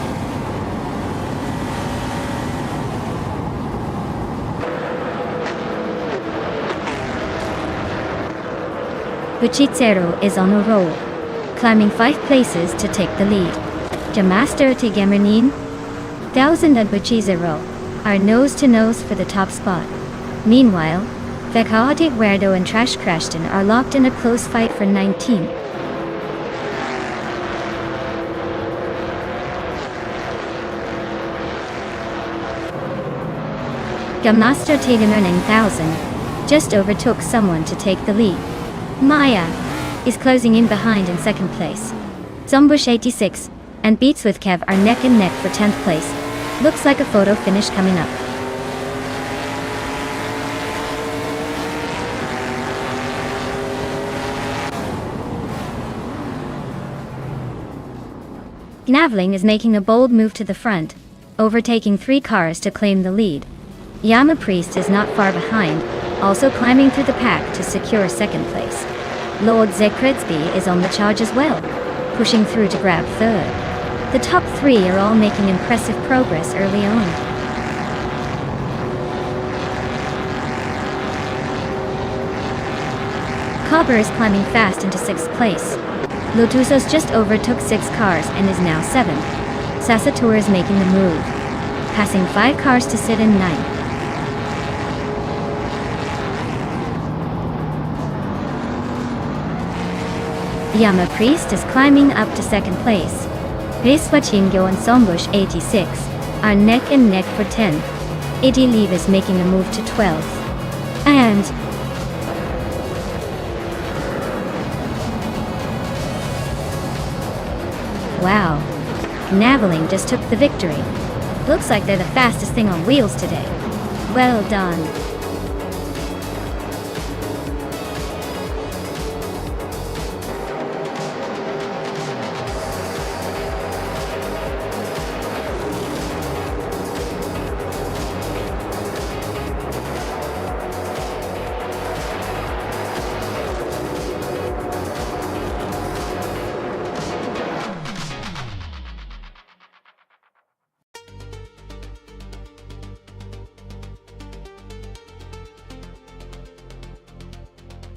Buchitsero is on a roll, climbing 5 places to take the lead. Jamaster to Gamarine 1000 and Buchitsero are nose to nose for the top spot. Meanwhile, the Chaotic Weirdo and Trash Crashton are locked in a close fight for 19th. Gamaster Tegamerning 1000 just overtook someone to take the lead. Maya is closing in behind in 2nd place. Zombush 86 and Beatswood Kev are neck and neck for 10th place. Looks like a photo finish coming up. Navling is making a bold move to the front, overtaking 3 cars to claim the lead. Yamapriest is not far behind, also climbing through the pack to secure 2nd place. Lord Zekridsby is on the charge as well, pushing through to grab 3rd. The top 3 are all making impressive progress early on. Cobber is climbing fast into 6th place. Lotusos just overtook 6 cars and is now 7th. Sasator is making the move, passing 5 cars to sit in 9th. Yama Priest is climbing up to 2nd place. Reswachingyo and Sombush 86 are neck and neck for 10th. Iti Leave is making a move to 12th. And wow, Naveling just took the victory. Looks like they're the fastest thing on wheels today. Well done.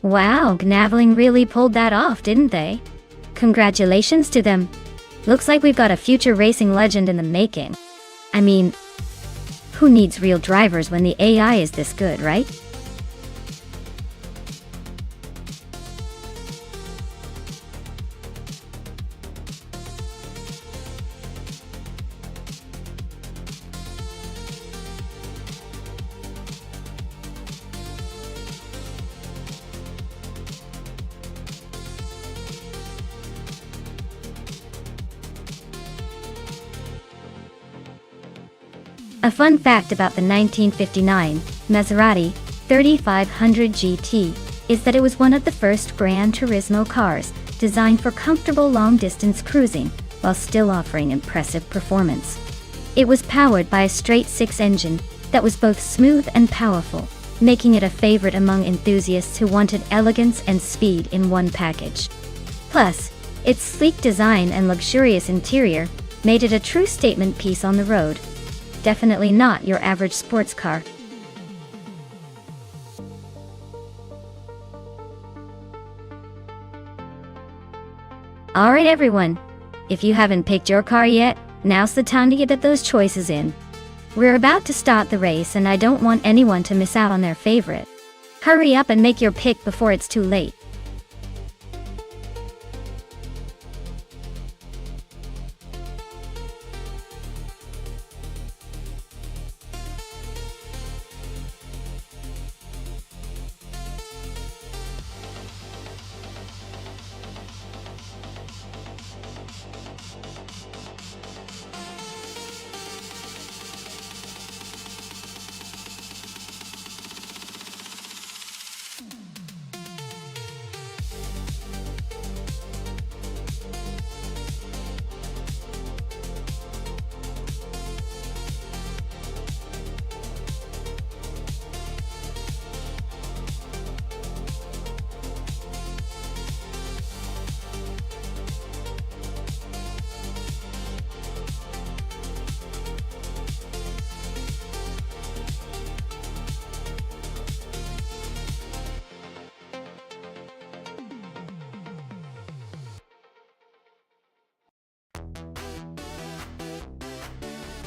Wow, Gnaveling really pulled that off, didn't they? Congratulations to them. Looks like we've got a future racing legend in the making. I mean, who needs real drivers when the AI is this good, right? A fun fact about the 1959 Maserati 3500 GT is that it was one of the first Gran Turismo cars designed for comfortable long-distance cruising while still offering impressive performance. It was powered by a straight-six engine that was both smooth and powerful, making it a favorite among enthusiasts who wanted elegance and speed in one package. Plus, its sleek design and luxurious interior made it a true statement piece on the road. Definitely not your average sports car. Alright everyone, if you haven't picked your car yet, now's the time to get those choices in. We're about to start the race and I don't want anyone to miss out on their favorite. Hurry up and make your pick before it's too late.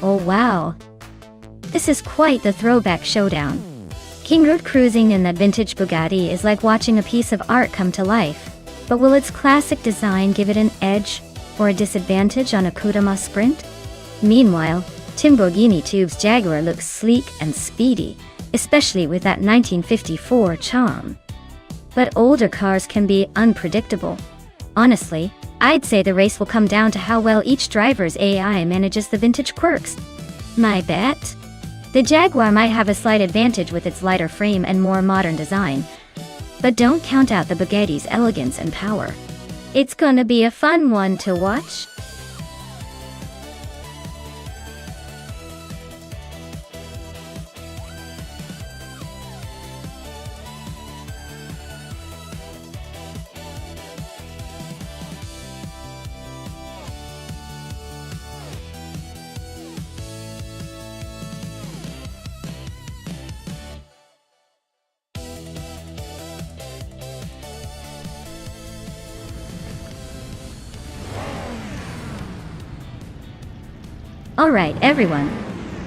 Oh wow! This is quite the throwback showdown. King Road cruising in that vintage Bugatti is like watching a piece of art come to life. But will its classic design give it an edge or a disadvantage on a Kudama Sprint? Meanwhile, Timborghini Tube's Jaguar looks sleek and speedy, especially with that 1954 charm. But older cars can be unpredictable. Honestly, I'd say the race will come down to how well each driver's AI manages the vintage quirks. My bet? The Jaguar might have a slight advantage with its lighter frame and more modern design. But don't count out the Bugatti's elegance and power. It's gonna be a fun one to watch. Alright, everyone.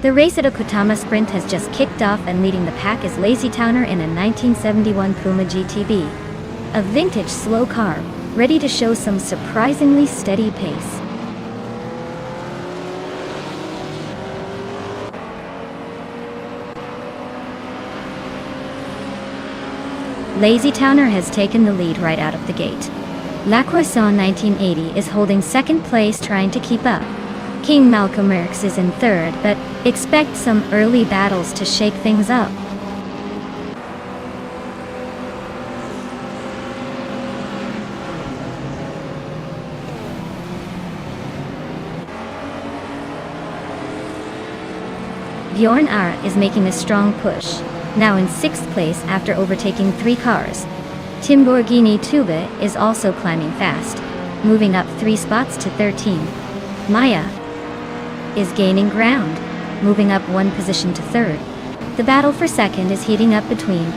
The race at Okutama Sprint has just kicked off, and leading the pack is Lazy Towner in a 1971 Puma GTB. A vintage slow car, ready to show some surprisingly steady pace. Lazy Towner has taken the lead right out of the gate. La Croissant 1980 is holding second place, trying to keep up. King Malcolm X is in third, but expect some early battles to shake things up. Bjorn Art is making a strong push, now in 6th place after overtaking 3 cars. Timborghini Tuba is also climbing fast, moving up 3 spots to 13. Maya is gaining ground, moving up 1 position to 3rd. The battle for second is heating up between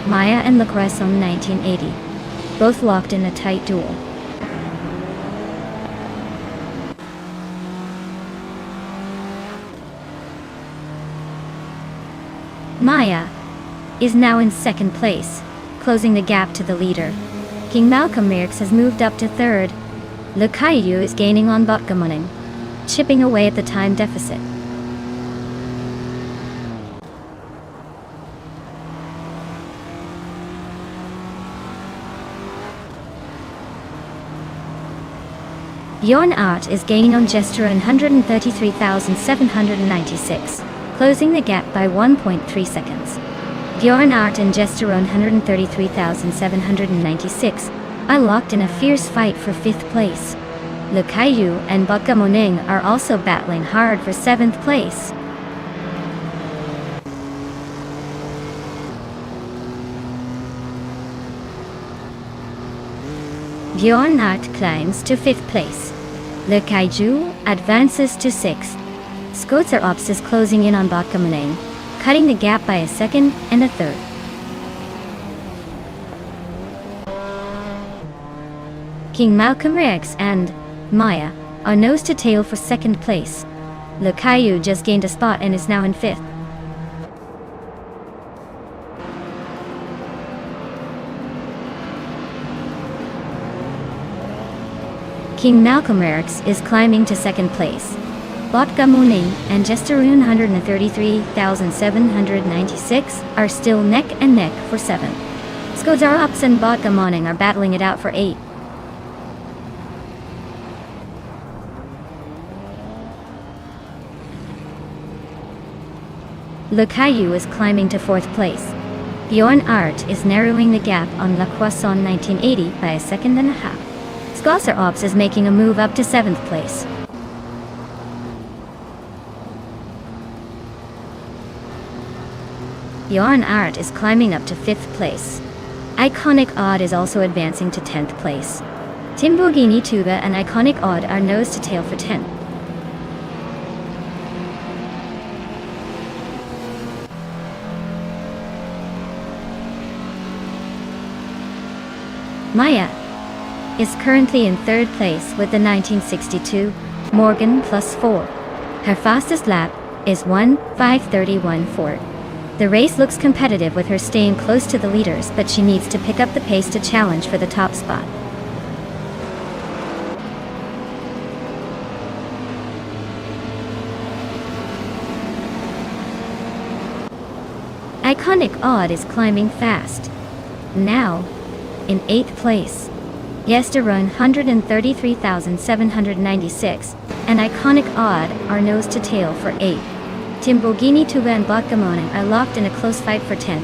Maya and Le Croissant 1980, both locked in a tight duel. Maya is now in 2nd place, closing the gap to the leader. King Malcolm X has moved up to 3rd. Le Caillou is gaining on Botgamoning, chipping away at the time deficit. Bjorn Art is gaining on Gesture in 133,796, closing the gap by 1.3 seconds. Bjorn Art and Gesture 133,796 are locked in a fierce fight for 5th place. Le Caillou and Botgamoning are also battling hard for 7th place. Bjorn Art climbs to 5th place. Le Caillou advances to 6th. Scotzer Ops is closing in on Botgamoning, cutting the gap by a 2nd and a 3rd. King Malcolm X and Maya are nose to tail for 2nd place. Le Caillou just gained a spot and is now in 5th. King Malcolm X is climbing to 2nd place. Botgamoning and Gesterun 133,796 are still neck and neck for 7th. Scotzer Ops and Botgamoning are battling it out for 8th. Le Caillou is climbing to 4th place. Bjorn Art is narrowing the gap on La Croissant 1980 by a 2.5 seconds. Scotzer Ops is making a move up to 7th place. Bjorn Art is climbing up to 5th place. Iconic Odd is also advancing to 10th place. Timborghini Tuba and Iconic Odd are nose to tail for 10th. Maya is currently in 3rd place with the 1962 Morgan +4. Her fastest lap is 1:5:31.4. The race looks competitive, with her staying close to the leaders, but she needs to pick up the pace to challenge for the top spot. Iconic Odd is climbing fast, now in 8th place. Yesterun 133,796 and Iconic Odd are nose to tail for 8th. Timborghini Tuba and Botgamoning are locked in a close fight for 10th.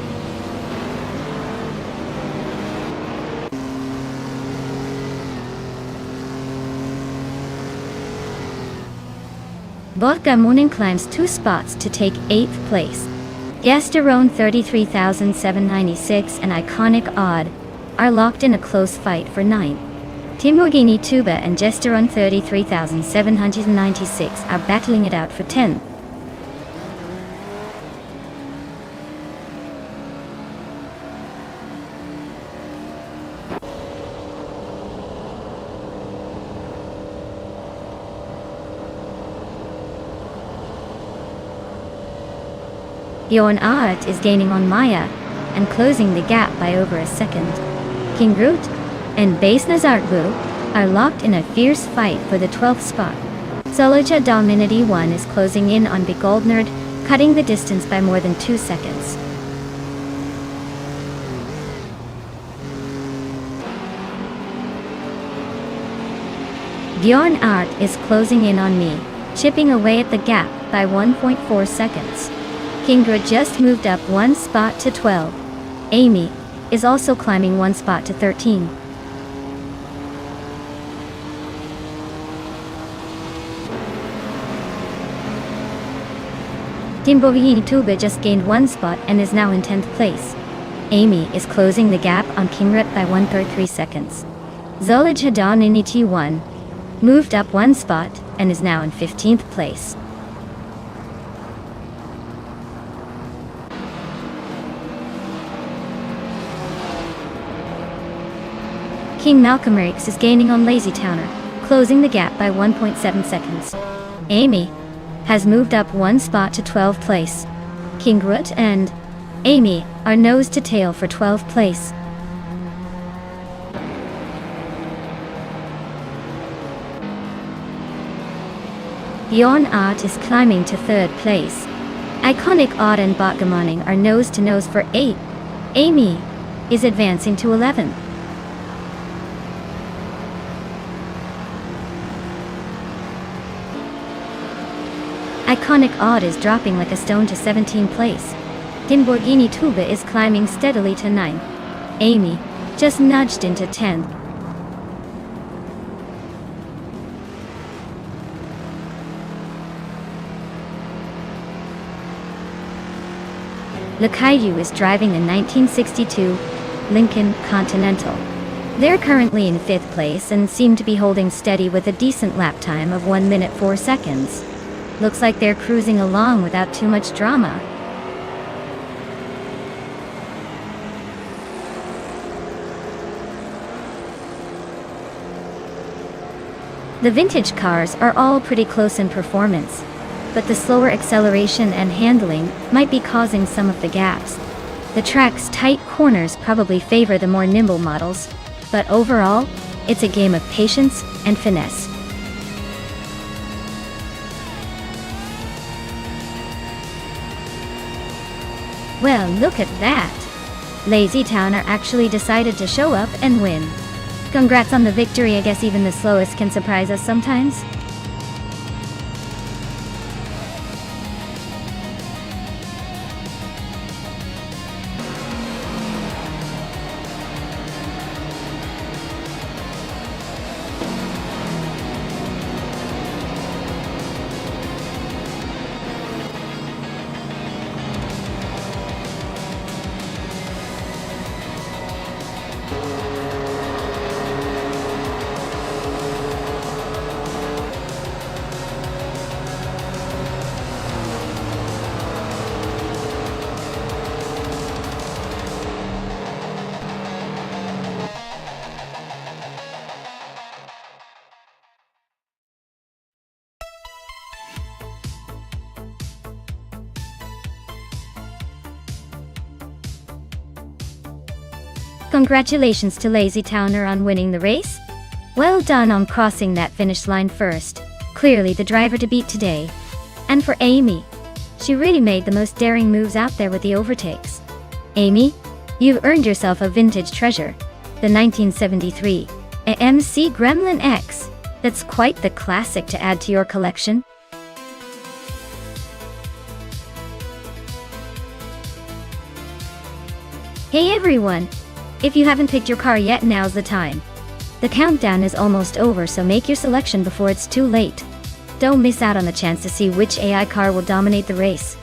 Botgamoning climbs 2 spots to take 8th place. Yesterun 33,796 and Iconic Odd are locked in a close fight for 9th. Timborghini Tuba and Gesterun 33,796 are battling it out for 10th. Bjorn Art is gaining on Maya and closing the gap by over a second. King Groot and Base Nazartbu are locked in a fierce fight for the 12th spot. Zolija Dominity 1 is closing in on Big Gold Nerd, cutting the distance by more than 2 seconds. Bjorn Art is closing in on me, chipping away at the gap by 1.4 seconds. Kingra just moved up 1 spot to 12. Amy is also climbing 1 spot to 13. Timbohini Tuba just gained 1 spot and is now in 10th place. Amy is closing the gap on Kingrit by 1.3 seconds. Zolij Hadan Inichi 1 moved up 1 spot and is now in 15th place. King Malcolm Rakes is gaining on Lazy Towner, closing the gap by 1.7 seconds. Amy has moved up 1 spot to 12th place. King Groot and Amy are nose to tail for 12th place. Bjorn Art is climbing to 3rd place. Iconic Odd and Botgamaning are nose to nose for 8. Amy is advancing to 11th. Iconic Odd is dropping like a stone to 17th place. Timborghini Tuba is climbing steadily to 9th. Amy just nudged into 10th. Lakaiyu is driving a 1962 Lincoln Continental. They're currently in 5th place and seem to be holding steady with a decent lap time of 1 minute 4 seconds. Looks like they're cruising along without too much drama. The vintage cars are all pretty close in performance, but the slower acceleration and handling might be causing some of the gaps. The track's tight corners probably favor the more nimble models, but overall, it's a game of patience and finesse. Well, look at that! Lazy Towner actually decided to show up and win. Congrats on the victory. I guess even the slowest can surprise us sometimes. Congratulations to Lazy Towner on winning the race. Well done on crossing that finish line first. Clearly the driver to beat today. And for Amy, she really made the most daring moves out there with the overtakes. Amy, you've earned yourself a vintage treasure, the 1973 AMC Gremlin X. That's quite the classic to add to your collection. Hey everyone! If you haven't picked your car yet, now's the time. The countdown is almost over, so make your selection before it's too late. Don't miss out on the chance to see which AI car will dominate the race.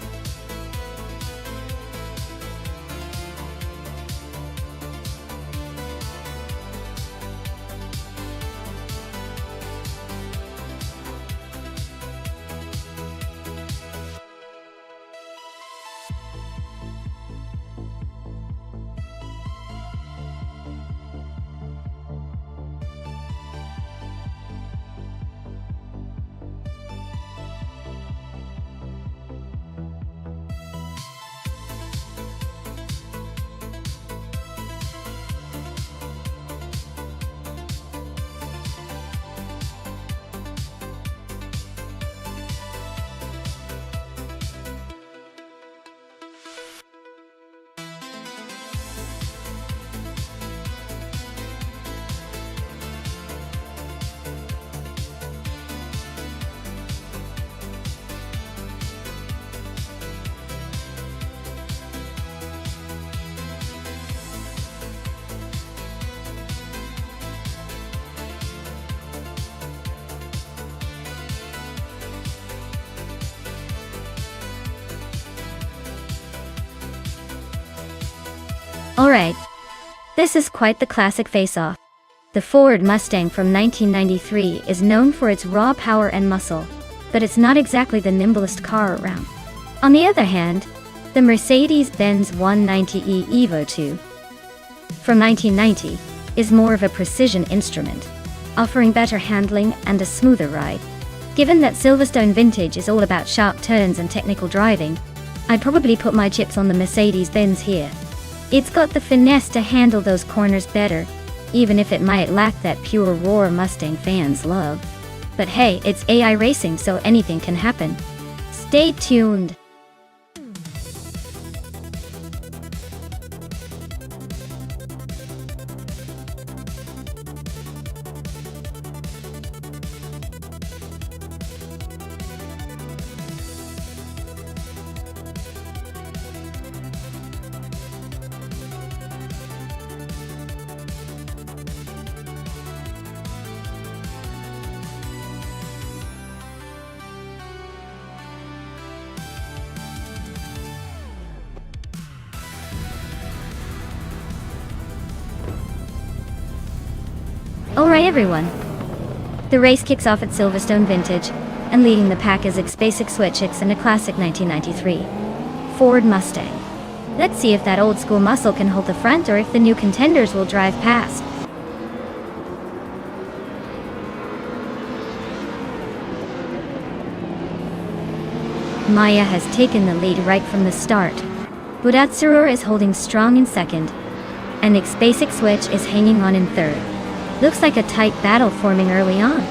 Alright. This is quite the classic face-off. The Ford Mustang from 1993 is known for its raw power and muscle, but it's not exactly the nimblest car around. On the other hand, the Mercedes-Benz 190e Evo 2 from 1990 is more of a precision instrument, offering better handling and a smoother ride. Given that Silverstone Vintage is all about sharp turns and technical driving, I'd probably put my chips on the Mercedes-Benz here. It's got the finesse to handle those corners better, even if it might lack that pure roar Mustang fans love. But hey, it's AI racing, so anything can happen. Stay tuned. Alright everyone. The race kicks off at Silverstone Vintage, and leading the pack is its basic switch-ix and a classic 1993 Ford Mustang. Let's see if that old school muscle can hold the front or if the new contenders will drive past. Maya has taken the lead right from the start. Budatsurur is holding strong in second, and its basic switch is hanging on in third. Looks like a tight battle forming early on.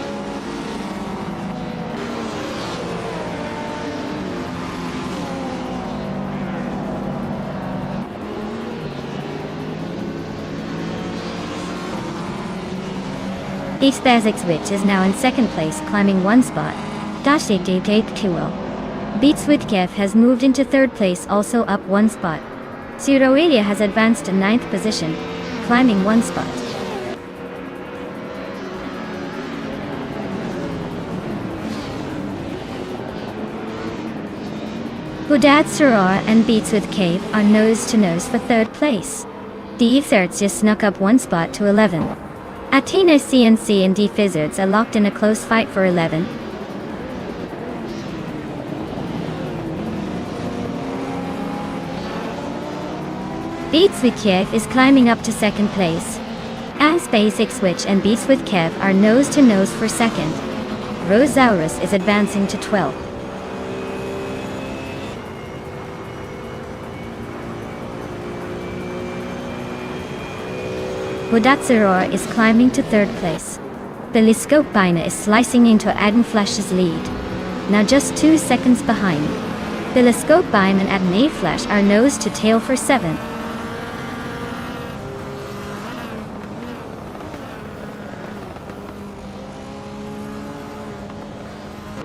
Each basic switch is now in second place, climbing one spot. Beats Witkev has moved into third place, also up one spot. Suroelia has advanced to ninth position, climbing one spot. Budatsurur and Beats with Cave are nose-to-nose for third place. D-Fizards just snuck up one spot to 11. Athena CNC and D-Fizards are locked in a close fight for 11. Beats with Kiev is climbing up to second place. As Basic Switch and Beats with Kev are nose-to-nose for second. Rosaurus is advancing to 12th. Budatsurur is climbing to third place. Telescope Bina is slicing into Adam Flash's lead, now just 2 seconds behind. Telescope Bina and Adam A Flash are nose to tail for 7th.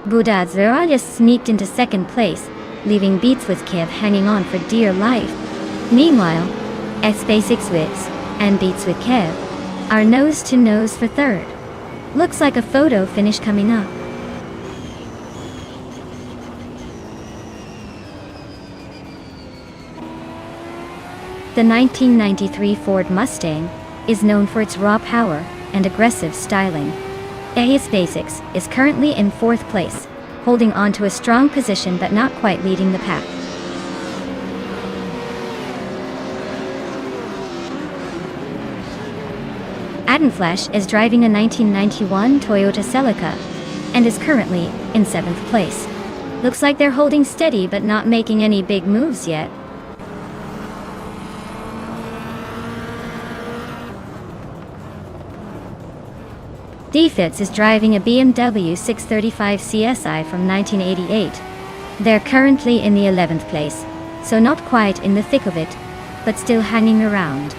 Budatsurur just sneaked into second place, leaving Beats with Kev hanging on for dear life. Meanwhile, S Basic Switch and Beats with Kev are nose-to-nose for third. Looks like a photo finish coming up. The 1993 Ford Mustang is known for its raw power and aggressive styling. AS Basics is currently in 4th place, holding on to a strong position but not quite leading the pack. Adam Flash is driving a 1991 Toyota Celica and is currently in 7th place. Looks like they're holding steady but not making any big moves yet. D-Fitz is driving a BMW 635 CSI from 1988. They're currently in the 11th place, so not quite in the thick of it, but still hanging around.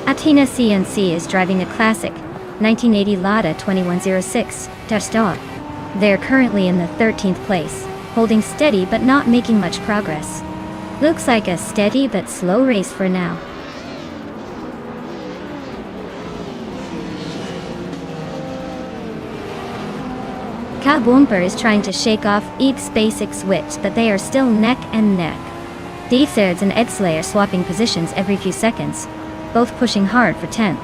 Athena CNC is driving a classic 1980 Lada 2106-Star. They're currently in the 13th place, holding steady but not making much progress. Looks like a steady but slow race for now. Cal Boomper is trying to shake off each basic switch, but they are still neck and neck. D-Thirds and Edsley are swapping positions every few seconds, both pushing hard for 10th.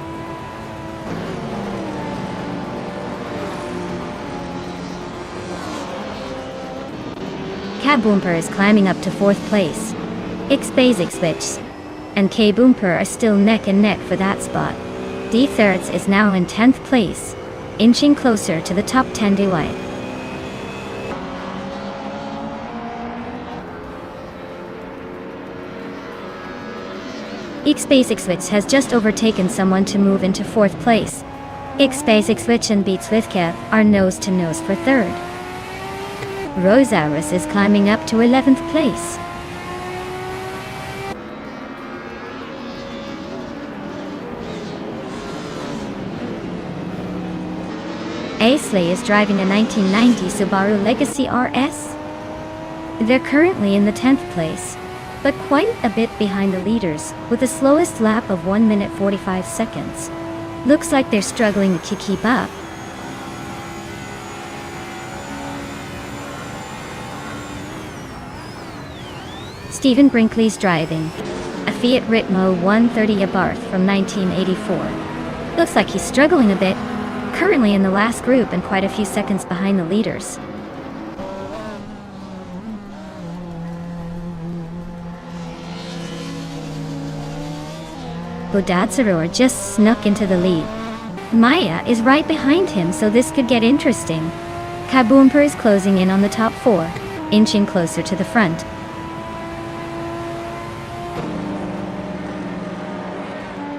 Cab Boomper is climbing up to 4th place. X Basic Switch and K Boomper are still neck and neck for that spot. D-Thirds is now in 10th place, inching closer to the top 10 DY. X Basic Switch has just overtaken someone to move into 4th place. X Basic Switch and Beats with Kev are nose to nose for 3rd. Rosaurus is climbing up to 11th place. Aisley is driving a 1990 Subaru Legacy RS. They're currently in the 10th place, but quite a bit behind the leaders, with the slowest lap of 1 minute 45 seconds. Looks like they're struggling to keep up. Stephen Brinkley's driving a Fiat Ritmo 130 Abarth from 1984. Looks like he's struggling a bit, currently in the last group and quite a few seconds behind the leaders. Bodatsaror just snuck into the lead. Maya is right behind him, so this could get interesting. Kaboomper is closing in on the top 4, inching closer to the front.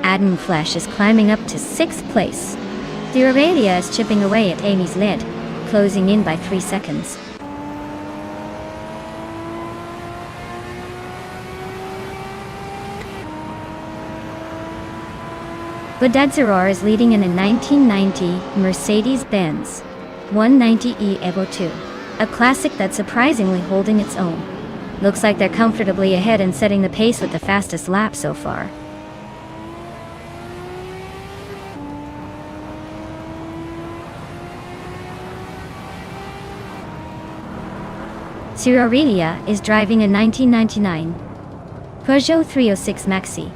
Adam Flash is climbing up to 6th place. The Aurelia is chipping away at Amy's lead, closing in by 3 seconds. Bodatsaror is leading in a 1990 Mercedes-Benz 190e Evo 2, a classic that's surprisingly holding its own. Looks like they're comfortably ahead and setting the pace with the fastest lap so far. Sir Aurelia is driving a 1999 Peugeot 306 Maxi,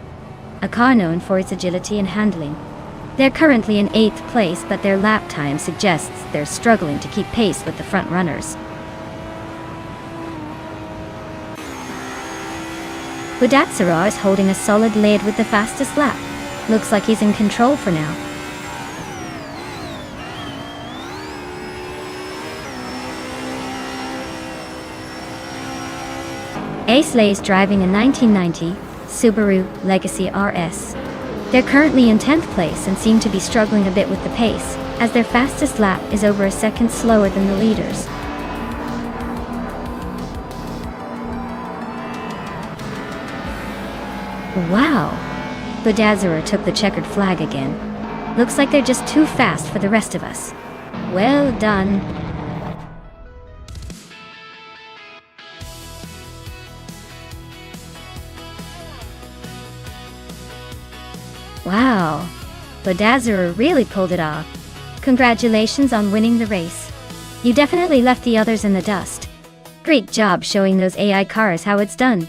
a car known for its agility and handling. They're currently in 8th place, but their lap time suggests they're struggling to keep pace with the front runners. Bodatsaror is holding a solid lead with the fastest lap. Looks like he's in control for now. Aisley is driving a 1990 Subaru Legacy RS. They're currently in 10th place and seem to be struggling a bit with the pace, as their fastest lap is over a second slower than the leaders. Wow! Bodatsaror took the checkered flag again. Looks like they're just too fast for the rest of us. Well done. Wow, Bodatsaror really pulled it off. Congratulations on winning the race. You definitely left the others in the dust. Great job showing those AI cars how it's done.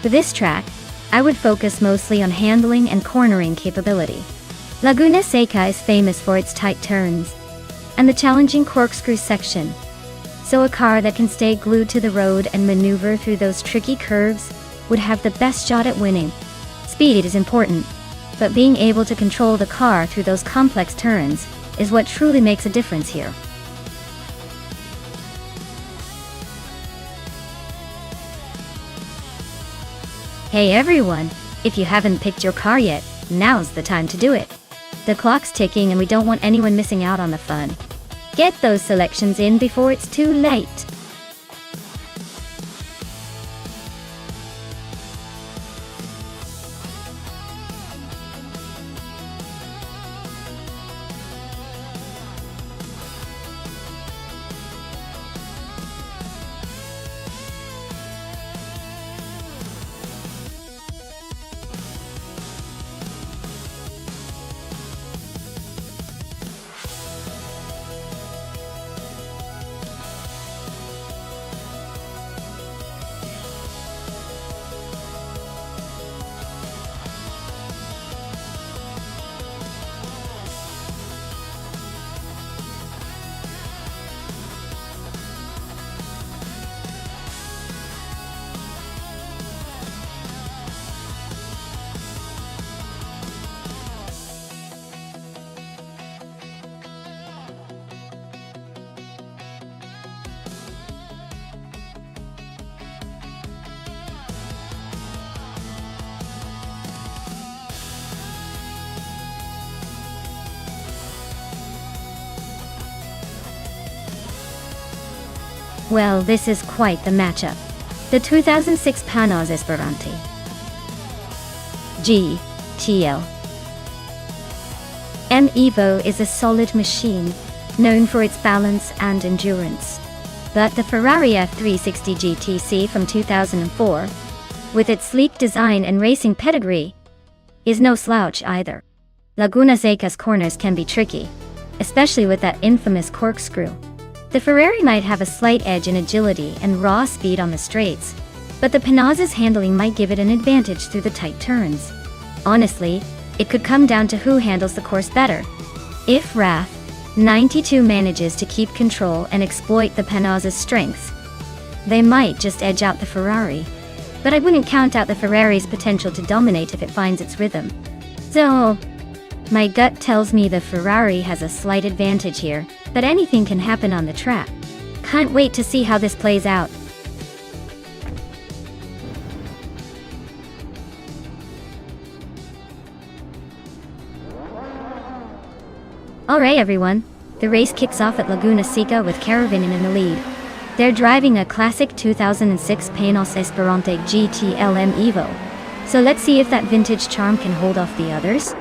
For this track, I would focus mostly on handling and cornering capability. Laguna Seca is famous for its tight turns and the challenging corkscrew section, so a car that can stay glued to the road and maneuver through those tricky curves would have the best shot at winning. Speed is important, but being able to control the car through those complex turns is what truly makes a difference here. Hey everyone, if you haven't picked your car yet, now's the time to do it. The clock's ticking and we don't want anyone missing out on the fun. Get those selections in before it's too late. Well, this is quite the matchup. The 2006 Panos Esperante GTL M Evo is a solid machine, known for its balance and endurance. But the Ferrari F360 GTC from 2004, with its sleek design and racing pedigree, is no slouch either. Laguna Seca's corners can be tricky, especially with that infamous corkscrew. The Ferrari might have a slight edge in agility and raw speed on the straights, but the Panos's handling might give it an advantage through the tight turns. Honestly, it could come down to who handles the course better. If RAF 92 manages to keep control and exploit the Panos's strengths, they might just edge out the Ferrari. But I wouldn't count out the Ferrari's potential to dominate if it finds its rhythm. So, my gut tells me the Ferrari has a slight advantage here, but anything can happen on the track. Can't wait to see how this plays out. Alright everyone, the race kicks off at Laguna Seca with Caravinen in the lead. They're driving a classic 2006 Panos Esperante GTL M Evo. So let's see if that vintage charm can hold off the others.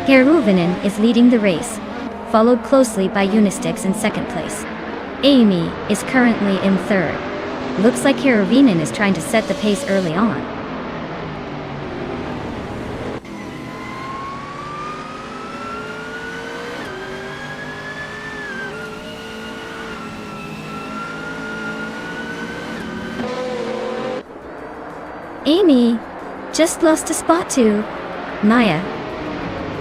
Caravinen is leading the race, followed closely by Unistix in second place. Amy is currently in third. Looks like Caravinen is trying to set the pace early on. Amy just lost a spot to Maya,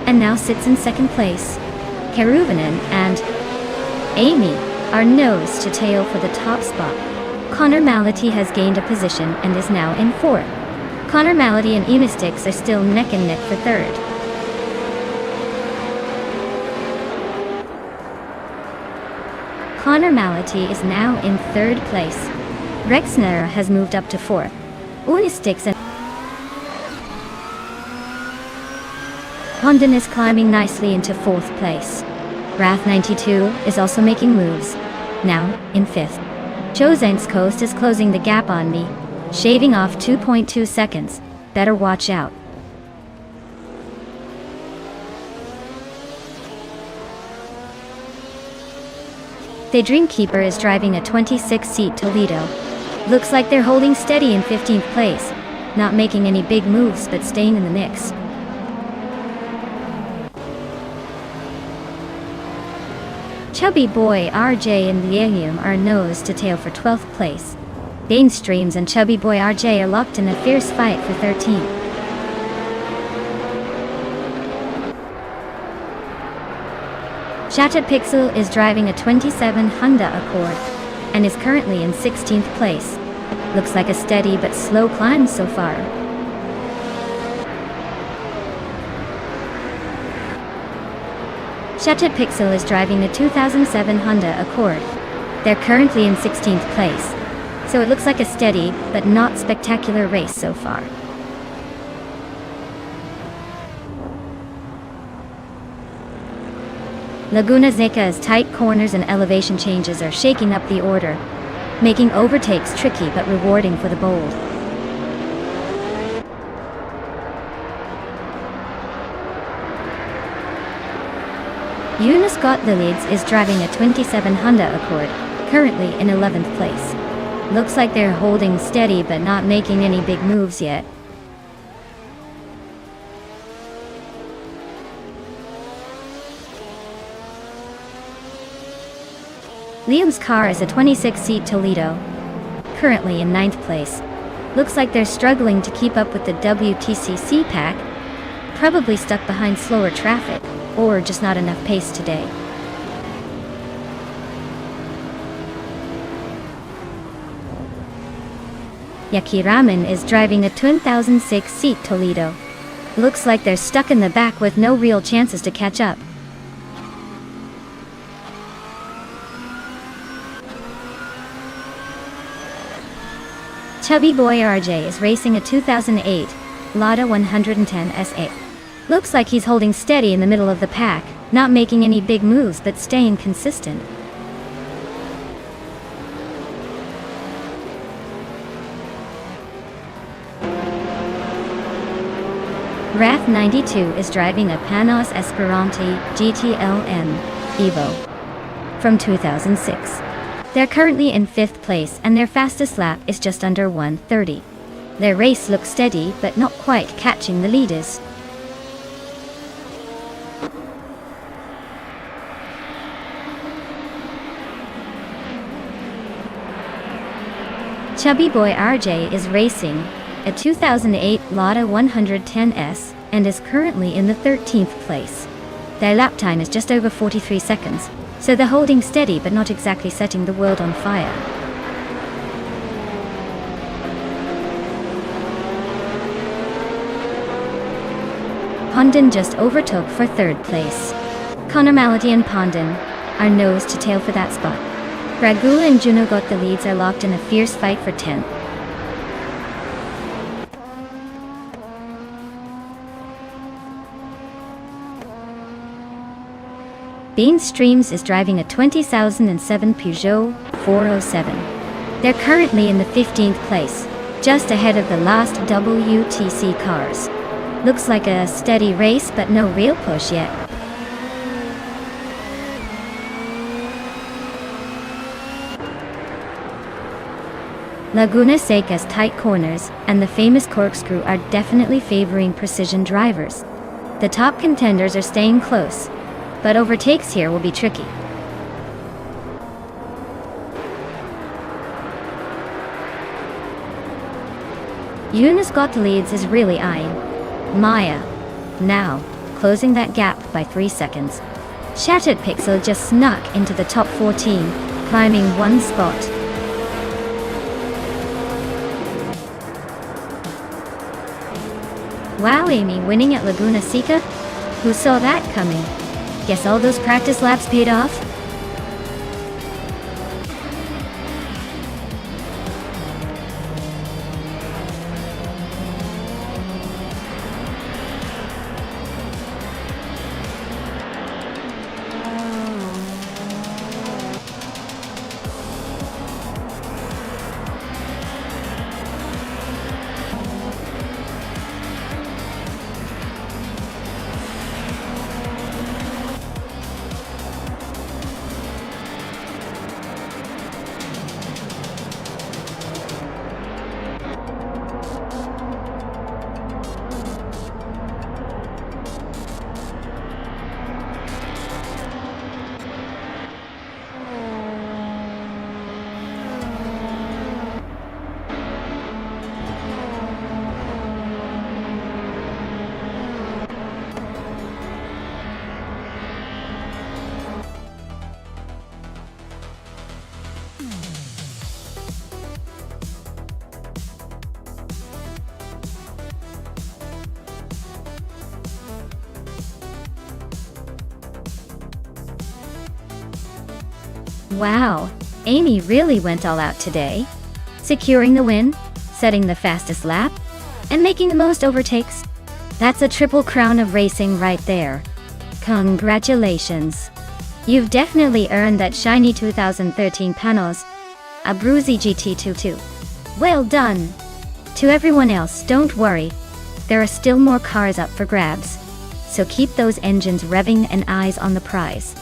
and now sits in second place. Caravinen and Amy are nose to tail for the top spot. Connor Mality has gained a position and is now in fourth. Connor Mality and Emistix are still neck and neck for third. Connor Mality is now in third place. Rexner has moved up to fourth. Unistix and Condon is climbing nicely into fourth place. Wrath 92 is also making moves, now in fifth. Josen's Coast is closing the gap on me, shaving off 2.2 seconds. Better watch out. The Dreamkeeper is driving a 26-seat Toledo. Looks like they're holding steady in 15th place, not making any big moves but staying in the mix. Chubby Boy RJ and Lielium are nose to tail for 12th place. Dainstreams and Chubby Boy RJ are locked in a fierce fight for 13th. Shatta Pixel is driving a 27 Honda Accord and is currently in 16th place. Looks like a steady but slow climb so far. Shatta Pixel is driving a 2007 Honda Accord. They're currently in 16th place, so it looks like a steady but not spectacular race so far. Laguna Seca's tight corners and elevation changes are shaking up the order, making overtakes tricky but rewarding for the bold. Eunice Gottlieds is driving a 27 Honda Accord, currently in 11th place. Looks like they're holding steady but not making any big moves yet. Liam's car is a 26-seat Toledo, currently in 9th place. Looks like they're struggling to keep up with the WTCC pack, probably stuck behind slower traffic, or just not enough pace today. Yaki Ramen is driving a 2006-seat Toledo. Looks like they're stuck in the back with no real chances to catch up. Chubby Boy RJ is racing a 2008 Lada 110 SA. Looks like he's holding steady in the middle of the pack, not making any big moves but staying consistent. Wrath 92 is driving a Panos Esperanti GTLM Evo from 2006. They're currently in 5th place and their fastest lap is just under 1:30. Their race looks steady but not quite catching the leaders. Chubby boy RJ is racing a 2008 Lada 110S and is currently in the 13th place. Their lap time is just over 43 seconds, so they're holding steady but not exactly setting the world on fire. Pondon just overtook for 3rd place. Connor Malady and Pondon are nose to tail for that spot. Ragula and Juno got the leads are locked in a fierce fight for 10th. Bean Streams is driving a 2007 Peugeot 407. They're currently in the 15th place, just ahead of the last WTC cars. Looks like a steady race but no real push yet. Laguna Seca's tight corners and the famous corkscrew are definitely favoring precision drivers. The top contenders are staying close, but overtakes here will be tricky. Yunus got the leads is really eyeing Maya, now closing that gap by 3 seconds. Shattered Pixel just snuck into the top 14, climbing 1 spot. Wow, Amy winning at Laguna Seca? Who saw that coming? Guess all those practice laps paid off? Wow, Amy really went all out today. Securing the win, setting the fastest lap, and making the most overtakes. That's a triple crown of racing right there. Congratulations. You've definitely earned that shiny 2013 Panos Abruzzi GT22. Well done. To everyone else, don't worry. There are still more cars up for grabs. So keep those engines revving and eyes on the prize.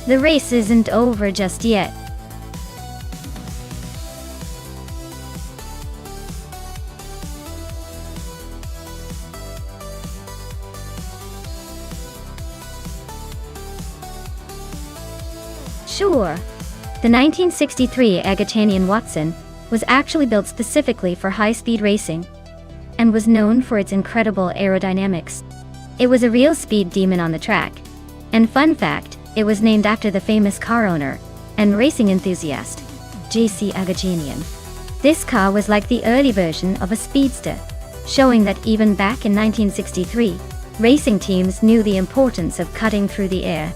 The race isn't over just yet. Sure. The 1963 Agatanian Watson was actually built specifically for high-speed racing and was known for its incredible aerodynamics. It was a real speed demon on the track. And fun fact, it was named after the famous car owner and racing enthusiast, J.C. Agajanian. This car was like the early version of a speedster, showing that even back in 1963, racing teams knew the importance of cutting through the air.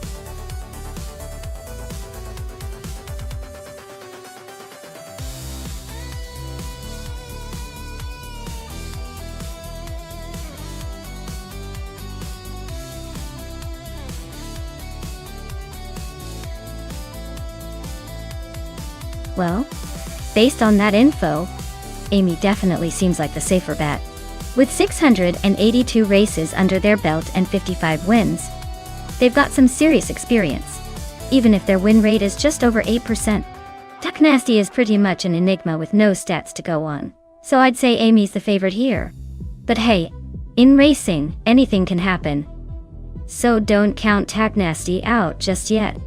Well, based on that info, Amy definitely seems like the safer bet. With 682 races under their belt and 55 wins, they've got some serious experience, even if their win rate is just over 8%. Taknasty is pretty much an enigma with no stats to go on, so I'd say Amy's the favorite here. But hey, in racing, anything can happen, so don't count Taknasty out just yet.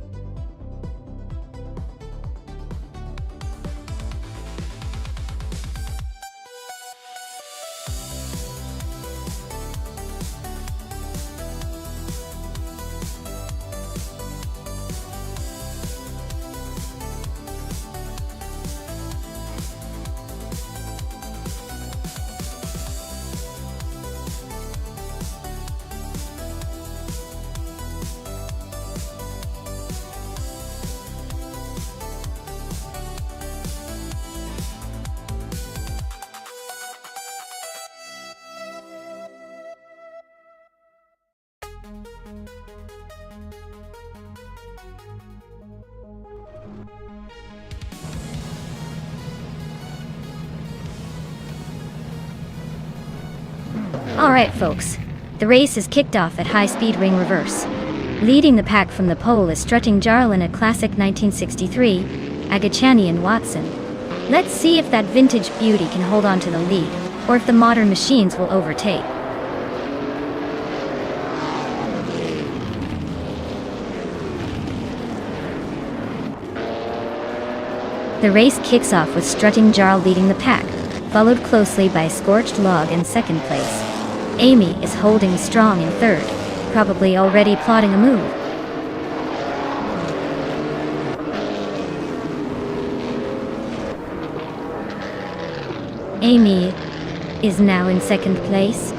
Alright folks, the race is kicked off at high-speed ring reverse. Leading the pack from the pole is strutting Jarl in a classic 1963, Agachani and Watson. Let's see if that vintage beauty can hold on to the lead, or if the modern machines will overtake. The race kicks off with strutting Jarl leading the pack, followed closely by Scorched Log in second place. Amy is holding strong in third, probably already plotting a move. Amy is now in second place.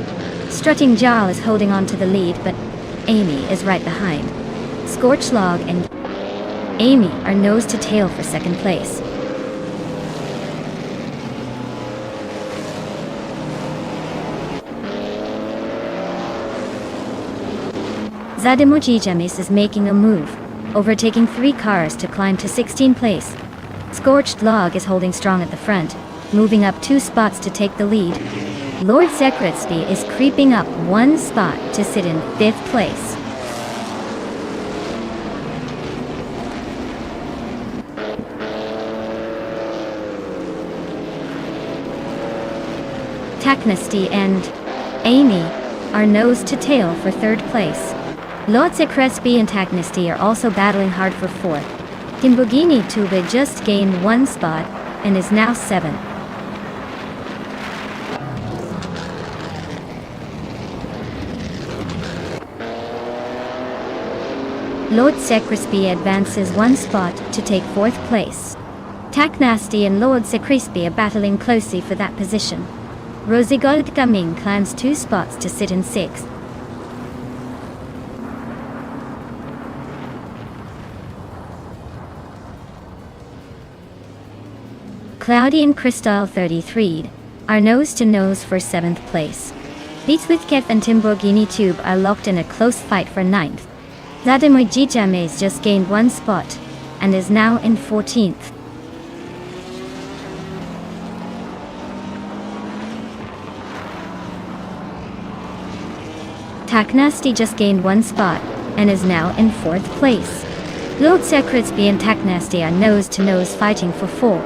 Strutting Jarl is holding on to the lead, but Amy is right behind. Scorched Log and Amy are nose to tail for second place. Zademojijamis is making a move, overtaking 3 cars to climb to 16th place. Scorched Log is holding strong at the front, moving up 2 spots to take the lead. Lord Sekretsky is creeping up 1 spot to sit in 5th place. Taknasty and Amy are nose to tail for 3rd place. Lord Sekretsky and Taknasty are also battling hard for 4th. Timbogini Tube just gained 1 spot and is now 7th. Lord Sekretsky advances 1 spot to take 4th place. Taknasty and Lord Sekretsky are battling closely for that position. Rosigold Gaming climbs 2 spots to sit in 6th. Cloudy and Crystal 33 are nose to nose for 7th place. Beatswithkev and Timborghini Tube are locked in a close fight for 9th. Vladimir Gijames just gained 1 spot and is now in 14th. Taknasty just gained 1 spot and is now in 4th place. Lord Sekretsky and Taknasty are nose to nose fighting for 4.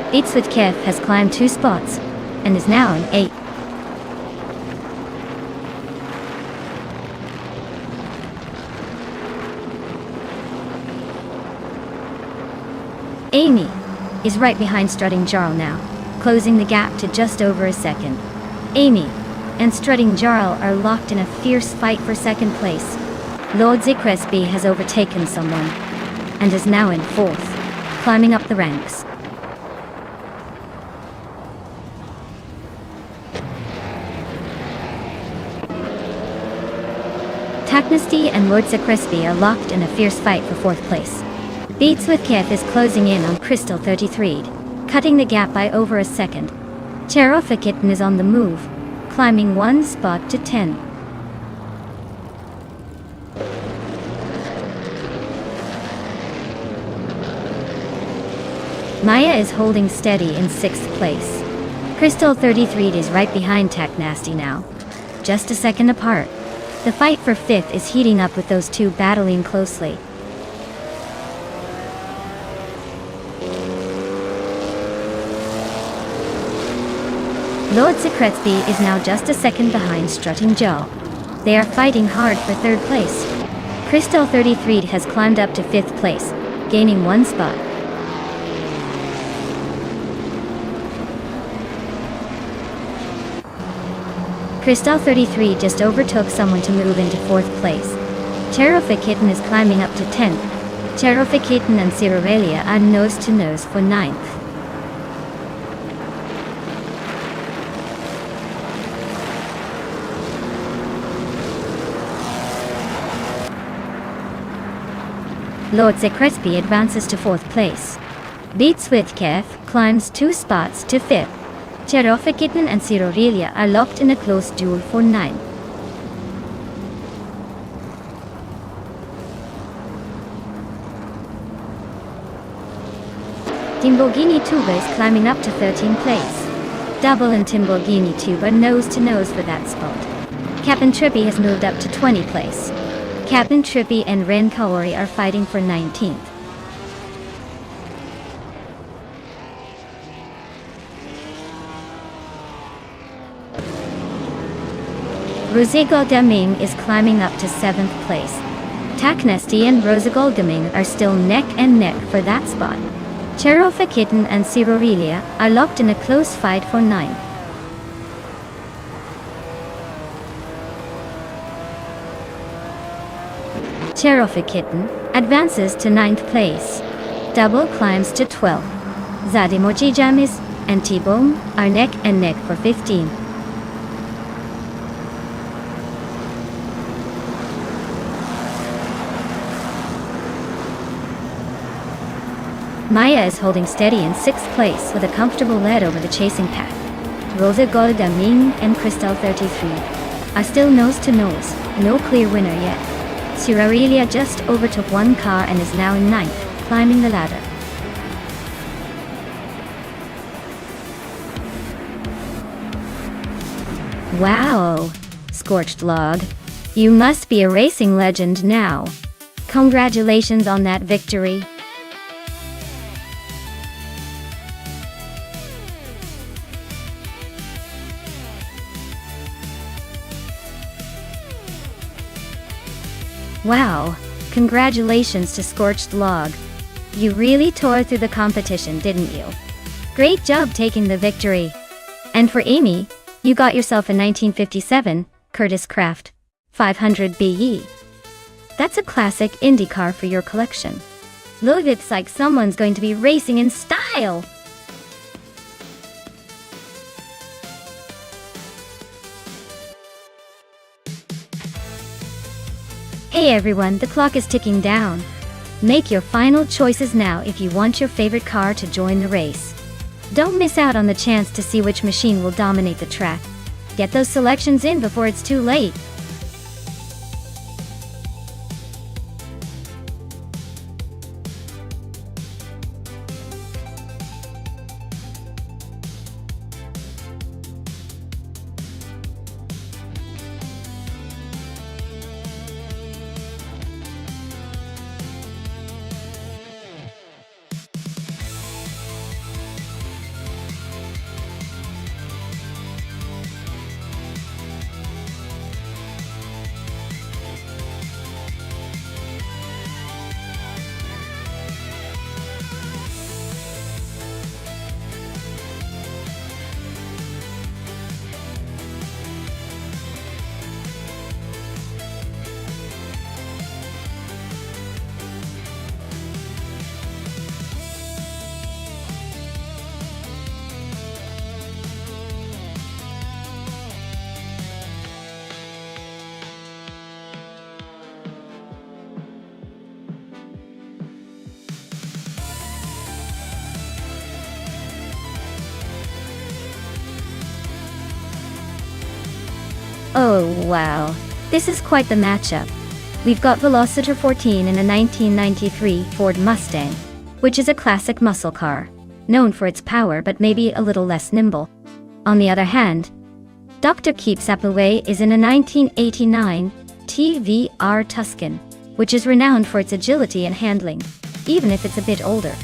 Beatswithkev has climbed 2 spots and is now in 8th. Amy is right behind Strutting Jarl now, closing the gap to just over a second. Amy and Strutting Jarl are locked in a fierce fight for 2nd place. Lord Sekretsky has overtaken someone and is now in 4th, climbing up the ranks. Taknasty and Lord Sekretsky are locked in a fierce fight for 4th place. Beatswithkev is closing in on Crystal 33, cutting the gap by over a second. Cherofikitten is on the move, climbing 1 spot to 10. Maya is holding steady in 6th place. Crystal 33 is right behind Tech Nasty now, just a second apart. The fight for 5th is heating up with those two battling closely. Lord Secretsby is now just a second behind Strutting Joe. They are fighting hard for 3rd place. Crystal 33 has climbed up to 5th place, gaining 1 spot. Crystal 33 just overtook someone to move into 4th place. Terrific Kitten is climbing up to 10th. Terrific Kitten and Cirarelia are nose to nose for 9th. Lord Secretsby advances to 4th place. Beats with Kef climbs 2 spots to 5th. Terrific Kitten and Cirarelia are locked in a close duel for 9th. Timborghini Tuba is climbing up to 13th place. Double and Timborghini Tuba nose to nose for that spot. Captain Trippy has moved up to 20th place. Captain Trippy and Ren Kaori are fighting for 19th. Rosegol Deming is climbing up to 7th place. Taknesty and Rosegol Deming are still neck and neck for that spot. Cherofa Kitten and Cirarelia are locked in a close fight for 9th. Cherofa Kitten advances to 9th place. Double climbs to 12th. Zadimoji Jamis and T-Bone are neck and neck for 15th. Maya is holding steady in 6th place with a comfortable lead over the chasing pack. Rosa Golda Ming and Crystal 33 are still nose to nose, no clear winner yet. Cirarelia just overtook 1 car and is now in 9th, climbing the ladder. Wow! Scorched Log. You must be a racing legend now. Congratulations on that victory. Wow, congratulations to Scorched Log. You really tore through the competition, didn't you? Great job taking the victory. And for Amy, you got yourself a 1957 Curtis Craft 500 BE. That's a classic Indy car for your collection. Looks like someone's going to be racing in style. Hey everyone, the clock is ticking down. Make your final choices now if you want your favorite car to join the race. Don't miss out on the chance to see which machine will dominate the track. Get those selections in before it's too late. Oh wow, this is quite the matchup. We've got Velociter 14 in a 1993 Ford Mustang, which is a classic muscle car. known for its power but maybe a little less nimble. On the other hand, Dr. Keeps Appleway is in a 1989 TVR Tuscan, which is renowned for its agility and handling, even if it's a bit older.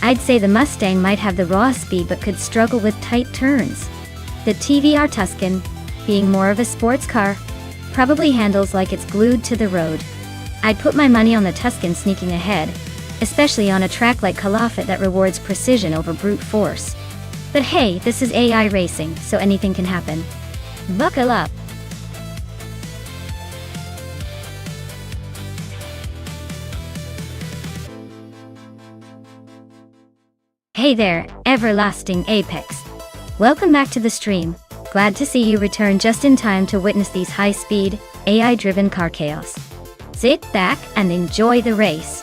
I'd say the Mustang might have the raw speed but could struggle with tight turns. The TVR Tuscan, being more of a sports car, probably handles like it's glued to the road. I'd put my money on the Tuscan sneaking ahead, especially on a track like Calafat that rewards precision over brute force. But hey, this is AI racing, so anything can happen. Buckle up! Hey there, everlasting Apex. Welcome back to the stream. Glad to see you return just in time to witness these high-speed, AI-driven car chaos. Sit back and enjoy the race.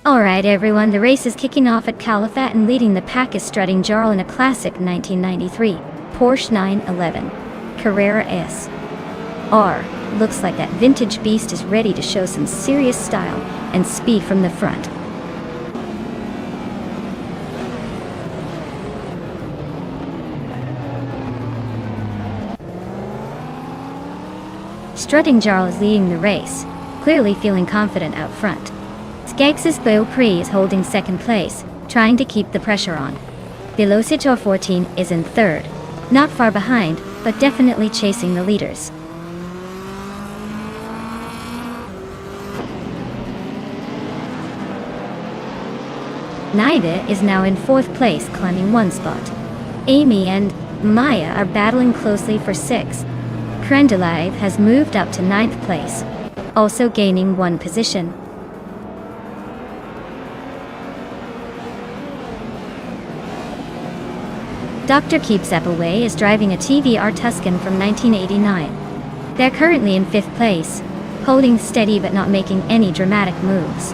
Alright everyone, the race is kicking off at Calafat and leading the pack is strutting Jarl in a classic 1993 Porsche 911 Carrera S. Looks like that vintage beast is ready to show some serious style and speed from the front. Strutting Jarl is leading the race, clearly feeling confident out front. Skeggs' Beau Prix is holding second place, trying to keep the pressure on. Velocitor 14 is in third, not far behind, but definitely chasing the leaders. Naida is now in fourth place, climbing one spot. Amy and Maya are battling closely for sixth. Crendelive has moved up to ninth place, also gaining one position. Dr. Keeps Appleway is driving a TVR Tuscan from 1989. They're currently in fifth place, holding steady but not making any dramatic moves.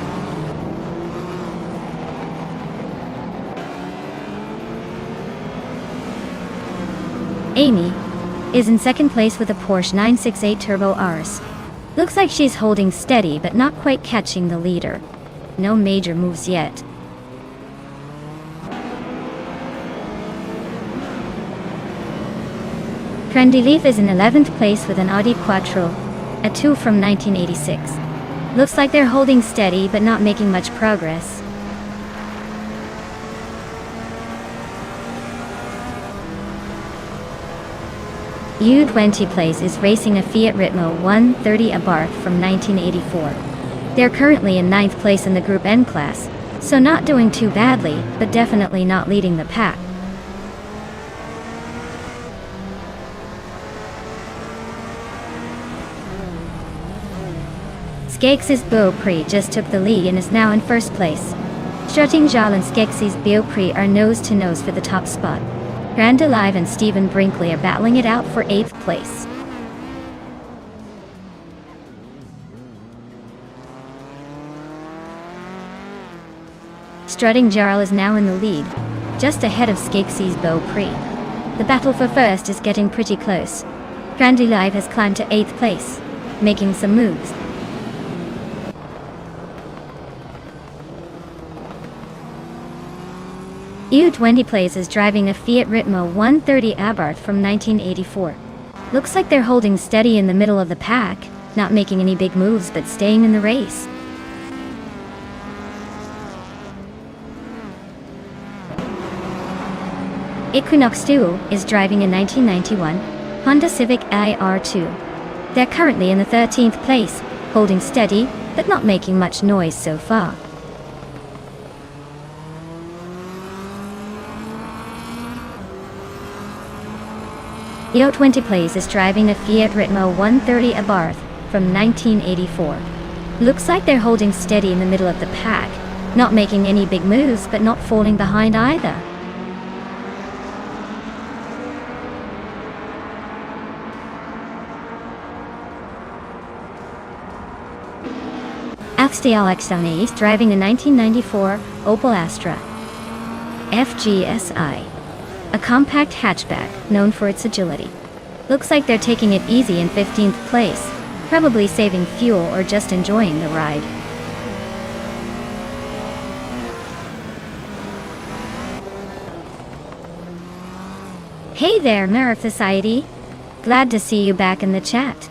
Amy is in second place with a Porsche 968 Turbo RS. Looks like she's holding steady but not quite catching the leader. No major moves yet. Crendelive is in 11th place with an Audi Quattro, a 2 from 1986. Looks like they're holding steady but not making much progress. U20 Place is racing a Fiat Ritmo 130 Abarth from 1984. They're currently in 9th place in the Group N class, so not doing too badly, but definitely not leading the pack. Skeggs' Beau Prix just took the lead and is now in first place. Strutting Jarl and Skeggs' Beau Prix are nose to nose for the top spot. Crendelive and Stephen Brinkley are battling it out for 8th place. Strutting Jarl is now in the lead, just ahead of Skeggs' Beau Prix. The battle for first is getting pretty close. Crendelive has climbed to 8th place, making some moves. U20 Plays is driving a Fiat Ritmo 130 Abarth from 1984. Looks like they're holding steady in the middle of the pack, not making any big moves but staying in the race. Equinox 2 is driving a 1991 Honda Civic IR2. They're currently in the 13th place, holding steady but not making much noise so far. U20 Plays is driving a Fiat Ritmo 130 Abarth from 1984. Looks like they're holding steady in the middle of the pack, not making any big moves but not falling behind either. Alexane is driving a 1994 Opel Astra FGSI, a compact hatchback known for its agility. Looks like they're taking it easy in 15th place, probably saving fuel or just enjoying the ride. Hey there, Mirror Society! Glad to see you back in the chat.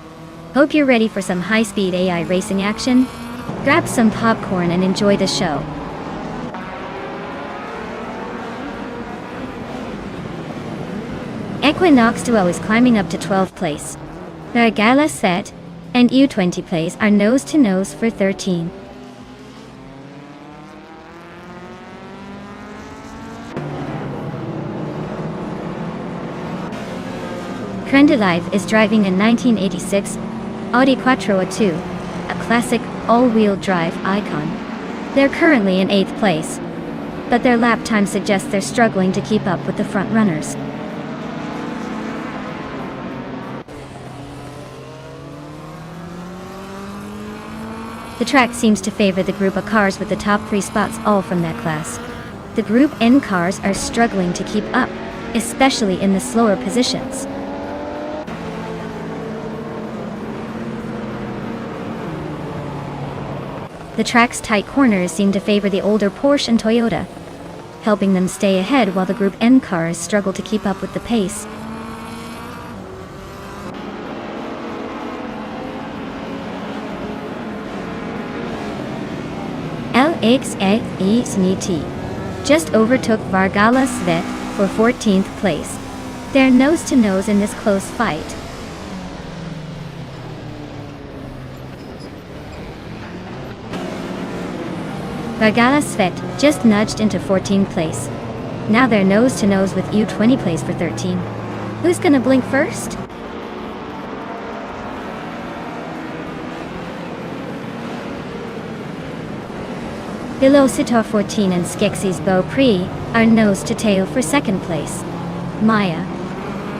Hope you're ready for some high-speed AI racing action. Grab some popcorn and enjoy the show. Equinox Duo is climbing up to 12th place. Vergala Set and U20 plays are nose-to-nose for 13. Crendelive is driving a 1986 Audi Quattro A2, a classic all-wheel drive icon. They're currently in 8th place, but their lap time suggests they're struggling to keep up with the front runners. The track seems to favor the group of cars with the top 3 spots all from that class. The Group N cars are struggling to keep up, especially in the slower positions. The track's tight corners seem to favor the older Porsche and Toyota, helping them stay ahead while the Group N cars struggle to keep up with the pace. LXAE Sniti just overtook Vargala Svet for 14th place. They're nose-to-nose in this close fight. Vargala Svet just nudged into 14th place. Now they're nose-to-nose with U20 plays for 13. Who's gonna blink first? Velocitor 14 and Skeksis Beau Prix are nose-to-tail for 2nd place. Maya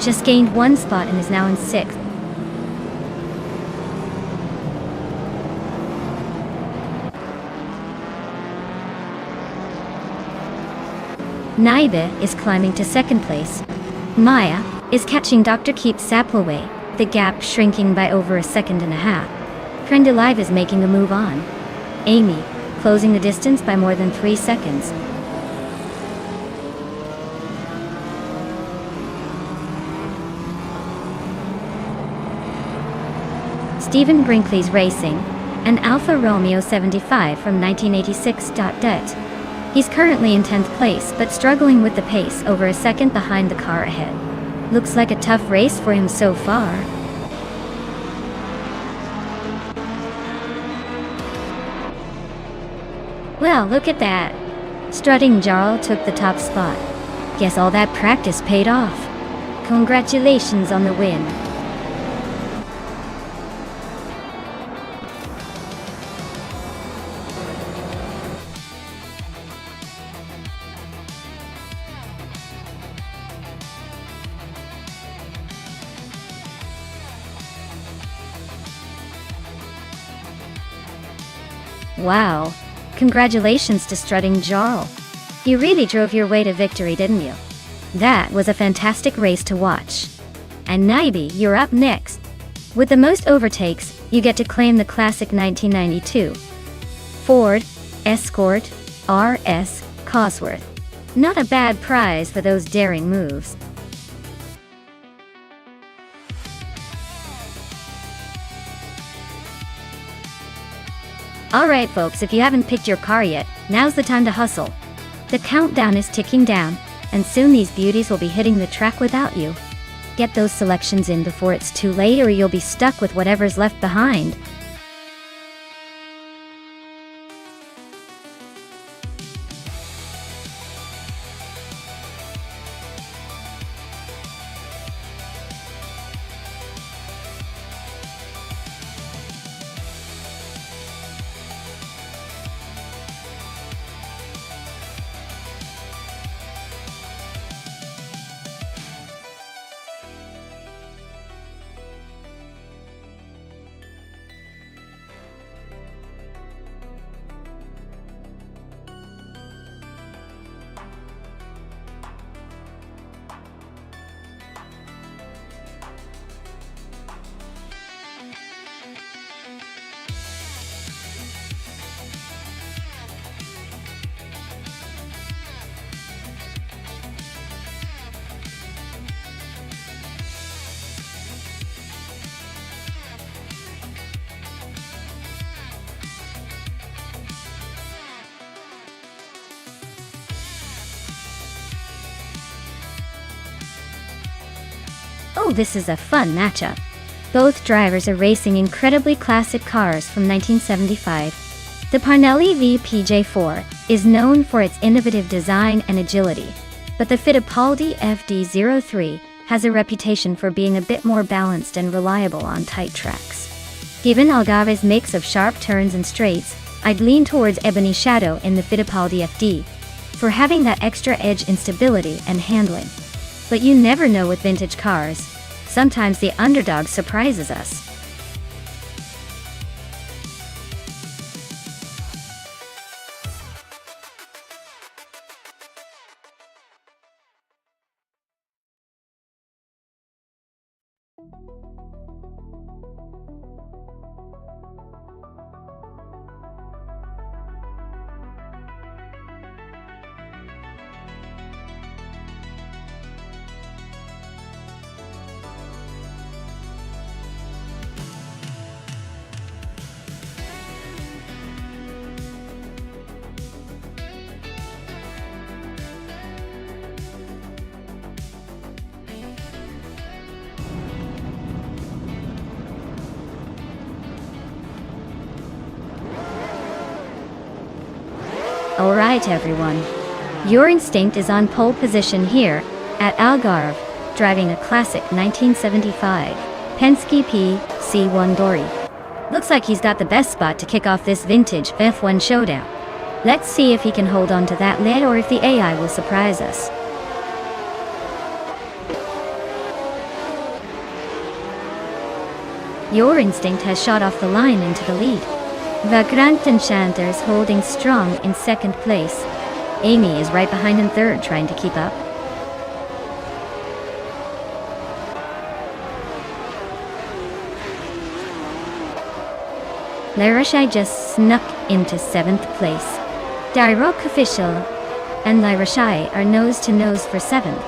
just gained 1 spot and is now in 6th. Naibe is climbing to 2nd place. Maya is catching Dr. Keep Saplaway, the gap shrinking by over a second and a half. Crendelive is making a move on. Amy closing the distance by more than 3 seconds. Stephen Brinkley's racing an Alfa Romeo 75 from 1986. He's currently in 10th place but struggling with the pace over a second behind the car ahead. Looks like a tough race for him so far. Well, look at that. Strutting Jarl took the top spot. Guess all that practice paid off. Congratulations on the win. Wow. Congratulations to Strutting Jarl. You really drove your way to victory, didn't you? That was a fantastic race to watch. And Naibe, you're up next. With the most overtakes, you get to claim the classic 1992 Ford Escort RS Cosworth. Not a bad prize for those daring moves. Alright folks, if you haven't picked your car yet, now's the time to hustle. The countdown is ticking down, and soon these beauties will be hitting the track without you. Get those selections in before it's too late or you'll be stuck with whatever's left behind. Oh, this is a fun matchup. Both drivers are racing incredibly classic cars from 1975. The Parnelli VPJ4 is known for its innovative design and agility, but the Fittipaldi FD03 has a reputation for being a bit more balanced and reliable on tight tracks. Given Algarve's mix of sharp turns and straights, I'd lean towards Ebony Shadow in the Fittipaldi FD, for having that extra edge in stability and handling. But you never know with vintage cars. Sometimes the underdog surprises us. Alright everyone, your instinct is on pole position here, at Algarve, driving a classic 1975 Penske PC1 Dory. Looks like he's got the best spot to kick off this vintage F1 showdown. Let's see if he can hold on to that lead or if the AI will surprise us. Your instinct has shot off the line into the lead. The Grantenchanter's holding strong in second place. Amy is right behind in third, trying to keep up. Larashai just snuck into seventh place. Dirok Official and Larashai are nose to nose for seventh.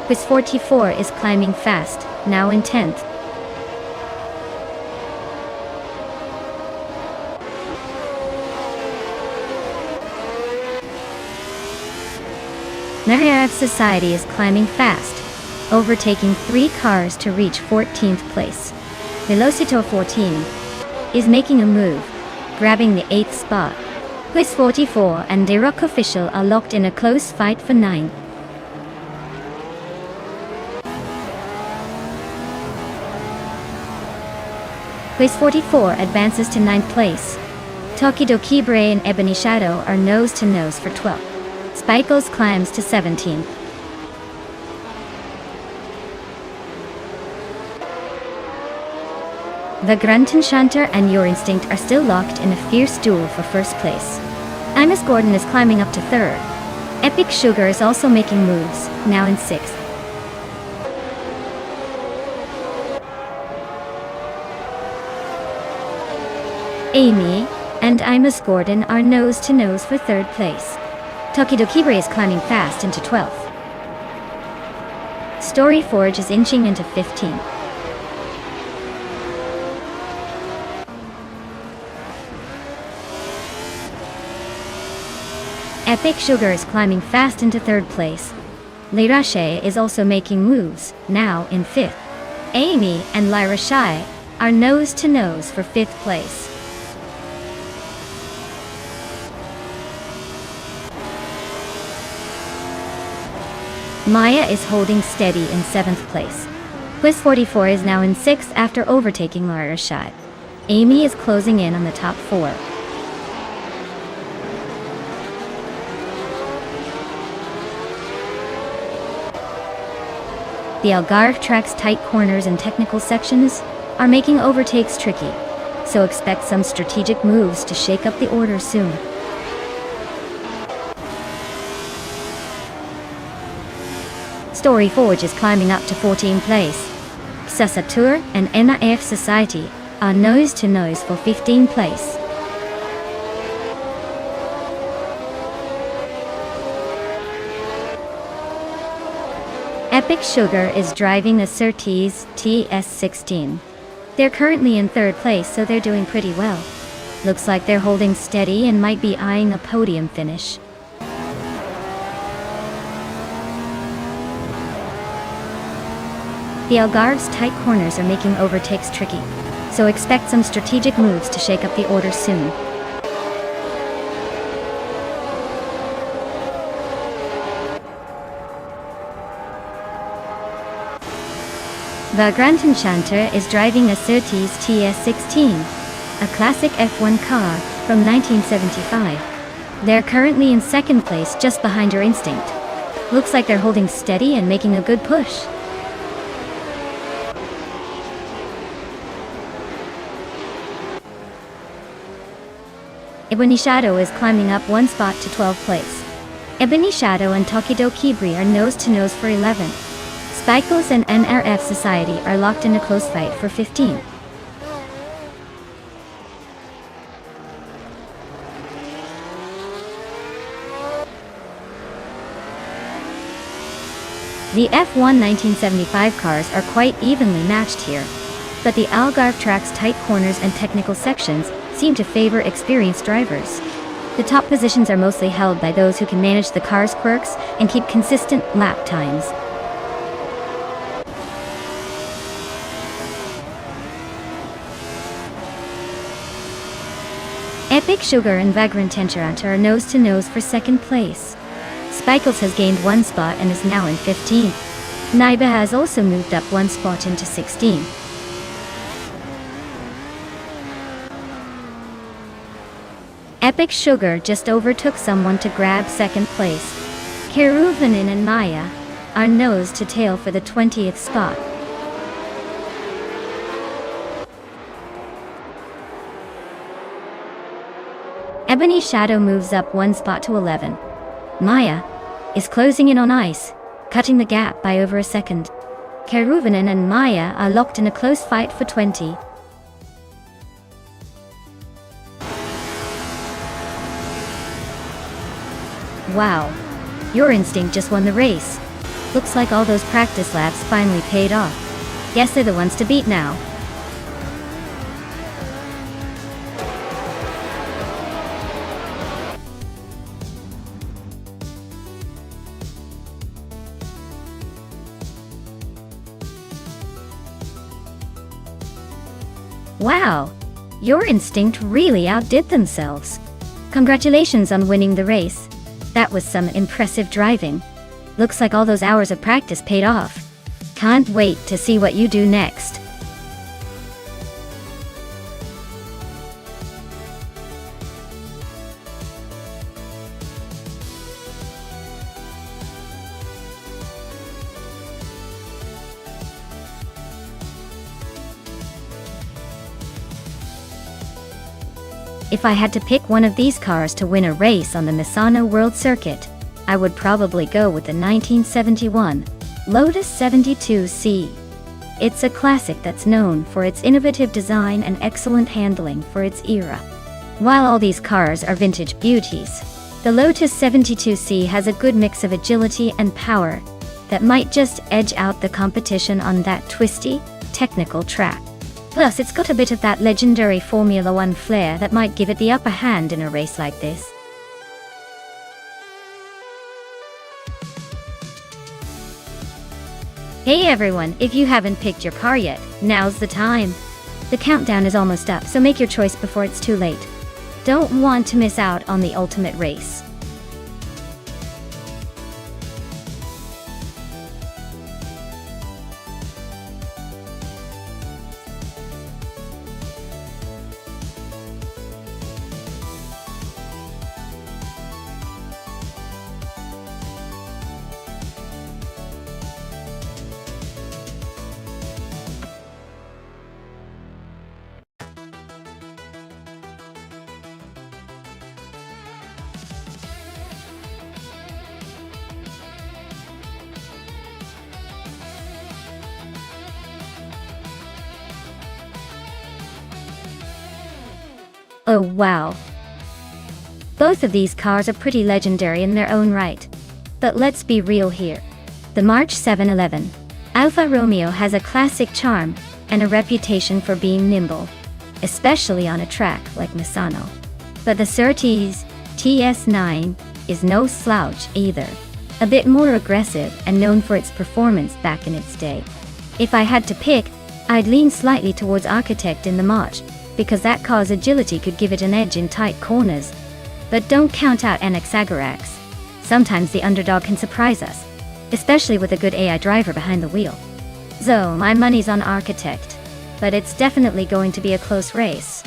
Quiz 44 is climbing fast, now in 10th. Mariav Society is climbing fast, overtaking 3 cars to reach 14th place. Velocito 14 is making a move, grabbing the 8th spot. Quiz 44 and Dirok Official are locked in a close fight for 9th. Quiz 44 advances to 9th place. Tokidoki Bray and Ebony Shadow are nose to nose for 12th. Spikos climbs to 17th. The Gruntenchanter and Your Instinct are still locked in a fierce duel for first place. Imus Gordon is climbing up to 3rd. Epic Sugar is also making moves, now in 6th. Amy and Imus Gordon are nose to nose for 3rd place. Tokidokibre is climbing fast into 12th. Storyforge is inching into 15th. Epic Sugar is climbing fast into 3rd place. Lirache is also making moves, now in 5th. Amy and Lyra Shai are nose to nose for 5th place. Maya is holding steady in 7th place. Quiz 44 is now in 6th after overtaking Lara Shai. Amy is closing in on the top 4. The Algarve track's tight corners and technical sections are making overtakes tricky, so expect some strategic moves to shake up the order soon. Storyforge is climbing up to 14th place. Sasatur and NIF Society are nose to nose for 15th place. Epic Sugar is driving the Surtees TS16. They're currently in 3rd place, so they're doing pretty well. Looks like they're holding steady and might be eyeing a podium finish. The Algarve's tight corners are making overtakes tricky, so expect some strategic moves to shake up the order soon. The Grand Enchanter is driving a Surtees TS16, a classic F1 car from 1975. They're currently in second place just behind your Instinct. Looks like they're holding steady and making a good push. Ebony Shadow is climbing up one spot to 12th place. Ebony Shadow and Tokido Kibri are nose-to-nose for 11th. Spikles and NRF Society are locked in a close fight for 15th. The F1 1975 cars are quite evenly matched here, but the Algarve track's tight corners and technical sections seem to favor experienced drivers. The top positions are mostly held by those who can manage the car's quirks and keep consistent lap times. Epic Sugar and Vagrant Tencherant are nose-to-nose for second place. Spikles has gained one spot and is now in 15th. Naiba has also moved up one spot into 16th. Epic Sugar just overtook someone to grab second place. Keruvanin and Maya are nose to tail for the 20th spot. Ebony Shadow moves up one spot to 11. Maya is closing in on ice, cutting the gap by over a second. Keruvanin and Maya are locked in a close fight for 20. Wow, your Instinct just won the race. Looks like all those practice laps finally paid off. Guess they're the ones to beat now. Wow, your Instinct really outdid themselves. Congratulations on winning the race. That was some impressive driving. Looks like all those hours of practice paid off. Can't wait to see what you do next. If I had to pick one of these cars to win a race on the Misano World Circuit, I would probably go with the 1971 Lotus 72C. It's a classic that's known for its innovative design and excellent handling for its era. While all these cars are vintage beauties, the Lotus 72C has a good mix of agility and power that might just edge out the competition on that twisty, technical track. Plus, it's got a bit of that legendary Formula One flair that might give it the upper hand in a race like this. Hey everyone, if you haven't picked your car yet, now's the time. The countdown is almost up, so make your choice before it's too late. Don't want to miss out on the ultimate race. Oh wow. Both of these cars are pretty legendary in their own right. But let's be real here. The March 711 Alfa Romeo has a classic charm and a reputation for being nimble, especially on a track like Misano. But the Surtees TS9 is no slouch either. A bit more aggressive and known for its performance back in its day. If I had to pick, I'd lean slightly towards Architect in the March, because that car's agility could give it an edge in tight corners. But don't count out Anaxagorax. Sometimes the underdog can surprise us, especially with a good AI driver behind the wheel. So, my money's on Architect, but it's definitely going to be a close race.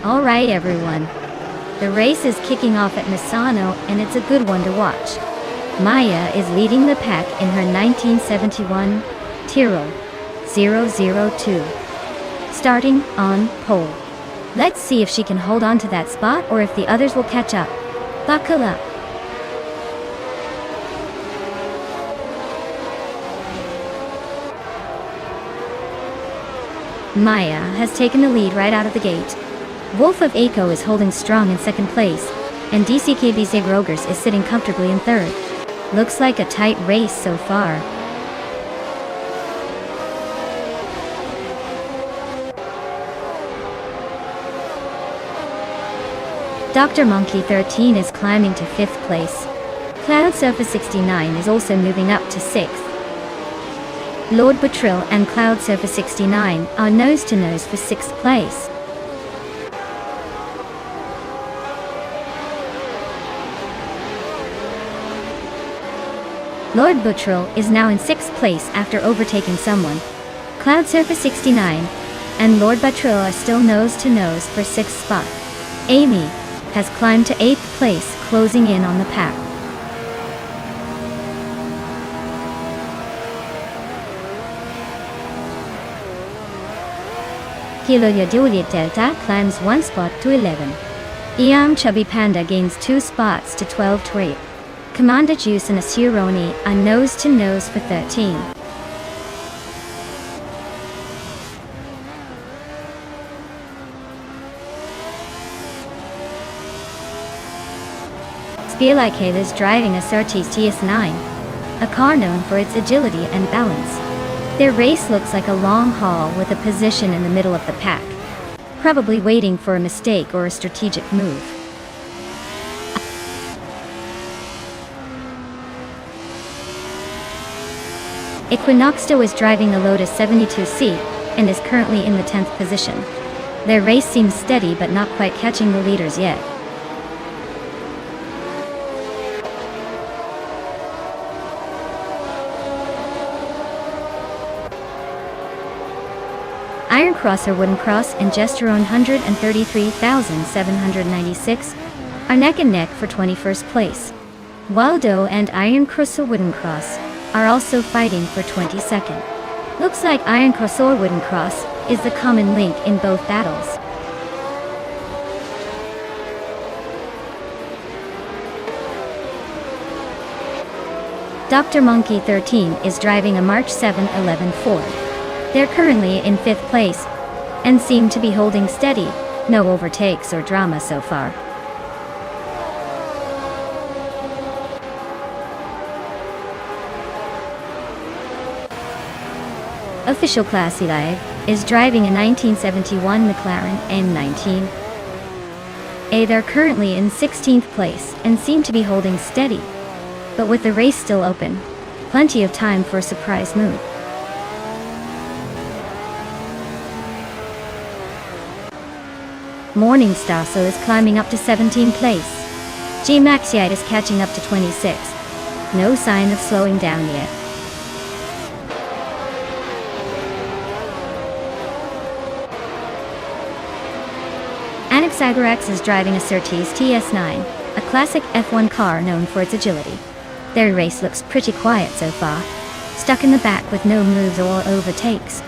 Alright everyone, the race is kicking off at Misano and it's a good one to watch. Maya is leading the pack in her 1971 Tyrrell 002. Starting on pole. Let's see if she can hold on to that spot or if the others will catch up. Buckle up. Maya has taken the lead right out of the gate. Wolf of Aiko is holding strong in second place, and DCKB Zagrogers is sitting comfortably in third. Looks like a tight race so far. Dr. Monkey 13 is climbing to 5th place. Cloud Surfer 69 is also moving up to 6th. Lord Batril and Cloud Surfer 69 are nose to nose for 6th place. Lord Batril is now in 6th place after overtaking someone. Cloud Surfer 69 and Lord Batril are still nose to nose for 6th spot. Amy has climbed to 8th place, closing in on the pack. Kilo Yaduliat Delta climbs 1 spot to 11. Iam Chubby Panda gains 2 spots to 12th rate. Commander Juice and Asuroni are nose to nose for 13. Spearlike is driving a Surtees TS9, a car known for its agility and balance. Their race looks like a long haul with a position in the middle of the pack, probably waiting for a mistake or a strategic move. Equinoxto is driving the Lotus 72C and is currently in the 10th position. Their race seems steady but not quite catching the leaders yet. Iron Crosser Wooden Cross and Gesterone 133,796 are neck and neck for 21st place. Waldo and Iron Crosser Wooden Cross are also fighting for 22nd. Looks like Iron Crosser Wooden Cross is the common link in both battles. Dr. Monkey 13 is driving a March 711 Ford. They're currently in 5th place and seem to be holding steady, no overtakes or drama so far. Official Classy Live is driving a 1971 McLaren N19. They're currently in 16th place and seem to be holding steady, but with the race still open, plenty of time for a surprise move. Morningstar So is climbing up to 17th place. G-Maxiite is catching up to 26th. No sign of slowing down yet. Anaxagorax is driving a Surtees TS9, a classic F1 car known for its agility. Their race looks pretty quiet so far, stuck in the back with no moves or overtakes.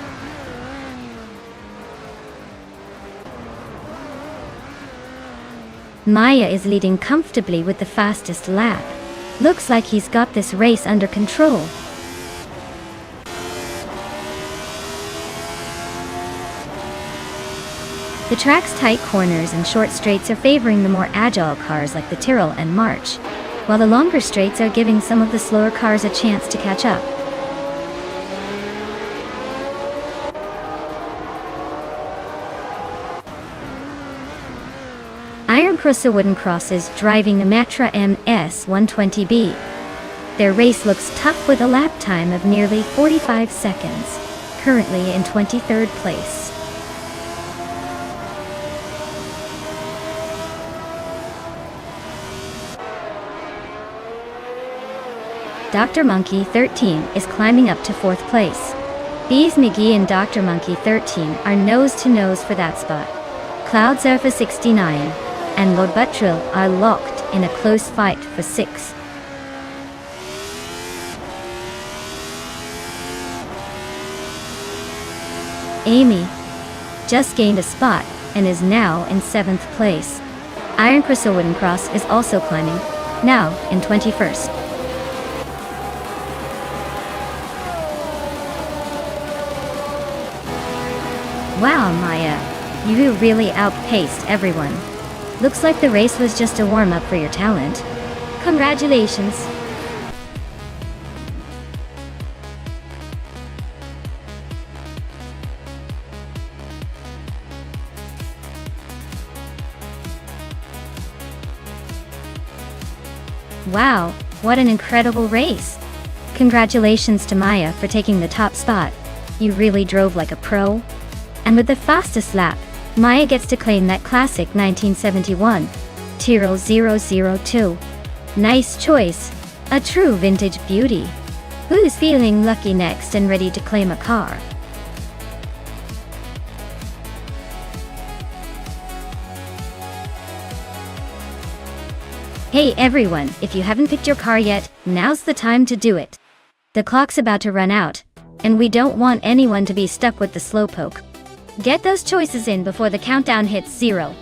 Maya is leading comfortably with the fastest lap. Looks like he's got this race under control. The track's tight corners and short straights are favoring the more agile cars like the Tyrrell and March, while the longer straights are giving some of the slower cars a chance to catch up. Iron Crusoe Wooden Cross is driving the Matra MS 120B. Their race looks tough with a lap time of nearly 45 seconds, currently in 23rd place. Dr. Monkey 13 is climbing up to 4th place. Bees McGee and Dr. Monkey 13 are nose-to-nose for that spot. Cloud Surfer 69 and Lord Buttrill are locked in a close fight for 6th. Amy just gained a spot and is now in 7th place. Iron Crusoe Wooden Cross is also climbing, now in 21st. Wow, Maya, you really outpaced everyone. Looks like the race was just a warm-up for your talent. Congratulations. Wow, what an incredible race. Congratulations to Maya for taking the top spot. You really drove like a pro. And with the fastest lap, Maya gets to claim that classic 1971 Tyrrell 002. Nice choice. A true vintage beauty. Who's feeling lucky next and ready to claim a car? Hey everyone, if you haven't picked your car yet, now's the time to do it. The clock's about to run out, and we don't want anyone to be stuck with the slowpoke. Get those choices in before the countdown hits 0.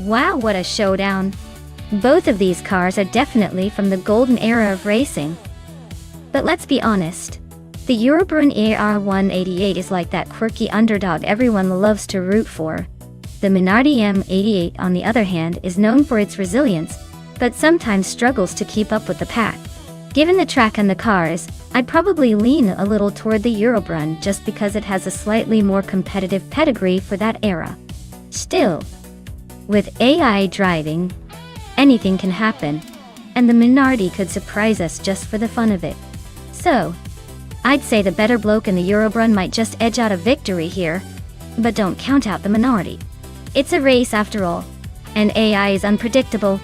Wow, what a showdown. Both of these cars are definitely from the golden era of racing. But let's be honest, the Eurobrunn AR188 is like that quirky underdog everyone loves to root for. The Minardi M88, on the other hand, is known for its resilience, but sometimes struggles to keep up with the pack. Given the track and the cars, I'd probably lean a little toward the Eurobrunn just because it has a slightly more competitive pedigree for that era. Still, with AI driving, anything can happen, and the Minardi could surprise us just for the fun of it. So, I'd say the better bloke in the Eurobrunn might just edge out a victory here, but don't count out the Minardi. It's a race after all, and AI is unpredictable.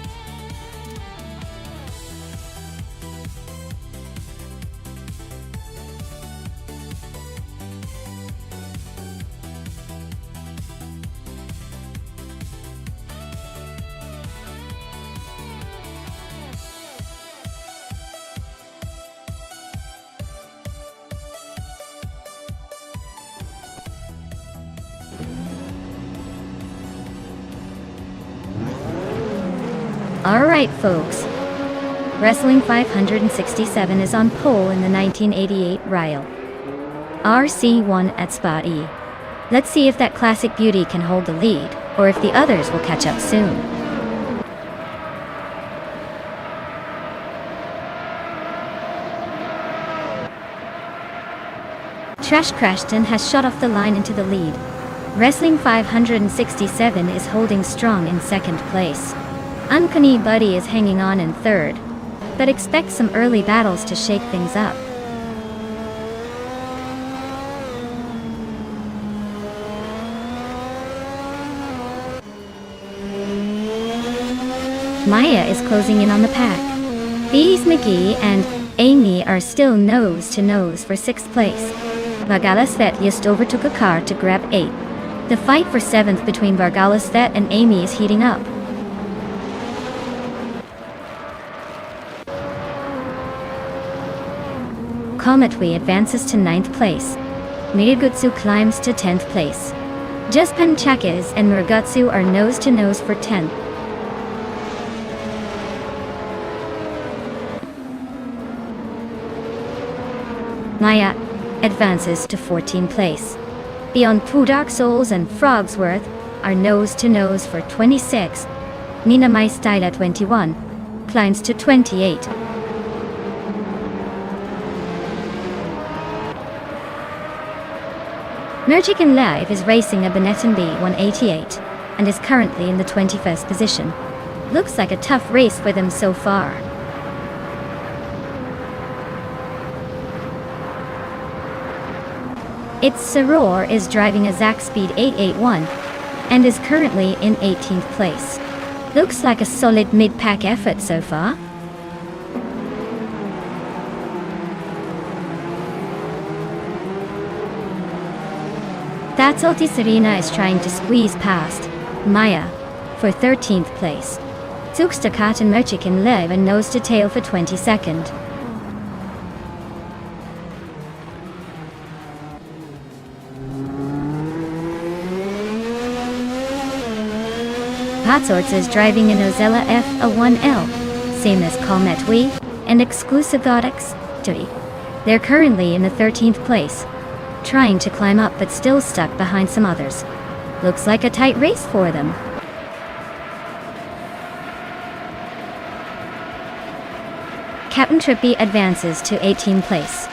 Alright folks, Wrestling 567 is on pole in the 1988 Ryle RC1 at Spot E. Let's see if that classic beauty can hold the lead, or if the others will catch up soon. Trash Crashton has shot off the line into the lead. Wrestling 567 is holding strong in second place. Uncanny Buddy is hanging on in third, but expect some early battles to shake things up. Maya is closing in on the pack. Bees McGee and Amy are still nose to nose for 6th place. Vargalasvet just overtook a car to grab 8th. The fight for 7th between Vargalasvet and Amy is heating up. Kometwi advances to 9th place. Mirigutsu climbs to 10th place. Juspan Chakis and Murgutsu are nose to nose for 10th. Maya advances to 14th place. Beyond Two Dark Souls and Frogsworth are nose to nose for 26th. Mina Mai Styla 21 climbs to 28. Merchican Live is racing a Benetton B188 and is currently in the 21st position. Looks like a tough race for them so far. Its Soror is driving a Zack Speed 881 and is currently in 18th place. Looks like a solid mid-pack effort so far. That's Ulti Serena is trying to squeeze past Maya for 13th place. Zugstakat and Merchican Live and nose to tail for 22nd. Patsorts is driving an Ozella F1L, same as Kometwi and Exclusive Godex 3. They're currently in the 13th place, trying to climb up but still stuck behind some others. Looks like a tight race for them. Captain Trippy advances to 18th place.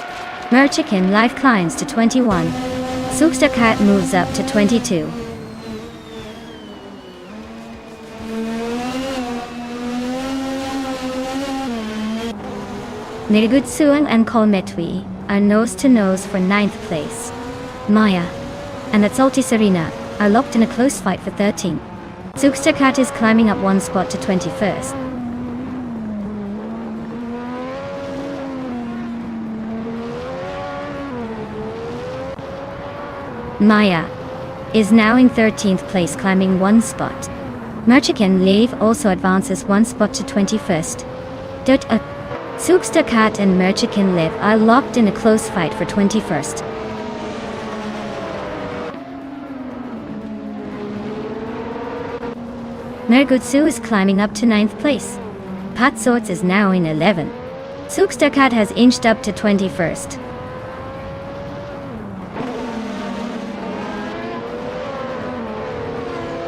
Merchican Live climbs to 21. Zugstakat moves up to 22. Nirigutsuan and Kometwi are nose to nose for 9th place. Maya and Atsulti Serena are locked in a close fight for 13th. Zugstakat is climbing up one spot to 21st. Maya is now in 13th place, climbing one spot. Merchican Live also advances one spot to 21st. Zugstakat and Merchican Live are locked in a close fight for 21st. Mergutsu is climbing up to 9th place. Patsorts is now in 11th. Zugstakat has inched up to 21st.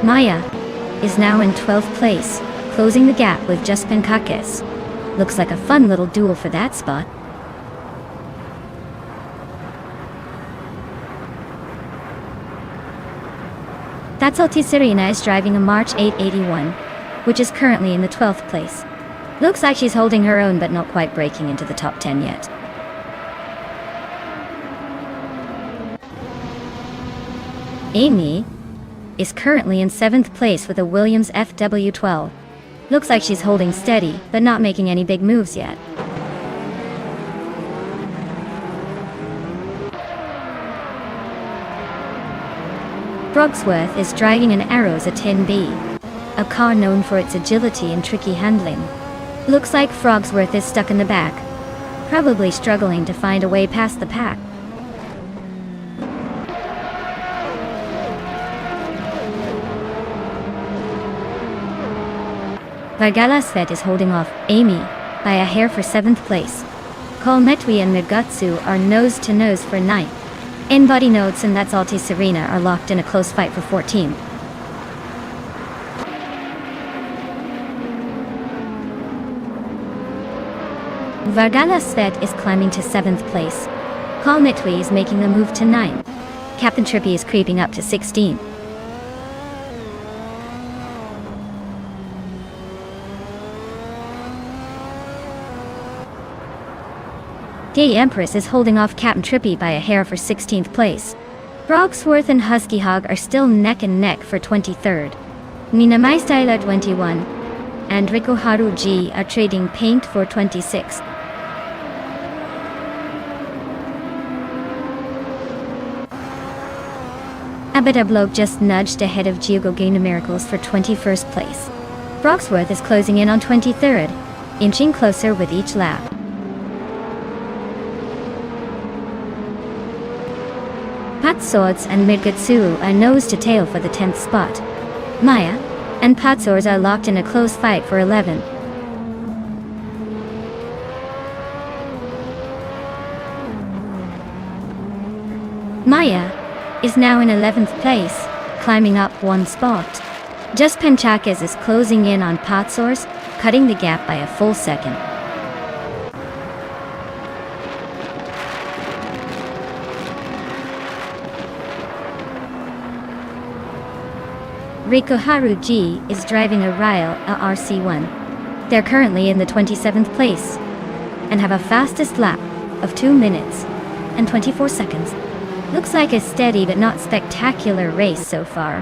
Maya is now in 12th place, closing the gap with just Penkakis. Looks like a fun little duel for that spot. That's Ulti Serena is driving a March 881, which is currently in the 12th place. Looks like she's holding her own but not quite breaking into the top 10 yet. Amy is currently in 7th place with a Williams FW12. Looks like she's holding steady, but not making any big moves yet. Frogsworth is driving an Arrows A10B, a car known for its agility and tricky handling. Looks like Frogsworth is stuck in the back, probably struggling to find a way past the pack. Vargalasvet is holding off Amy by a hair for 7th place. Kolmetwi and Migutsu are nose-to-nose for 9th. In-body notes and That's Alte Serena are locked in a close fight for 14th. Vargalasvet is climbing to 7th place. Kolmetwi is making the move to 9th. Captain Trippy is creeping up to 16th. Gay Empress is holding off Captain Trippy by a hair for 16th place. Brogsworth and Husky Hog are still neck and neck for 23rd. Nina Maistyler 21 and Riko Haru G are trading paint for 26th. Abitablog just nudged ahead of Giogo Gaina Miracles for 21st place. Brogsworth is closing in on 23rd, inching closer with each lap. Patsods and Midgutsu are nose to tail for the 10th spot. Maya and Patsods are locked in a close fight for 11th. Maya is now in 11th place, climbing up 1 spot. Just Penchakes is closing in on Patsods, cutting the gap by a full second. Riko Haru G is driving a Ryle RC1. They're currently in the 27th place and have a fastest lap of 2 minutes and 24 seconds. Looks like a steady but not spectacular race so far.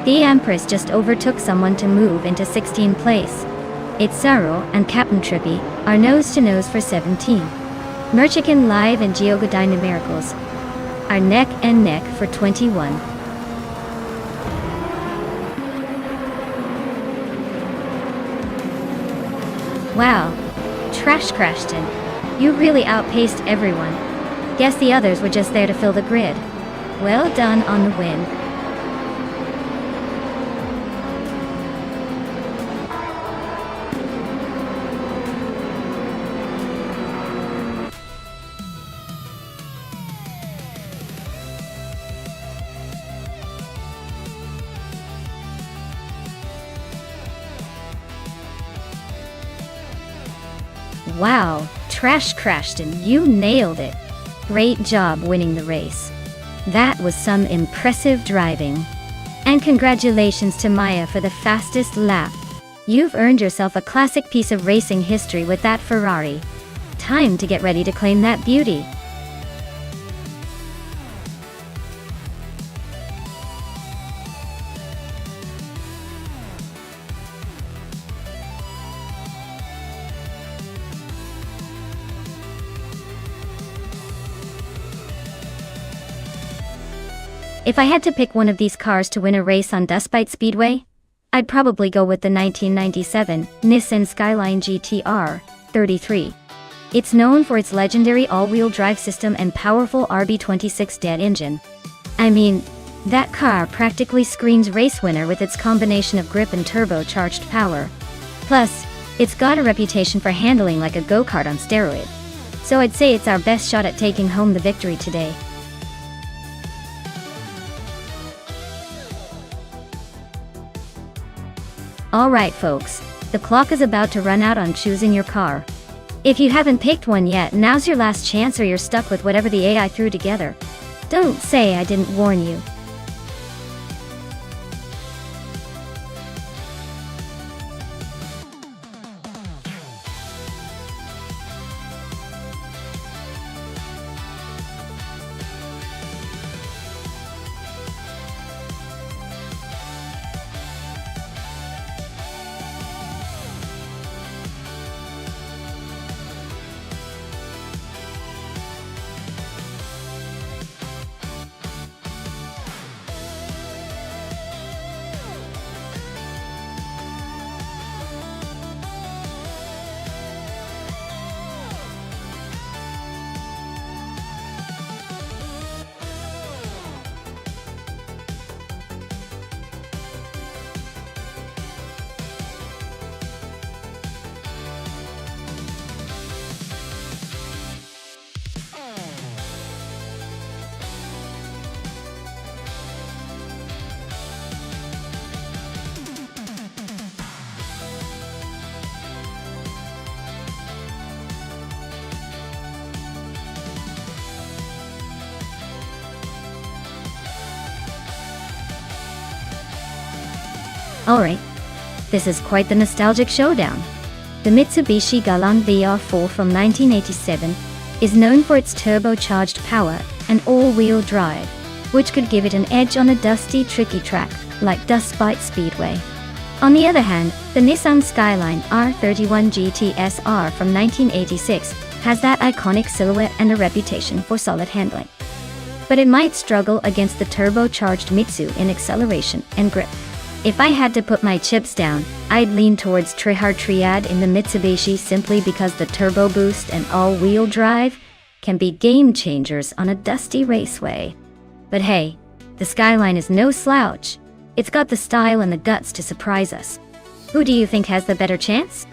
The Empress just overtook someone to move into 16th place. Itzaru and Captain Trippy are nose-to-nose for 17. Merchican Live and Giogo Gaina Miracles are neck and neck for 21. Wow, Trash Crashton, you really outpaced everyone. Guess the others were just there to fill the grid. Well done on the win. Wow, Trash Crashton, you nailed it. Great job winning the race. That was some impressive driving. And congratulations to Maya for the fastest lap. You've earned yourself a classic piece of racing history with that Ferrari. Time to get ready to claim that beauty. If I had to pick one of these cars to win a race on Dustbite Speedway, I'd probably go with the 1997 Nissan Skyline GTR 33. It's known for its legendary all-wheel drive system and powerful RB26 dead engine. I mean, that car practically screams race winner with its combination of grip and turbocharged power. Plus, it's got a reputation for handling like a go-kart on steroids. So I'd say it's our best shot at taking home the victory today. Alright folks, the clock is about to run out on choosing your car. If you haven't picked one yet, now's your last chance or you're stuck with whatever the AI threw together. Don't say I didn't warn you. Alright, this is quite the nostalgic showdown. The Mitsubishi Galant VR4 from 1987 is known for its turbocharged power and all-wheel drive, which could give it an edge on a dusty, tricky track like Dust Bite Speedway. On the other hand, the Nissan Skyline R31 GT SR from 1986 has that iconic silhouette and a reputation for solid handling. But it might struggle against the turbocharged Mitsu in acceleration and grip. If I had to put my chips down, I'd lean towards Trihard Triad in the Mitsubishi simply because the turbo boost and all-wheel drive can be game changers on a dusty raceway. But hey, the Skyline is no slouch. It's got the style and the guts to surprise us. Who do you think has the better chance?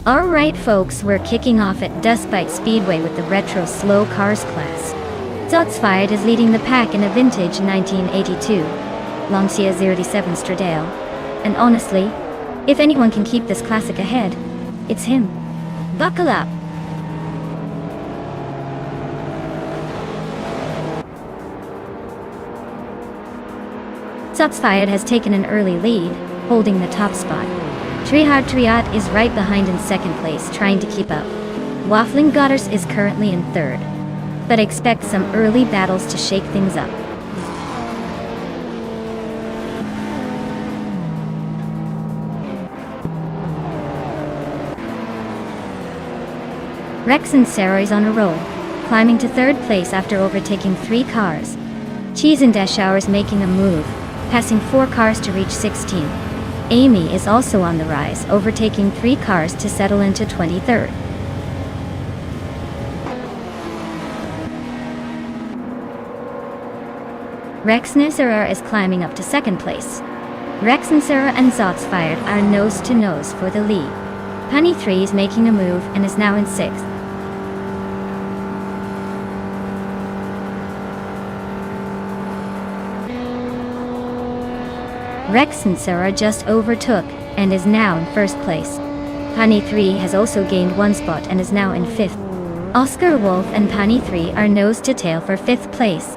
Alright folks, we're kicking off at Dust Bite Speedway with the Retro Slow Cars class. Zotsfired is leading the pack in a vintage 1982 Lancia 07 Stradale. And honestly, if anyone can keep this classic ahead, it's him. Buckle up! Zotsfired has taken an early lead, holding the top spot. Trihard Triad is right behind in second place, trying to keep up. Waffling Godders is currently in third, but expect some early battles to shake things up. Rex and Sarah is on a roll, climbing to third place after overtaking 3 cars. Cheese and Dashauer is making a move, passing 4 cars to reach 16. Amy is also on the rise, overtaking 3 cars to settle into 23rd. Rex Nisera is climbing up to second place. Rex Nisera and Zotsfired are nose to nose for the lead. Punny 3 is making a move and is now in 6th. Rex and Sarah just overtook and is now in first place. Pani 3 has also gained 1 spot and is now in 5th. Oscar Wolf and Pani 3 are nose to tail for 5th place.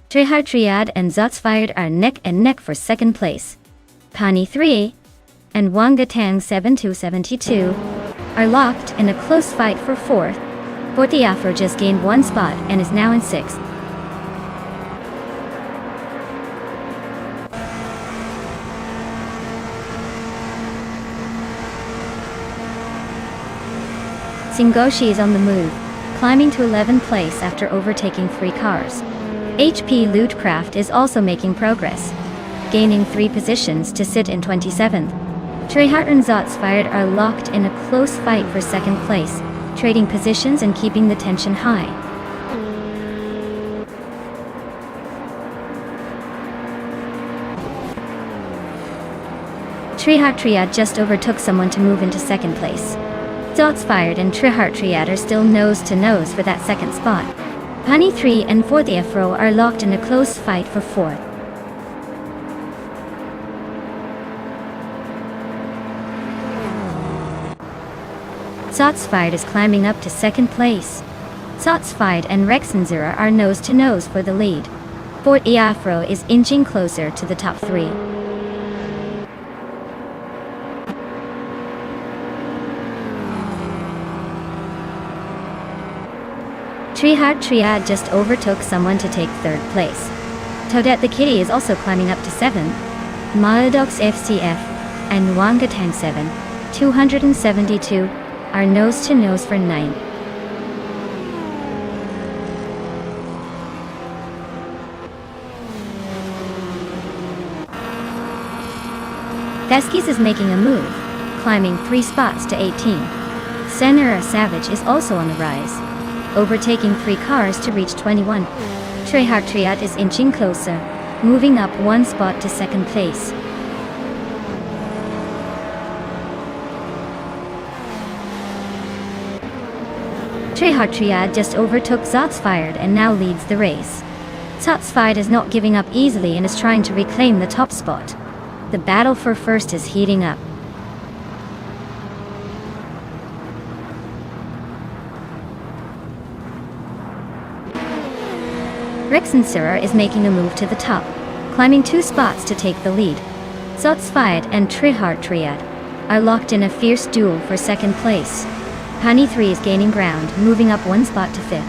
Trihard Triad and Zotsfired are neck and neck for 2nd place. Pani 3 and Wangatang 7272 are locked in a close fight for 4th. Fortiafro just gained 1 spot and is now in 6th. Singoshi is on the move, climbing to 11th place after overtaking 3 cars. HP Lootcraft is also making progress, gaining 3 positions to sit in 27th. Trihard and Zotsfired are locked in a close fight for 2nd place, trading positions and keeping the tension high. Trihard Triad just overtook someone to move into 2nd place. Zotsfired and Trihard Triad are still nose to nose for that 2nd spot. Pani 3 and Fortiafro are locked in a close fight for 4th. Zotsfired is climbing up to 2nd place. Zotsfired and Rexenzera are nose to nose for the lead. Fortiafro is inching closer to the top 3. Trihard Triad just overtook someone to take 3rd place. Toadette the Kitty is also climbing up to 7th. Maladox FCF and Wangatang 7, 272, are nose to nose for 9th. Theskis is making a move, climbing 3 spots to 18. Senora Savage is also on the rise, overtaking 3 cars to reach 21. Trehar Triad is inching closer, moving up 1 spot to 2nd place. Trehar Triad just overtook Zotsfired and now leads the race. Zotsfired is not giving up easily and is trying to reclaim the top spot. The battle for first is heating up. Rexensura is making a move to the top, climbing 2 spots to take the lead. Zotsfired and Trehar Triad are locked in a fierce duel for 2nd place. Pani 3 is gaining ground, moving up 1 spot to 5th.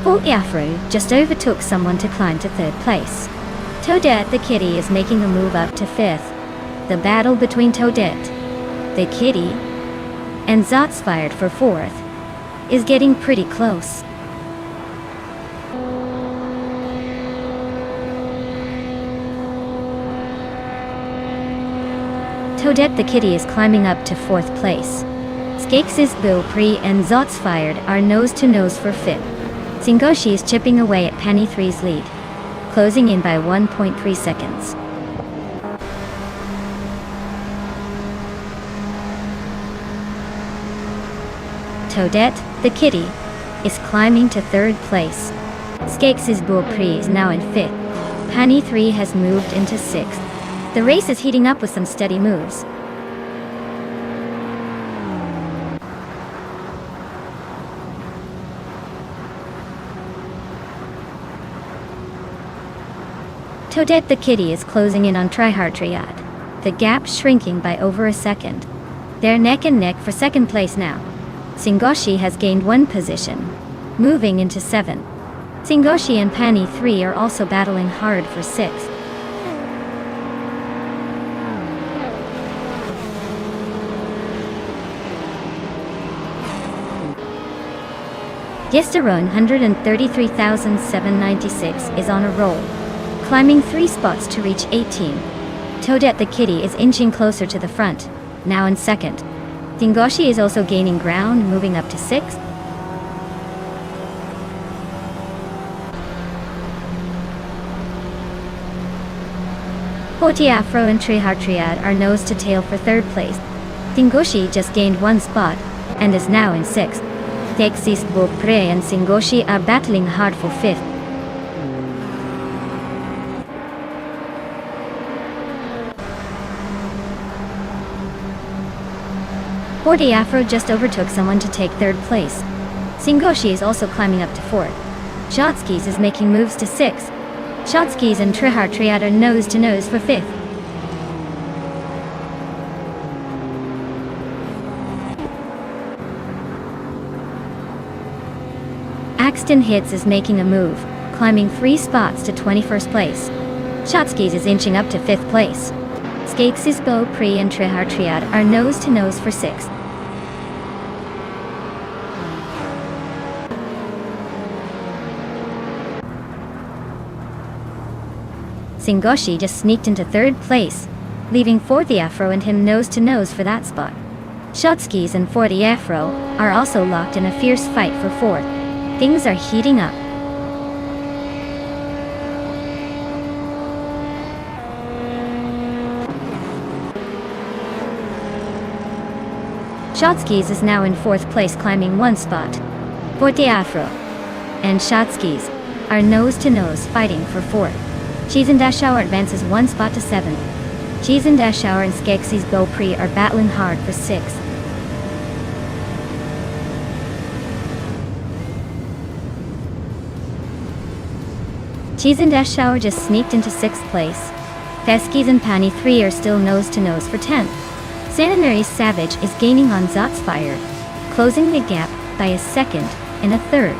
Bolt Afro just overtook someone to climb to 3rd place. Toadette the Kitty is making a move up to 5th. The battle between Toadette, the Kitty, and Zotsfired for 4th is getting pretty close. Toadette the Kitty is climbing up to 4th place. Skakes' Beaupre and Zotsfired are nose-to-nose for 5th. Singoshi is chipping away at Penny 3's lead, closing in by 1.3 seconds. Toadette, the Kitty, is climbing to 3rd place. Skakes' Beaupre is now in 5th. Penny 3 has moved into 6th. The race is heating up with some steady moves. Toadette the Kitty is closing in on Trehar Triad, the gap shrinking by over a second. They're neck and neck for 2nd place now. Singoshi has gained 1 position, moving into 7th. Singoshi and Pani 3 are also battling hard for 6th. Yesterone 133,796 is on a roll, climbing 3 spots to reach 18. Toadette the Kitty is inching closer to the front, now in 2nd. Singoshi is also gaining ground, moving up to 6th. Forty Afro and Trehar Triad are nose to tail for 3rd place. Singoshi just gained 1 spot, and is now in 6th. Skakes' Beaupre and Singoshi are battling hard for 5th. Forty Afro just overtook someone to take 3rd place. Singoshi is also climbing up to 4th. Shotskis is making moves to 6th. Shotskis and Trehar Triad are nose to nose for 5th. Axton Hits is making a move, climbing 3 spots to 21st place. Shotskis is inching up to 5th place. Skakes' Beaupre and Trehar Triad are nose to nose for 6th. Singoshi just sneaked into 3rd place, leaving Forty Afro and him nose to nose for that spot. Shotskis and Forty Afro are also locked in a fierce fight for 4th. Things are heating up. Shotskis is now in 4th place, climbing 1 spot. Forty Afro and Shotskis are nose to nose fighting for 4th. Cheese and Dashauer advances 1 spot to 7th. Cheese and Dashauer and Skakes' Beaupre are battling hard for 6th. Cheese and Dashauer just sneaked into 6th place. Feskis and Pani 3 are still nose to nose for 10th. Sanitary Savage is gaining on Zotsfire, closing the gap by a 2nd and a 3rd.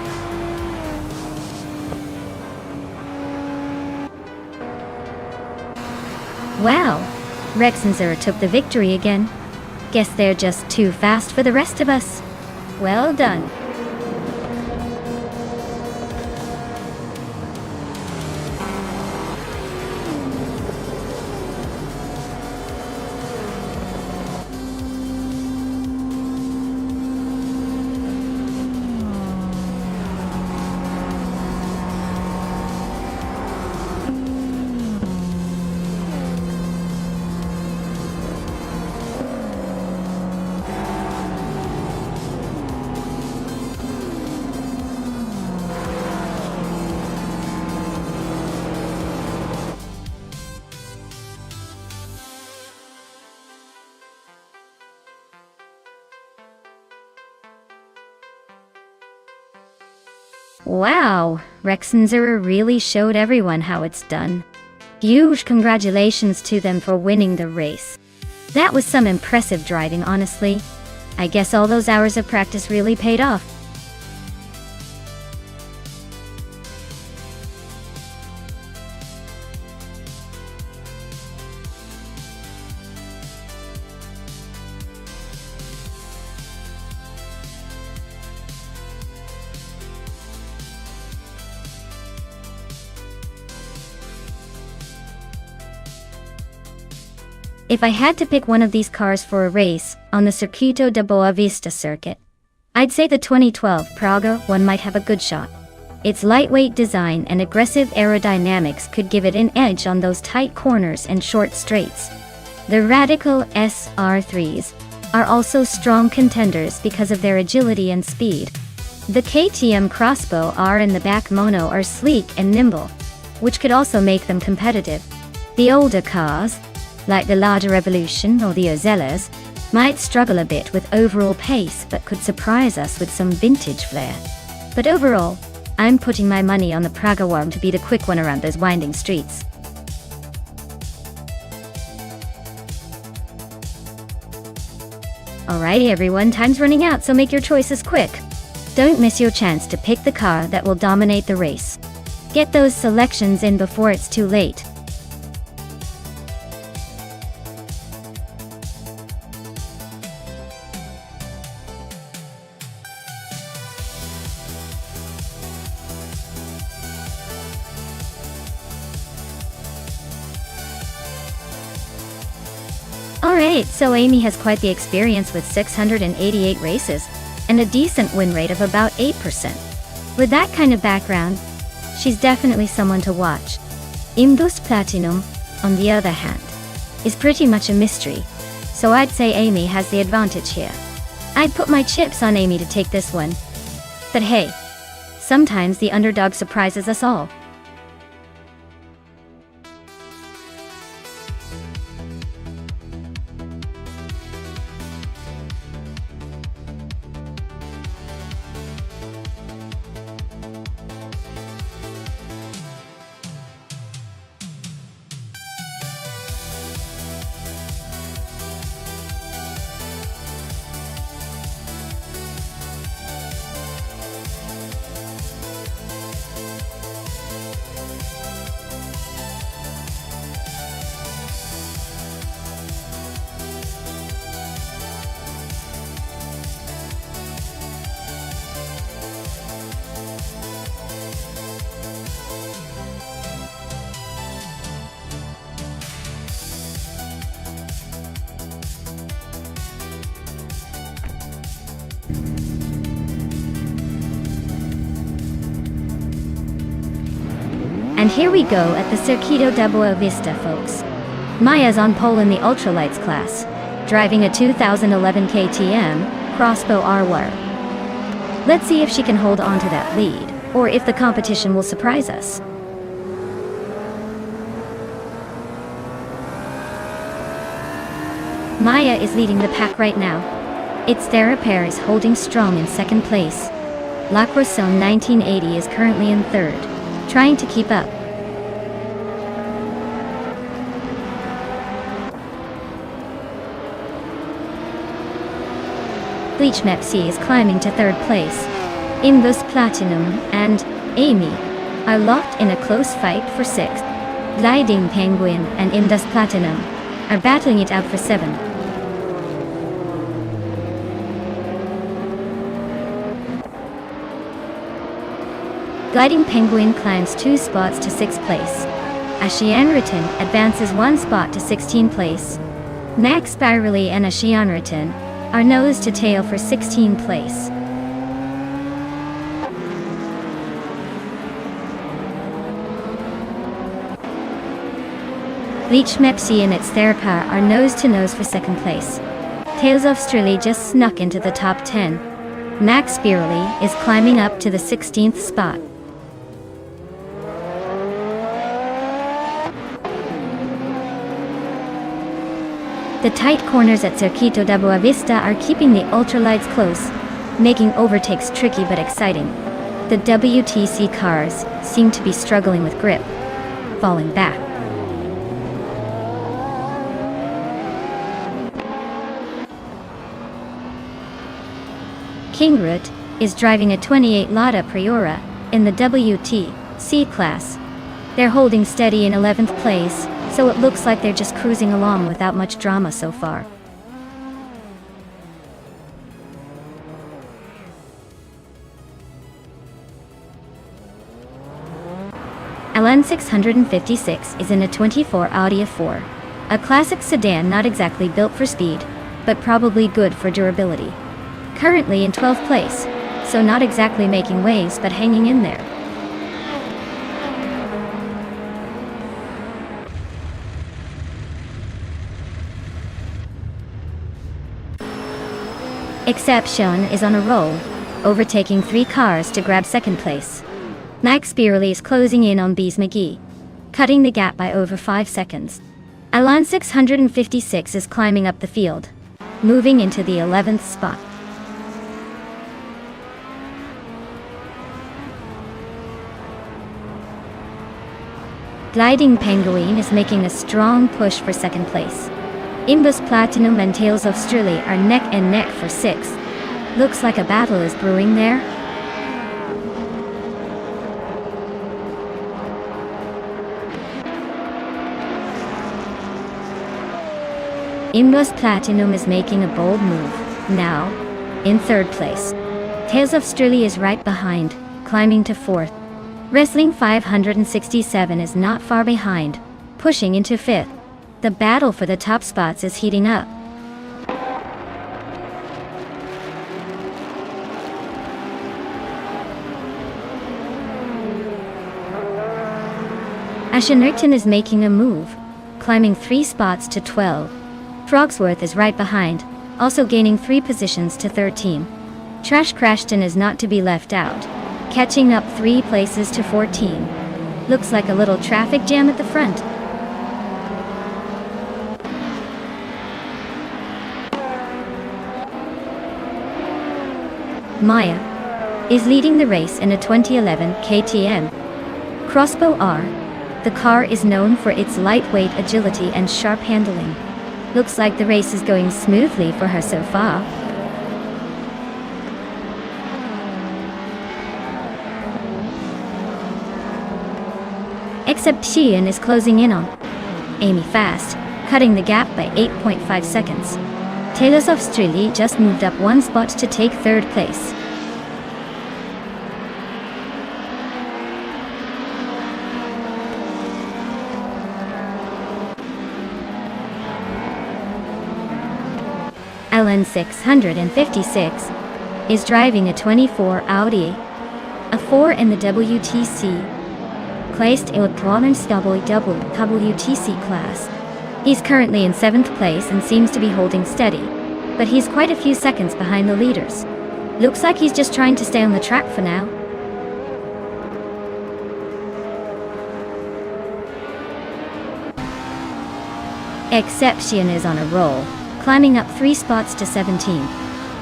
Wow, Rex and Zera took the victory again. Guess they're just too fast for the rest of us. Well done. Wow, Rexenzera really showed everyone how it's done. Huge congratulations to them for winning the race. That was some impressive driving, honestly. I guess all those hours of practice really paid off. If I had to pick one of these cars for a race on the Circuito de Boa Vista circuit, I'd say the 2012 Praga one might have a good shot. Its lightweight design and aggressive aerodynamics could give it an edge on those tight corners and short straights. The Radical SR3s are also strong contenders because of their agility and speed. The KTM Crossbow R and the back mono are sleek and nimble, which could also make them competitive. The older cars, like the Lada Revolution or the Ozellas, might struggle a bit with overall pace but could surprise us with some vintage flair. But overall, I'm putting my money on the Praga one to be the quick one around those winding streets. Alrighty everyone, time's running out, so make your choices quick. Don't miss your chance to pick the car that will dominate the race. Get those selections in before it's too late. Alright, so Amy has quite the experience with 688 races, and a decent win rate of about 8%. With that kind of background, she's definitely someone to watch. Indus Platinum, on the other hand, is pretty much a mystery, so I'd say Amy has the advantage here. I'd put my chips on Amy to take this one. But hey, sometimes the underdog surprises us all. And here we go at the Circuito de Boa Vista, folks. Maya's on pole in the ultralights class, driving a 2011 KTM Crossbow R-Wire. Let's see if she can hold on to that lead, or if the competition will surprise us. Maya is leading the pack right now. It's Sarah Perez holding strong in second place. La Croissant 1980 is currently in third, trying to keep up. Bleach Mepsi is climbing to third place. Imbus Platinum and Amy are locked in a close fight for sixth. Gliding Penguin and Indus Platinum are battling it out for seventh. Gliding Penguin climbs 2 spots to 6th place. Ashianritan advances 1 spot to 16th place. Max Spirally and Ashianritan are nose to tail for 16th place. Bleach Mepsi and its Therapar are nose to nose for 2nd place. Tales of Strili just snuck into the top 10. Max Spirally is climbing up to the 16th spot. The tight corners at Circuito de Boa Vista are keeping the ultralights close, making overtakes tricky but exciting. The WTC cars seem to be struggling with grip, falling back. Kingroot is driving a 28 Lada Priora in the WTC class. They're holding steady in 11th place, so it looks like they're just cruising along without much drama so far. LN 656 is in a 24 Audi A4, a classic sedan not exactly built for speed, but probably good for durability. Currently in 12th place, so not exactly making waves but hanging in there. Exception is on a roll, overtaking 3 cars to grab second place. Max Beerley is closing in on Bees McGee, cutting the gap by over 5 seconds. Elan 656 is climbing up the field, moving into the 11th spot. Gliding Penguin is making a strong push for second place. Imbus Platinum and Tales of Strili are neck and neck for 6th. Looks like a battle is brewing there. Imbus Platinum is making a bold move, now in 3rd place. Tales of Strili is right behind, climbing to 4th. Wrestling 567 is not far behind, pushing into 5th. The battle for the top spots is heating up. Ashenirton is making a move, climbing 3 spots to 12. Frogsworth is right behind, also gaining 3 positions to 13. Trash Crashton is not to be left out, catching up 3 places to 14. Looks like a little traffic jam at the front. Maya is leading the race in a 2011 KTM Crossbow R. The car is known for its lightweight agility and sharp handling. Looks like the race is going smoothly for her so far. Except Sheehan is closing in on Amy fast, cutting the gap by 8.5 seconds. Tales of Strili just moved up 1 spot to take 3rd place. LN 656 is driving a 24 Audi A4 in the WTC Classed Electronics WTC class. He's currently in 7th place and seems to be holding steady, but he's quite a few seconds behind the leaders. Looks like he's just trying to stay on the track for now. Exception is on a roll, climbing up 3 spots to 17.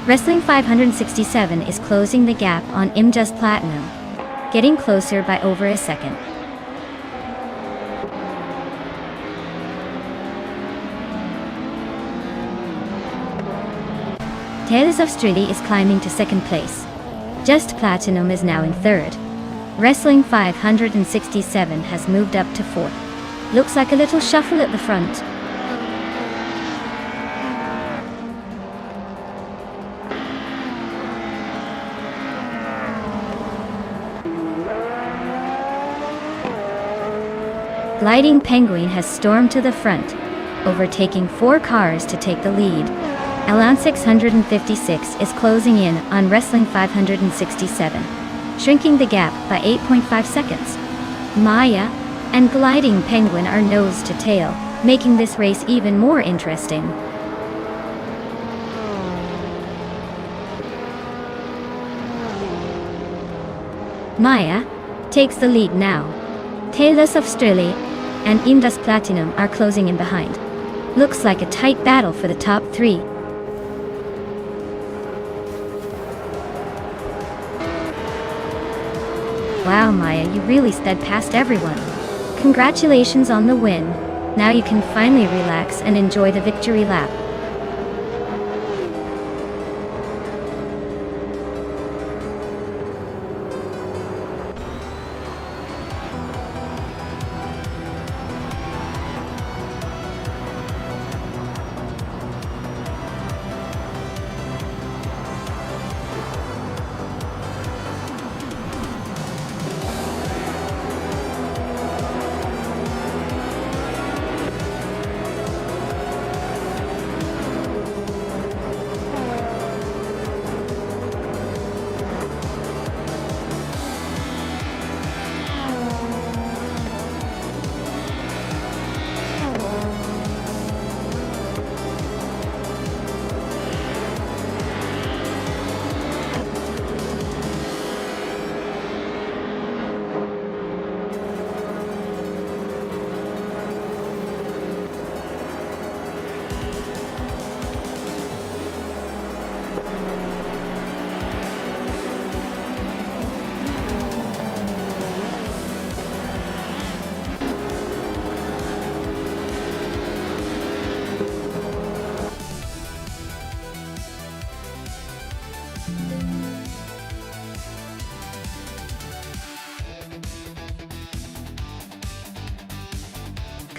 Wrestling 567 is closing the gap on Imjust Platinum, getting closer by over a second. Tales of Strili is climbing to 2nd place. Just Platinum is now in 3rd. Wrestling 567 has moved up to 4th. Looks like a little shuffle at the front. Gliding Penguin has stormed to the front, overtaking 4 cars to take the lead. Elan 656 is closing in on Wrestling 567, shrinking the gap by 8.5 seconds. Maya and Gliding Penguin are nose to tail, making this race even more interesting. Maya takes the lead now. Tales of Strili and Indus Platinum are closing in behind. Looks like a tight battle for the top 3. Wow, Maya, you really sped past everyone. Congratulations on the win. Now you can finally relax and enjoy the victory lap.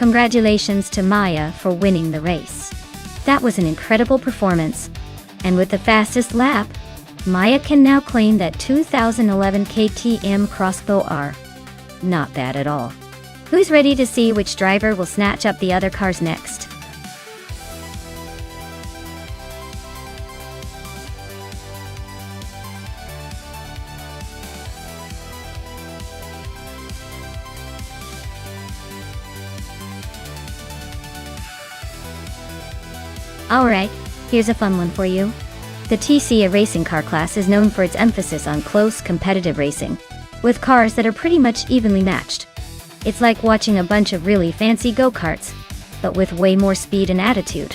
Congratulations to Maya for winning the race. That was an incredible performance. And with the fastest lap, Maya can now claim that 2011 KTM Crossbow R. Not bad at all. Who's ready to see which driver will snatch up the other cars next? Alright, here's a fun one for you. The TC racing car class is known for its emphasis on close, competitive racing, with cars that are pretty much evenly matched. It's like watching a bunch of really fancy go-karts, but with way more speed and attitude.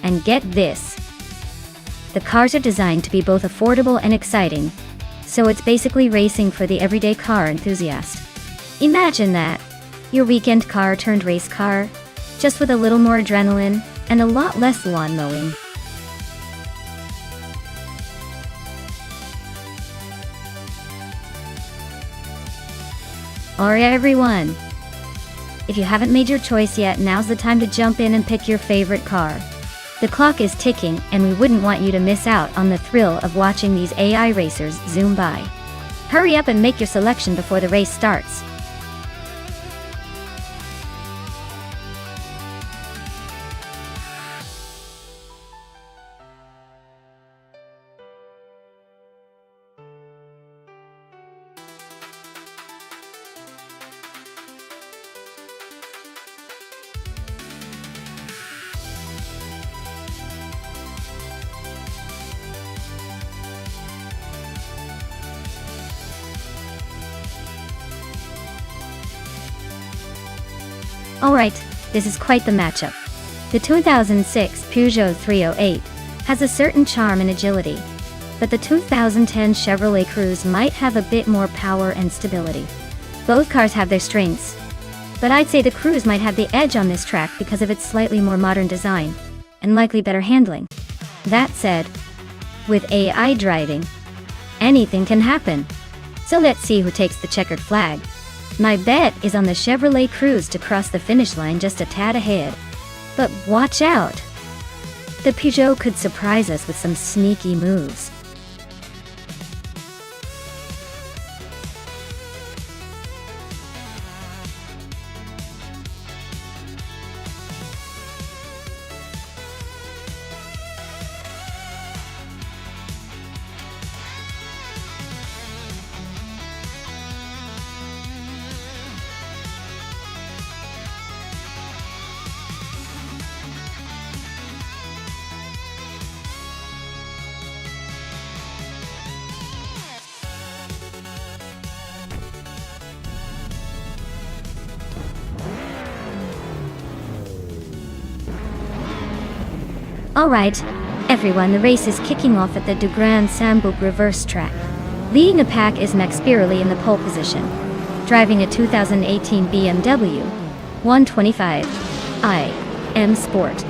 And get this. The cars are designed to be both affordable and exciting, so it's basically racing for the everyday car enthusiast. Imagine that. Your weekend car turned race car, just with a little more adrenaline and a lot less lawn mowing. Alright everyone, if you haven't made your choice yet, now's the time to jump in and pick your favorite car. The clock is ticking and we wouldn't want you to miss out on the thrill of watching these AI racers zoom by. Hurry up and make your selection before the race starts. Alright, this is quite the matchup. The 2006 Peugeot 308 has a certain charm and agility, but the 2010 Chevrolet Cruze might have a bit more power and stability. Both cars have their strengths, but I'd say the Cruze might have the edge on this track because of its slightly more modern design, and likely better handling. That said, with AI driving, anything can happen. So let's see who takes the checkered flag. My bet is on the Chevrolet Cruze to cross the finish line just a tad ahead. But watch out! The Peugeot could surprise us with some sneaky moves. Alright, everyone, the race is kicking off at the Du Grand Sambuc reverse track. Leading the pack is Max Biroli in the pole position, driving a 2018 BMW 125i M Sport.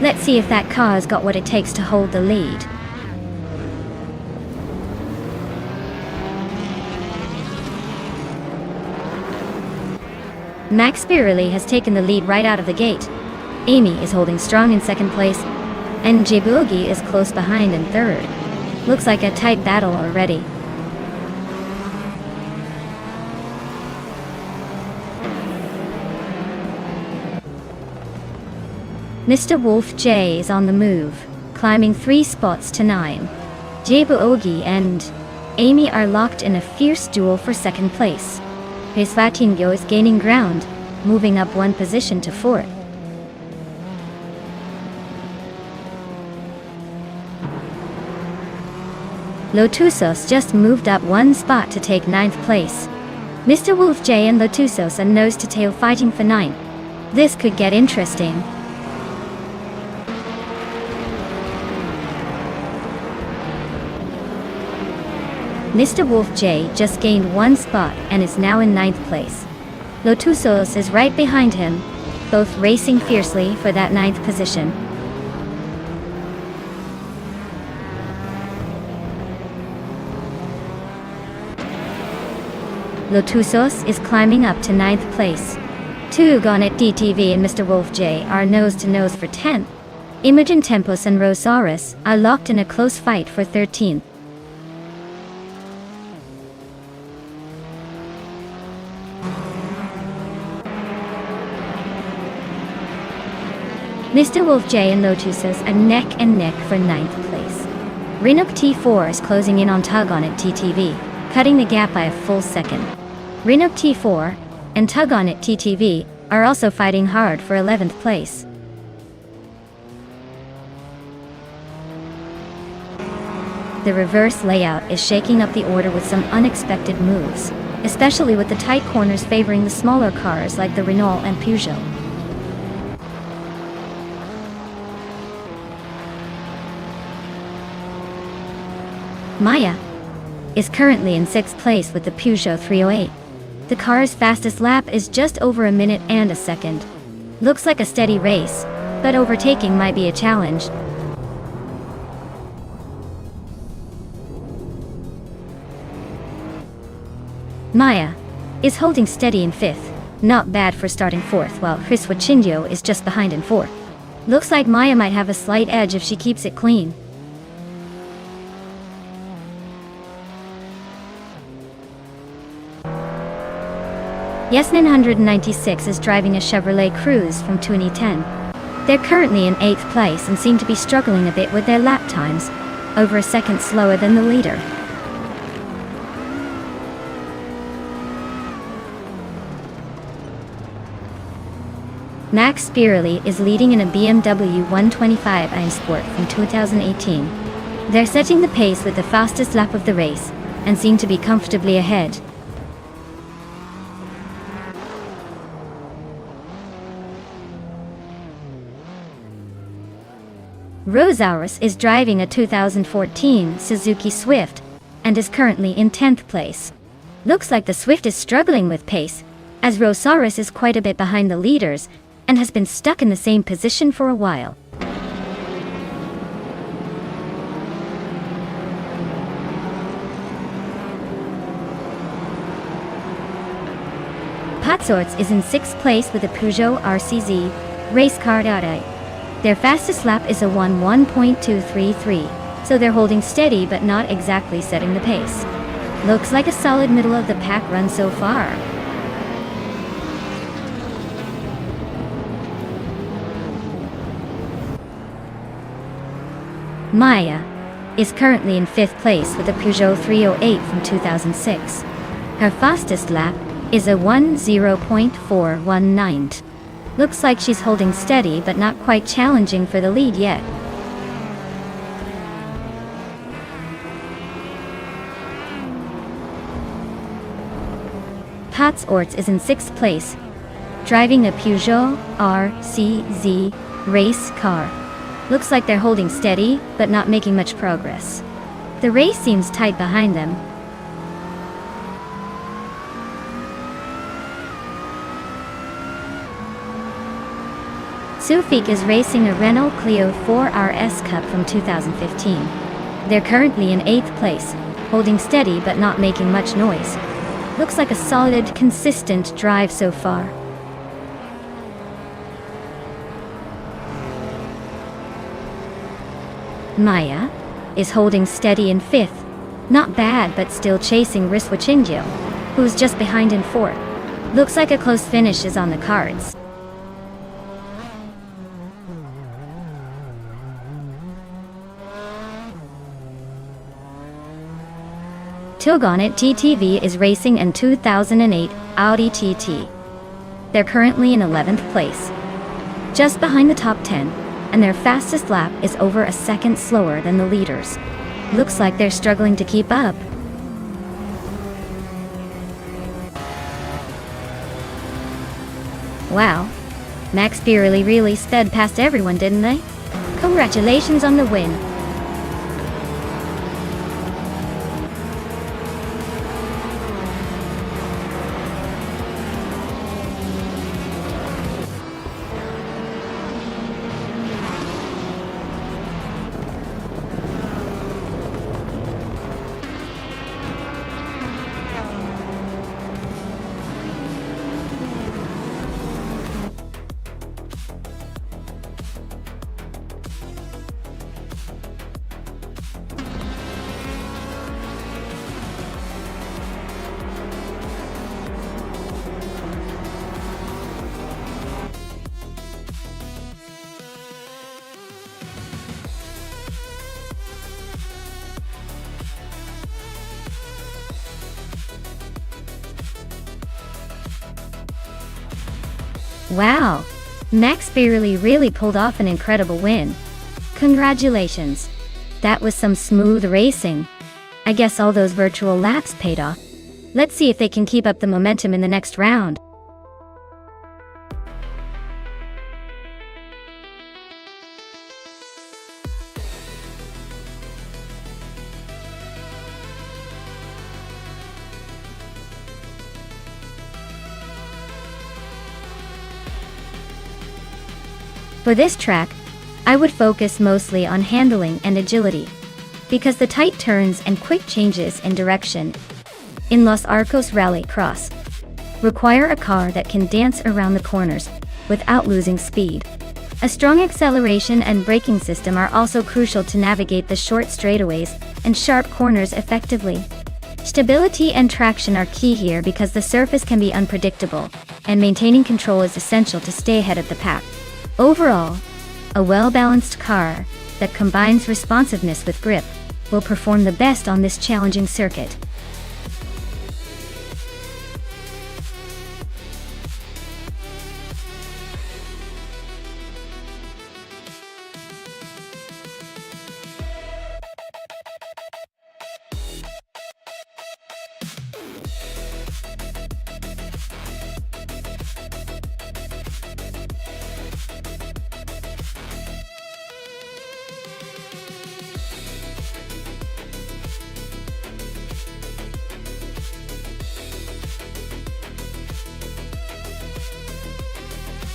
Let's see if that car's got what it takes to hold the lead. Max Biroli has taken the lead right out of the gate. Amy is holding strong in second place, and Djibouti is close behind in third. Looks like a tight battle already. Mr. Wolf J is on the move, climbing 3 spots to 9. Djibouti and Amy are locked in a fierce duel for second place. Latingo is gaining ground, moving up 1 position to 4th. Lotusos just moved up 1 spot to take 9th place. Mr. Wolf J and Lotusos are nose to tail fighting for 9th. This could get interesting. Mr. Wolf J just gained 1 spot and is now in 9th place. Lotusos is right behind him, both racing fiercely for that 9th position. Lotusos is climbing up to 9th place. Tugonet DTV and Mr. Wolf J are nose to nose for 10th. Imogen Tempos and Rosaurus are locked in a close fight for 13th. Mr. Wolf J and Lotusos are neck and neck for 9th place. Rinuk T4 is closing in on Tugonet TTV, cutting the gap by a full second. Rinuk T4 and Tugonet TTV are also fighting hard for 11th place. The reverse layout is shaking up the order with some unexpected moves, especially with the tight corners favoring the smaller cars like the Renault and Peugeot. Maya is currently in 6th place with the Peugeot 308. The car's fastest lap is just over 1 minute and a second. Looks like a steady race, but overtaking might be a challenge. Maya is holding steady in 5th, not bad for starting 4th, while Chris Wachindio is just behind in 4th. Looks like Maya might have a slight edge if she keeps it clean. Yes996 is driving a Chevrolet Cruze from 2010. They're currently in 8th place and seem to be struggling a bit with their lap times, over a second slower than the leader. Max Biroli is leading in a BMW 125i Sport from 2018. They're setting the pace with the fastest lap of the race, and seem to be comfortably ahead. Rosaurus is driving a 2014 Suzuki Swift, and is currently in 10th place. Looks like the Swift is struggling with pace, as Rosaurus is quite a bit behind the leaders, and has been stuck in the same position for a while. Patsorts is in 6th place with a Peugeot RCZ race car Dada. Their fastest lap is a 1:1.233, so they're holding steady but not exactly setting the pace. Looks like a solid middle of the pack run so far. Maya is currently in 5th place with a Peugeot 308 from 2006. Her fastest lap is a 1:0.419. Looks like she's holding steady but not quite challenging for the lead yet. Patsorts is in 6th place, driving a Peugeot RCZ race car. Looks like they're holding steady but not making much progress. The race seems tight behind them. Sufik is racing a Renault Clio 4 RS Cup from 2015. They're currently in 8th place, holding steady but not making much noise. Looks like a solid, consistent drive so far. Maya is holding steady in 5th. Not bad, but still chasing Riswachinjo, who's just behind in 4th. Looks like a close finish is on the cards. Tilgonet TTV is racing in 2008 Audi TT. They're currently in 11th place, just behind the top 10, and their fastest lap is over a second slower than the leaders. Looks like they're struggling to keep up. Wow, Max Birley really sped past everyone, didn't they? Congratulations on the win. Wow, Max Birley really pulled off an incredible win. Congratulations. That was some smooth racing. I guess all those virtual laps paid off. Let's see if they can keep up the momentum in the next round. For this track, I would focus mostly on handling and agility, because the tight turns and quick changes in direction in Los Arcos Rally Cross require a car that can dance around the corners without losing speed. A strong acceleration and braking system are also crucial to navigate the short straightaways and sharp corners effectively. Stability and traction are key here because the surface can be unpredictable, and maintaining control is essential to stay ahead of the pack. Overall, a well-balanced car that combines responsiveness with grip will perform the best on this challenging circuit.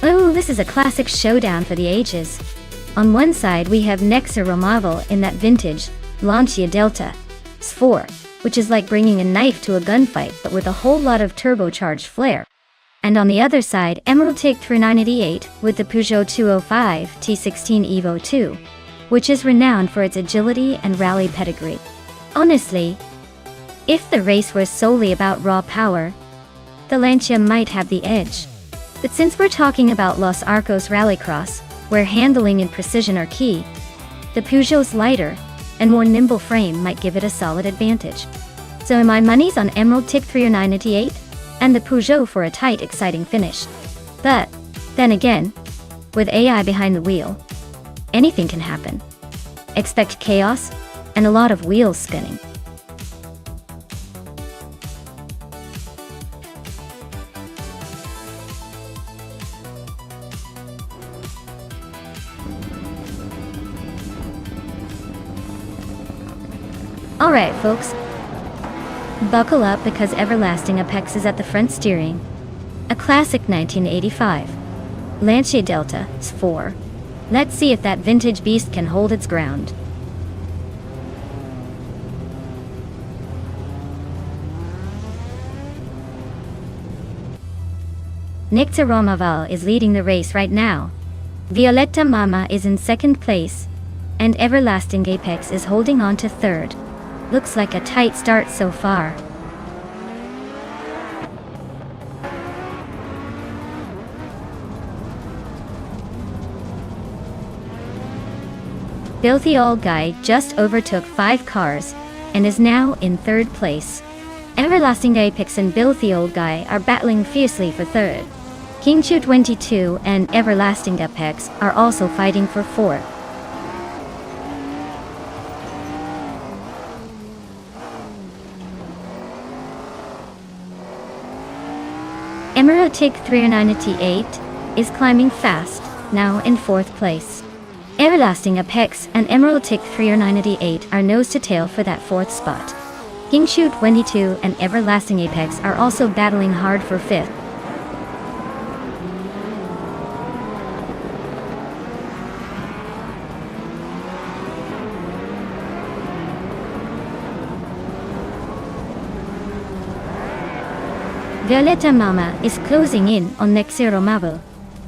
Oh, this is a classic showdown for the ages. On one side we have Nexa Romavel in that vintage Lancia Delta S4, which is like bringing a knife to a gunfight but with a whole lot of turbocharged flair. And on the other side, Emerald TIG 3988 with the Peugeot 205 T16 Evo 2, which is renowned for its agility and rally pedigree. Honestly, if the race was solely about raw power, the Lancia might have the edge. But since we're talking about Los Arcos Rallycross, where handling and precision are key, the Peugeot's lighter and more nimble frame might give it a solid advantage. So my money's on Emerald TIG 3988 and the Peugeot for a tight, exciting finish. But then again, with AI behind the wheel, anything can happen. Expect chaos and a lot of wheels spinning. Alright folks, buckle up because Everlasting Apex is at the front steering. A classic 1985. Lancia Delta S4. Let's see if that vintage beast can hold its ground. Nixaromaval is leading the race right now. Violetta Mama is in second place, and Everlasting Apex is holding on to third. Looks like a tight start so far. Filthy Old Guy just overtook 5 cars and is now in third place. Everlasting Apex and Filthy Old Guy are battling fiercely for third. King Chu 22 and Everlasting Apex are also fighting for fourth. Emerald-Tick 398 is climbing fast, now in fourth place. Everlasting Apex and Emerald-Tick 398 are nose to tail for that fourth spot. King Chu 22 and Everlasting Apex are also battling hard for fifth. Violetta Mama is closing in on Nixaromaval,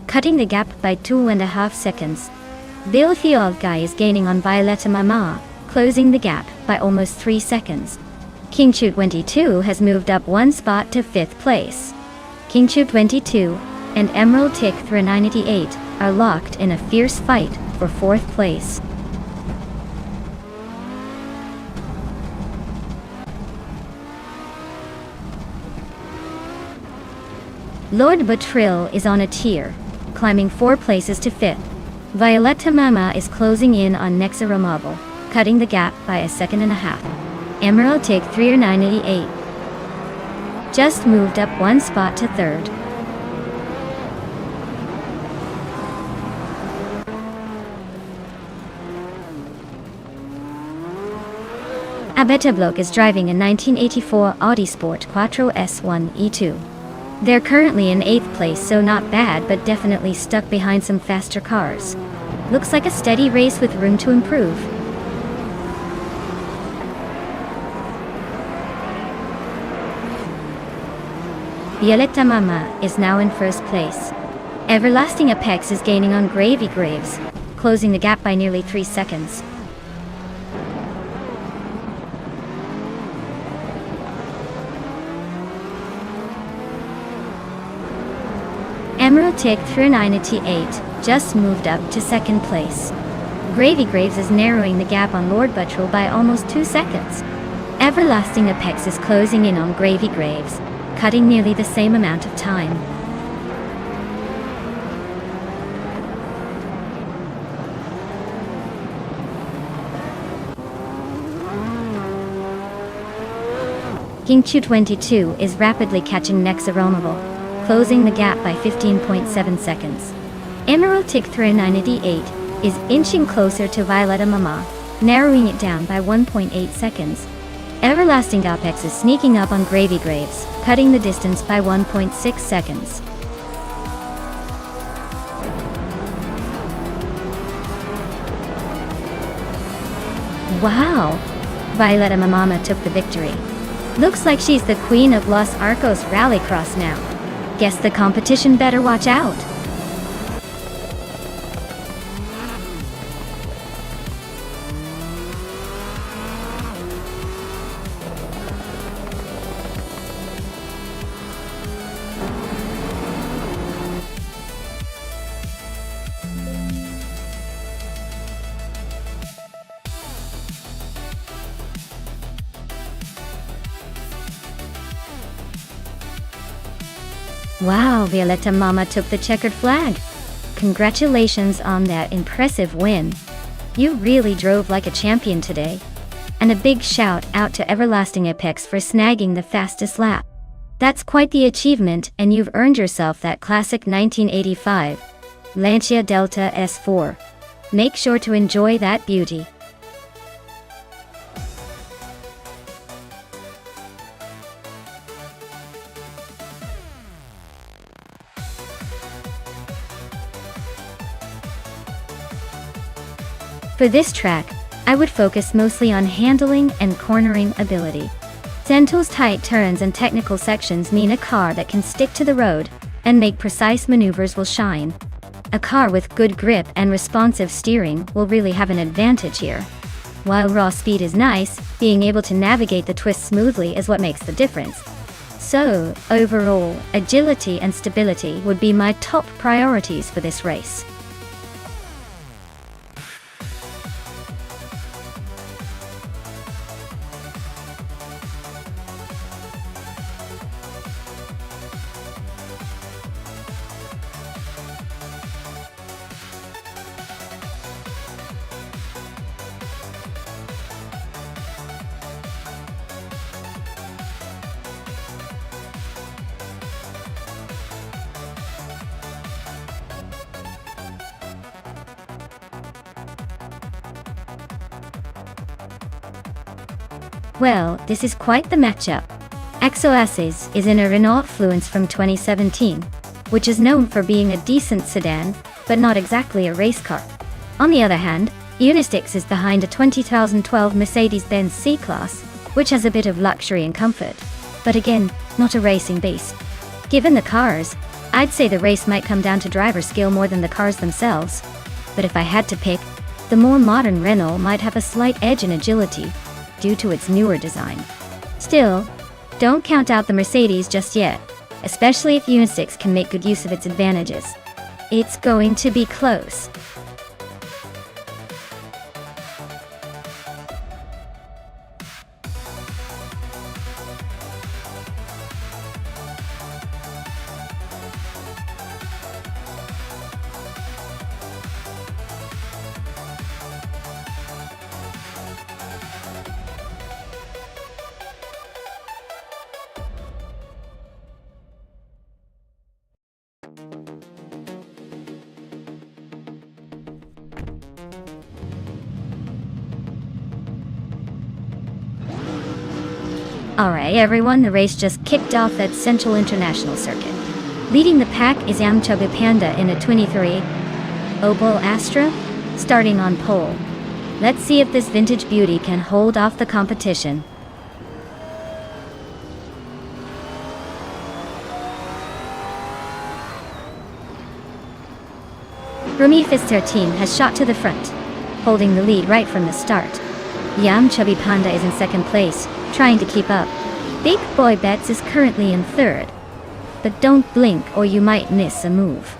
cutting the gap by 2.5 seconds. Filthy Old Guy is gaining on Violetta Mama, closing the gap by almost 3 seconds. King Chu 22 has moved up 1 spot to 5th place. King Chu 22 and Emerald-Tick 398 are locked in a fierce fight for 4th place. Lord Batril is on a tier, climbing 4 places to 5th. Violetta Mama is closing in on Nixaromaval, cutting the gap by 1.5 seconds. Emerald-Tick 398 just moved up 1 spot to 3rd. Abetablock is driving a 1984 Audi Sport Quattro S1 E2. They're currently in 8th place, so not bad, but definitely stuck behind some faster cars. Looks like a steady race with room to improve. Violetta Mama is now in first place. Everlasting Apex is gaining on Gravy Graves, closing the gap by nearly 3 seconds. Emerald-Tick 398 just moved up to 2nd place. Gravy Graves is narrowing the gap on Lord Buttrell by almost 2 seconds. Everlasting Apex is closing in on Gravy Graves, cutting nearly the same amount of time. King Chu 22 is rapidly catching Nixaromaval, closing the gap by 15.7 seconds. Emerald-Tick 398 is inching closer to Violetta Mama, narrowing it down by 1.8 seconds. Everlasting Apex is sneaking up on Gravy Graves, cutting the distance by 1.6 seconds. Wow! Violetta Mama took the victory. Looks like she's the queen of Los Arcos Rallycross now. Guess the competition better watch out. Wow, Violetta Mama took the checkered flag. Congratulations on that impressive win. You really drove like a champion today. And a big shout out to Everlasting Apex for snagging the fastest lap. That's quite the achievement, and you've earned yourself that classic 1985 Lancia Delta S4. Make sure to enjoy that beauty. For this track, I would focus mostly on handling and cornering ability. Sento's tight turns and technical sections mean a car that can stick to the road and make precise maneuvers will shine. A car with good grip and responsive steering will really have an advantage here. While raw speed is nice, being able to navigate the twists smoothly is what makes the difference. So, overall, agility and stability would be my top priorities for this race. Well, this is quite the matchup. Exo-Aces is in a Renault Fluence from 2017, which is known for being a decent sedan, but not exactly a race car. On the other hand, Unistix is behind a 2012 Mercedes-Benz C-Class, which has a bit of luxury and comfort, but again, not a racing beast. Given the cars, I'd say the race might come down to driver skill more than the cars themselves. But if I had to pick, the more modern Renault might have a slight edge in agility, due to its newer design. Still, don't count out the Mercedes just yet, especially if Unistix can make good use of its advantages. It's going to be close. Alright everyone, the race just kicked off at Central International Circuit. Leading the pack is Yamchabi Panda in a 23 Opel Astra, starting on pole. Let's see if this vintage beauty can hold off the competition. Rumi Fister team has shot to the front, holding the lead right from the start. Yamchabi Panda is in second place, trying to keep up. Big Boy Bets is currently in third. But don't blink or you might miss a move.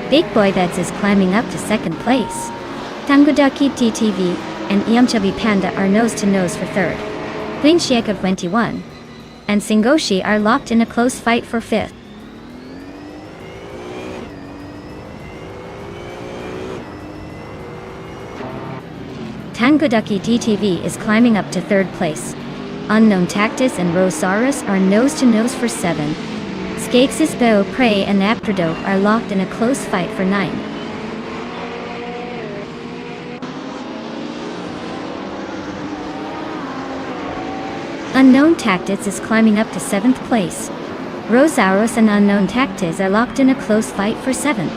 Big Boy Bets is climbing up to second place. Tangudaki TTV and Yamchabi Panda are nose to nose for third. Blinshieka 21 and Singoshi are locked in a close fight for fifth. Tangudaki DTV is climbing up to third place. Unknown Tactus and Rosaurus are nose to nose for 7. Skaksis Bo Prey and Aptrodope are locked in a close fight for 9. Unknown Tactus is climbing up to 7th place. Rosaurus and Unknown Tactus are locked in a close fight for 7.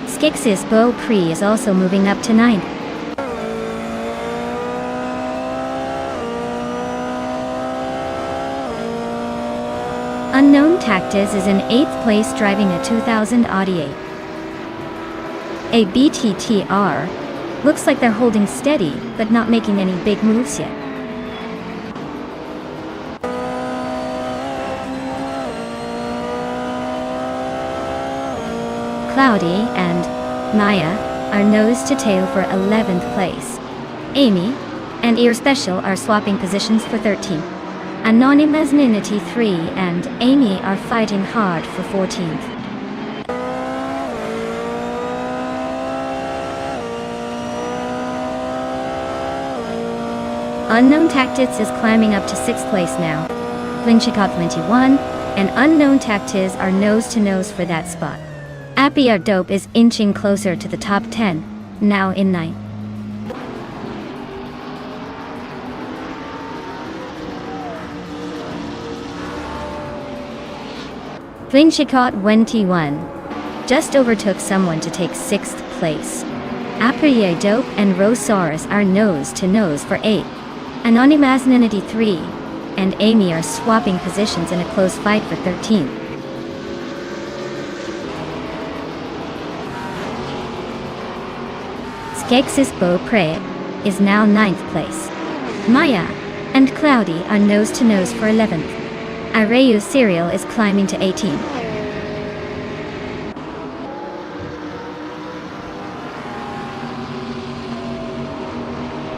Skaksis Bo Prey is also moving up to 9th. Unknown Tactus is in 8th place driving a 2000 Audi A BTTR. Looks like they're holding steady, but not making any big moves yet. Cloudy and Maya are nose to tail for 11th place. Amy and Ear Special are swapping positions for 13th. Anonymous Ninity 3 and Amy are fighting hard for 14th. Unknown Tactics is climbing up to 6th place now. Flinchicot 21 and Unknown Tactics are nose to nose for that spot. Appy Art Dope is inching closer to the top 10, now in 9th. Flingshicot 21 just overtook someone to take 6th place. Apriye Dope and Rosaurus are nose-to-nose for 8th. Anonymous 93 and Amy are swapping positions in a close fight for 13th. Skexis Beaupre is now 9th place. Maya and Cloudy are nose-to-nose for 11th. Arayu Serial is climbing to 18th.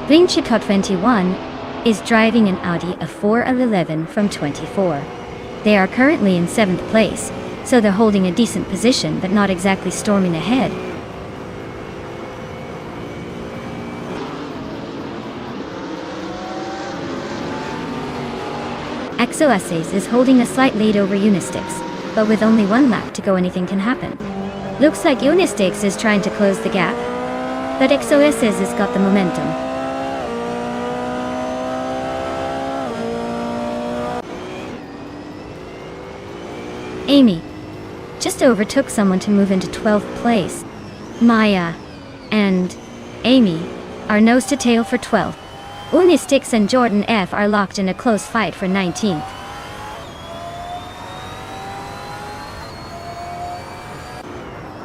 Flingshicot 21 is driving an Audi A4 11 from 24. They are currently in 7th place, so they're holding a decent position but not exactly storming ahead. XOSAs is holding a slight lead over Unistix, but with only 1 lap to go anything can happen. Looks like Unistix is trying to close the gap, but XOSAs has got the momentum. Amy just overtook someone to move into 12th place. Maya and Amy are nose to tail for 12th. Unistix and Jordan F are locked in a close fight for 19th.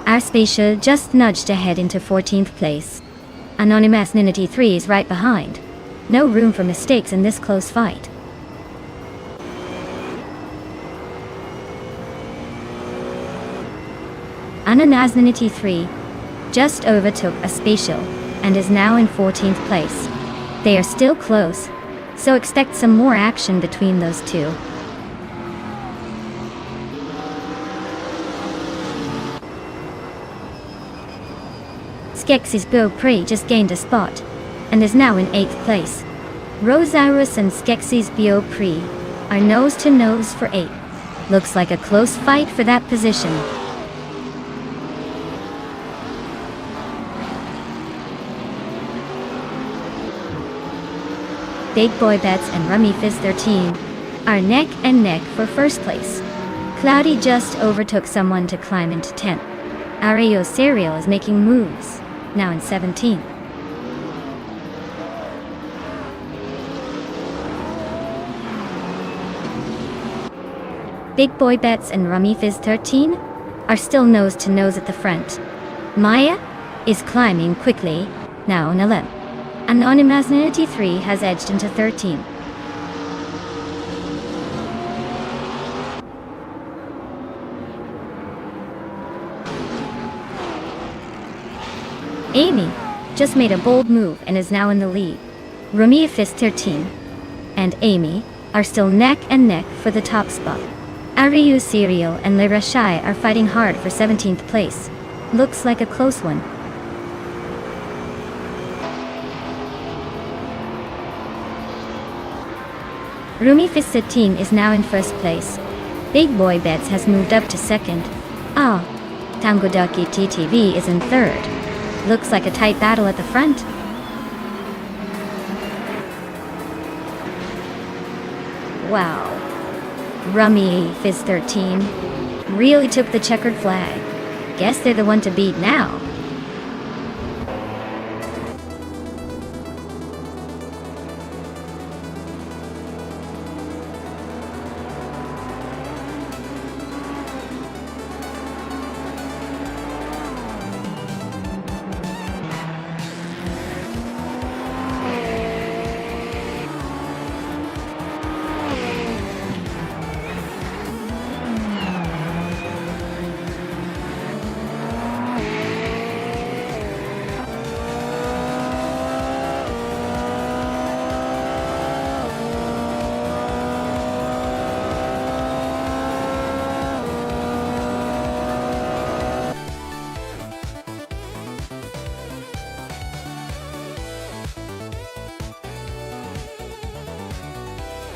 Our Spatial just nudged ahead into 14th place. Anonymous 93 is right behind. No room for mistakes in this close fight. Anonymous 93 just overtook a Spatial and is now in 14th place. They are still close, so expect some more action between those two. Skexis Beaupre just gained a spot, and is now in 8th place. Rosaurus and Skexis Beaupre are nose-to-nose for 8th. Looks like a close fight for that position. Big Boy Bets and Rummy Fizz 13 are neck and neck for 1st place. Cloudy just overtook someone to climb into 10th. Arayu Serial is making moves, now in 17th. Big Boy Bets and Rummy Fizz 13 are still nose-to-nose at the front. Maya is climbing quickly, now in 11th. Anonymous 93 has edged into 13th. Amy just made a bold move and is now in the lead. Rummy Fizz 13 and Amy are still neck and neck for the top spot. Arayu Serial and Lyra Shai are fighting hard for 17th place. Looks like a close one. Rummy Fizz 13 is now in 1st place. Big Boy Bets has moved up to 2nd. Tangodaki TTV is in 3rd. Looks like a tight battle at the front. Wow. Rummy Fizz 13 really took the checkered flag. Guess they're the one to beat now.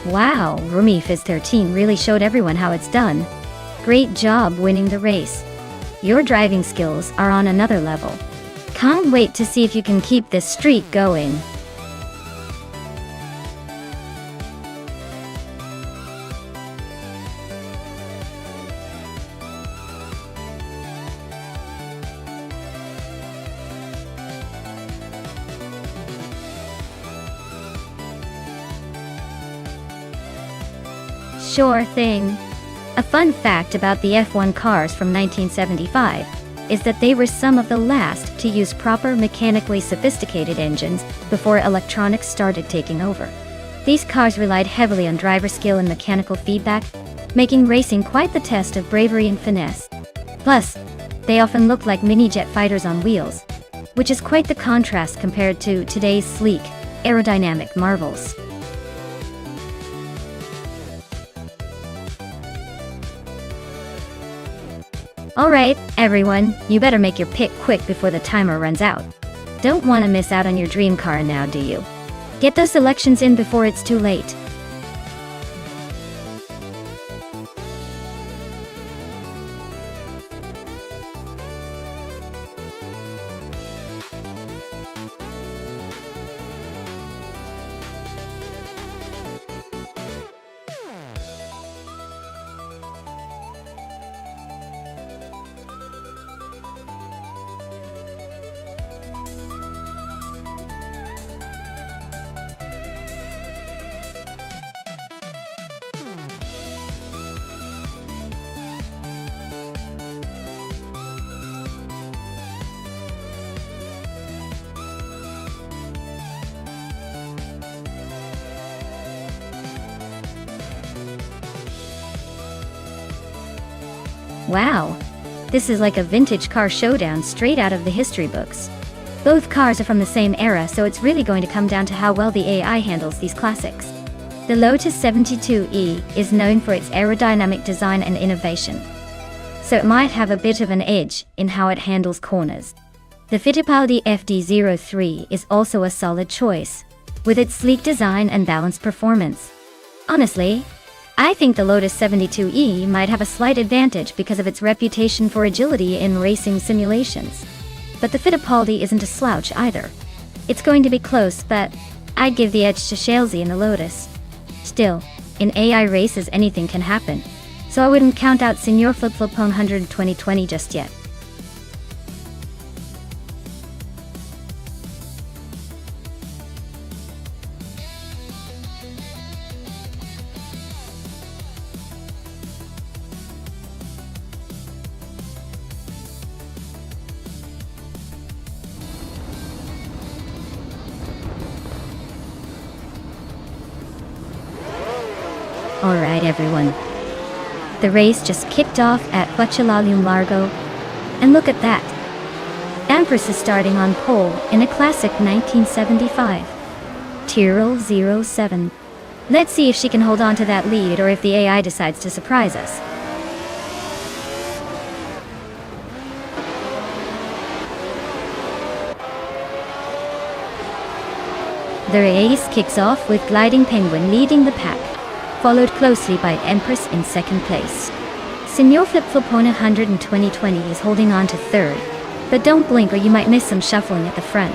Wow, Rummy Fizz 13 really showed everyone how it's done. Great job winning the race. Your driving skills are on another level. Can't wait to see if you can keep this streak going. Sure thing. A fun fact about the F1 cars from 1975 is that they were some of the last to use proper mechanically sophisticated engines before electronics started taking over. These cars relied heavily on driver skill and mechanical feedback, making racing quite the test of bravery and finesse. Plus, they often looked like mini-jet fighters on wheels, which is quite the contrast compared to today's sleek, aerodynamic marvels. Alright, everyone, you better make your pick quick before the timer runs out. Don't want to miss out on your dream car now, do you? Get those selections in before it's too late. Wow, this is like a vintage car showdown straight out of the history books. Both cars are from the same era, so it's really going to come down to how well the AI handles these classics. The Lotus 72E is known for its aerodynamic design and innovation, so it might have a bit of an edge in how it handles corners. The Fittipaldi FD03 is also a solid choice, with its sleek design and balanced performance. Honestly, I think the Lotus 72E might have a slight advantage because of its reputation for agility in racing simulations. But the Fittipaldi isn't a slouch either. It's going to be close, but I'd give the edge to Shalesy in the Lotus. Still, in AI races anything can happen, so I wouldn't count out Signor Flip-Flopone 100 2020 just yet. Alright everyone, the race just kicked off at Quetzalcoatl Largo, and look at that. Empress is starting on pole in a classic 1975 Tyrrell 07. Let's see if she can hold on to that lead or if the AI decides to surprise us. The race kicks off with Gliding Penguin leading the pack, followed closely by Empress in second place. Signor Flip-Flopone 100 2020 is holding on to third, but don't blink or you might miss some shuffling at the front.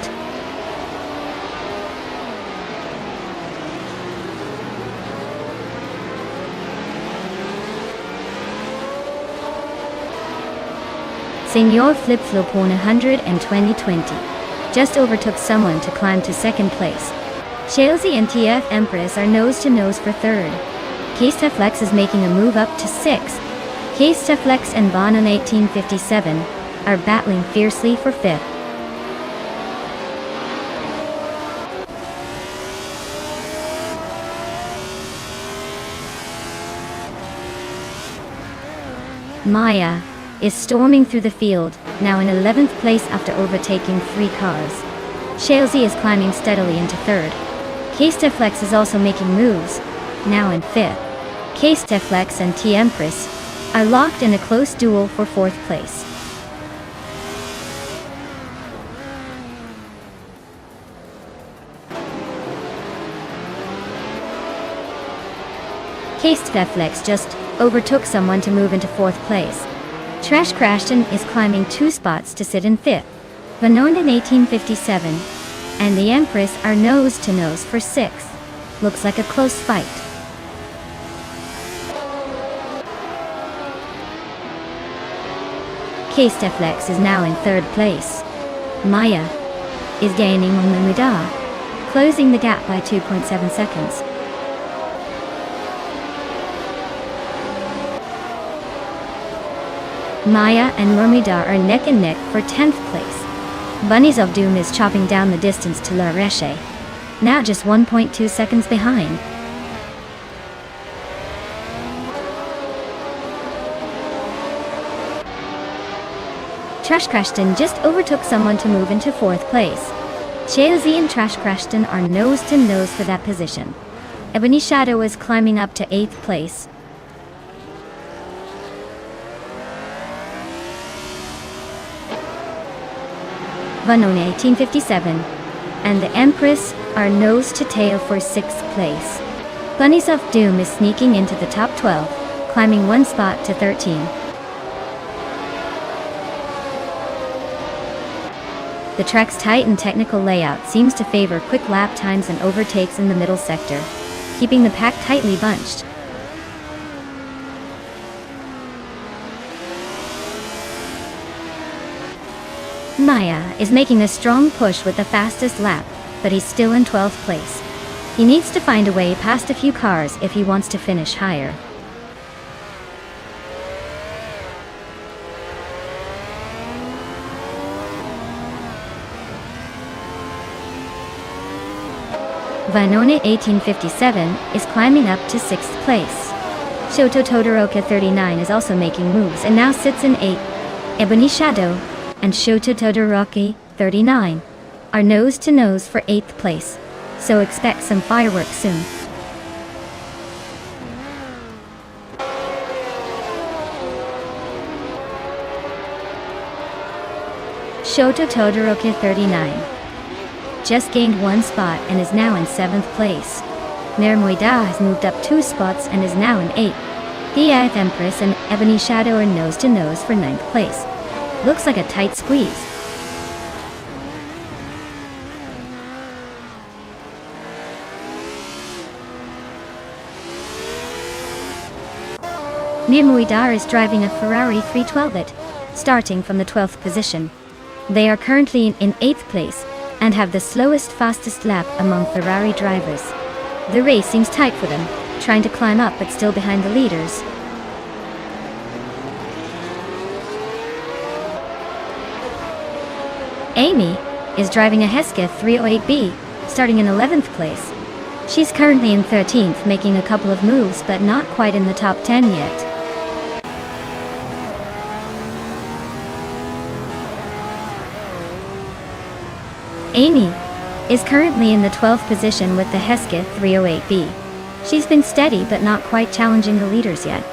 Signor Flip-Flopone 100 2020 just overtook someone to climb to second place. Shalesy and TF Empress are nose-to-nose for third. Keisteflex is making a move up to 6th. Keisteflex and Bonon 1857 are battling fiercely for 5th. Maya is storming through the field, now in 11th place after overtaking 3 cars. Shalesy is climbing steadily into 3rd. Keisteflex is also making moves, now in 5th. Keisteflex and T-Empress are locked in a close duel for 4th place. Keisteflex just overtook someone to move into 4th place. Trash Crashton is climbing 2 spots to sit in 5th. Vanon in 1857 and the Empress are nose-to-nose for 6th. Looks like a close fight. Keisteflex is now in 3rd place. Maya is gaining on Lumida, closing the gap by 2.7 seconds. Maya and Murmidar are neck and neck for 10th place. Bunnies of Doom is chopping down the distance to La Reche, now just 1.2 seconds behind. Trash Crashton just overtook someone to move into 4th place. Chelsea and Trash Crashton are nose to nose for that position. Ebony Shadow is climbing up to 8th place. Vanone 1857 and the Empress are nose to tail for 6th place. Bunnies of Doom is sneaking into the top 12, climbing 1 spot to 13. The track's tight and technical layout seems to favor quick lap times and overtakes in the middle sector, keeping the pack tightly bunched. Maya is making a strong push with the fastest lap, but he's still in 12th place. He needs to find a way past a few cars if he wants to finish higher. Vanone 1857 is climbing up to 6th place. Shoto Todoroki 39 is also making moves and now sits in 8th. Ebony Shadow and Shoto Todoroki 39 are nose to nose for 8th place, so expect some fireworks soon. Shoto Todoroki 39 just gained 1 spot and is now in 7th place. Nermoida has moved up 2 spots and is now in 8th. The Empress and Ebony Shadow are nose to nose for 9th place. Looks like a tight squeeze. Nermoida is driving a Ferrari 312 starting from the 12th position. They are currently in 8th place and have the slowest fastest lap among Ferrari drivers. The race seems tight for them, trying to climb up but still behind the leaders. Amy is driving a Hesketh 308B, starting in 11th place. She's currently in 13th, making a couple of moves but not quite in the top 10 yet. Amy is currently in the 12th position with the Hesketh 308B. She's been steady but not quite challenging the leaders yet.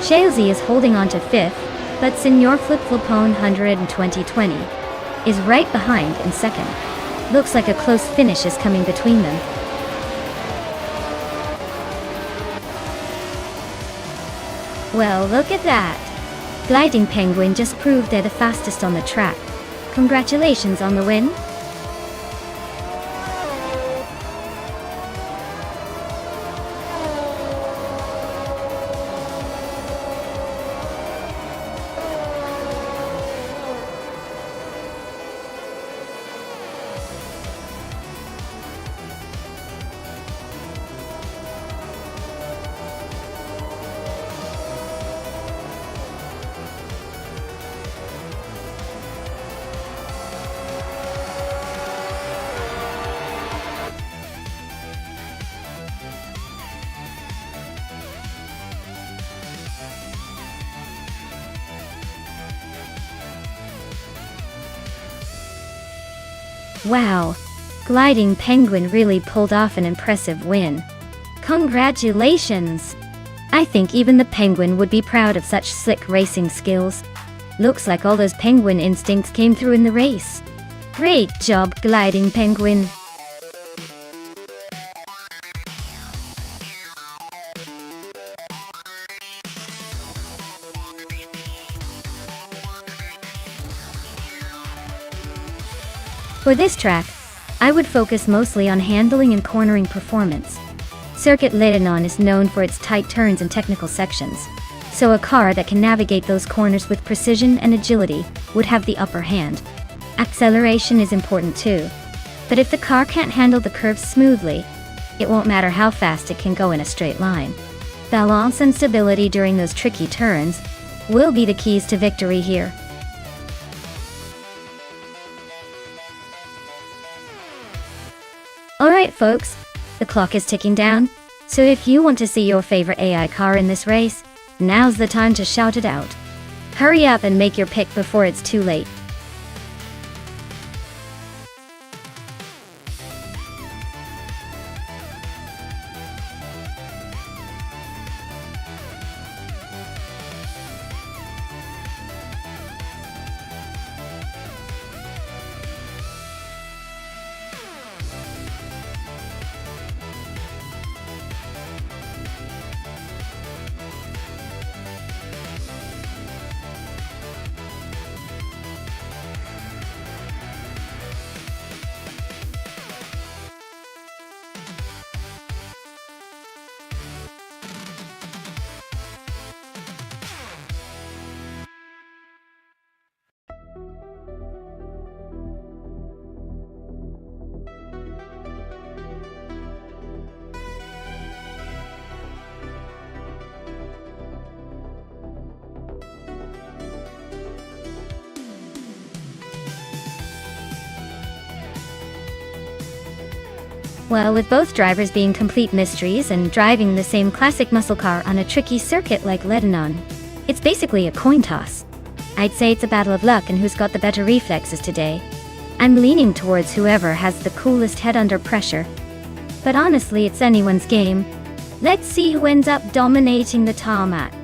Chelsea is holding on to 5th, but Senior Flip Flopone 100 in 2020 is right behind in 2nd. Looks like a close finish is coming between them. Well, look at that! Gliding Penguin just proved they're the fastest on the track. Congratulations on the win! Wow! Gliding Penguin really pulled off an impressive win. Congratulations! I think even the Penguin would be proud of such slick racing skills. Looks like all those penguin instincts came through in the race. Great job, Gliding Penguin! For this track, I would focus mostly on handling and cornering performance. Circuit Lebanon is known for its tight turns and technical sections, so a car that can navigate those corners with precision and agility would have the upper hand. Acceleration is important too, but if the car can't handle the curves smoothly, It won't matter how fast it can go in a straight line. Balance and stability during those tricky turns will be the keys to victory here. Alright folks, the clock is ticking down, so if you want to see your favorite AI car in this race, now's the time to shout it out. Hurry up and make your pick before it's too late. Well, with both drivers being complete mysteries and driving the same classic muscle car on a tricky circuit like Lebanon, it's basically a coin toss. I'd say it's a battle of luck and who's got the better reflexes today. I'm leaning towards whoever has the coolest head under pressure. But honestly, it's anyone's game. Let's see who ends up dominating the tarmac.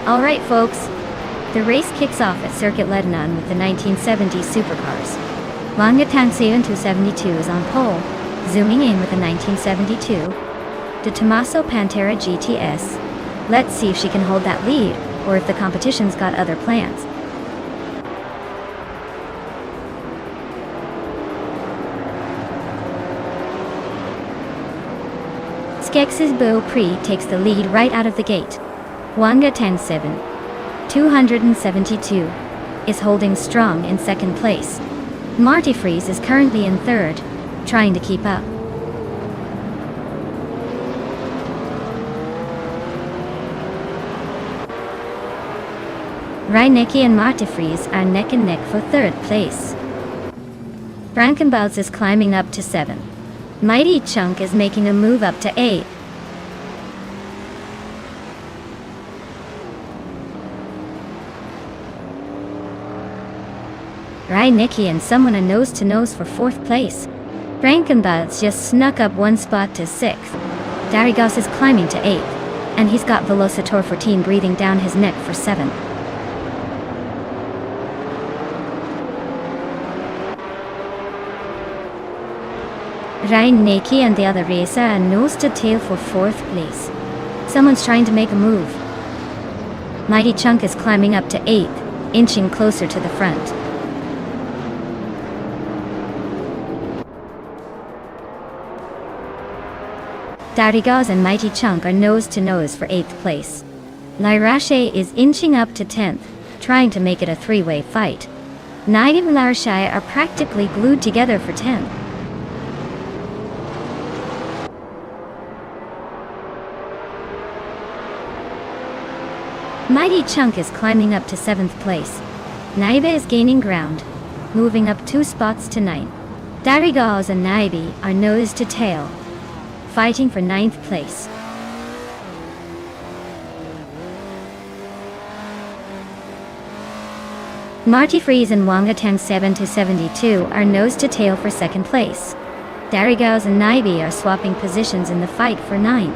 Alright folks, the race kicks off at Circuit Lebanon with the 1970s supercars. Wangatang 272 is on pole, zooming in with the 1972. De Tomaso Pantera GTS. Let's see if she can hold that lead, or if the competition's got other plans. Skex's Beau Prix takes the lead right out of the gate. Wangatang 272 is holding strong in second place. Marty Freeze is currently in third, trying to keep up. Reinecke and Marty Freeze are neck and neck for third place. Frankenbautz is climbing up to 7. Mighty Chunk is making a move up to 8. Reinecke and someone are nose-to-nose for 4th place. Frankenbautz just snuck up 1 spot to 6th. Darigos is climbing to 8th, and he's got Velocitor 14 breathing down his neck for 7th. Reinecke and the other racer are nose-to-tail for 4th place. Someone's trying to make a move. Mighty Chunk is climbing up to 8th, inching closer to the front. Darigos and Mighty Chunk are nose-to-nose for 8th place. Larache is inching up to 10th, trying to make it a 3-way fight. Nigel and Larache are practically glued together for 10th. Mighty Chunk is climbing up to 7th place. Naiba is gaining ground, moving up 2 spots to 9th. Darigals and Naibi are nose to tail, fighting for ninth place. Marty Freeze and Wangatang 7 to 72 are nose to tail for second place. Darigals and Naibi are swapping positions in the fight for ninth.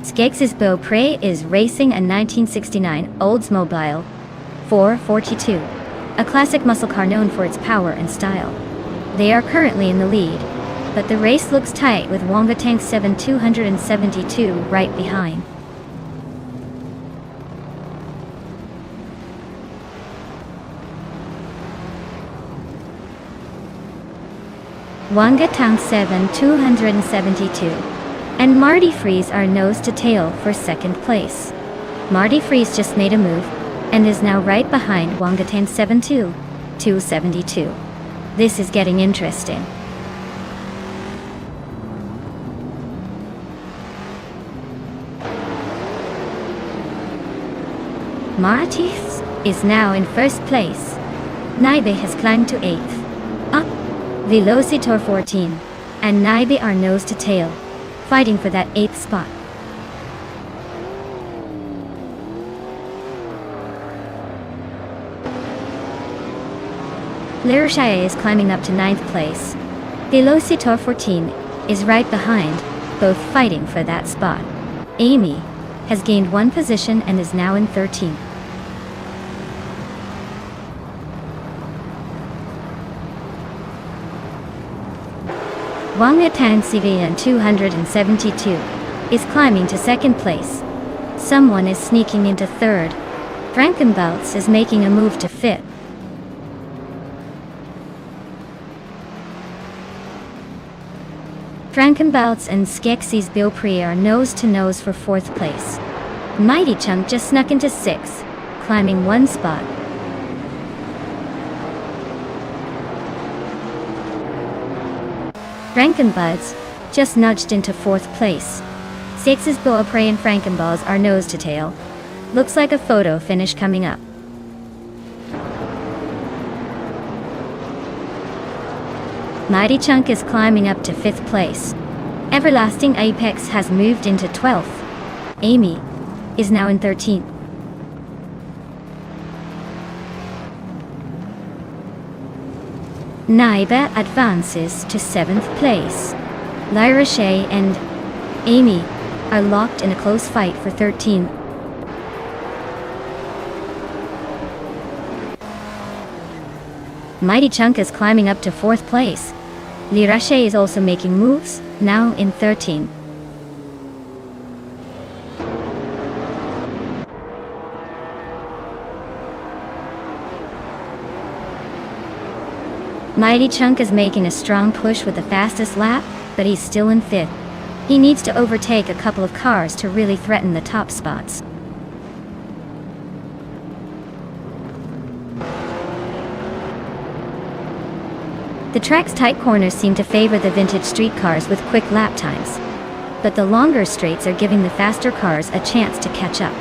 Skex's Beaupre is racing a 1969 Oldsmobile 442, a classic muscle car known for its power and style. They are currently in the lead, but the race looks tight with Wangatang 7 272 right behind. Wangatang 7 272 and Marty Freeze are nose to tail for second place. Marty Freeze just made a move and is now right behind Wangatang 7 272. This is getting interesting. Marty is now in first place. Naibe has climbed to 8th. Up, Velocitor 14 and Naibe are nose to tail, fighting for that 8th spot. Lirashaya is climbing up to 9th place. Velocitor 14 is right behind, both fighting for that spot. Amy has gained one position and is now in 13th. Wangatang CVN 272 is climbing to second place. Someone is sneaking into third. Frankenbaltz is making a move to fifth. Frankenbaltz and Skexy's Beaupre are nose to nose for fourth place. Mighty Chunk just snuck into sixth, climbing one spot. Frankenbuds just nudged into fourth place. Skexy's Beaupre and Frankenballs are nose to tail. Looks like a photo finish coming up. Mighty Chunk is climbing up to 5th place. Everlasting Apex has moved into 12th. Amy is now in 13th. Naiba advances to 7th place. Lyra Shea and Amy are locked in a close fight for 13th. Mighty Chunk is climbing up to 4th place. Lirashe is also making moves, now in 13th. Mighty Chunk is making a strong push with the fastest lap, but he's still in 5th. He needs to overtake a couple of cars to really threaten the top spots. The track's tight corners seem to favor the vintage street cars with quick lap times, but the longer straights are giving the faster cars a chance to catch up.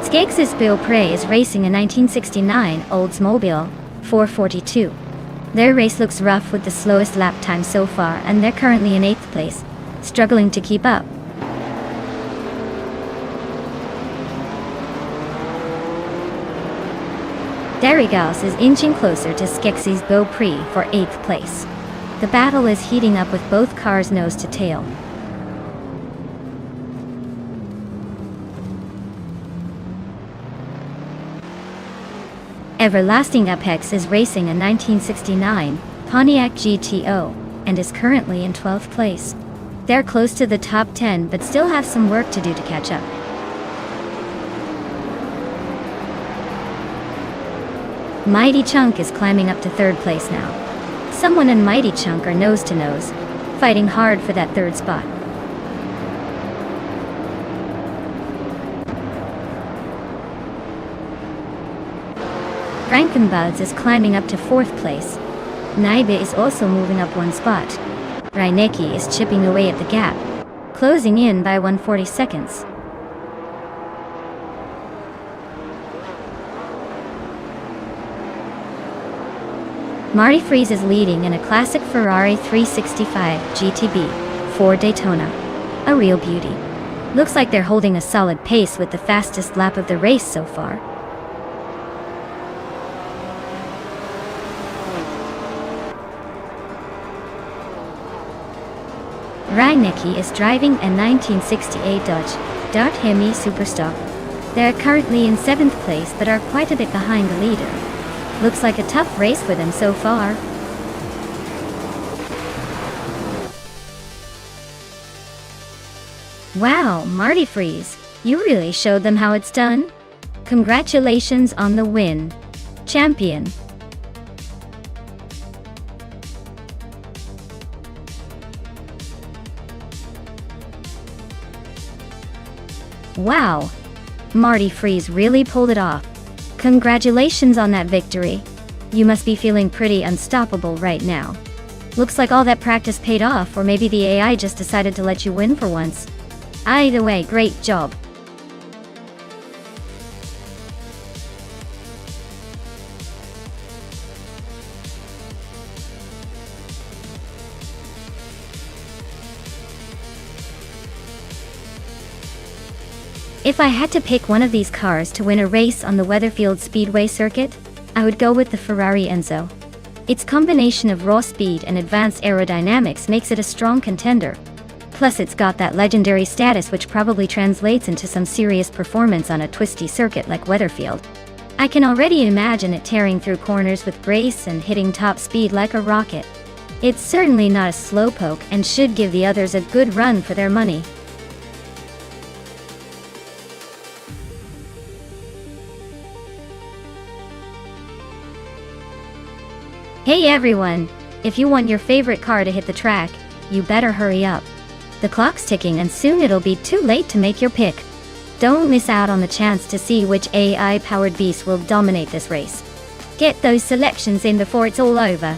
Skex's Beaupre is racing a 1969 Oldsmobile 442. Their race looks rough with the slowest lap time so far, and they're currently in 8th place, struggling to keep up. Darigals is inching closer to Skexy's Beaupre for 8th place. The battle is heating up with both cars nose to tail. Everlasting Apex is racing a 1969 Pontiac GTO and is currently in 12th place. They're close to the top 10 but still have some work to do to catch up. Mighty Chunk is climbing up to 3rd place now. Someone and Mighty Chunk are nose to nose, fighting hard for that 3rd spot. Frankenbuds is climbing up to 4th place. Naibe is also moving up one spot. Reinecke is chipping away at the gap, closing in by 140 seconds. Marty Freeze is leading in a classic Ferrari 365 GTB for Daytona. A real beauty. Looks like they're holding a solid pace with the fastest lap of the race so far. Reinecke is driving a 1968 Dodge Hemi Superstock. They are currently in 7th place but are quite a bit behind the leader. Looks like a tough race for them so far. Wow, Marty Freeze, you really showed them how it's done. Congratulations on the win, champion. Wow, Marty Freeze really pulled it off. Congratulations on that victory. You must be feeling pretty unstoppable right now. Looks like all that practice paid off, or maybe the AI just decided to let you win for once. Either way, great job. If I had to pick one of these cars to win a race on the Weatherfield Speedway circuit, I would go with the Ferrari Enzo. Its combination of raw speed and advanced aerodynamics makes it a strong contender. Plus it's got that legendary status which probably translates into some serious performance on a twisty circuit like Weatherfield. I can already imagine it tearing through corners with grace and hitting top speed like a rocket. It's certainly not a slowpoke and should give the others a good run for their money. Hey everyone! If you want your favorite car to hit the track, you better hurry up. The clock's ticking and soon it'll be too late to make your pick. Don't miss out on the chance to see which AI-powered beast will dominate this race. Get those selections in before it's all over.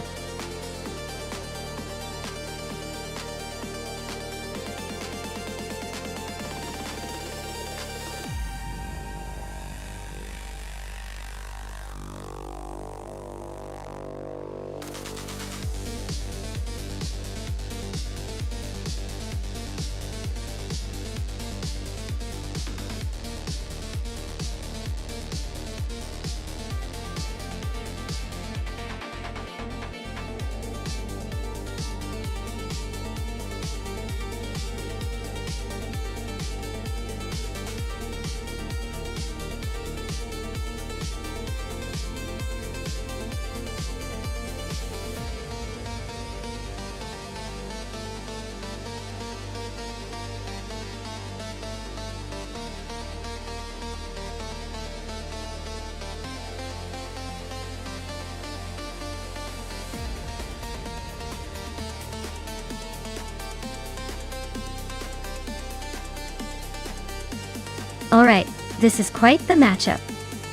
Alright, this is quite the matchup.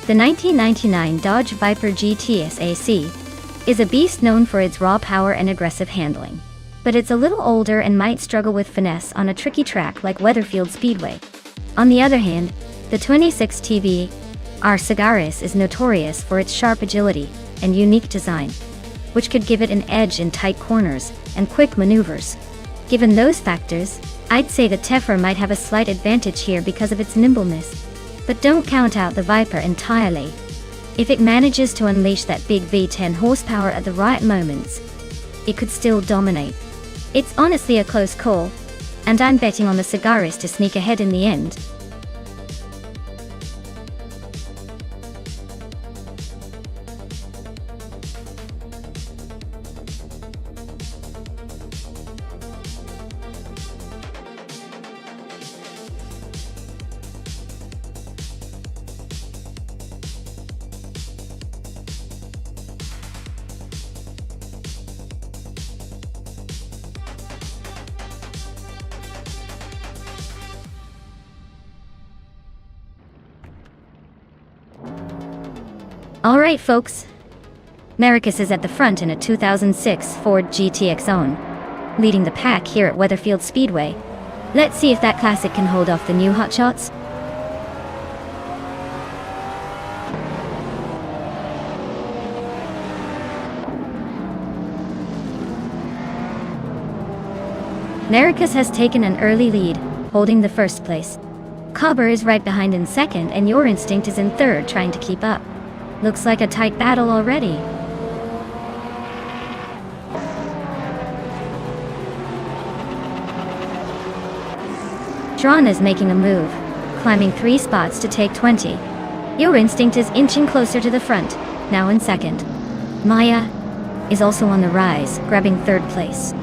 The 1999 Dodge Viper GT SAC is a beast known for its raw power and aggressive handling. But it's a little older and might struggle with finesse on a tricky track like Weatherfield Speedway. On the other hand, the 26 TB R Sagaris is notorious for its sharp agility and unique design, which could give it an edge in tight corners and quick maneuvers. Given those factors, I'd say the Tefra might have a slight advantage here because of its nimbleness. But don't count out the Viper entirely. If it manages to unleash that big V10 horsepower at the right moments, it could still dominate. It's honestly a close call, and I'm betting on the Sagaris to sneak ahead in the end. Alright folks, Marcus is at the front in a 2006 Ford GTX Own, leading the pack here at Weatherfield Speedway. Let's see if that classic can hold off the new hotshots. Marcus has taken an early lead, holding the first place. Cobber is right behind in second and Your Instinct is in third, trying to keep up. Looks like a tight battle already. Tron is making a move, climbing 3 spots to take 20. Your Instinct is inching closer to the front, now in second. Maya is also on the rise, grabbing third place.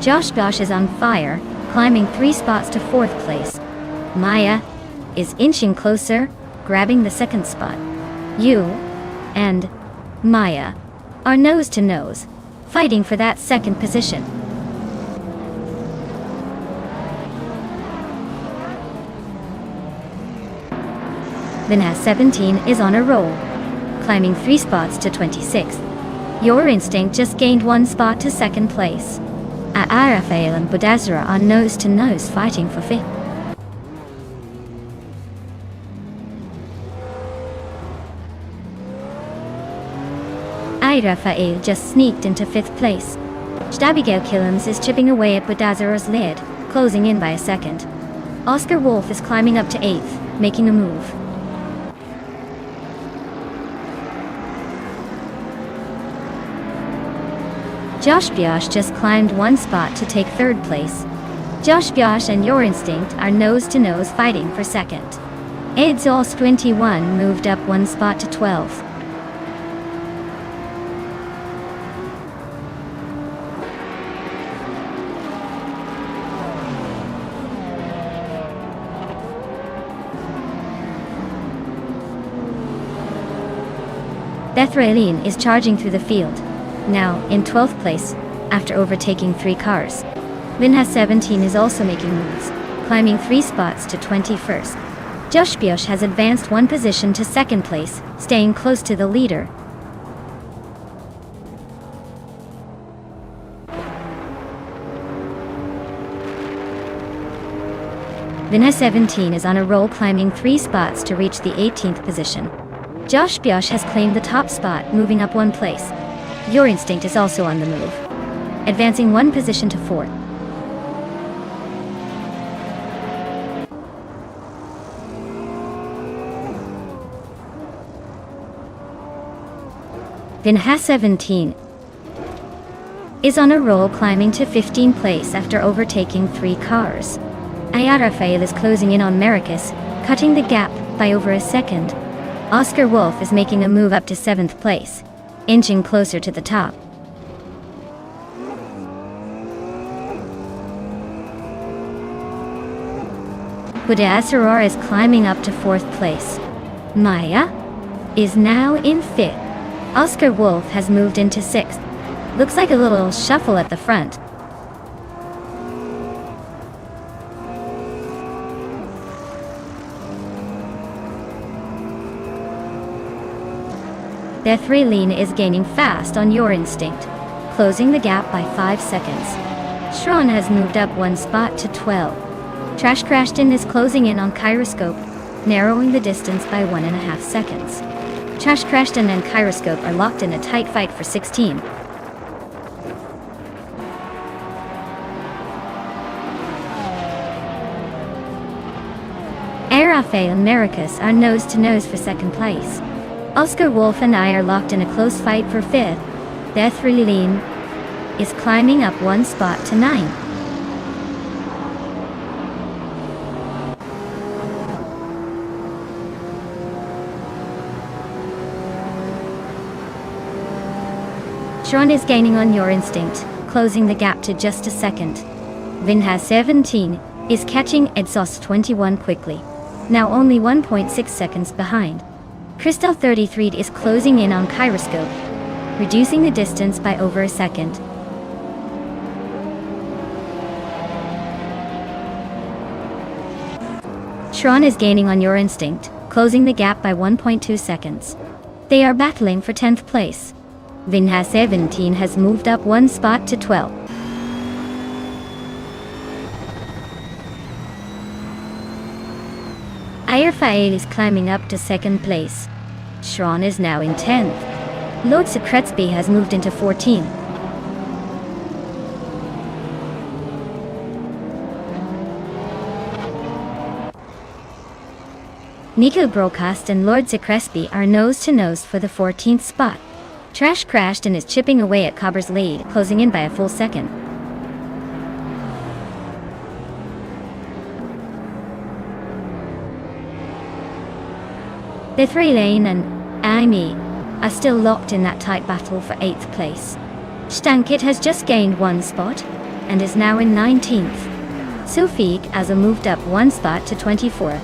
Josh is on fire, climbing 3 spots to 4th place. Maya is inching closer, grabbing the 2nd spot. You and Maya are nose to nose, fighting for that 2nd position. Vinhas 17 is on a roll, climbing 3 spots to 26th. Your Instinct just gained 1 spot to 2nd place. Rafael and Budazara are nose to nose, fighting for 5th. Rafael just sneaked into 5th place. Abigail Killams is chipping away at Budazara's lead, closing in by a 2nd. Oscar Wolf is climbing up to 8th, making a move. Josh just climbed 1 spot to take 3rd place. Josh and Your Instinct are nose to nose, fighting for 2nd. Exhaust 21 moved up 1 spot to 12th. Bethraeline is charging through the field, now in 12th place, after overtaking 3 cars. Vinhas 17 is also making moves, climbing 3 spots to 21st. Josh has advanced 1 position to 2nd place, staying close to the leader. Vinhas 17 is on a roll, climbing 3 spots to reach the 18th position. Josh has claimed the top spot, moving up 1 place. Your Instinct is also on the move, advancing 1 position to 4th. Vinhas 17 is on a roll, climbing to 15th place after overtaking 3 cars. Rafael is closing in on Marcus, cutting the gap by over a 2nd. Oscar Wolf is making a move up to 7th place, inching closer to the top. Budazara is climbing up to 4th place. Maya is now in 5th. Oscar Wolf has moved into 6th. Looks like a little shuffle at the front. Bethraeline is gaining fast on Your Instinct, closing the gap by 5 seconds. Shron has moved up 1 spot to 12. Trash Crashton is closing in on Kyroscope, narrowing the distance by 1.5 seconds. Trash Crashton and Kyroscope are locked in a tight fight for 16. Rafael and Marcus are nose to nose for 2nd place. Oscar Wolf and I are locked in a close fight for 5th. Bethraeline is climbing up 1 spot to 9. Shron is gaining on Your Instinct, closing the gap to just a 2nd. Vinhas 17 is catching Exhaust 21 quickly, now only 1.6 seconds behind. Crystal 33 is closing in on Kyroscope, reducing the distance by over a 2nd. Sharon is gaining on your instinct, closing the gap by 1.2 seconds. They are battling for 10th place. Vinha 17 has moved up one spot to 12. Ayerfael is climbing up to 2nd place. Sharon is now in 10th. Lord Secretsby has moved into 14th. Nico Broadcast and Lord Secretsby are nose-to-nose for the 14th spot. Trash crashed and is chipping away at Cobber's lead, closing in by a full second. The 3-lane and Amy are still locked in that tight battle for 8th place. Stankit has just gained one spot and is now in 19th. Sufik has moved up one spot to 24.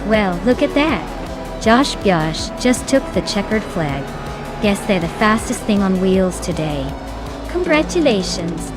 Well, look at that. Josh Biosh just took the checkered flag. Guess they're the fastest thing on wheels today. Congratulations.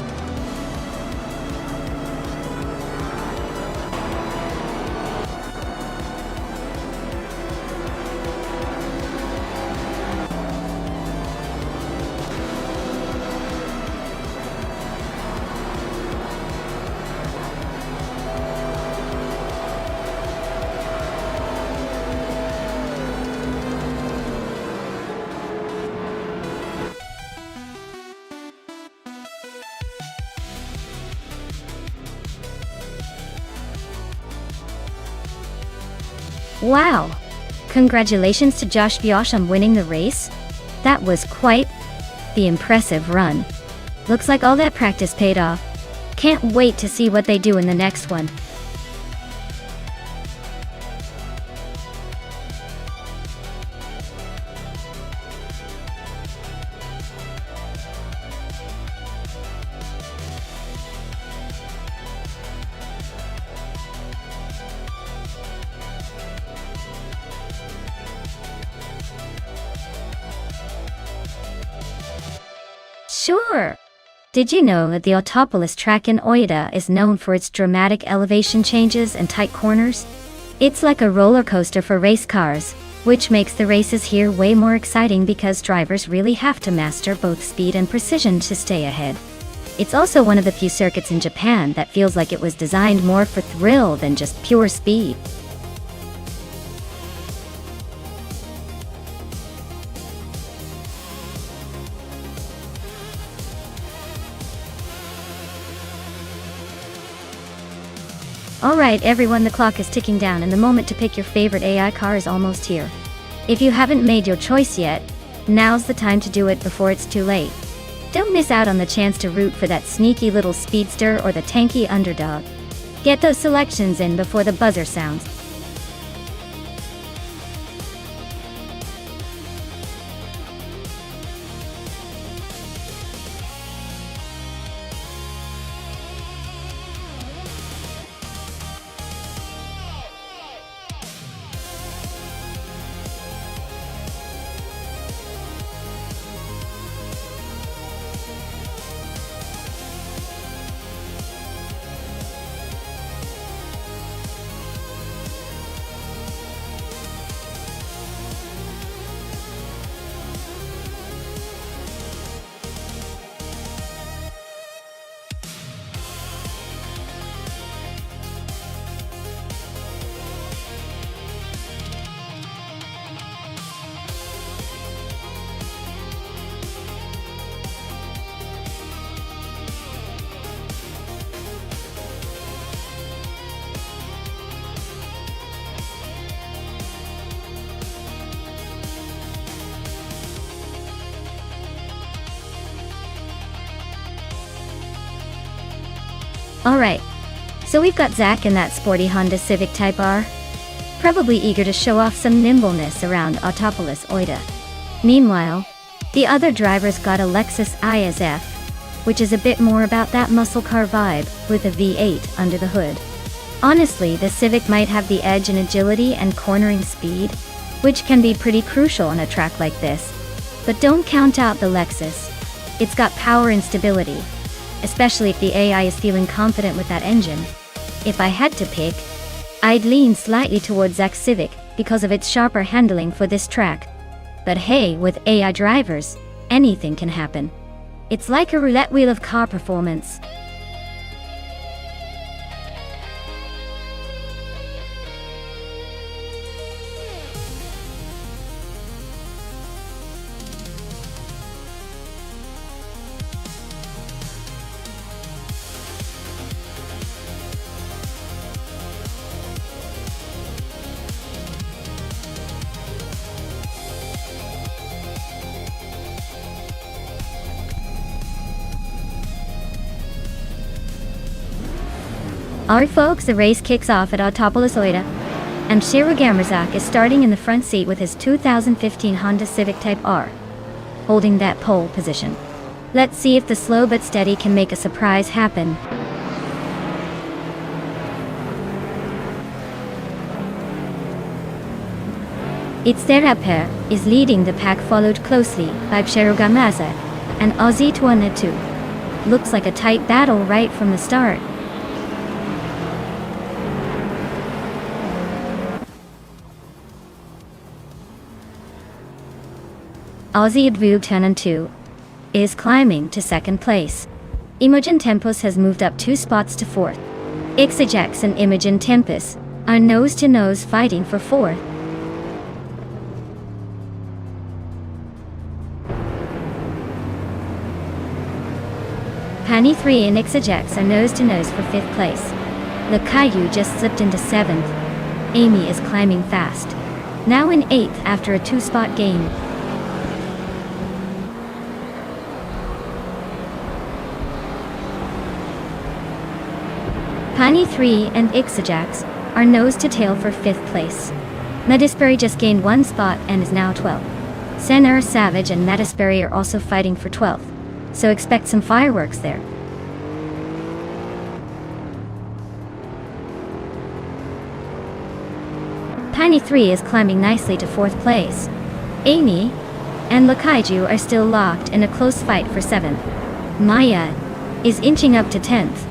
Wow! Congratulations to Josh Biosh on winning the race. That was quite the impressive run. Looks like all that practice paid off. Can't wait to see what they do in the next one. Sure! Did you know that the Autopolis track in Oita is known for its dramatic elevation changes and tight corners? It's like a roller coaster for race cars, which makes the races here way more exciting because drivers really have to master both speed and precision to stay ahead. It's also one of the few circuits in Japan that feels like it was designed more for thrill than just pure speed. Alright everyone, the clock is ticking down and the moment to pick your favorite AI car is almost here. If you haven't made your choice yet, now's the time to do it before it's too late. Don't miss out on the chance to root for that sneaky little speedster or the tanky underdog. Get those selections in before the buzzer sounds. Alright, so we've got Zach in that sporty Honda Civic Type R, probably eager to show off some nimbleness around Autopolis Oita. Meanwhile, the other driver's got a Lexus ISF, which is a bit more about that muscle car vibe, with a V8 under the hood. Honestly, the Civic might have the edge in agility and cornering speed, which can be pretty crucial on a track like this. But don't count out the Lexus. It's got power and stability, especially if the AI is feeling confident with that engine. If I had to pick, I'd lean slightly towards X Civic because of its sharper handling for this track. But hey, with AI drivers, anything can happen. It's like a roulette wheel of car performance. Alright folks, the race kicks off at Autopolis Oida, and Shiro Gamerzak is starting in the front seat with his 2015 Honda Civic Type R, holding that pole position. Let's see if the slow but steady can make a surprise happen. It's Teraper is leading the pack, followed closely by Shiro Gamerzak and Ozzy Tuanatu. Looks like a tight battle right from the start. Ozzy Tuanatu is climbing to second place. Imogen Tempus has moved up 2 spots to 4th. Ixajax and Imogen Tempus are nose-to-nose fighting for 4th. Pani 3 and Ixajax are nose-to-nose for 5th place. Lakayu just slipped into 7th. Amy is climbing fast, now in 8th after a 2-spot gain. Pani 3 and Ixajax are nose-to-tail for 5th place. Medisbury just gained 1 spot and is now 12th. Senner, Savage and Medisbury are also fighting for 12th, so expect some fireworks there. Pani 3 is climbing nicely to 4th place. Amy and Lakaiju are still locked in a close fight for 7th. Maya is inching up to 10th.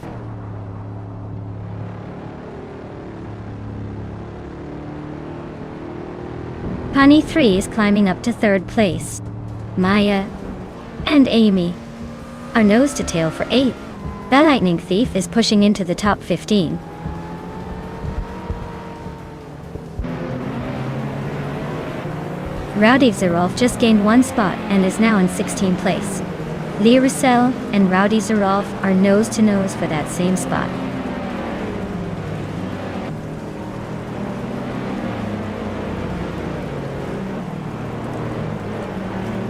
Pani 3 is climbing up to 3rd place. Maya and Amy are nose-to-tail for 8th. The Lightning Thief is pushing into the top 15. Rowdy Zerolf just gained 1 spot and is now in 16th place. Lee Russell and Rowdy Zerolf are nose-to-nose for that same spot.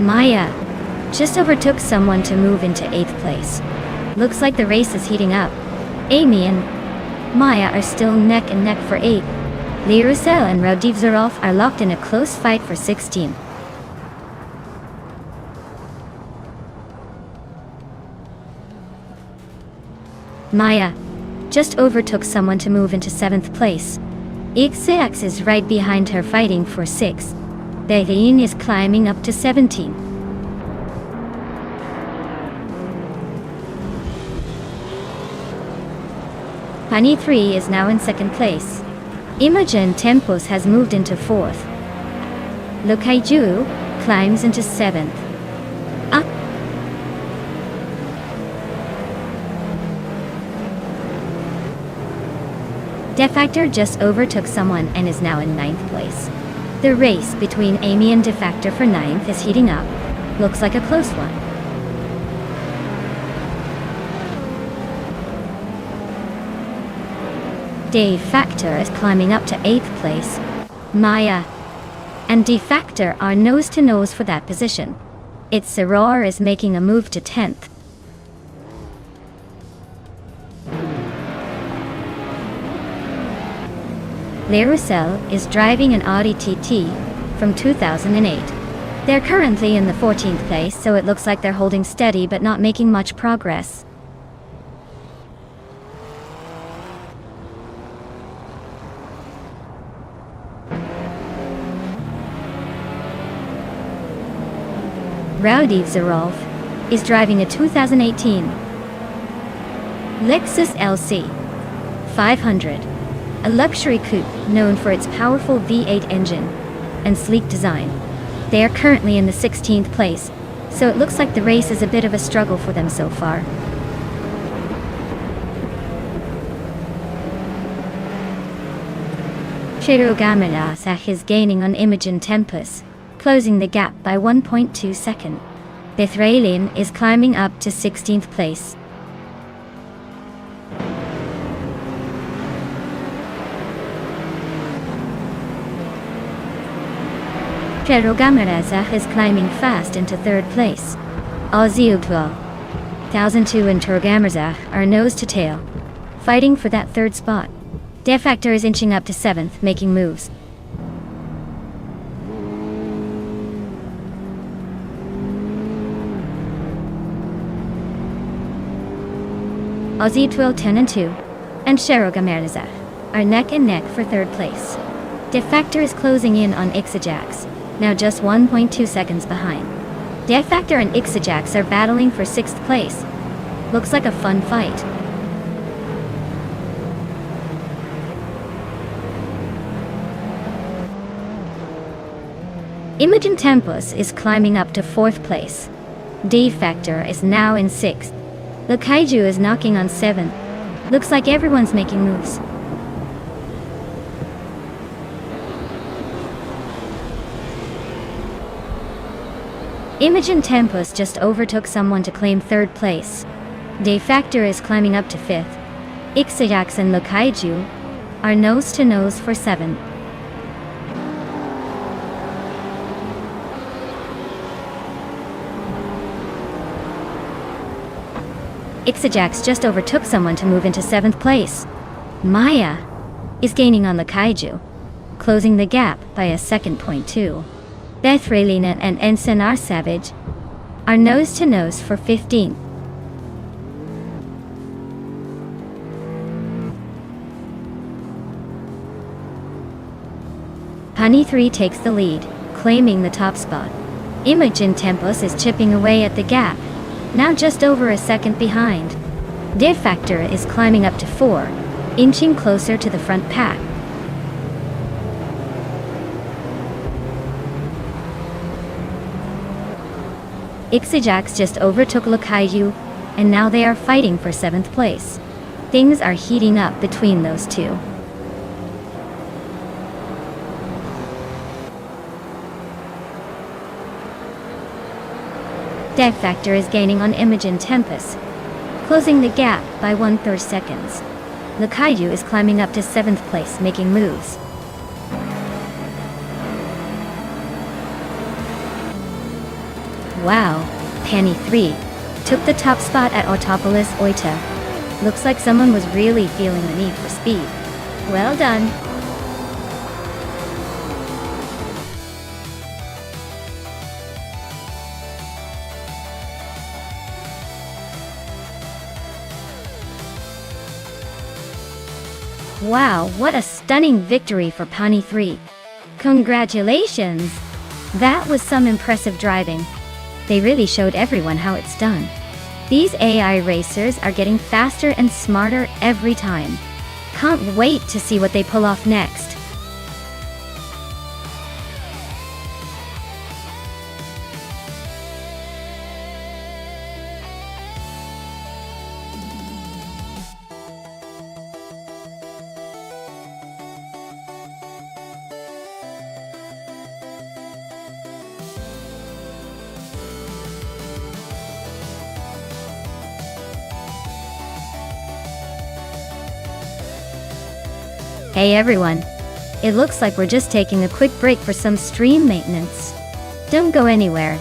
Maya just overtook someone to move into 8th place. Looks like the race is heating up. Amy and Maya are still neck and neck for 8th. Lee Russell and Rowdy Zerolf are locked in a close fight for 16th. Maya just overtook someone to move into 7th place. Ixax is right behind her fighting for 6th. Behin is climbing up to 17. Pani 3 is now in 2nd place. Imogen Tempus has moved into 4th. Lokaiju climbs into 7th. Defactor just overtook someone and is now in 9th place. The race between Amy and Defactor for 9th is heating up. Looks like a close one. Defactor is climbing up to 8th place. Maya and Defactor are nose-to-nose for that position. It's Soror is making a move to 10th. Lee Russell is driving an Audi TT from 2008. They're currently in the 14th place, so it looks like they're holding steady but not making much progress. Rowdy Zarolf is driving a 2018 Lexus LC 500, a luxury coupe known for its powerful V8 engine and sleek design. They are currently in the 16th place, so it looks like the race is a bit of a struggle for them so far. Cherogamilas is gaining on Imogen Tempus, closing the gap by 1.2 seconds. Bethralin is climbing up to 16th place. Cherogamilas is climbing fast into 3rd place. Oziutwa, 1002 and Cherogamilas are nose to tail, fighting for that 3rd spot. Defactor is inching up to 7th, making moves. Oziutwa 10 and 2 and Cherogamilas are neck and neck for 3rd place. Defactor is closing in on Ixajax, now just 1.2 seconds behind. Defactor and Ixajax are battling for 6th place. Looks like a fun fight. Imogen Tempus is climbing up to 4th place. Defactor is now in 6th. The Kaiju is knocking on 7th. Looks like everyone's making moves. Imogen Tempus just overtook someone to claim 3rd place. Defactor is climbing up to 5th. Ixajax and the Kaiju are nose to nose for 7th. Ixajax just overtook someone to move into 7th place. Maya is gaining on the Kaiju, closing the gap by a second. Bethralina and Ensign Savage are nose to nose for 15th. Honey 3 takes the lead, claiming the top spot. Imogen Tempus is chipping away at the gap, now just over a second behind. Defactor is climbing up to 4, inching closer to the front pack. Ixajax just overtook Lakaiyu, and now they are fighting for 7th place. Things are heating up between those two. Defactor is gaining on Imogen Tempus, closing the gap by 1/3 seconds. Lakaiyu is climbing up to 7th place, making moves. Wow, Penny 3 took the top spot at Autopolis Oita. Looks like someone was really feeling the need for speed. Well done. Wow, what a stunning victory for Pani 3. Congratulations! That was some impressive driving. They really showed everyone how it's done. These AI racers are getting faster and smarter every time. Can't wait to see what they pull off next. Hey everyone! It looks like we're just taking a quick break for some stream maintenance. Don't go anywhere.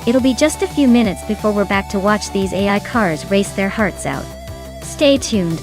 It'll be just a few minutes before we're back to watch these AI cars race their hearts out. Stay tuned.